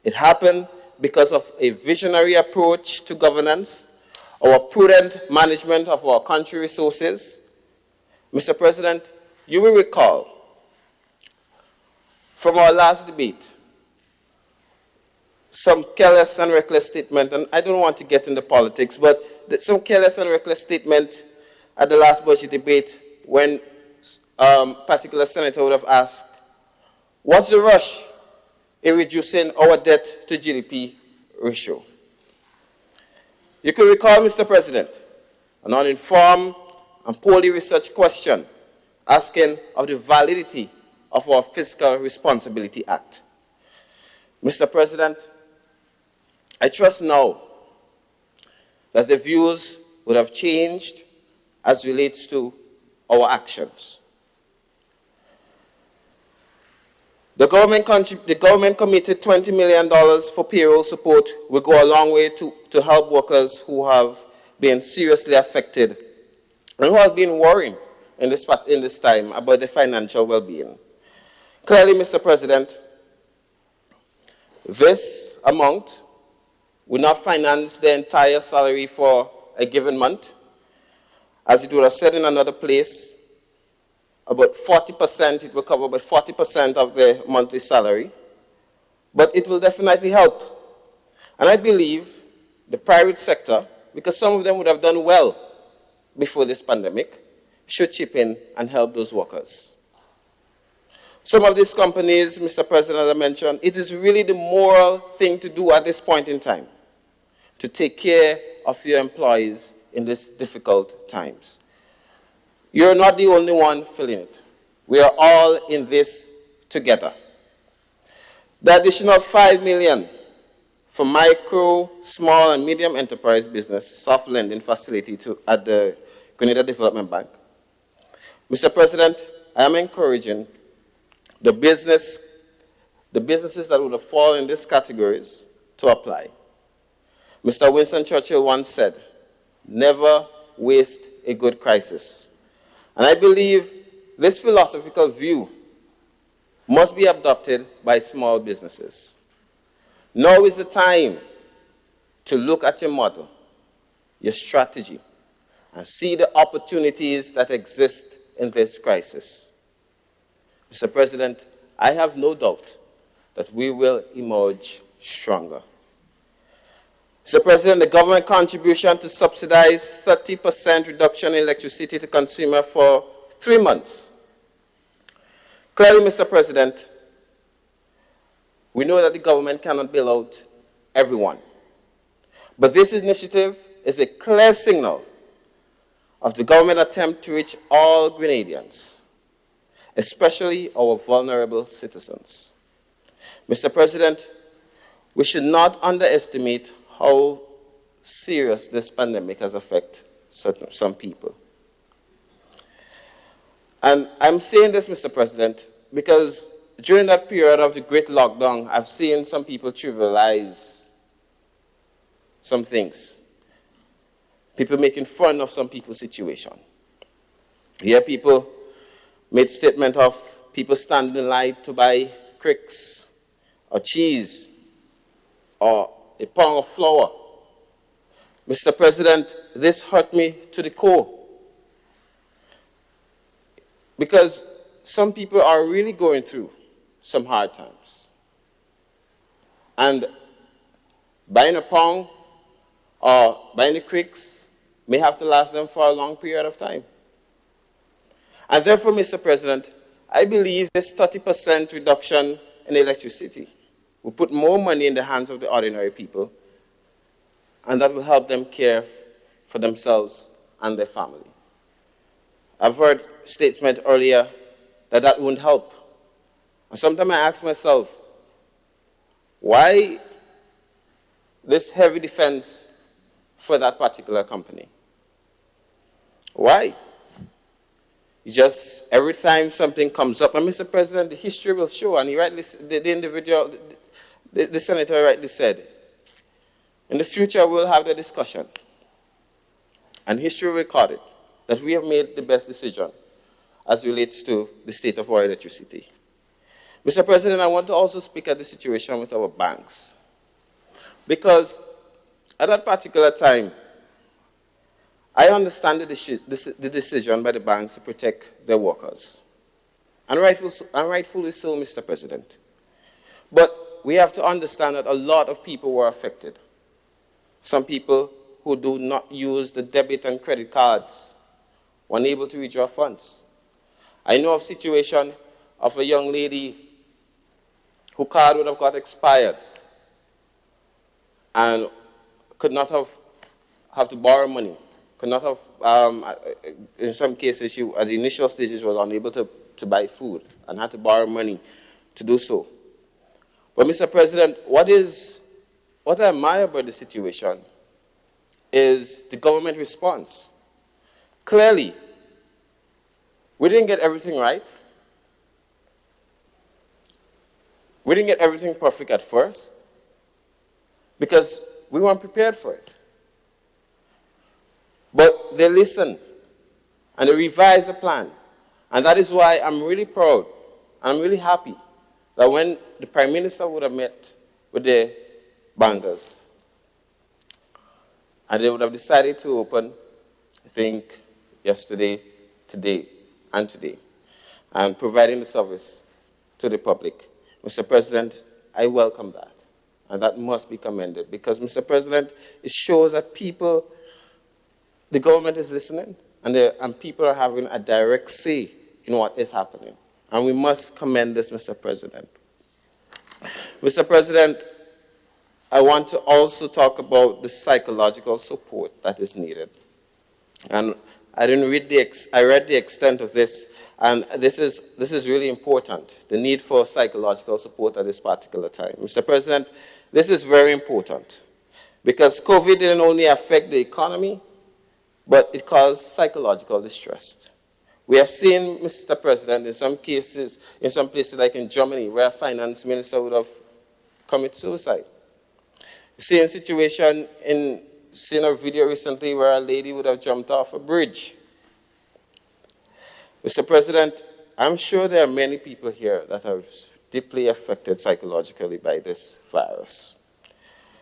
It happened because of a visionary approach to governance, our prudent management of our country resources. Mr. President, you will recall from our last debate some careless and reckless statement, and I don't want to get into politics, but some careless and reckless statement at the last budget debate when a particular senator would have asked, what's the rush in reducing our debt to GDP ratio? You can recall, Mr. President, an uninformed and poorly researched question asking of the validity of our Fiscal Responsibility Act. Mr. President, I trust now that the views would have changed as relates to our actions. The government committed $20 million for payroll support will go a long way to help workers who have been seriously affected and who have been worrying in this time about their financial well-being. Clearly, Mr. President, this amount will not finance the entire salary for a given month. As it would have said in another place, about 40%, it will cover about 40% of the monthly salary, but it will definitely help. And I believe the private sector, because some of them would have done well before this pandemic, should chip in and help those workers. Some of these companies, Mr. President, as I mentioned, it is really the moral thing to do at this point in time, to take care of your employees in these difficult times. You're not the only one feeling it. We are all in this together. The additional $5 million for micro, small, and medium enterprise business soft lending facility at the Grenada Development Bank. Mr. President, I am encouraging the businesses that would have fallen in these categories to apply. Mr. Winston Churchill once said, never waste a good crisis. And I believe this philosophical view must be adopted by small businesses. Now is the time to look at your model, your strategy, and see the opportunities that exist in this crisis. Mr. President, I have no doubt that we will emerge stronger. Mr. President, the government contribution to subsidize 30% reduction in electricity to consumer for 3 months. Clearly, Mr. President, we know that the government cannot bail out everyone. But this initiative is a clear signal of the government attempt to reach all Grenadians, especially our vulnerable citizens. Mr. President, we should not underestimate how serious this pandemic has affected some people. And I'm saying this, Mr. President, because during that period of the great lockdown, I've seen some people trivialize some things. People making fun of some people's situation. Here people made statement of people standing in line to buy cricks or cheese or a pound of flour. Mr. President, this hurt me to the core. Because some people are really going through some hard times. And buying a pound or buying the cricks may have to last them for a long period of time. And therefore, Mr. President, I believe this 30% reduction in electricity will put more money in the hands of the ordinary people, and that will help them care for themselves and their family. I've heard a statement earlier that won't help. And sometimes I ask myself, why this heavy defense for that particular company? Why? It's just every time something comes up, and Mr. President, the history will show, and he rightly, the senator rightly said, in the future we'll have the discussion, and history will record it, that we have made the best decision as relates to the state of our electricity. Mr. President, I want to also speak at the situation with our banks, because at that particular time, I understand the decision by the banks to protect their workers. And rightfully so, Mr. President. But we have to understand that a lot of people were affected. Some people who do not use the debit and credit cards were unable to withdraw funds. I know of a situation of a young lady whose card would have got expired and could not have to borrow money. Could not have, in some cases, she, at the initial stages, was unable to buy food and had to borrow money to do so. But, Mr. President, what I admire about the situation is the government response. Clearly, we didn't get everything right. We didn't get everything perfect at first because we weren't prepared for it. But they listened, and they revised a plan. And that is why I'm really proud, I'm really happy that when the Prime Minister would have met with the bankers, and they would have decided to open, I think, yesterday, today, and today, and providing the service to the public. Mr. President, I welcome that, and that must be commended, because, Mr. President, it shows that people, the government is listening, and people are having a direct say in what is happening. And we must commend this, Mr. President. Mr. President, I want to also talk about the psychological support that is needed. And I read the extent of this, and this is really important, the need for psychological support at this particular time. Mr. President, this is very important, because COVID didn't only affect the economy, but it caused psychological distress. We have seen, Mr. President, in some cases, in some places like in Germany, where a finance minister would have committed suicide. Same situation seen a video recently where a lady would have jumped off a bridge. Mr. President, I'm sure there are many people here that are deeply affected psychologically by this virus.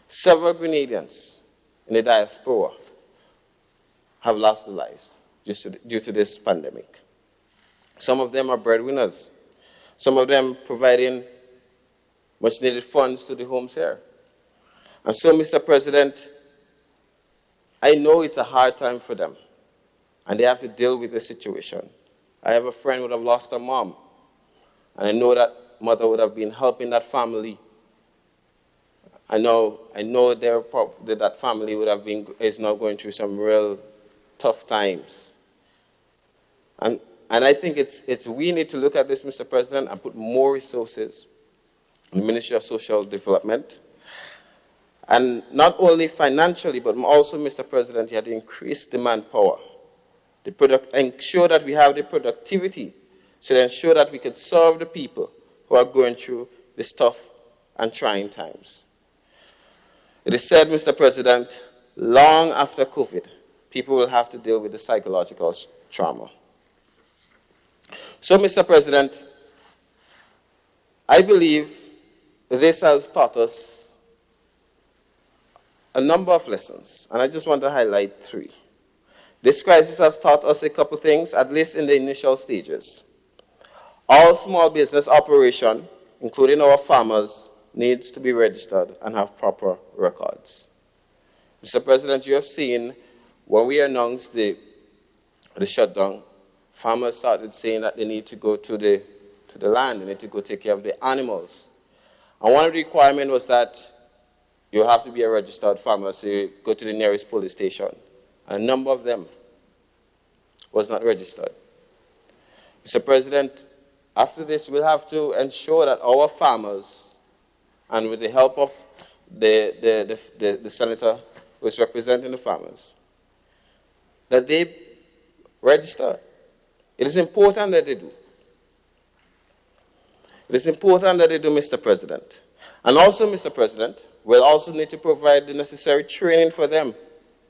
Several Grenadians in the diaspora have lost their lives due to this pandemic. Some of them are breadwinners, Some of them providing much needed funds to the homes here. And so, Mr. President, I know it's a hard time for them, and they have to deal with the situation. I have a friend who would have lost her mom, and I know that mother would have been helping that family. I know that family is now going through some real tough times. And I think we need to look at this, Mr. President, and put more resources in the Ministry of Social Development. And not only financially, but also, Mr. President, you have to increase the manpower, ensure that we have the productivity to ensure that we can serve the people who are going through this tough and trying times. It is said, Mr. President, long after COVID, people will have to deal with the psychological trauma. So, Mr. President, I believe this has taught us a number of lessons, and I just want to highlight 3. This crisis has taught us a couple things, at least in the initial stages. All small business operation, including our farmers, needs to be registered and have proper records. Mr. President, you have seen when we announced the shutdown, farmers started saying that they need to go to the land, they need to go take care of the animals. And one of the requirements was that you have to be a registered farmer, so you go to the nearest police station. And a number of them was not registered. Mr. President, after this, we'll have to ensure that our farmers, and with the help of the senator who is representing the farmers, that they register. It is important that they do. It is important that they do, Mr. President. And also, Mr. President, we'll also need to provide the necessary training for them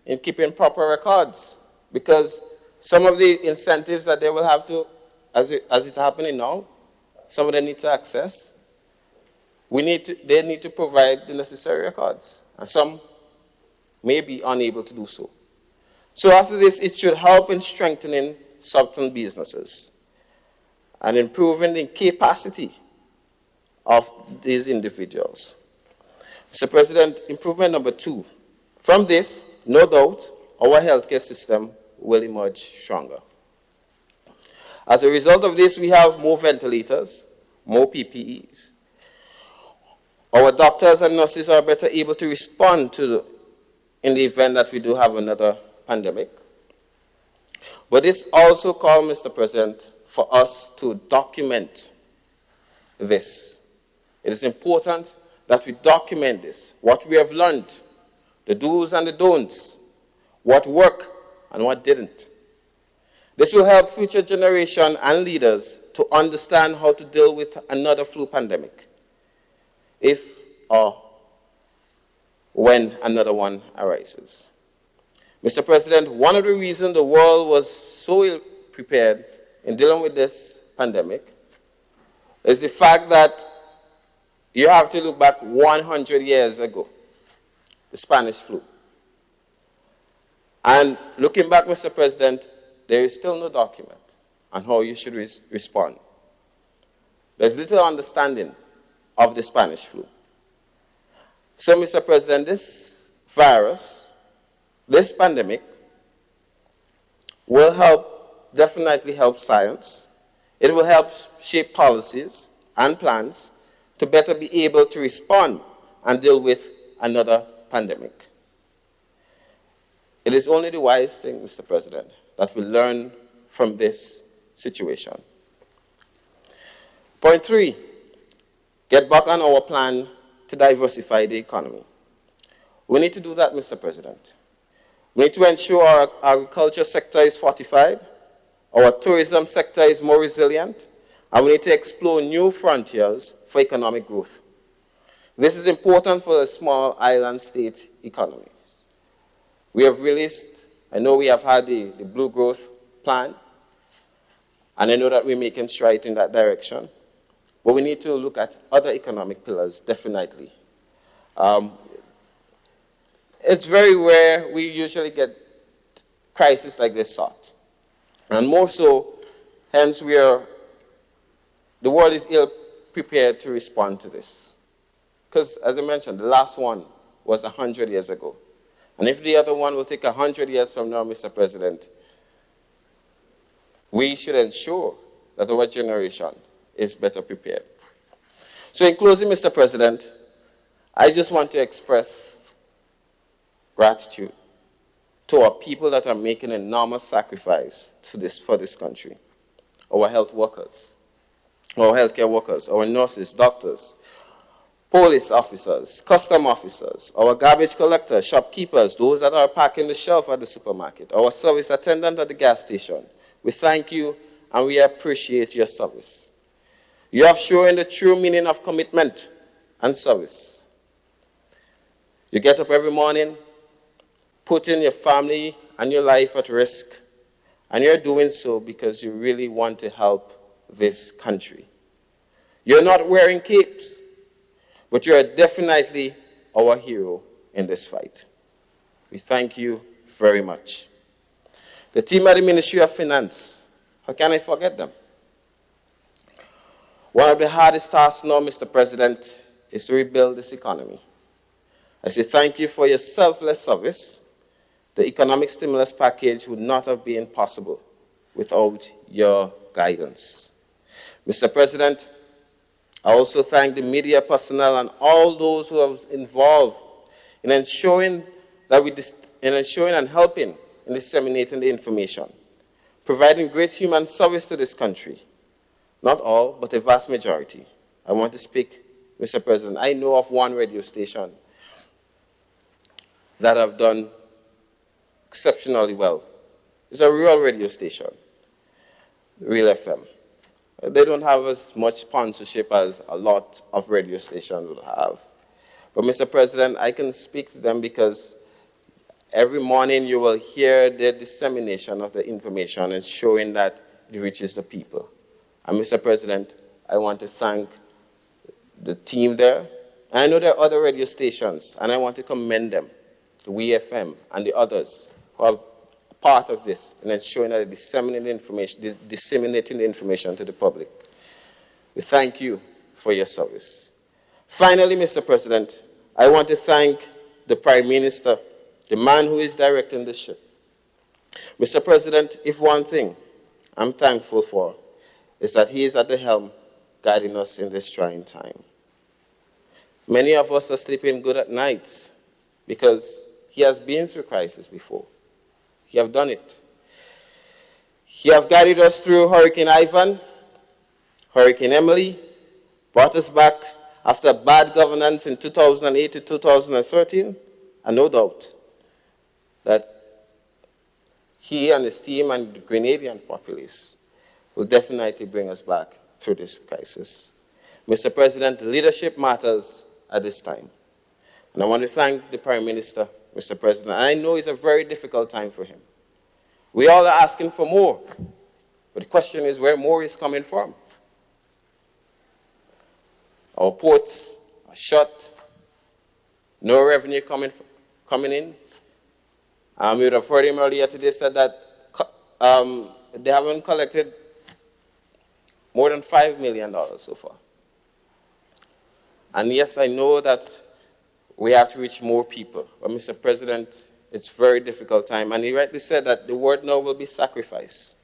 in keeping proper records, because some of the incentives that they will have to, as it's happening now, some of them need to access. They need to provide the necessary records, and some may be unable to do so. So after this, it should help in strengthening certain businesses and improving the capacity of these individuals. Mr. President, improvement number 2. From this, no doubt, our healthcare system will emerge stronger. As a result of this, we have more ventilators, more PPEs. Our doctors and nurses are better able to respond in the event that we do have another pandemic. But this also calls, Mr. President, for us to document this. It is important that we document this, what we have learned, the do's and the don'ts, what worked and what didn't. This will help future generation and leaders to understand how to deal with another flu pandemic, if or when another one arises. Mr. President, one of the reasons the world was so ill prepared in dealing with this pandemic is the fact that you have to look back 100 years ago, the Spanish flu. And looking back, Mr. President, there is still no document on how you should respond. There's little understanding of the Spanish flu. So, Mr. President, this virus, this pandemic, will definitely help science. It will help shape policies and plans to better be able to respond and deal with another pandemic. It is only the wise thing, Mr. President, that we learn from this situation. Point 3, get back on our plan to diversify the economy. We need to do that, Mr. President. We need to ensure our agriculture sector is fortified, our tourism sector is more resilient, and we need to explore new frontiers for economic growth. This is important for the small island state economies. We have released, I know we have had the Blue Growth Plan, and I know that we're making strides in that direction, but we need to look at other economic pillars, definitely. It's very rare we usually get crises like this sort, and more so, hence we are the world is ill prepared to respond to this. Because, as I mentioned, the last one was 100 years ago. And if the other one will take 100 years from now, Mr. President, we should ensure that our generation is better prepared. So in closing, Mr. President, I just want to express gratitude to our people that are making enormous sacrifice for this country. Our health workers, our healthcare workers, our nurses, doctors, police officers, custom officers, our garbage collectors, shopkeepers, those that are packing the shelf at the supermarket, our service attendant at the gas station. We thank you and we appreciate your service. You have shown the true meaning of commitment and service. You get up every morning, putting your family and your life at risk, and you're doing so because you really want to help this country. You're not wearing capes, but you're definitely our hero in this fight. We thank you very much. The team at the Ministry of Finance, how can I forget them? One of the hardest tasks now, Mr. President, is to rebuild this economy. I say thank you for your selfless service. The economic stimulus package would not have been possible without your guidance. Mr. President, I also thank the media personnel and all those who have involved in ensuring and helping in disseminating the information, providing great human service to this country. Not all, but a vast majority. I want to speak, Mr. President. I know of one radio station that have done exceptionally well. It's a rural radio station, Real FM. They don't have as much sponsorship as a lot of radio stations will have. But, Mr. President, I can speak to them because every morning you will hear the dissemination of the information and showing that it reaches the people. And, Mr. President, I want to thank the team there. And I know there are other radio stations, and I want to commend them, the WeFM and the others who are part of this in ensuring that they're disseminating the information to the public. We thank you for your service. Finally, Mr. President, I want to thank the Prime Minister, the man who is directing the ship. Mr. President, if one thing I'm thankful for is that he is at the helm guiding us in this trying time. Many of us are sleeping good at night because he has been through crisis before. He have done it. He have guided us through Hurricane Ivan, Hurricane Emily, brought us back after bad governance in 2008 to 2013, and no doubt that he and his team and the Grenadian populace will definitely bring us back through this crisis. Mr. President, leadership matters at this time. And I want to thank the Prime Minister, Mr. President. And I know it's a very difficult time for him. We all are asking for more. But the question is where more is coming from. Our ports are shut. No revenue coming in. We would have heard him earlier today said that they haven't collected more than $5 million so far. And yes, I know that we have to reach more people. But Mr. President, it's a very difficult time. And he rightly said that the word now will be sacrifice.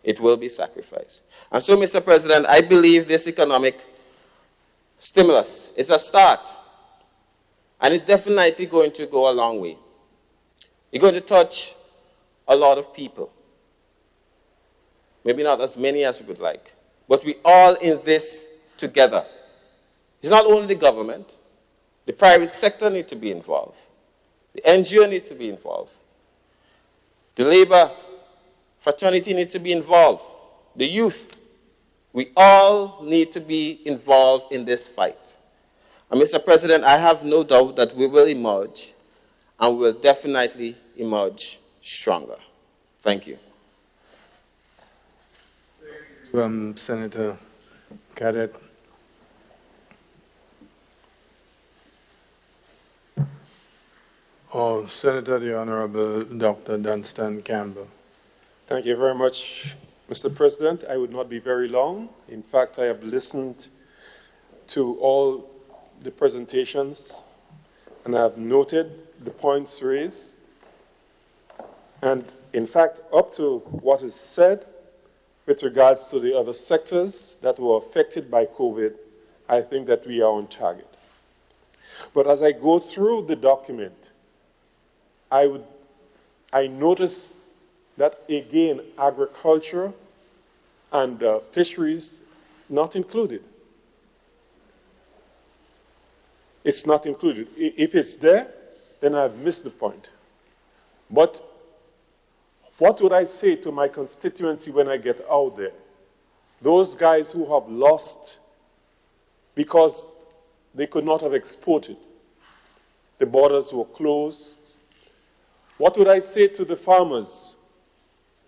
It will be sacrifice. And so, Mr. President, I believe this economic stimulus is a start. And it's definitely going to go a long way. It's going to touch a lot of people. Maybe not as many as we would like. But we all in this together. It's not only the government. The private sector needs to be involved. The NGO needs to be involved. The labor fraternity needs to be involved. The youth. We all need to be involved in this fight. And Mr. President, I have no doubt that we will emerge, and we will definitely emerge stronger. Thank you. Senator Cadet. Senator the Honorable Dr. Dunstan Campbell. Thank you very much, Mr. President, I would not be very long. In fact, I have listened to all the presentations and I have noted the points raised. And in fact, up to what is said with regards to the other sectors that were affected by COVID, I think that we are on target. But as I go through the document, I notice that again, agriculture and fisheries not included. It's not included. If it's there, then I've missed the point. But what would I say to my constituency when I get out there? Those guys who have lost because they could not have exported. The borders were closed. What would I say to the farmers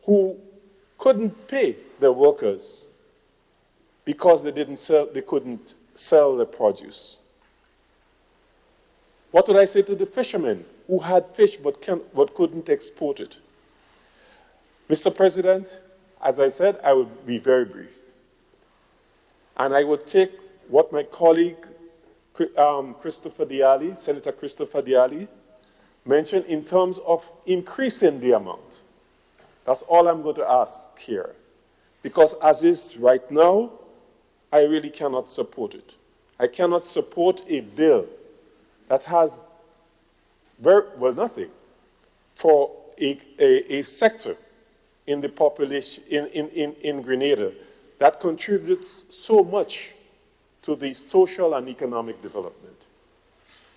who couldn't pay their workers because they couldn't sell their produce? What would I say to the fishermen who had fish but couldn't export it? Mr. President, as I said, I will be very brief. And I would take what my colleague, Christopher Diali, Senator Christopher Diali, mentioned in terms of increasing the amount. That's all I'm going to ask here. Because as is right now, I really cannot support it. I cannot support a bill that has nothing for a sector in the population in Grenada that contributes so much to the social and economic development.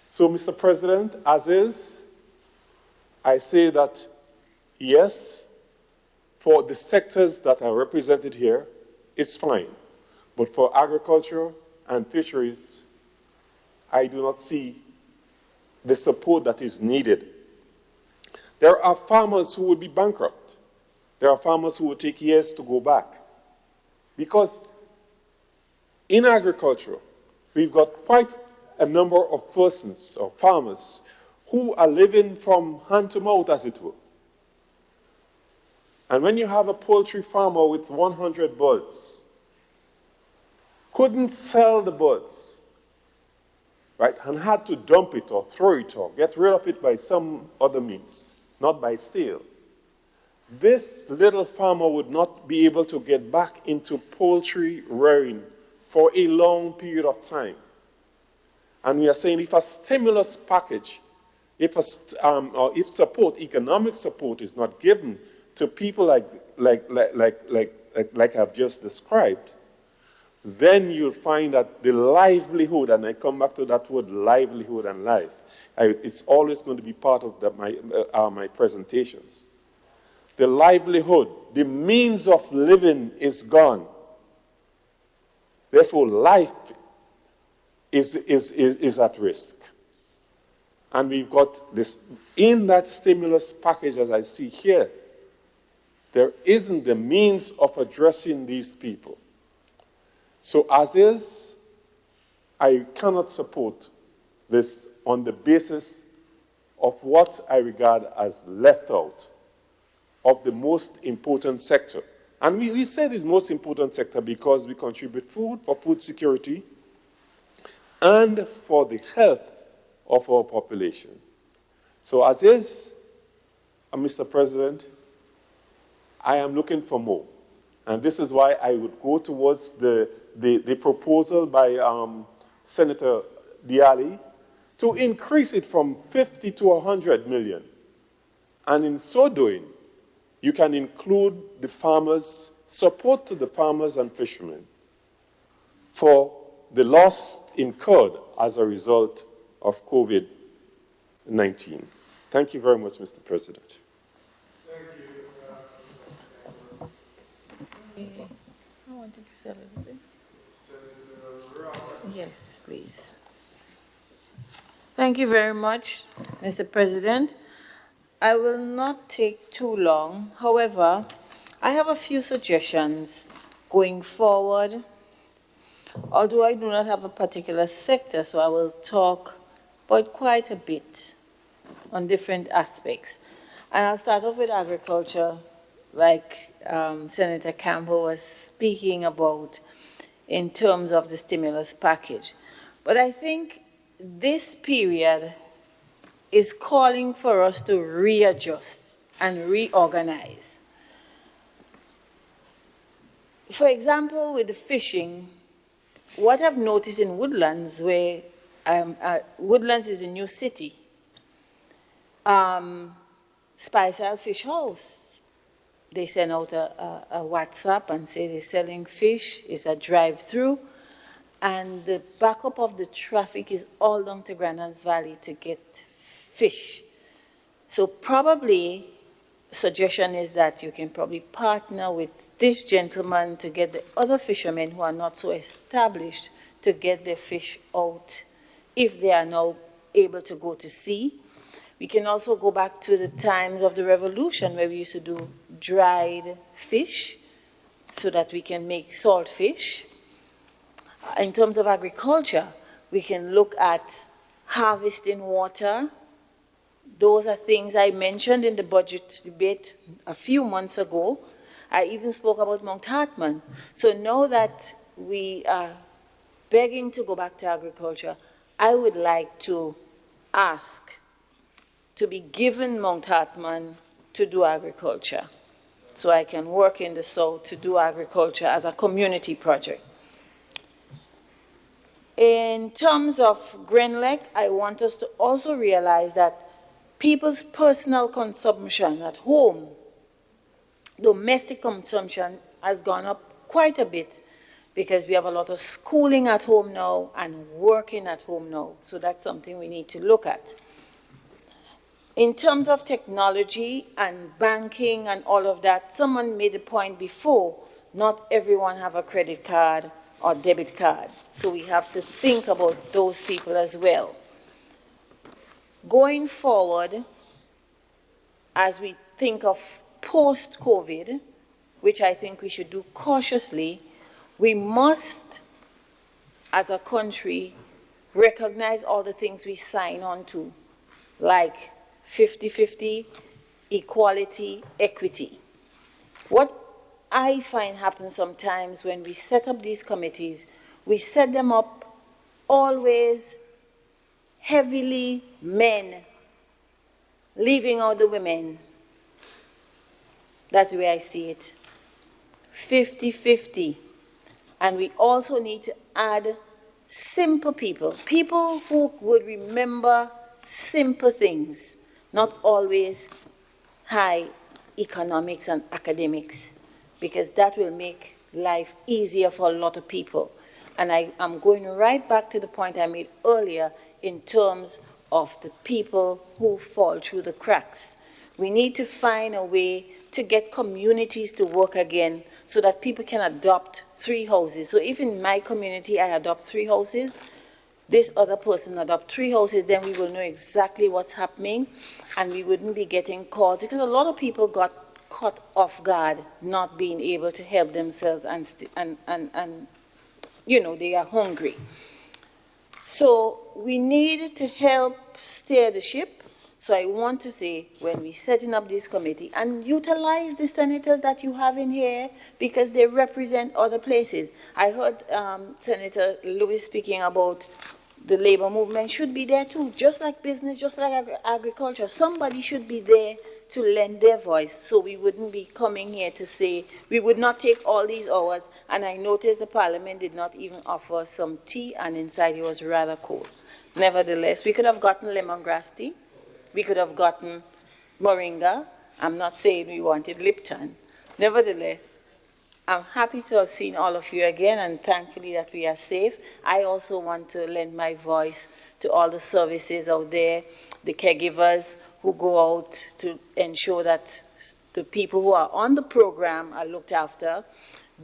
So, Mr. President, as is, I say that yes, for the sectors that are represented here, it's fine. But for agriculture and fisheries, I do not see the support that is needed. There are farmers who will be bankrupt. There are farmers who will take years to go back. Because in agriculture, we've got quite a number of persons or farmers who are living from hand to mouth, as it were. And when you have a poultry farmer with 100 birds, couldn't sell the birds, right, and had to dump it or throw it or get rid of it by some other means, not by sale, this little farmer would not be able to get back into poultry rearing for a long period of time. And we are saying if a stimulus package, if support, economic support is not given to people like I've just described, then you'll find that the livelihood, and I come back to that word livelihood and life, it's always going to be part of my presentations. The livelihood, the means of living is gone. Therefore, life is at risk. And we've got this, in that stimulus package, as I see here, there isn't the means of addressing these people. So as is, I cannot support this on the basis of what I regard as left out of the most important sector. And we say this most important sector because we contribute food for food security and for the health of our population. So as is, Mr. President, I am looking for more. And this is why I would go towards the proposal by Senator Diali to increase it from 50 to 100 million. And in so doing, you can include the farmers, support to the farmers and fishermen for the loss incurred as a result of COVID-19. Thank you very much, Mr. President. I wanted to say a little bit. Yes, please. Thank you very much, Mr. President. I will not take too long. However, I have a few suggestions going forward. Although I do not have a particular sector, so I will talk about quite a bit on different aspects. And I'll start off with agriculture like Senator Campbell was speaking about in terms of the stimulus package. But I think this period is calling for us to readjust and reorganize. For example, with the fishing, what I've noticed in Woodlands, where Woodlands is a new city, Spice Isle Fish House, they send out a WhatsApp and say they're selling fish, it's a drive-through, and the backup of the traffic is all down to Grandlands Valley to get fish. So probably, suggestion is that you can probably partner with this gentleman to get the other fishermen who are not so established to get their fish out if they are now able to go to sea. We can also go back to the times of the Revolution where we used to do dried fish so that we can make salt fish. In terms of agriculture, we can look at harvesting water. Those are things I mentioned in the budget debate a few months ago. I even spoke about Mount Hartman. So now that we are begging to go back to agriculture, I would like to ask to be given Mount Hartman to do agriculture, so I can work in the South to do agriculture as a community project. In terms of Greenlake, I want us to also realize that people's personal consumption at home, domestic consumption, has gone up quite a bit because we have a lot of schooling at home now and working at home now. So that's something we need to look at. In terms of technology and banking and all of that, someone made a point before, not everyone have a credit card or debit card. So we have to think about those people as well. Going forward, as we think of post-COVID, which I think we should do cautiously, we must, as a country, recognize all the things we sign on to, like 50-50, equality, equity. What I find happens sometimes when we set up these committees, we set them up always heavily men, leaving out the women. That's the way I see it. 50-50. And we also need to add simple people, people who would remember simple things, not always high economics and academics, because that will make life easier for a lot of people. And I'm going right back to the point I made earlier in terms of the people who fall through the cracks. We need to find a way to get communities to work again so that people can adopt 3 houses. So if in my community I adopt 3 houses, this other person adopt 3 houses, then we will know exactly what's happening and we wouldn't be getting calls, because a lot of people got caught off guard, not being able to help themselves and you know, they are hungry. So we need to help steer the ship. So I want to say, when we're setting up this committee, and utilize the senators that you have in here because they represent other places. I heard Senator Lewis speaking about the labor movement should be there too, just like business, just like agriculture. Somebody should be there to lend their voice, so we wouldn't be coming here to say, we would not take all these hours. And I noticed the parliament did not even offer some tea, and inside it was rather cold. Nevertheless, we could have gotten lemongrass tea. We could have gotten moringa. I'm not saying we wanted Lipton. Nevertheless, I'm happy to have seen all of you again, and thankfully that we are safe. I also want to lend my voice to all the services out there, the caregivers who go out to ensure that the people who are on the program are looked after.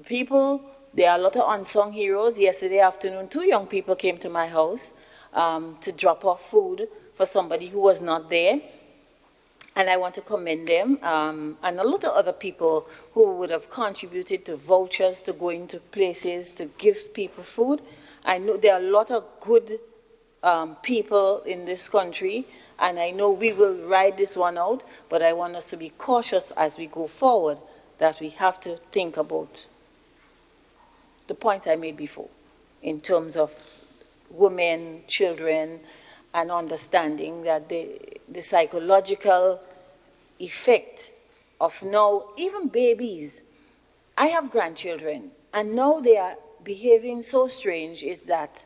People, there are a lot of unsung heroes. Yesterday afternoon, 2 young people came to my house to drop off food for somebody who was not there. And I want to commend them, and a lot of other people who would have contributed to vouchers to go into places to give people food. I know there are a lot of good people in this country, and I know we will ride this one out, but I want us to be cautious as we go forward. that we have to think about the points I made before in terms of women, children, and understanding that the psychological effect of now, even babies. I have grandchildren, and now they are behaving so strange is that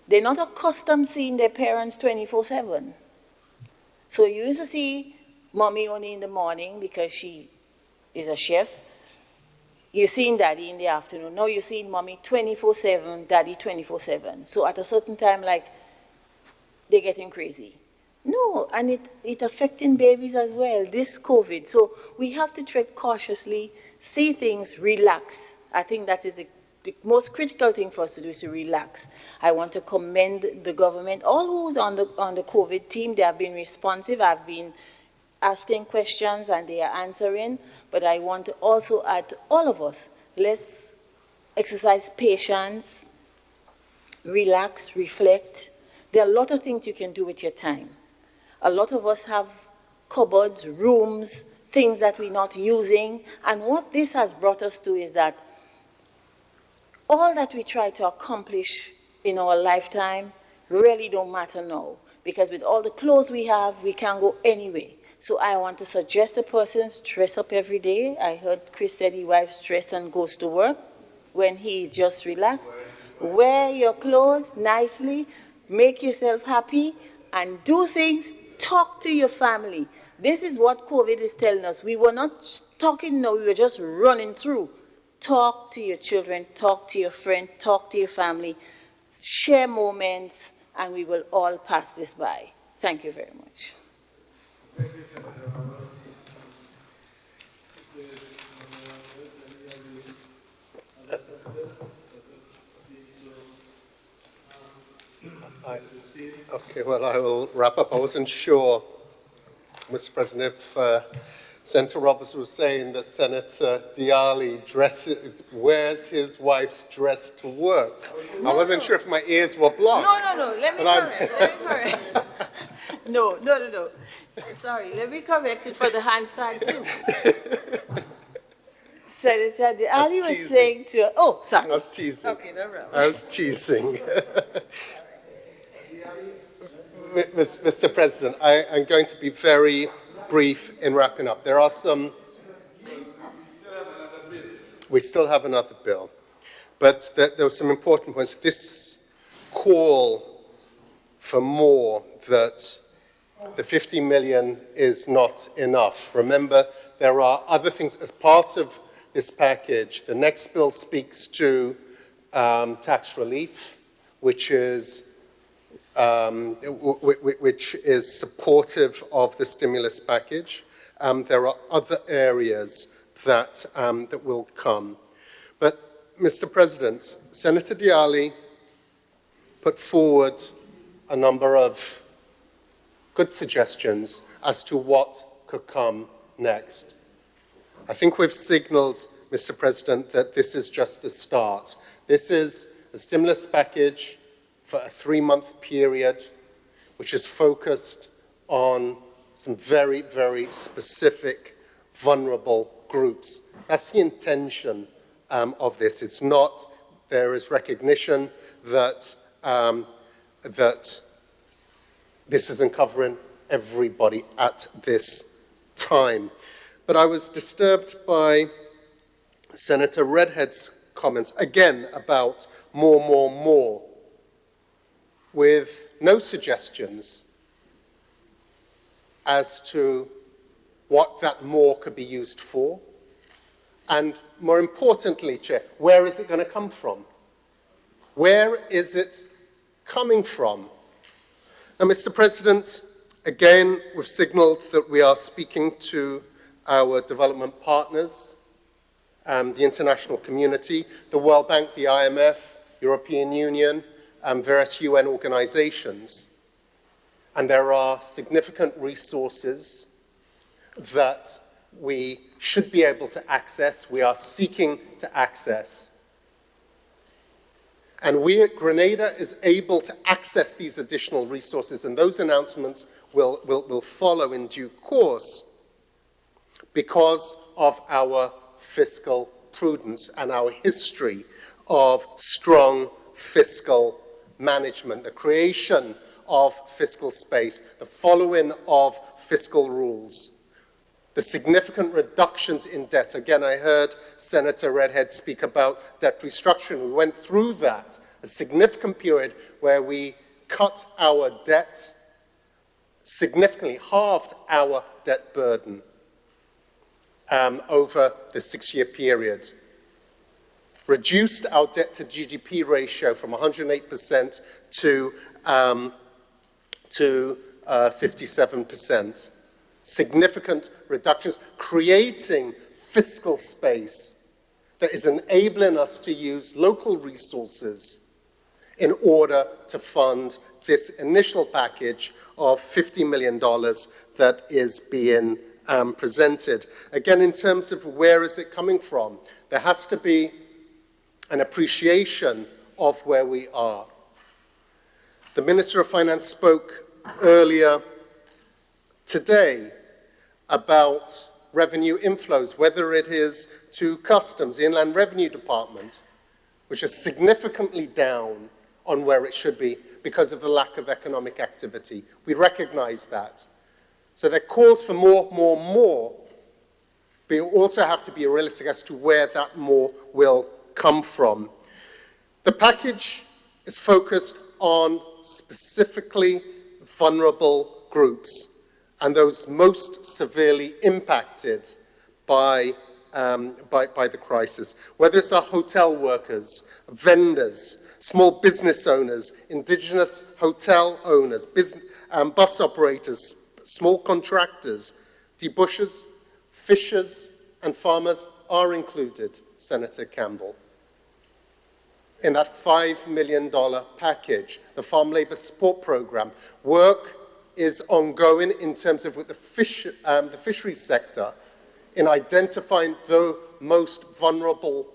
they're not accustomed seeing their parents 24/7. So you used to see mommy only in the morning because she is a chef. You're seeing daddy in the afternoon. Now you're seeing mommy 24/7, daddy 24/7. So at a certain time, like, they're getting crazy. No, and it affecting babies as well, this COVID. So we have to tread cautiously, see things, relax. I think that is the most critical thing for us to do, is to relax. I want to commend the government, all who's on the COVID team. They have been responsive. I've been asking questions and they are answering. But I want to also add to all of us, let's exercise patience, relax, reflect. There are a lot of things you can do with your time. A lot of us have cupboards, rooms, things that we're not using. And what this has brought us to is that all that we try to accomplish in our lifetime really don't matter now. Because with all the clothes we have, we can't go anywhere. So I want to suggest the persons dress up every day. I heard Chris said his wife dress and goes to work when he's just relaxed. Wear your clothes nicely, make yourself happy, and do things. Talk to your family. This is what COVID is telling us. We were not talking now, we were just running through. Talk to your children, talk to your friend, talk to your family, share moments, and we will all pass this by. Thank you very much. Okay, well, I will wrap up. I wasn't sure, Mr. President, if Senator Roberts was saying that Senator Diali wears his wife's dress to work. I wasn't sure if my ears were blocked. No, let me correct. No. Sorry, let me correct it for the hand side too. Senator Diali was saying to, oh, sorry. I was teasing. Okay, no problem. I was teasing. Mr. President, I'm going to be very brief in wrapping up. There are some... We still have another bill. But there were some important points. This call for more, that the 50 million is not enough. Remember, there are other things as part of this package. The next bill speaks to tax relief, which is supportive of the stimulus package. There are other areas that will come. But, Mr. President, Senator Diali put forward a number of good suggestions as to what could come next. I think we've signaled, Mr. President, that this is just a start. This is a stimulus package for a 3-month period, which is focused on some very, very specific, vulnerable groups. That's the intention of this. It's not, there is recognition that, that this isn't covering everybody at this time. But I was disturbed by Senator Redhead's comments, again, about more, with no suggestions as to what that more could be used for. And more importantly, Chair, where is it going to come from? Where is it coming from? Now, Mr. President, again, we've signaled that we are speaking to our development partners, the international community, the World Bank, the IMF, European Union, and various UN organizations. And there are significant resources that we should be able to access, we are seeking to access. And we at Grenada is able to access these additional resources, and those announcements will follow in due course because of our fiscal prudence and our history of strong fiscal management, the creation of fiscal space, the following of fiscal rules, the significant reductions in debt. Again, I heard Senator Redhead speak about debt restructuring. We went through that, a significant period where we cut our debt significantly, halved our debt burden over the 6-year period, reduced our debt to GDP ratio from 108% to 57%. Significant reductions, creating fiscal space that is enabling us to use local resources in order to fund this initial package of $50 million that is being presented. Again, in terms of where is it coming from, there has to be an appreciation of where we are. The Minister of Finance spoke earlier today about revenue inflows, whether it is to customs, the Inland Revenue Department, which is significantly down on where it should be because of the lack of economic activity. We recognize that. So there are calls for more, but you also have to be realistic as to where that more will come from. The package is focused on specifically vulnerable groups and those most severely impacted by the crisis, whether it's our hotel workers, vendors, small business owners, indigenous hotel owners, bus operators, small contractors, debushers, fishers, and farmers are included, Senator Campbell. In that $5 million package, the Farm Labour Support Program, work is ongoing in terms of with the fisheries sector in identifying the most vulnerable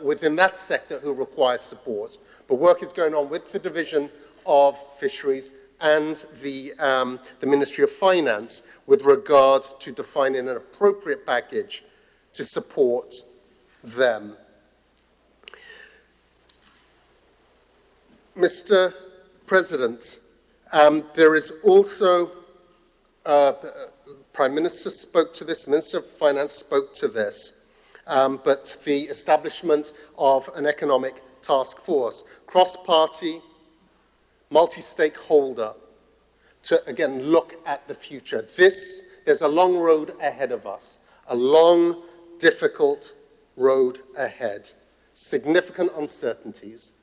within that sector who require support. But work is going on with the Division of Fisheries and the Ministry of Finance with regard to defining an appropriate package to support them. Mr. President, there is also, Prime Minister spoke to this, Minister of Finance spoke to this, but the establishment of an economic task force, cross-party, multi-stakeholder, to again look at the future. There's a long road ahead of us, a long, difficult road ahead, significant uncertainties.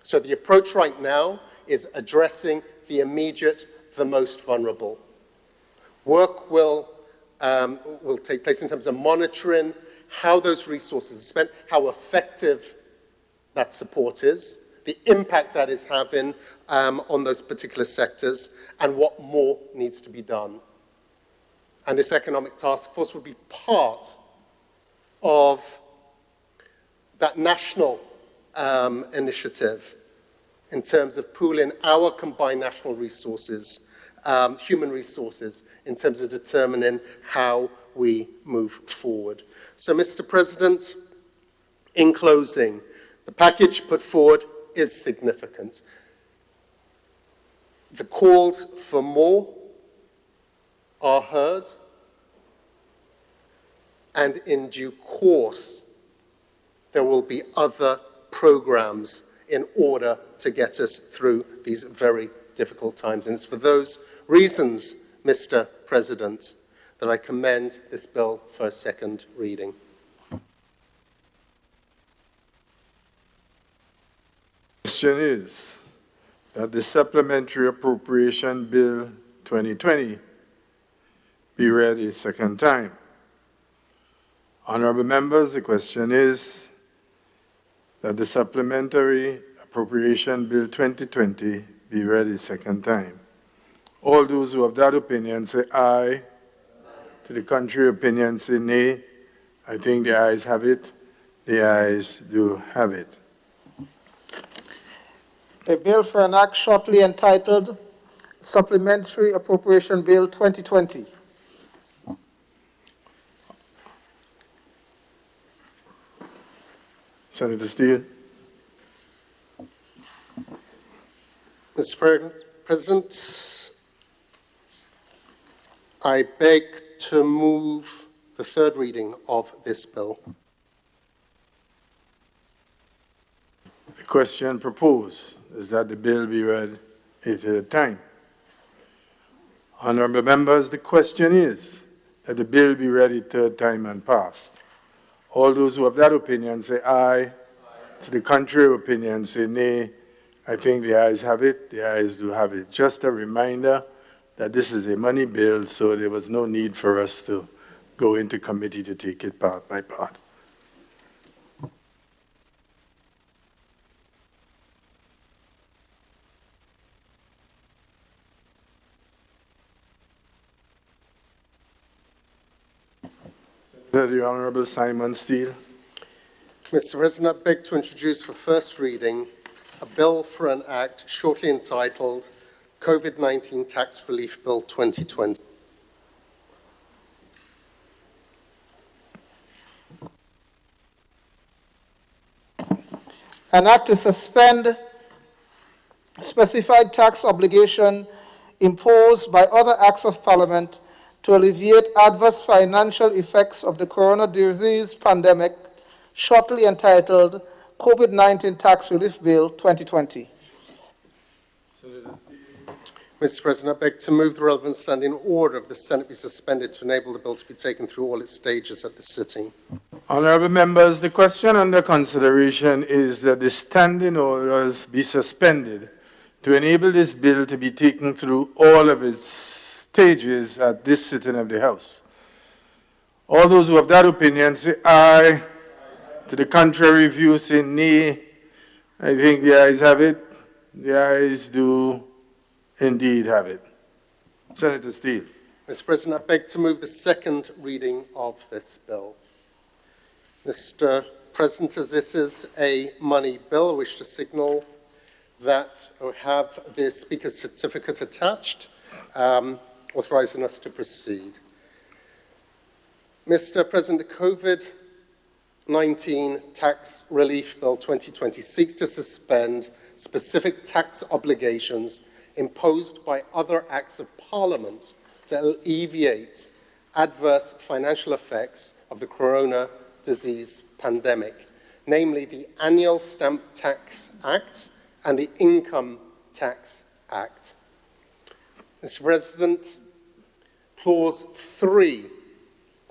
So the approach right now is addressing the immediate, the most vulnerable. Work will take place in terms of monitoring how those resources are spent, how effective that support is, the impact that is having on those particular sectors, and what more needs to be done. And this economic task force will be part of that national initiative in terms of pooling our combined national resources, human resources, in terms of determining how we move forward. So, Mr. President, in closing, the package put forward is significant. The calls for more are heard, and in due course, there will be other programs in order to get us through these very difficult times. And it's for those reasons, Mr. President, that I commend this bill for a second reading. The question is that the Supplementary Appropriation Bill 2020 be read a second time. Honorable members, the question is that the Supplementary Appropriation Bill 2020 be read a second time. All those who have that opinion say aye. To the contrary opinion say nay. I think the ayes have it. The ayes do have it. A bill for an act shortly entitled Supplementary Appropriation Bill 2020. Senator Steele. Mr. President, I beg to move the third reading of this bill. The question proposed is that the bill be read a third time. Honorable members, the question is that the bill be read a third time and passed. All those who have that opinion say aye. To the contrary opinion say nay. I think the ayes have it. The ayes do have it. Just a reminder that this is a money bill, so there was no need for us to go into committee to take it part by part. The Honorable Simon Steele. Mr. President, I beg to introduce for first reading a bill for an act shortly entitled COVID-19 Tax Relief Bill 2020. An act to suspend specified tax obligation imposed by other acts of Parliament to alleviate adverse financial effects of the corona disease pandemic, shortly entitled COVID-19 Tax Relief Bill 2020. Mr. President, I beg to move the relevant standing order of the Senate be suspended to enable the bill to be taken through all its stages at this sitting. Honourable members, the question under consideration is that the standing orders be suspended to enable this bill to be taken through all of its stages at this sitting of the House. All those who have that opinion say aye. To the contrary view say nay. I think the ayes have it. The ayes do indeed have it. Senator Steele. Mr. President, I beg to move the second reading of this bill. Mr. President, as this is a money bill, I wish to signal that I have the Speaker's certificate attached, authorizing us to proceed. Mr. President, the COVID-19 Tax Relief Bill 2020 seeks to suspend specific tax obligations imposed by other acts of Parliament to alleviate adverse financial effects of the corona disease pandemic, namely the Annual Stamp Tax Act and the Income Tax Act. Mr. President, Clause 3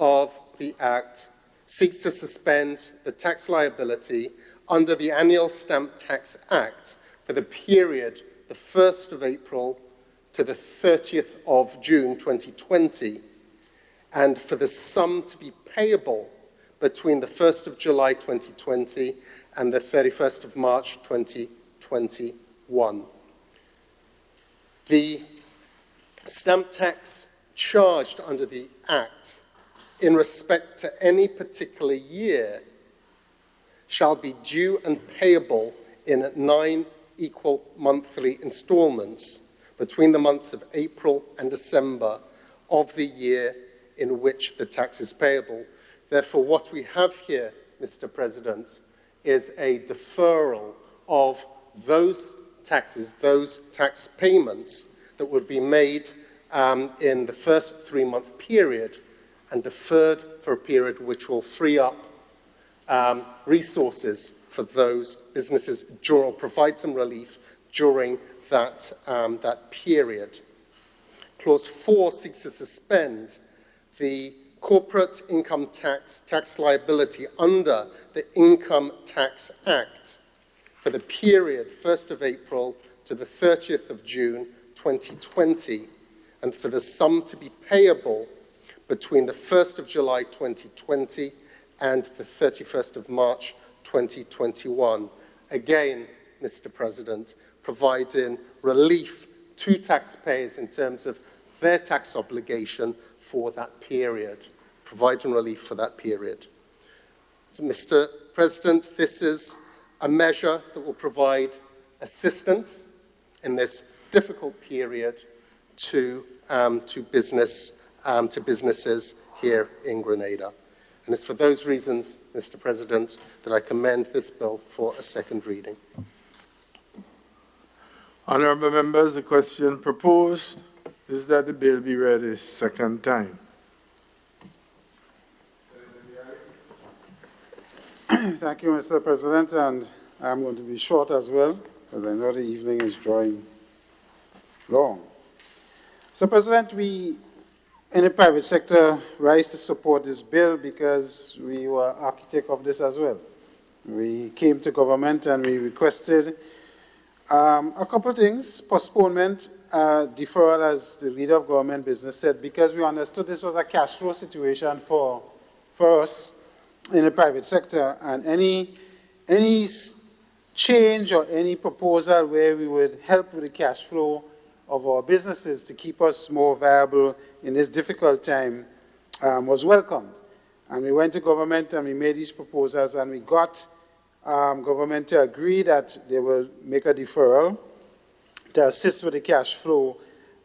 of the Act seeks to suspend the tax liability under the Annual Stamp Tax Act for the period the 1st of April to the 30th of June 2020, and for the sum to be payable between the 1st of July 2020 and the 31st of March 2021. The stamp tax charged under the Act in respect to any particular year shall be due and payable in 9 equal monthly installments between the months of April and December of the year in which the tax is payable. Therefore, what we have here, Mr. President, is a deferral of those taxes, those tax payments that would be made in the first 3-month period and deferred for a period which will free up resources for those businesses, or provide some relief during that period. Clause 4 seeks to suspend the corporate income tax liability under the Income Tax Act for the period 1st of April to the 30th of June 2020, and for the sum to be payable between the 1st of July 2020 and the 31st of March 2021. Again, Mr. President, providing relief to taxpayers in terms of their tax obligation for that period, providing relief for that period. So, Mr. President, this is a measure that will provide assistance in this difficult period to businesses here in Grenada. And it's for those reasons, Mr. President, that I commend this bill for a second reading. Honourable members, the question proposed is that the bill be read a second time. Thank you, Mr. President, and I'm going to be short as well, because I know the evening is drawing long. Mr. President, we in the private sector rise to support this bill because we were architect of this as well. We came to government and we requested a couple of things: postponement, deferral, as the leader of government business said, because we understood this was a cash flow situation for us in the private sector, and any change or any proposal where we would help with the cash flow of our businesses to keep us more viable in this difficult time was welcomed. And we went to government and we made these proposals, and we got government to agree that they will make a deferral to assist with the cash flow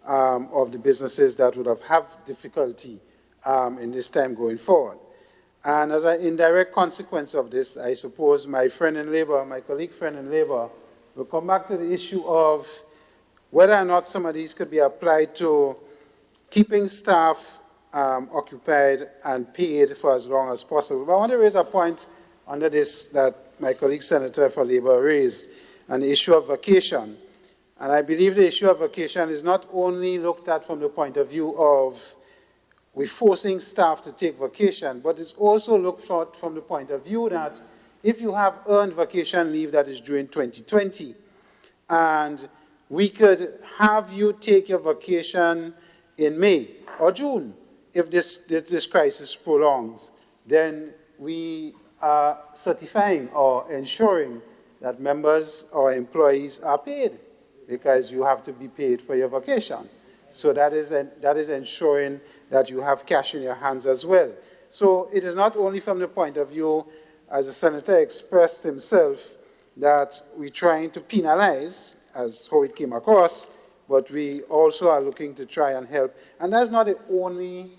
of the businesses that would have difficulty in this time going forward. And as an indirect consequence of this, I suppose my friend in Labour, my colleague friend in Labour, will come back to the issue of whether or not some of these could be applied to keeping staff occupied and paid for as long as possible. But I want to raise a point under this that my colleague Senator for Labour raised, on the issue of vacation. And I believe the issue of vacation is not only looked at from the point of view of we're forcing staff to take vacation, but it's also looked at from the point of view that if you have earned vacation leave that is during 2020, and we could have you take your vacation in May or June if this crisis prolongs, then we are certifying or ensuring that members or employees are paid, because you have to be paid for your vacation. So that is ensuring that you have cash in your hands as well. So it is not only from the point of view, as the Senator expressed himself, that we're trying to penalize, as how it came across, but we also are looking to try and help. And that's not the only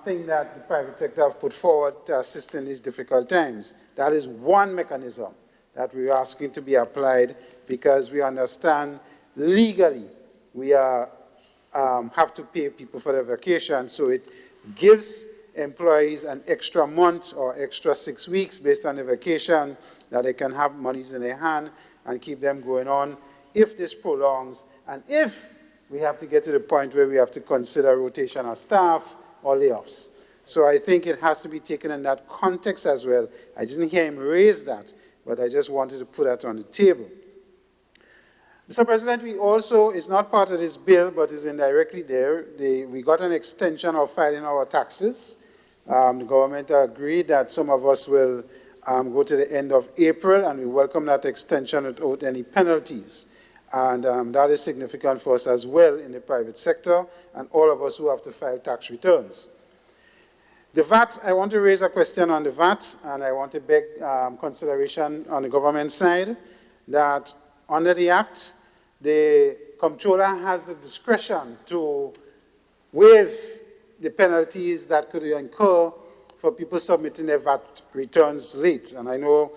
thing that the private sector have put forward to assist in these difficult times. That is one mechanism that we're asking to be applied, because we understand legally we are have to pay people for their vacation, so it gives employees an extra month or extra 6 weeks based on the vacation that they can have monies in their hand and keep them going on if this prolongs, and if we have to get to the point where we have to consider rotation of staff or layoffs. So I think it has to be taken in that context as well. I didn't hear him raise that, but I just wanted to put that on the table. Mr. President, we also, it's not part of this bill, but is indirectly there. We got an extension of filing our taxes. The government agreed that some of us will go to the end of April, and we welcome that extension without any penalties. And that is significant for us as well in the private sector, and all of us who have to file tax returns. The VAT, I want to raise a question on the VAT, and I want to beg consideration on the government side, that under the Act, the comptroller has the discretion to waive the penalties that could incur for people submitting their VAT returns late. And I know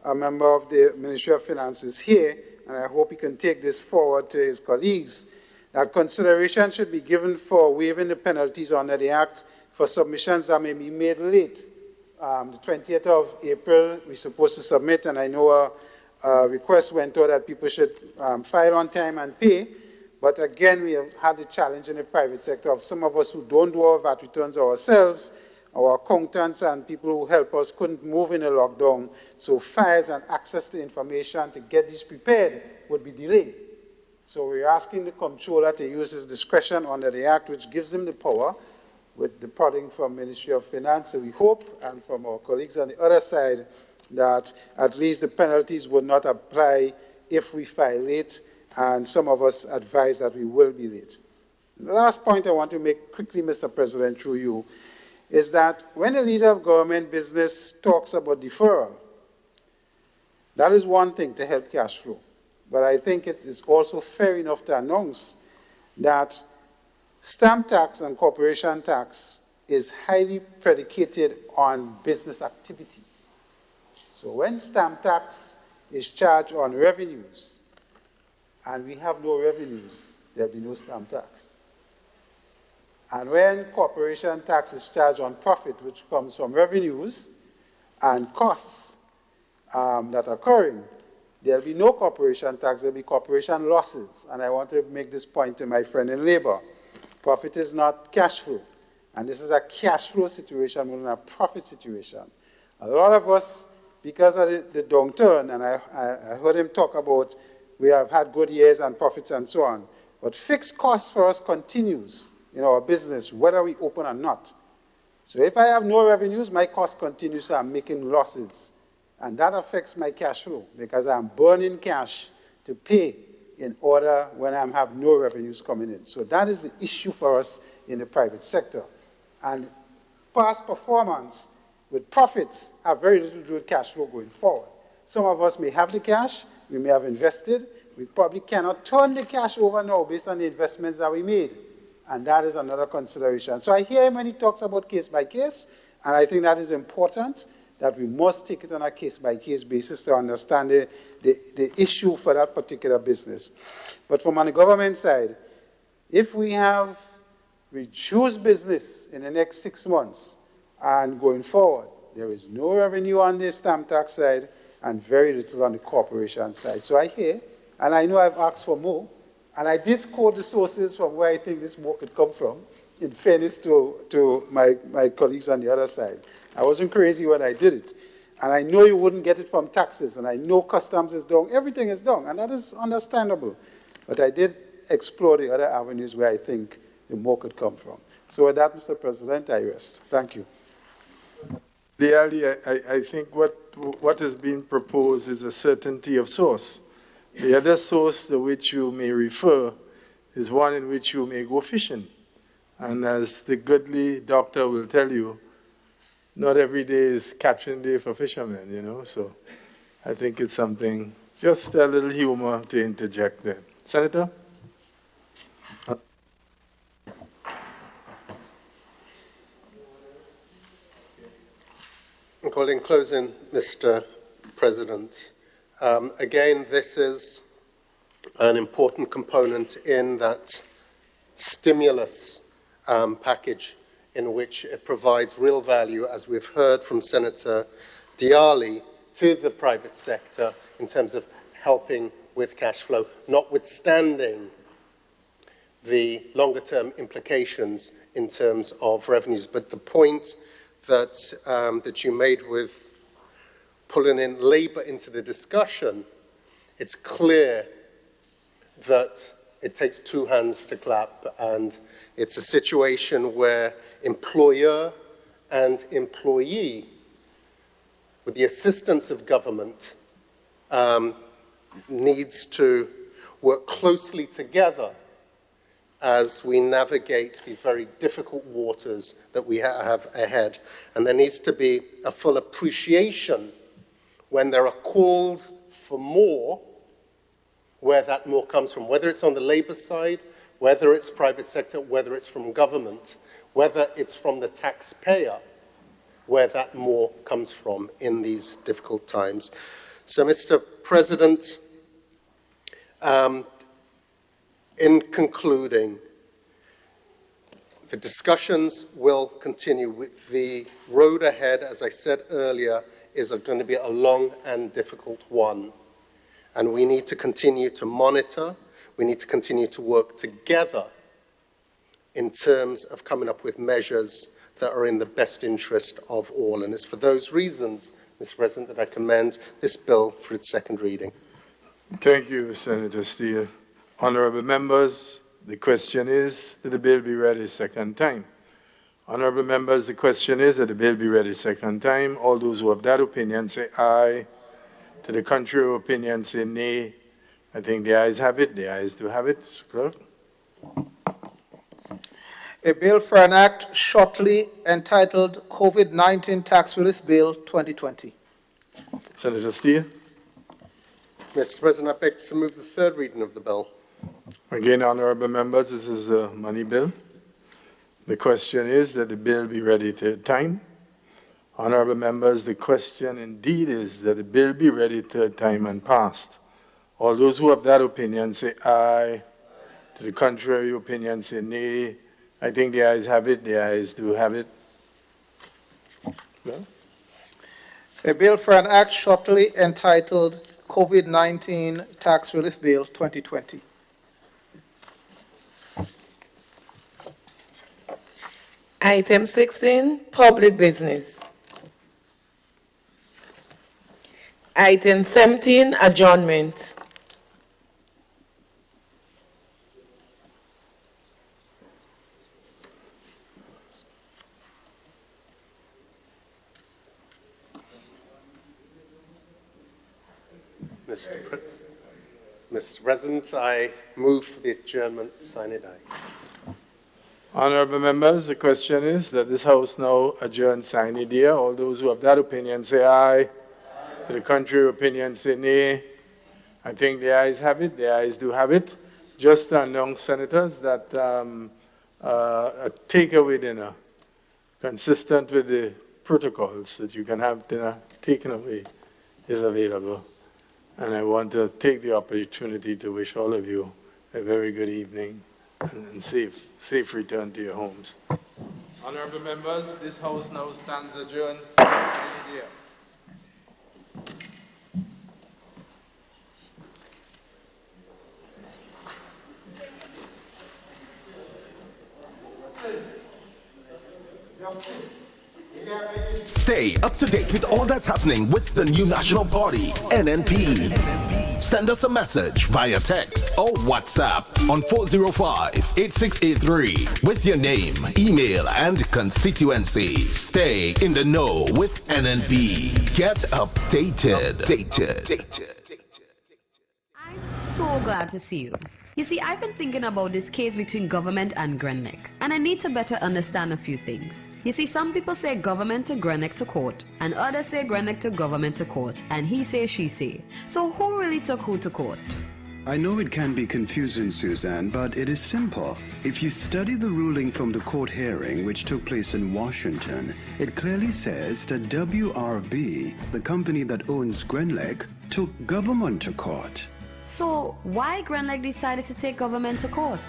a member of the Ministry of Finance is here, and I hope he can take this forward to his colleagues, that consideration should be given for waiving the penalties under the Act for submissions that may be made late. The 20th of April, we're supposed to submit, and I know a request went out that people should file on time and pay. But again, we have had the challenge in the private sector of some of us who don't do our VAT returns ourselves, our accountants and people who help us couldn't move in a lockdown, so files and access to information to get these prepared would be delayed. So we're asking the comptroller to use his discretion under the Act, which gives him the power, with the prodding from Ministry of Finance. So we hope, and from our colleagues on the other side, that at least the penalties would not apply if we file late, and some of us advise that we will be late. The last point I want to make quickly, Mr. President, through you, is that when the leader of government business talks about deferral, that is one thing to help cash flow. But I think it's also fair enough to announce that stamp tax and corporation tax is highly predicated on business activity. So when stamp tax is charged on revenues, and we have no revenues, there'll be no stamp tax. And when corporation tax is charged on profit, which comes from revenues and costs that are occurring, there'll be no corporation tax, there'll be corporation losses. And I want to make this point to my friend in labor. Profit is not cash flow. And this is a cash flow situation more than a profit situation. A lot of us, because of the downturn, and I heard him talk about we have had good years and profits and so on, but fixed costs for us continues in our business, whether we open or not. So if I have no revenues, my cost continues, so I'm making losses. And that affects my cash flow because I'm burning cash to pay in order when I have no revenues coming in. So that is the issue for us in the private sector. And past performance with profits have very little to do with cash flow going forward. Some of us may have the cash, we may have invested, we probably cannot turn the cash over now based on the investments that we made. And that is another consideration. So I hear him when he talks about case by case, and I think that is important, that we must take it on a case-by-case basis to understand the issue for that particular business. But from on the government side, if we have reduced business in the next 6 months and going forward, there is no revenue on the stamp tax side and very little on the corporation side. So I hear, and I know I've asked for more, and I did quote the sources from where I think this more could come from, in fairness to my colleagues on the other side. I wasn't crazy when I did it. And I know you wouldn't get it from taxes, and I know customs is down, everything is down, and that is understandable. But I did explore the other avenues where I think the more could come from. So with that, Mr. President, I rest. Thank you. I think what is being proposed is a certainty of source. The other source to which you may refer is one in which you may go fishing. And as the goodly doctor will tell you, not every day is catching day for fishermen, you know. So I think it's something, just a little humor to interject there. Senator? Well, in closing, Mr. President, again, this is an important component in that stimulus package in which it provides real value, as we've heard from Senator Diali, to the private sector in terms of helping with cash flow, notwithstanding the longer-term implications in terms of revenues. But the point that, that you made with pulling in labour into the discussion, it's clear that it takes two hands to clap, and it's a situation where employer and employee, with the assistance of government, needs to work closely together as we navigate these very difficult waters that we have ahead. And there needs to be a full appreciation when there are calls for more, where that more comes from, whether it's on the labour side, whether it's private sector, whether it's from government, whether it's from the taxpayer, where that more comes from in these difficult times. So, Mr. President, in concluding, the discussions will continue. With the road ahead, as I said earlier, is going to be a long and difficult one. And we need to continue to monitor. We need to continue to work together in terms of coming up with measures that are in the best interest of all. And it's for those reasons, Mr. President, that I commend this bill for its second reading. Thank you, Senator Steele. Honourable members, the question is that the bill be read a second time. Honourable members, the question is that the bill be read a second time. All those who have that opinion say aye. To the contrary opinion, say nay. I think the ayes have it. The ayes do have it. Mr. Clerk. A bill for an act shortly entitled COVID-19 Tax Relief Bill 2020. Senator Steele. Mr. President, I beg to move the third reading of the bill. Again, honourable members, this is a money bill. The question is that the bill be ready third time. Honorable members, the question indeed is that the bill be ready third time and passed. All those who have that opinion say aye. To the contrary opinion say nay. I think the ayes have it. The ayes do have it. Well, A bill for an act shortly entitled COVID-19 Tax Relief Bill 2020. Item 16, public business. Item 17, adjournment. Mr. President, I move for the adjournment. Sine die. honorable members, the question is that this House now adjourn sine die. All those who have that opinion say aye. To the contrary opinion say nay. I think the ayes have it. The ayes do have it. Just to announce, senators, that a takeaway dinner consistent with the protocols that you can have dinner taken away is available. And I want to take the opportunity to wish all of you a very good evening and safe return to your homes. Honorable members, this House now stands adjourned. Stay up to date with all that's happening with the new National Party, NNP. Send us a message via text or WhatsApp on 405-8683 with your name, email, and constituency. Stay in the know with NNP. Get updated. I'm so glad to see you. You see, I've been thinking about this case between government and Grenneck, and I need to better understand a few things. You see, some people say government to Grenneck to court, and others say Grenneck to government to court, and he say, she say. So who really took who to court? I know it can be confusing, Suzanne, but it is simple. If you study the ruling from the court hearing which took place in Washington, it clearly says that WRB, the company that owns Grenneck, took government to court. So why Grenneck decided to take government to court?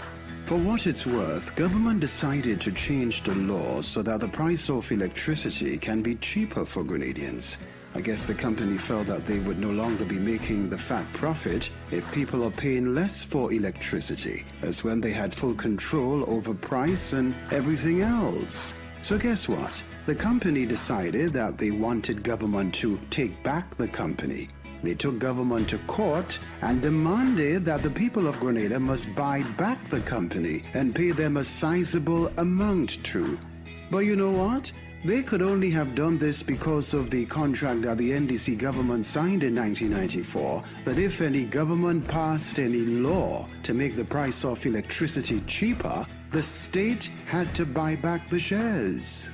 For what it's worth, government decided to change the law so that the price of electricity can be cheaper for Grenadians. I guess the company felt that they would no longer be making the fat profit if people are paying less for electricity, as when they had full control over price and everything else. So guess what? The company decided that they wanted government to take back the company. They took government to court and demanded that the people of Grenada must buy back the company and pay them a sizable amount too. But you know what? They could only have done this because of the contract that the NDC government signed in 1994, that if any government passed any law to make the price of electricity cheaper, the state had to buy back the shares.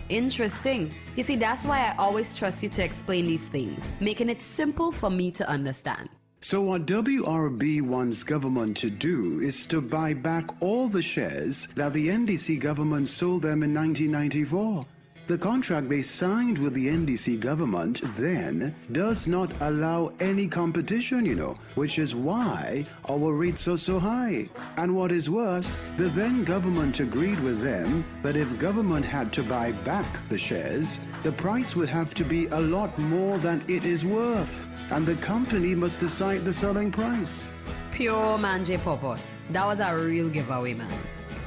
Interesting. You see, that's why I always trust you to explain these things, making it simple for me to understand. So what WRB wants government to do is to buy back all the shares that the NDC government sold them in 1994. The contract they signed with the NDC government then does not allow any competition, which is why our rates are so high. And what is worse, the then government agreed with them that if government had to buy back the shares, the price would have to be a lot more than it is worth, and the company must decide the selling price. Pure manje popo. That was a real giveaway, man.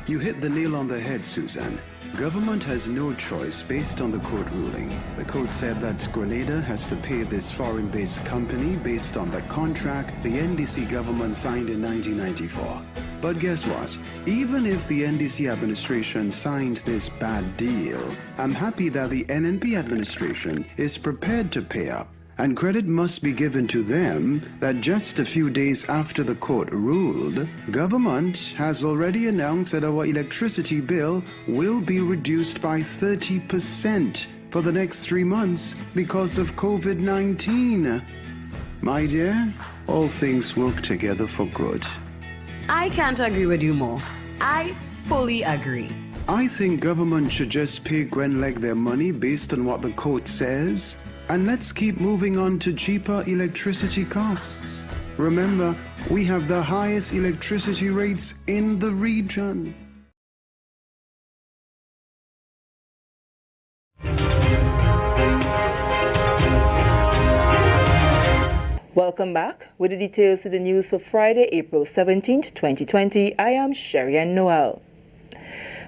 You hit the nail on the head, Suzanne. Government has no choice based on the court ruling. The court said that Grenada has to pay this foreign-based company based on the contract the NDC government signed in 1994. But guess what? Even if the NDC administration signed this bad deal, I'm happy that the NNP administration is prepared to pay up. And credit must be given to them that just a few days after the court ruled, government has already announced that our electricity bill will be reduced by 30% for the next 3 months because of COVID-19. My dear, all things work together for good. I can't agree with you more. I fully agree. I think government should just pay Grenlec their money based on what the code says, and let's keep moving on to cheaper electricity costs. Remember, we have the highest electricity rates in the region. Welcome back. With the details to the news for Friday, April 17th, 2020, I am Sherry-Ann Noel.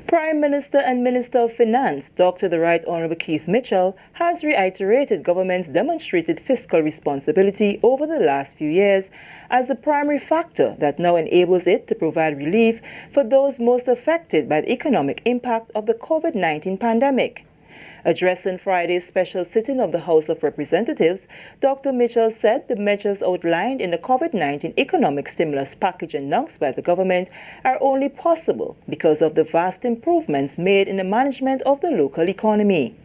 Prime Minister and Minister of Finance, Dr. the Right Honourable Keith Mitchell, has reiterated government's demonstrated fiscal responsibility over the last few years as the primary factor that now enables it to provide relief for those most affected by the economic impact of the COVID-19 pandemic. Addressing Friday's special sitting of the House of Representatives, Dr. Mitchell said the measures outlined in the COVID-19 economic stimulus package announced by the government are only possible because of the vast improvements made in the management of the local economy.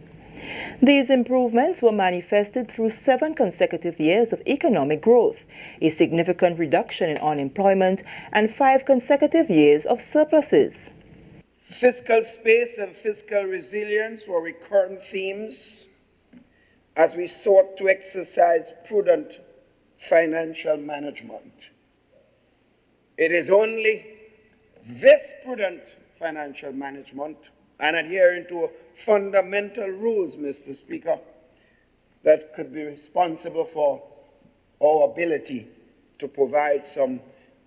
These improvements were manifested through 7 consecutive years of economic growth, a significant reduction in unemployment, and 5 consecutive years of surpluses. Fiscal space and fiscal resilience were recurrent themes as we sought to exercise prudent financial management. It is only this prudent financial management and adhering to fundamental rules, Mr. Speaker, that could be responsible for our ability to provide some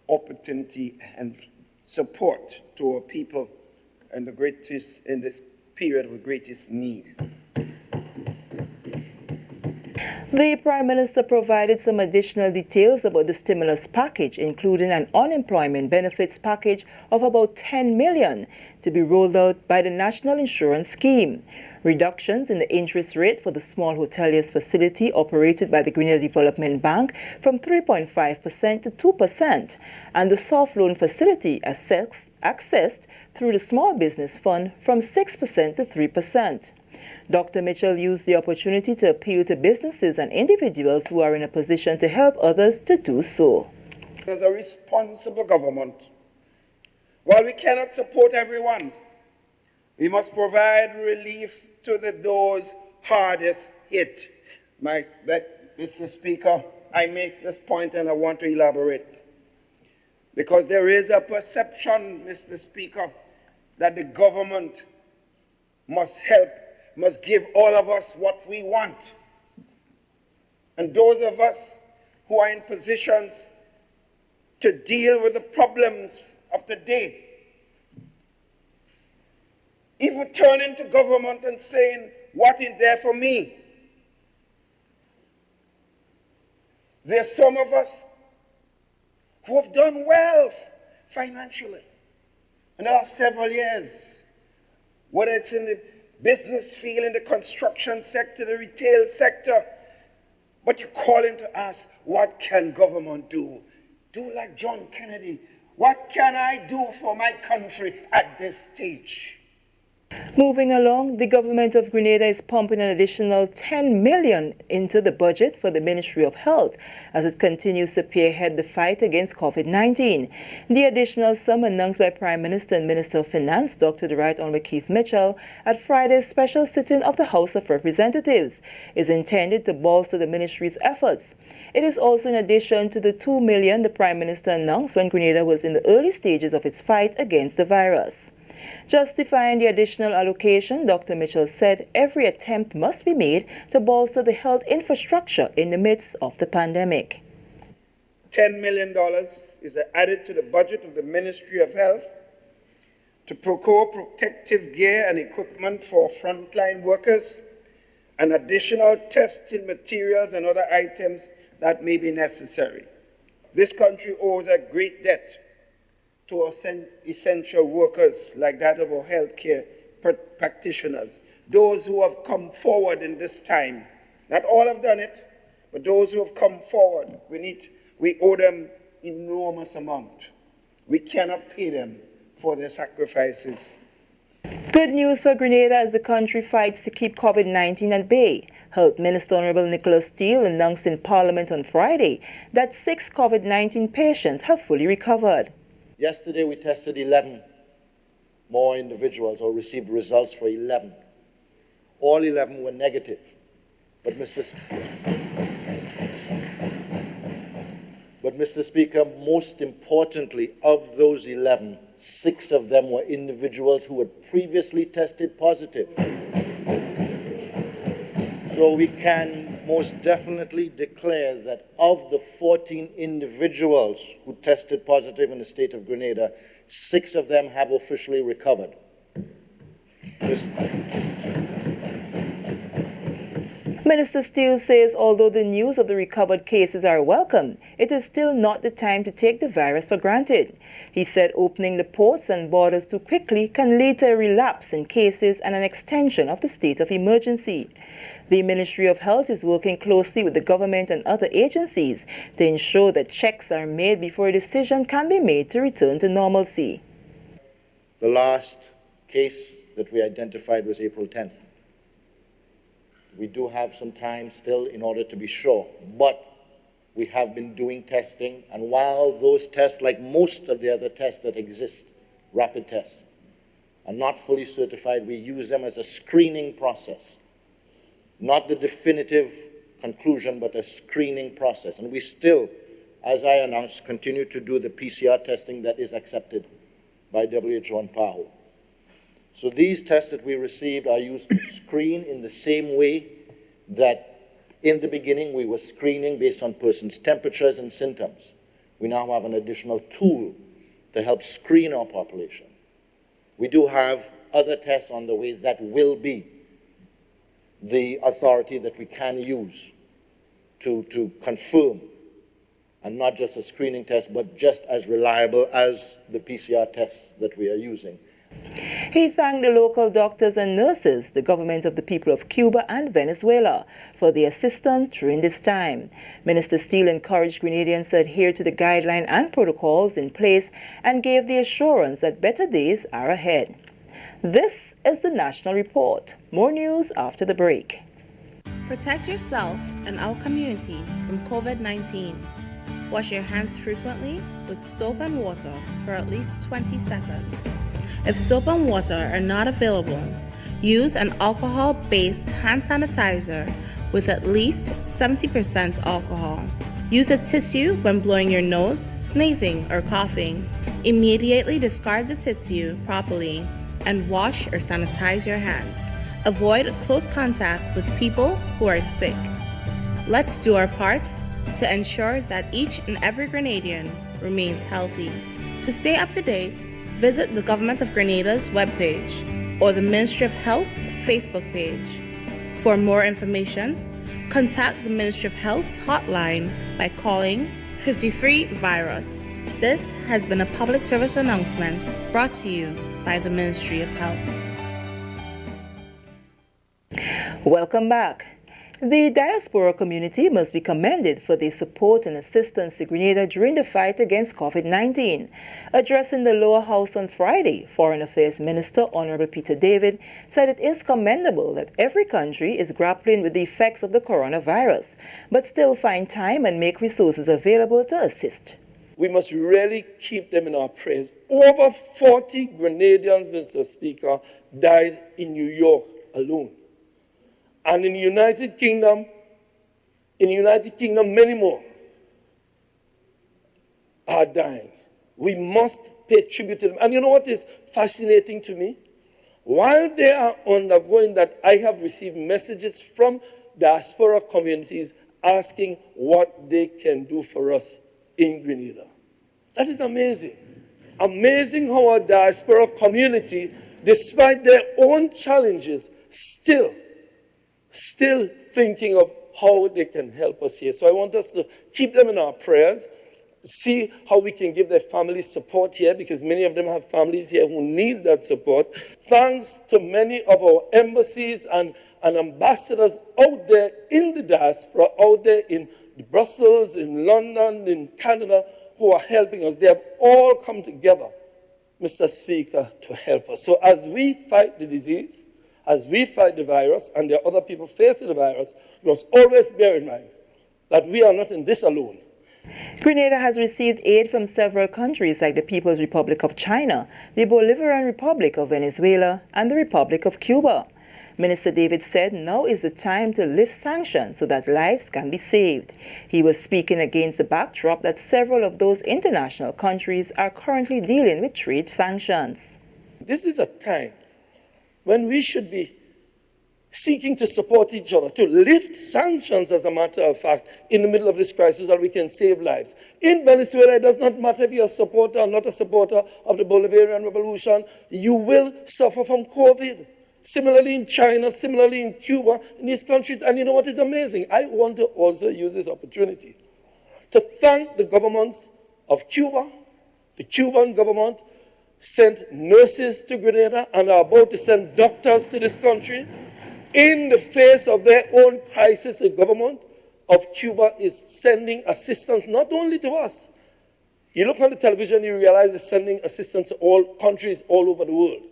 opportunity and support to our people in this period of greatest need. The Prime Minister provided some additional details about the stimulus package, including an unemployment benefits package of about $10 million to be rolled out by the National Insurance Scheme, reductions in the interest rate for the small hoteliers facility operated by the Grenada Development Bank from 3.5% to 2%, and the soft loan facility accessed through the Small Business Fund from 6% to 3%. Dr. Mitchell used the opportunity to appeal to businesses and individuals who are in a position to help others to do so. As a responsible government, while we cannot support everyone, we must provide relief to those hardest hit. Mr. Speaker, I make this point and I want to elaborate. Because there is a perception, Mr. Speaker, that the government must give all of us what we want. And those of us who are in positions to deal with the problems of the day, even turning to government and saying, what is there for me? There's some of us who have done well financially in the last several years, whether it's in the business field, in the construction sector, the retail sector, but you're calling to ask, what can government do? Do like John Kennedy. What can I do for my country at this stage? Moving along, the government of Grenada is pumping an additional $10 million into the budget for the Ministry of Health as it continues to spearhead the fight against COVID-19. The additional sum announced by Prime Minister and Minister of Finance, Dr. the Right Honourable Keith Mitchell, at Friday's special sitting of the House of Representatives, is intended to bolster the ministry's efforts. It is also in addition to the $2 million the Prime Minister announced when Grenada was in the early stages of its fight against the virus. Justifying the additional allocation, Dr. Mitchell said every attempt must be made to bolster the health infrastructure in the midst of the pandemic. $10 million is added to the budget of the Ministry of Health to procure protective gear and equipment for frontline workers and additional testing materials and other items that may be necessary. This country owes a great debt to our essential workers like that of our healthcare practitioners, those who have come forward in this time. Not all have done it, but those who have come forward, we owe them enormous amount. We cannot pay them for their sacrifices. Good news for Grenada as the country fights to keep COVID-19 at bay. Health Minister Honorable Nicholas Steele announced in Parliament on Friday that 6 COVID-19 patients have fully recovered. Yesterday we tested 11. more individuals or received results for 11. All 11 were negative. But Mr. Speaker, most importantly, of those 11, 6 of them were individuals who had previously tested positive. So we can most definitely declare that of the 14 individuals who tested positive in the state of Grenada, 6 of them have officially recovered. Minister Steele says although the news of the recovered cases are welcome, it is still not the time to take the virus for granted. He said opening the ports and borders too quickly can lead to a relapse in cases and an extension of the state of emergency. The Ministry of Health is working closely with the government and other agencies to ensure that checks are made before a decision can be made to return to normalcy. The last case that we identified was April 10th. We do have some time still in order to be sure, but we have been doing testing, and while those tests, like most of the other tests that exist, rapid tests, are not fully certified, we use them as a screening process. Not the definitive conclusion, but a screening process. And we still, as I announced, continue to do the PCR testing that is accepted by WHO and PAHO. So these tests that we received are used to screen in the same way that in the beginning we were screening based on persons' temperatures and symptoms. We now have an additional tool to help screen our population. We do have other tests on the way that will be the authority that we can use to confirm, and not just a screening test, but just as reliable as the PCR tests that we are using. He thanked the local doctors and nurses, the government of the people of Cuba and Venezuela, for their assistance during this time. Minister Steele encouraged Grenadians to adhere to the guidelines and protocols in place and gave the assurance that better days are ahead. This is the National Report. More news after the break. Protect yourself and our community from COVID-19. Wash your hands frequently with soap and water for at least 20 seconds. If soap and water are not available, use an alcohol-based hand sanitizer with at least 70% alcohol. Use a tissue when blowing your nose, sneezing, or coughing. Immediately discard the tissue properly and wash or sanitize your hands. Avoid close contact with people who are sick. Let's do our part to ensure that each and every Grenadian remains healthy. To stay up to date, visit the Government of Grenada's webpage or the Ministry of Health's Facebook page. For more information, contact the Ministry of Health's hotline by calling 53-VIRUS. This has been a public service announcement brought to you by the Ministry of Health. Welcome back. The diaspora community must be commended for their support and assistance to Grenada during the fight against COVID-19. Addressing the lower house on Friday, Foreign Affairs Minister Honorable Peter David said it is commendable that every country is grappling with the effects of the coronavirus, but still find time and make resources available to assist. We must really keep them in our prayers. Over 40 Grenadians, Mr. Speaker, died in New York alone. And in the United Kingdom, many more are dying. We must pay tribute to them. And you know what is fascinating to me? While they are undergoing that, I have received messages from diaspora communities asking what they can do for us in Grenada. That is amazing. Amazing how our diaspora community, despite their own challenges, still thinking of how they can help us here. So I want us to keep them in our prayers, see how we can give their families support here, because many of them have families here who need that support. Thanks to many of our embassies and ambassadors out there in the diaspora, out there in Brussels, in London, in Canada, who are helping us. They have all come together, Mr. Speaker, to help us. So as we fight the disease, as we fight the virus, and there are other people facing the virus, we must always bear in mind that we are not in this alone. Grenada has received aid from several countries like the People's Republic of China, the Bolivarian Republic of Venezuela, and the Republic of Cuba. Minister David said now is the time to lift sanctions so that lives can be saved. He was speaking against the backdrop that several of those international countries are currently dealing with trade sanctions. This is a time when we should be seeking to support each other, to lift sanctions, as a matter of fact, in the middle of this crisis, so that we can save lives. In Venezuela, it does not matter if you're a supporter or not a supporter of the Bolivarian Revolution, you will suffer from COVID. Similarly in China, similarly in Cuba, in these countries. And you know what is amazing? I want to also use this opportunity to thank the governments of Cuba. The Cuban government sent nurses to Grenada and are about to send doctors to this country. In the face of their own crisis, the government of Cuba is sending assistance not only to us. You look on the television, you realize it's sending assistance to all countries all over the world.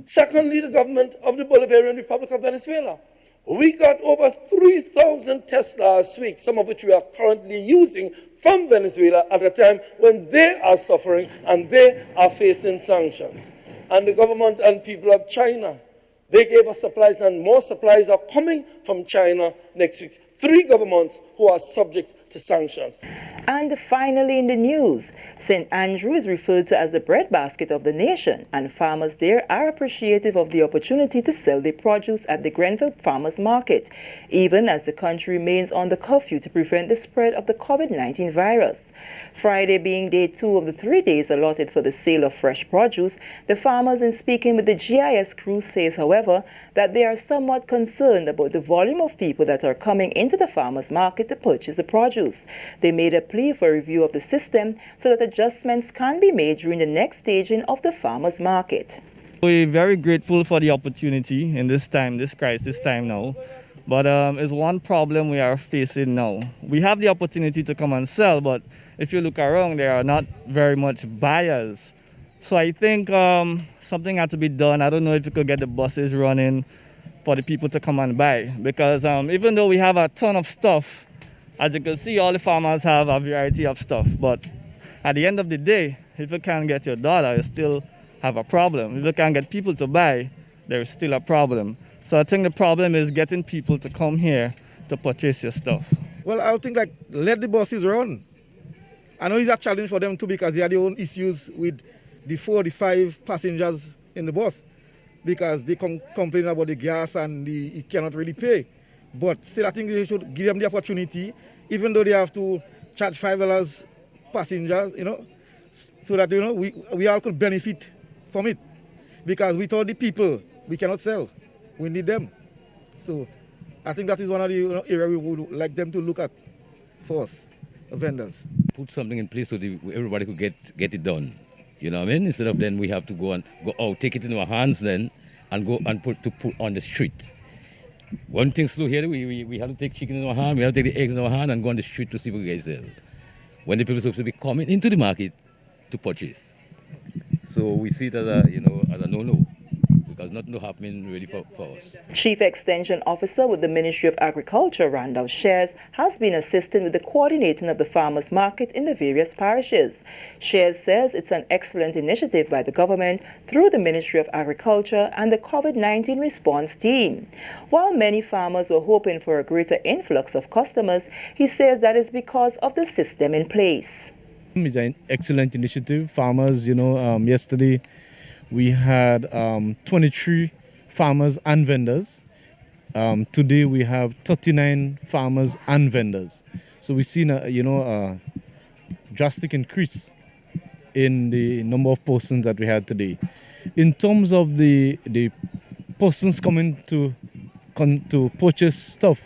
Secondly, the government of the Bolivarian Republic of Venezuela. We got over 3,000 tests last week, some of which we are currently using from Venezuela at a time when they are suffering and they are facing sanctions. And the government and people of China, they gave us supplies, and more supplies are coming from China next week. 3 governments who are subject to sanctions. And finally in the news, St. Andrew is referred to as the breadbasket of the nation, and farmers there are appreciative of the opportunity to sell their produce at the Grenville Farmers Market, even as the country remains under curfew to prevent the spread of the COVID-19 virus. Friday being day 2 of the 3 days allotted for the sale of fresh produce, the farmers, in speaking with the GIS crew, says, however, that they are somewhat concerned about the volume of people that are coming into the farmers market to purchase the produce. They made a plea for a review of the system so that adjustments can be made during the next staging of the farmers market. We're very grateful for the opportunity in this time, this crisis time now. But it's one problem we are facing now. We have the opportunity to come and sell, but if you look around, there are not very much buyers. So I think something had to be done. I don't know if we could get the buses running for the people to come and buy. Because even though we have a ton of stuff, as you can see, all the farmers have a variety of stuff. But at the end of the day, if you can't get your dollar, you still have a problem. If you can't get people to buy, there's still a problem. So I think the problem is getting people to come here to purchase your stuff. Well, I would think let the buses run. I know it's a challenge for them too because they have their own issues with the 4 or 5 passengers in the bus because they complain about the gas and it cannot really pay. But still, I think they should give them the opportunity, even though they have to charge $5 passengers, so that, we all could benefit from it. Because without the people, we cannot sell. We need them. So I think that is one of the areas we would like them to look at for us, the vendors. Put something in place so everybody could get it done. You know what I mean? Instead of then we have to go out, take it in our hands then, and go and put on the street. One thing slow here, we have to take chicken in our hand, we have to take the eggs in our hand and go on the street to see what we guys sell. When the people are supposed to be coming into the market to purchase. So we see it as a no-no, because nothing will happen really for us. Chief Extension Officer with the Ministry of Agriculture, Randall Shares, has been assisting with the coordinating of the farmers market in the various parishes. Shares says it's an excellent initiative by the government through the Ministry of Agriculture and the COVID-19 response team. While many farmers were hoping for a greater influx of customers, he says that is because of the system in place. It's an excellent initiative. Farmers, yesterday we had 23 farmers and vendors. Today we have 39 farmers and vendors. So we've seen a drastic increase in the number of persons that we had today. In terms of the persons coming to purchase stuff,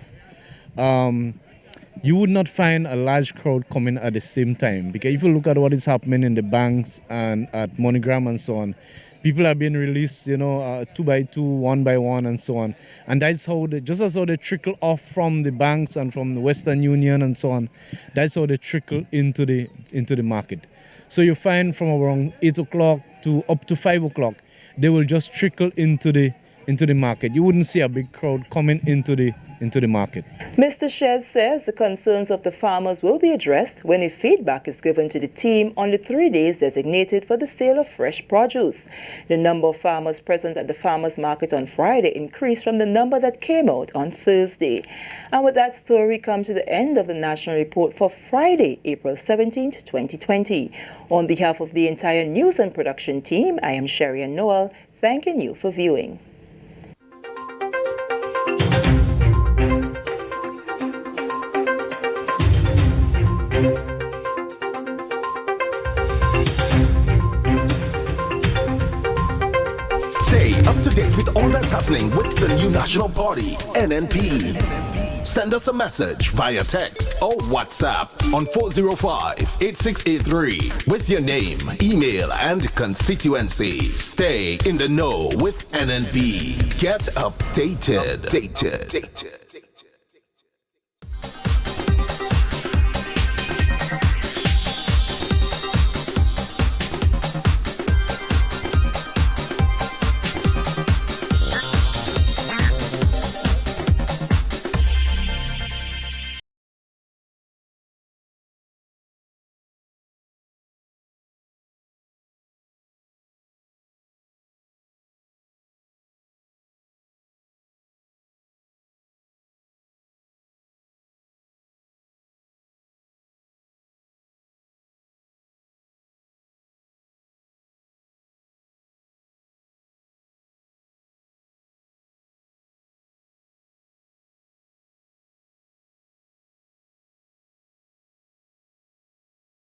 you would not find a large crowd coming at the same time, because if you look at what is happening in the banks and at MoneyGram and so on, people are being released, 2 by 2, 1 by 1, and so on. And that's how just as how they trickle off from the banks and from the Western Union and so on, that's how they trickle into the market. So you find from around 8 o'clock to up to 5 o'clock, they will just trickle into the market. You wouldn't see a big crowd coming into the into the market. Mr. Shez says the concerns of the farmers will be addressed when a feedback is given to the team on the 3 days designated for the sale of fresh produce. The number of farmers present at the farmers market on Friday increased from the number that came out on Thursday. And with that story, we come to the end of the National Report for Friday, April 17th, 2020. On behalf of the entire news and production team, I am Sherry Noel, thanking you for viewing. Stay up to date with all that's happening with the new National Party, NNP. Send us a message via text or WhatsApp on 405-8683 with your name, email, and constituency. Stay in the know with NNP. Get updated.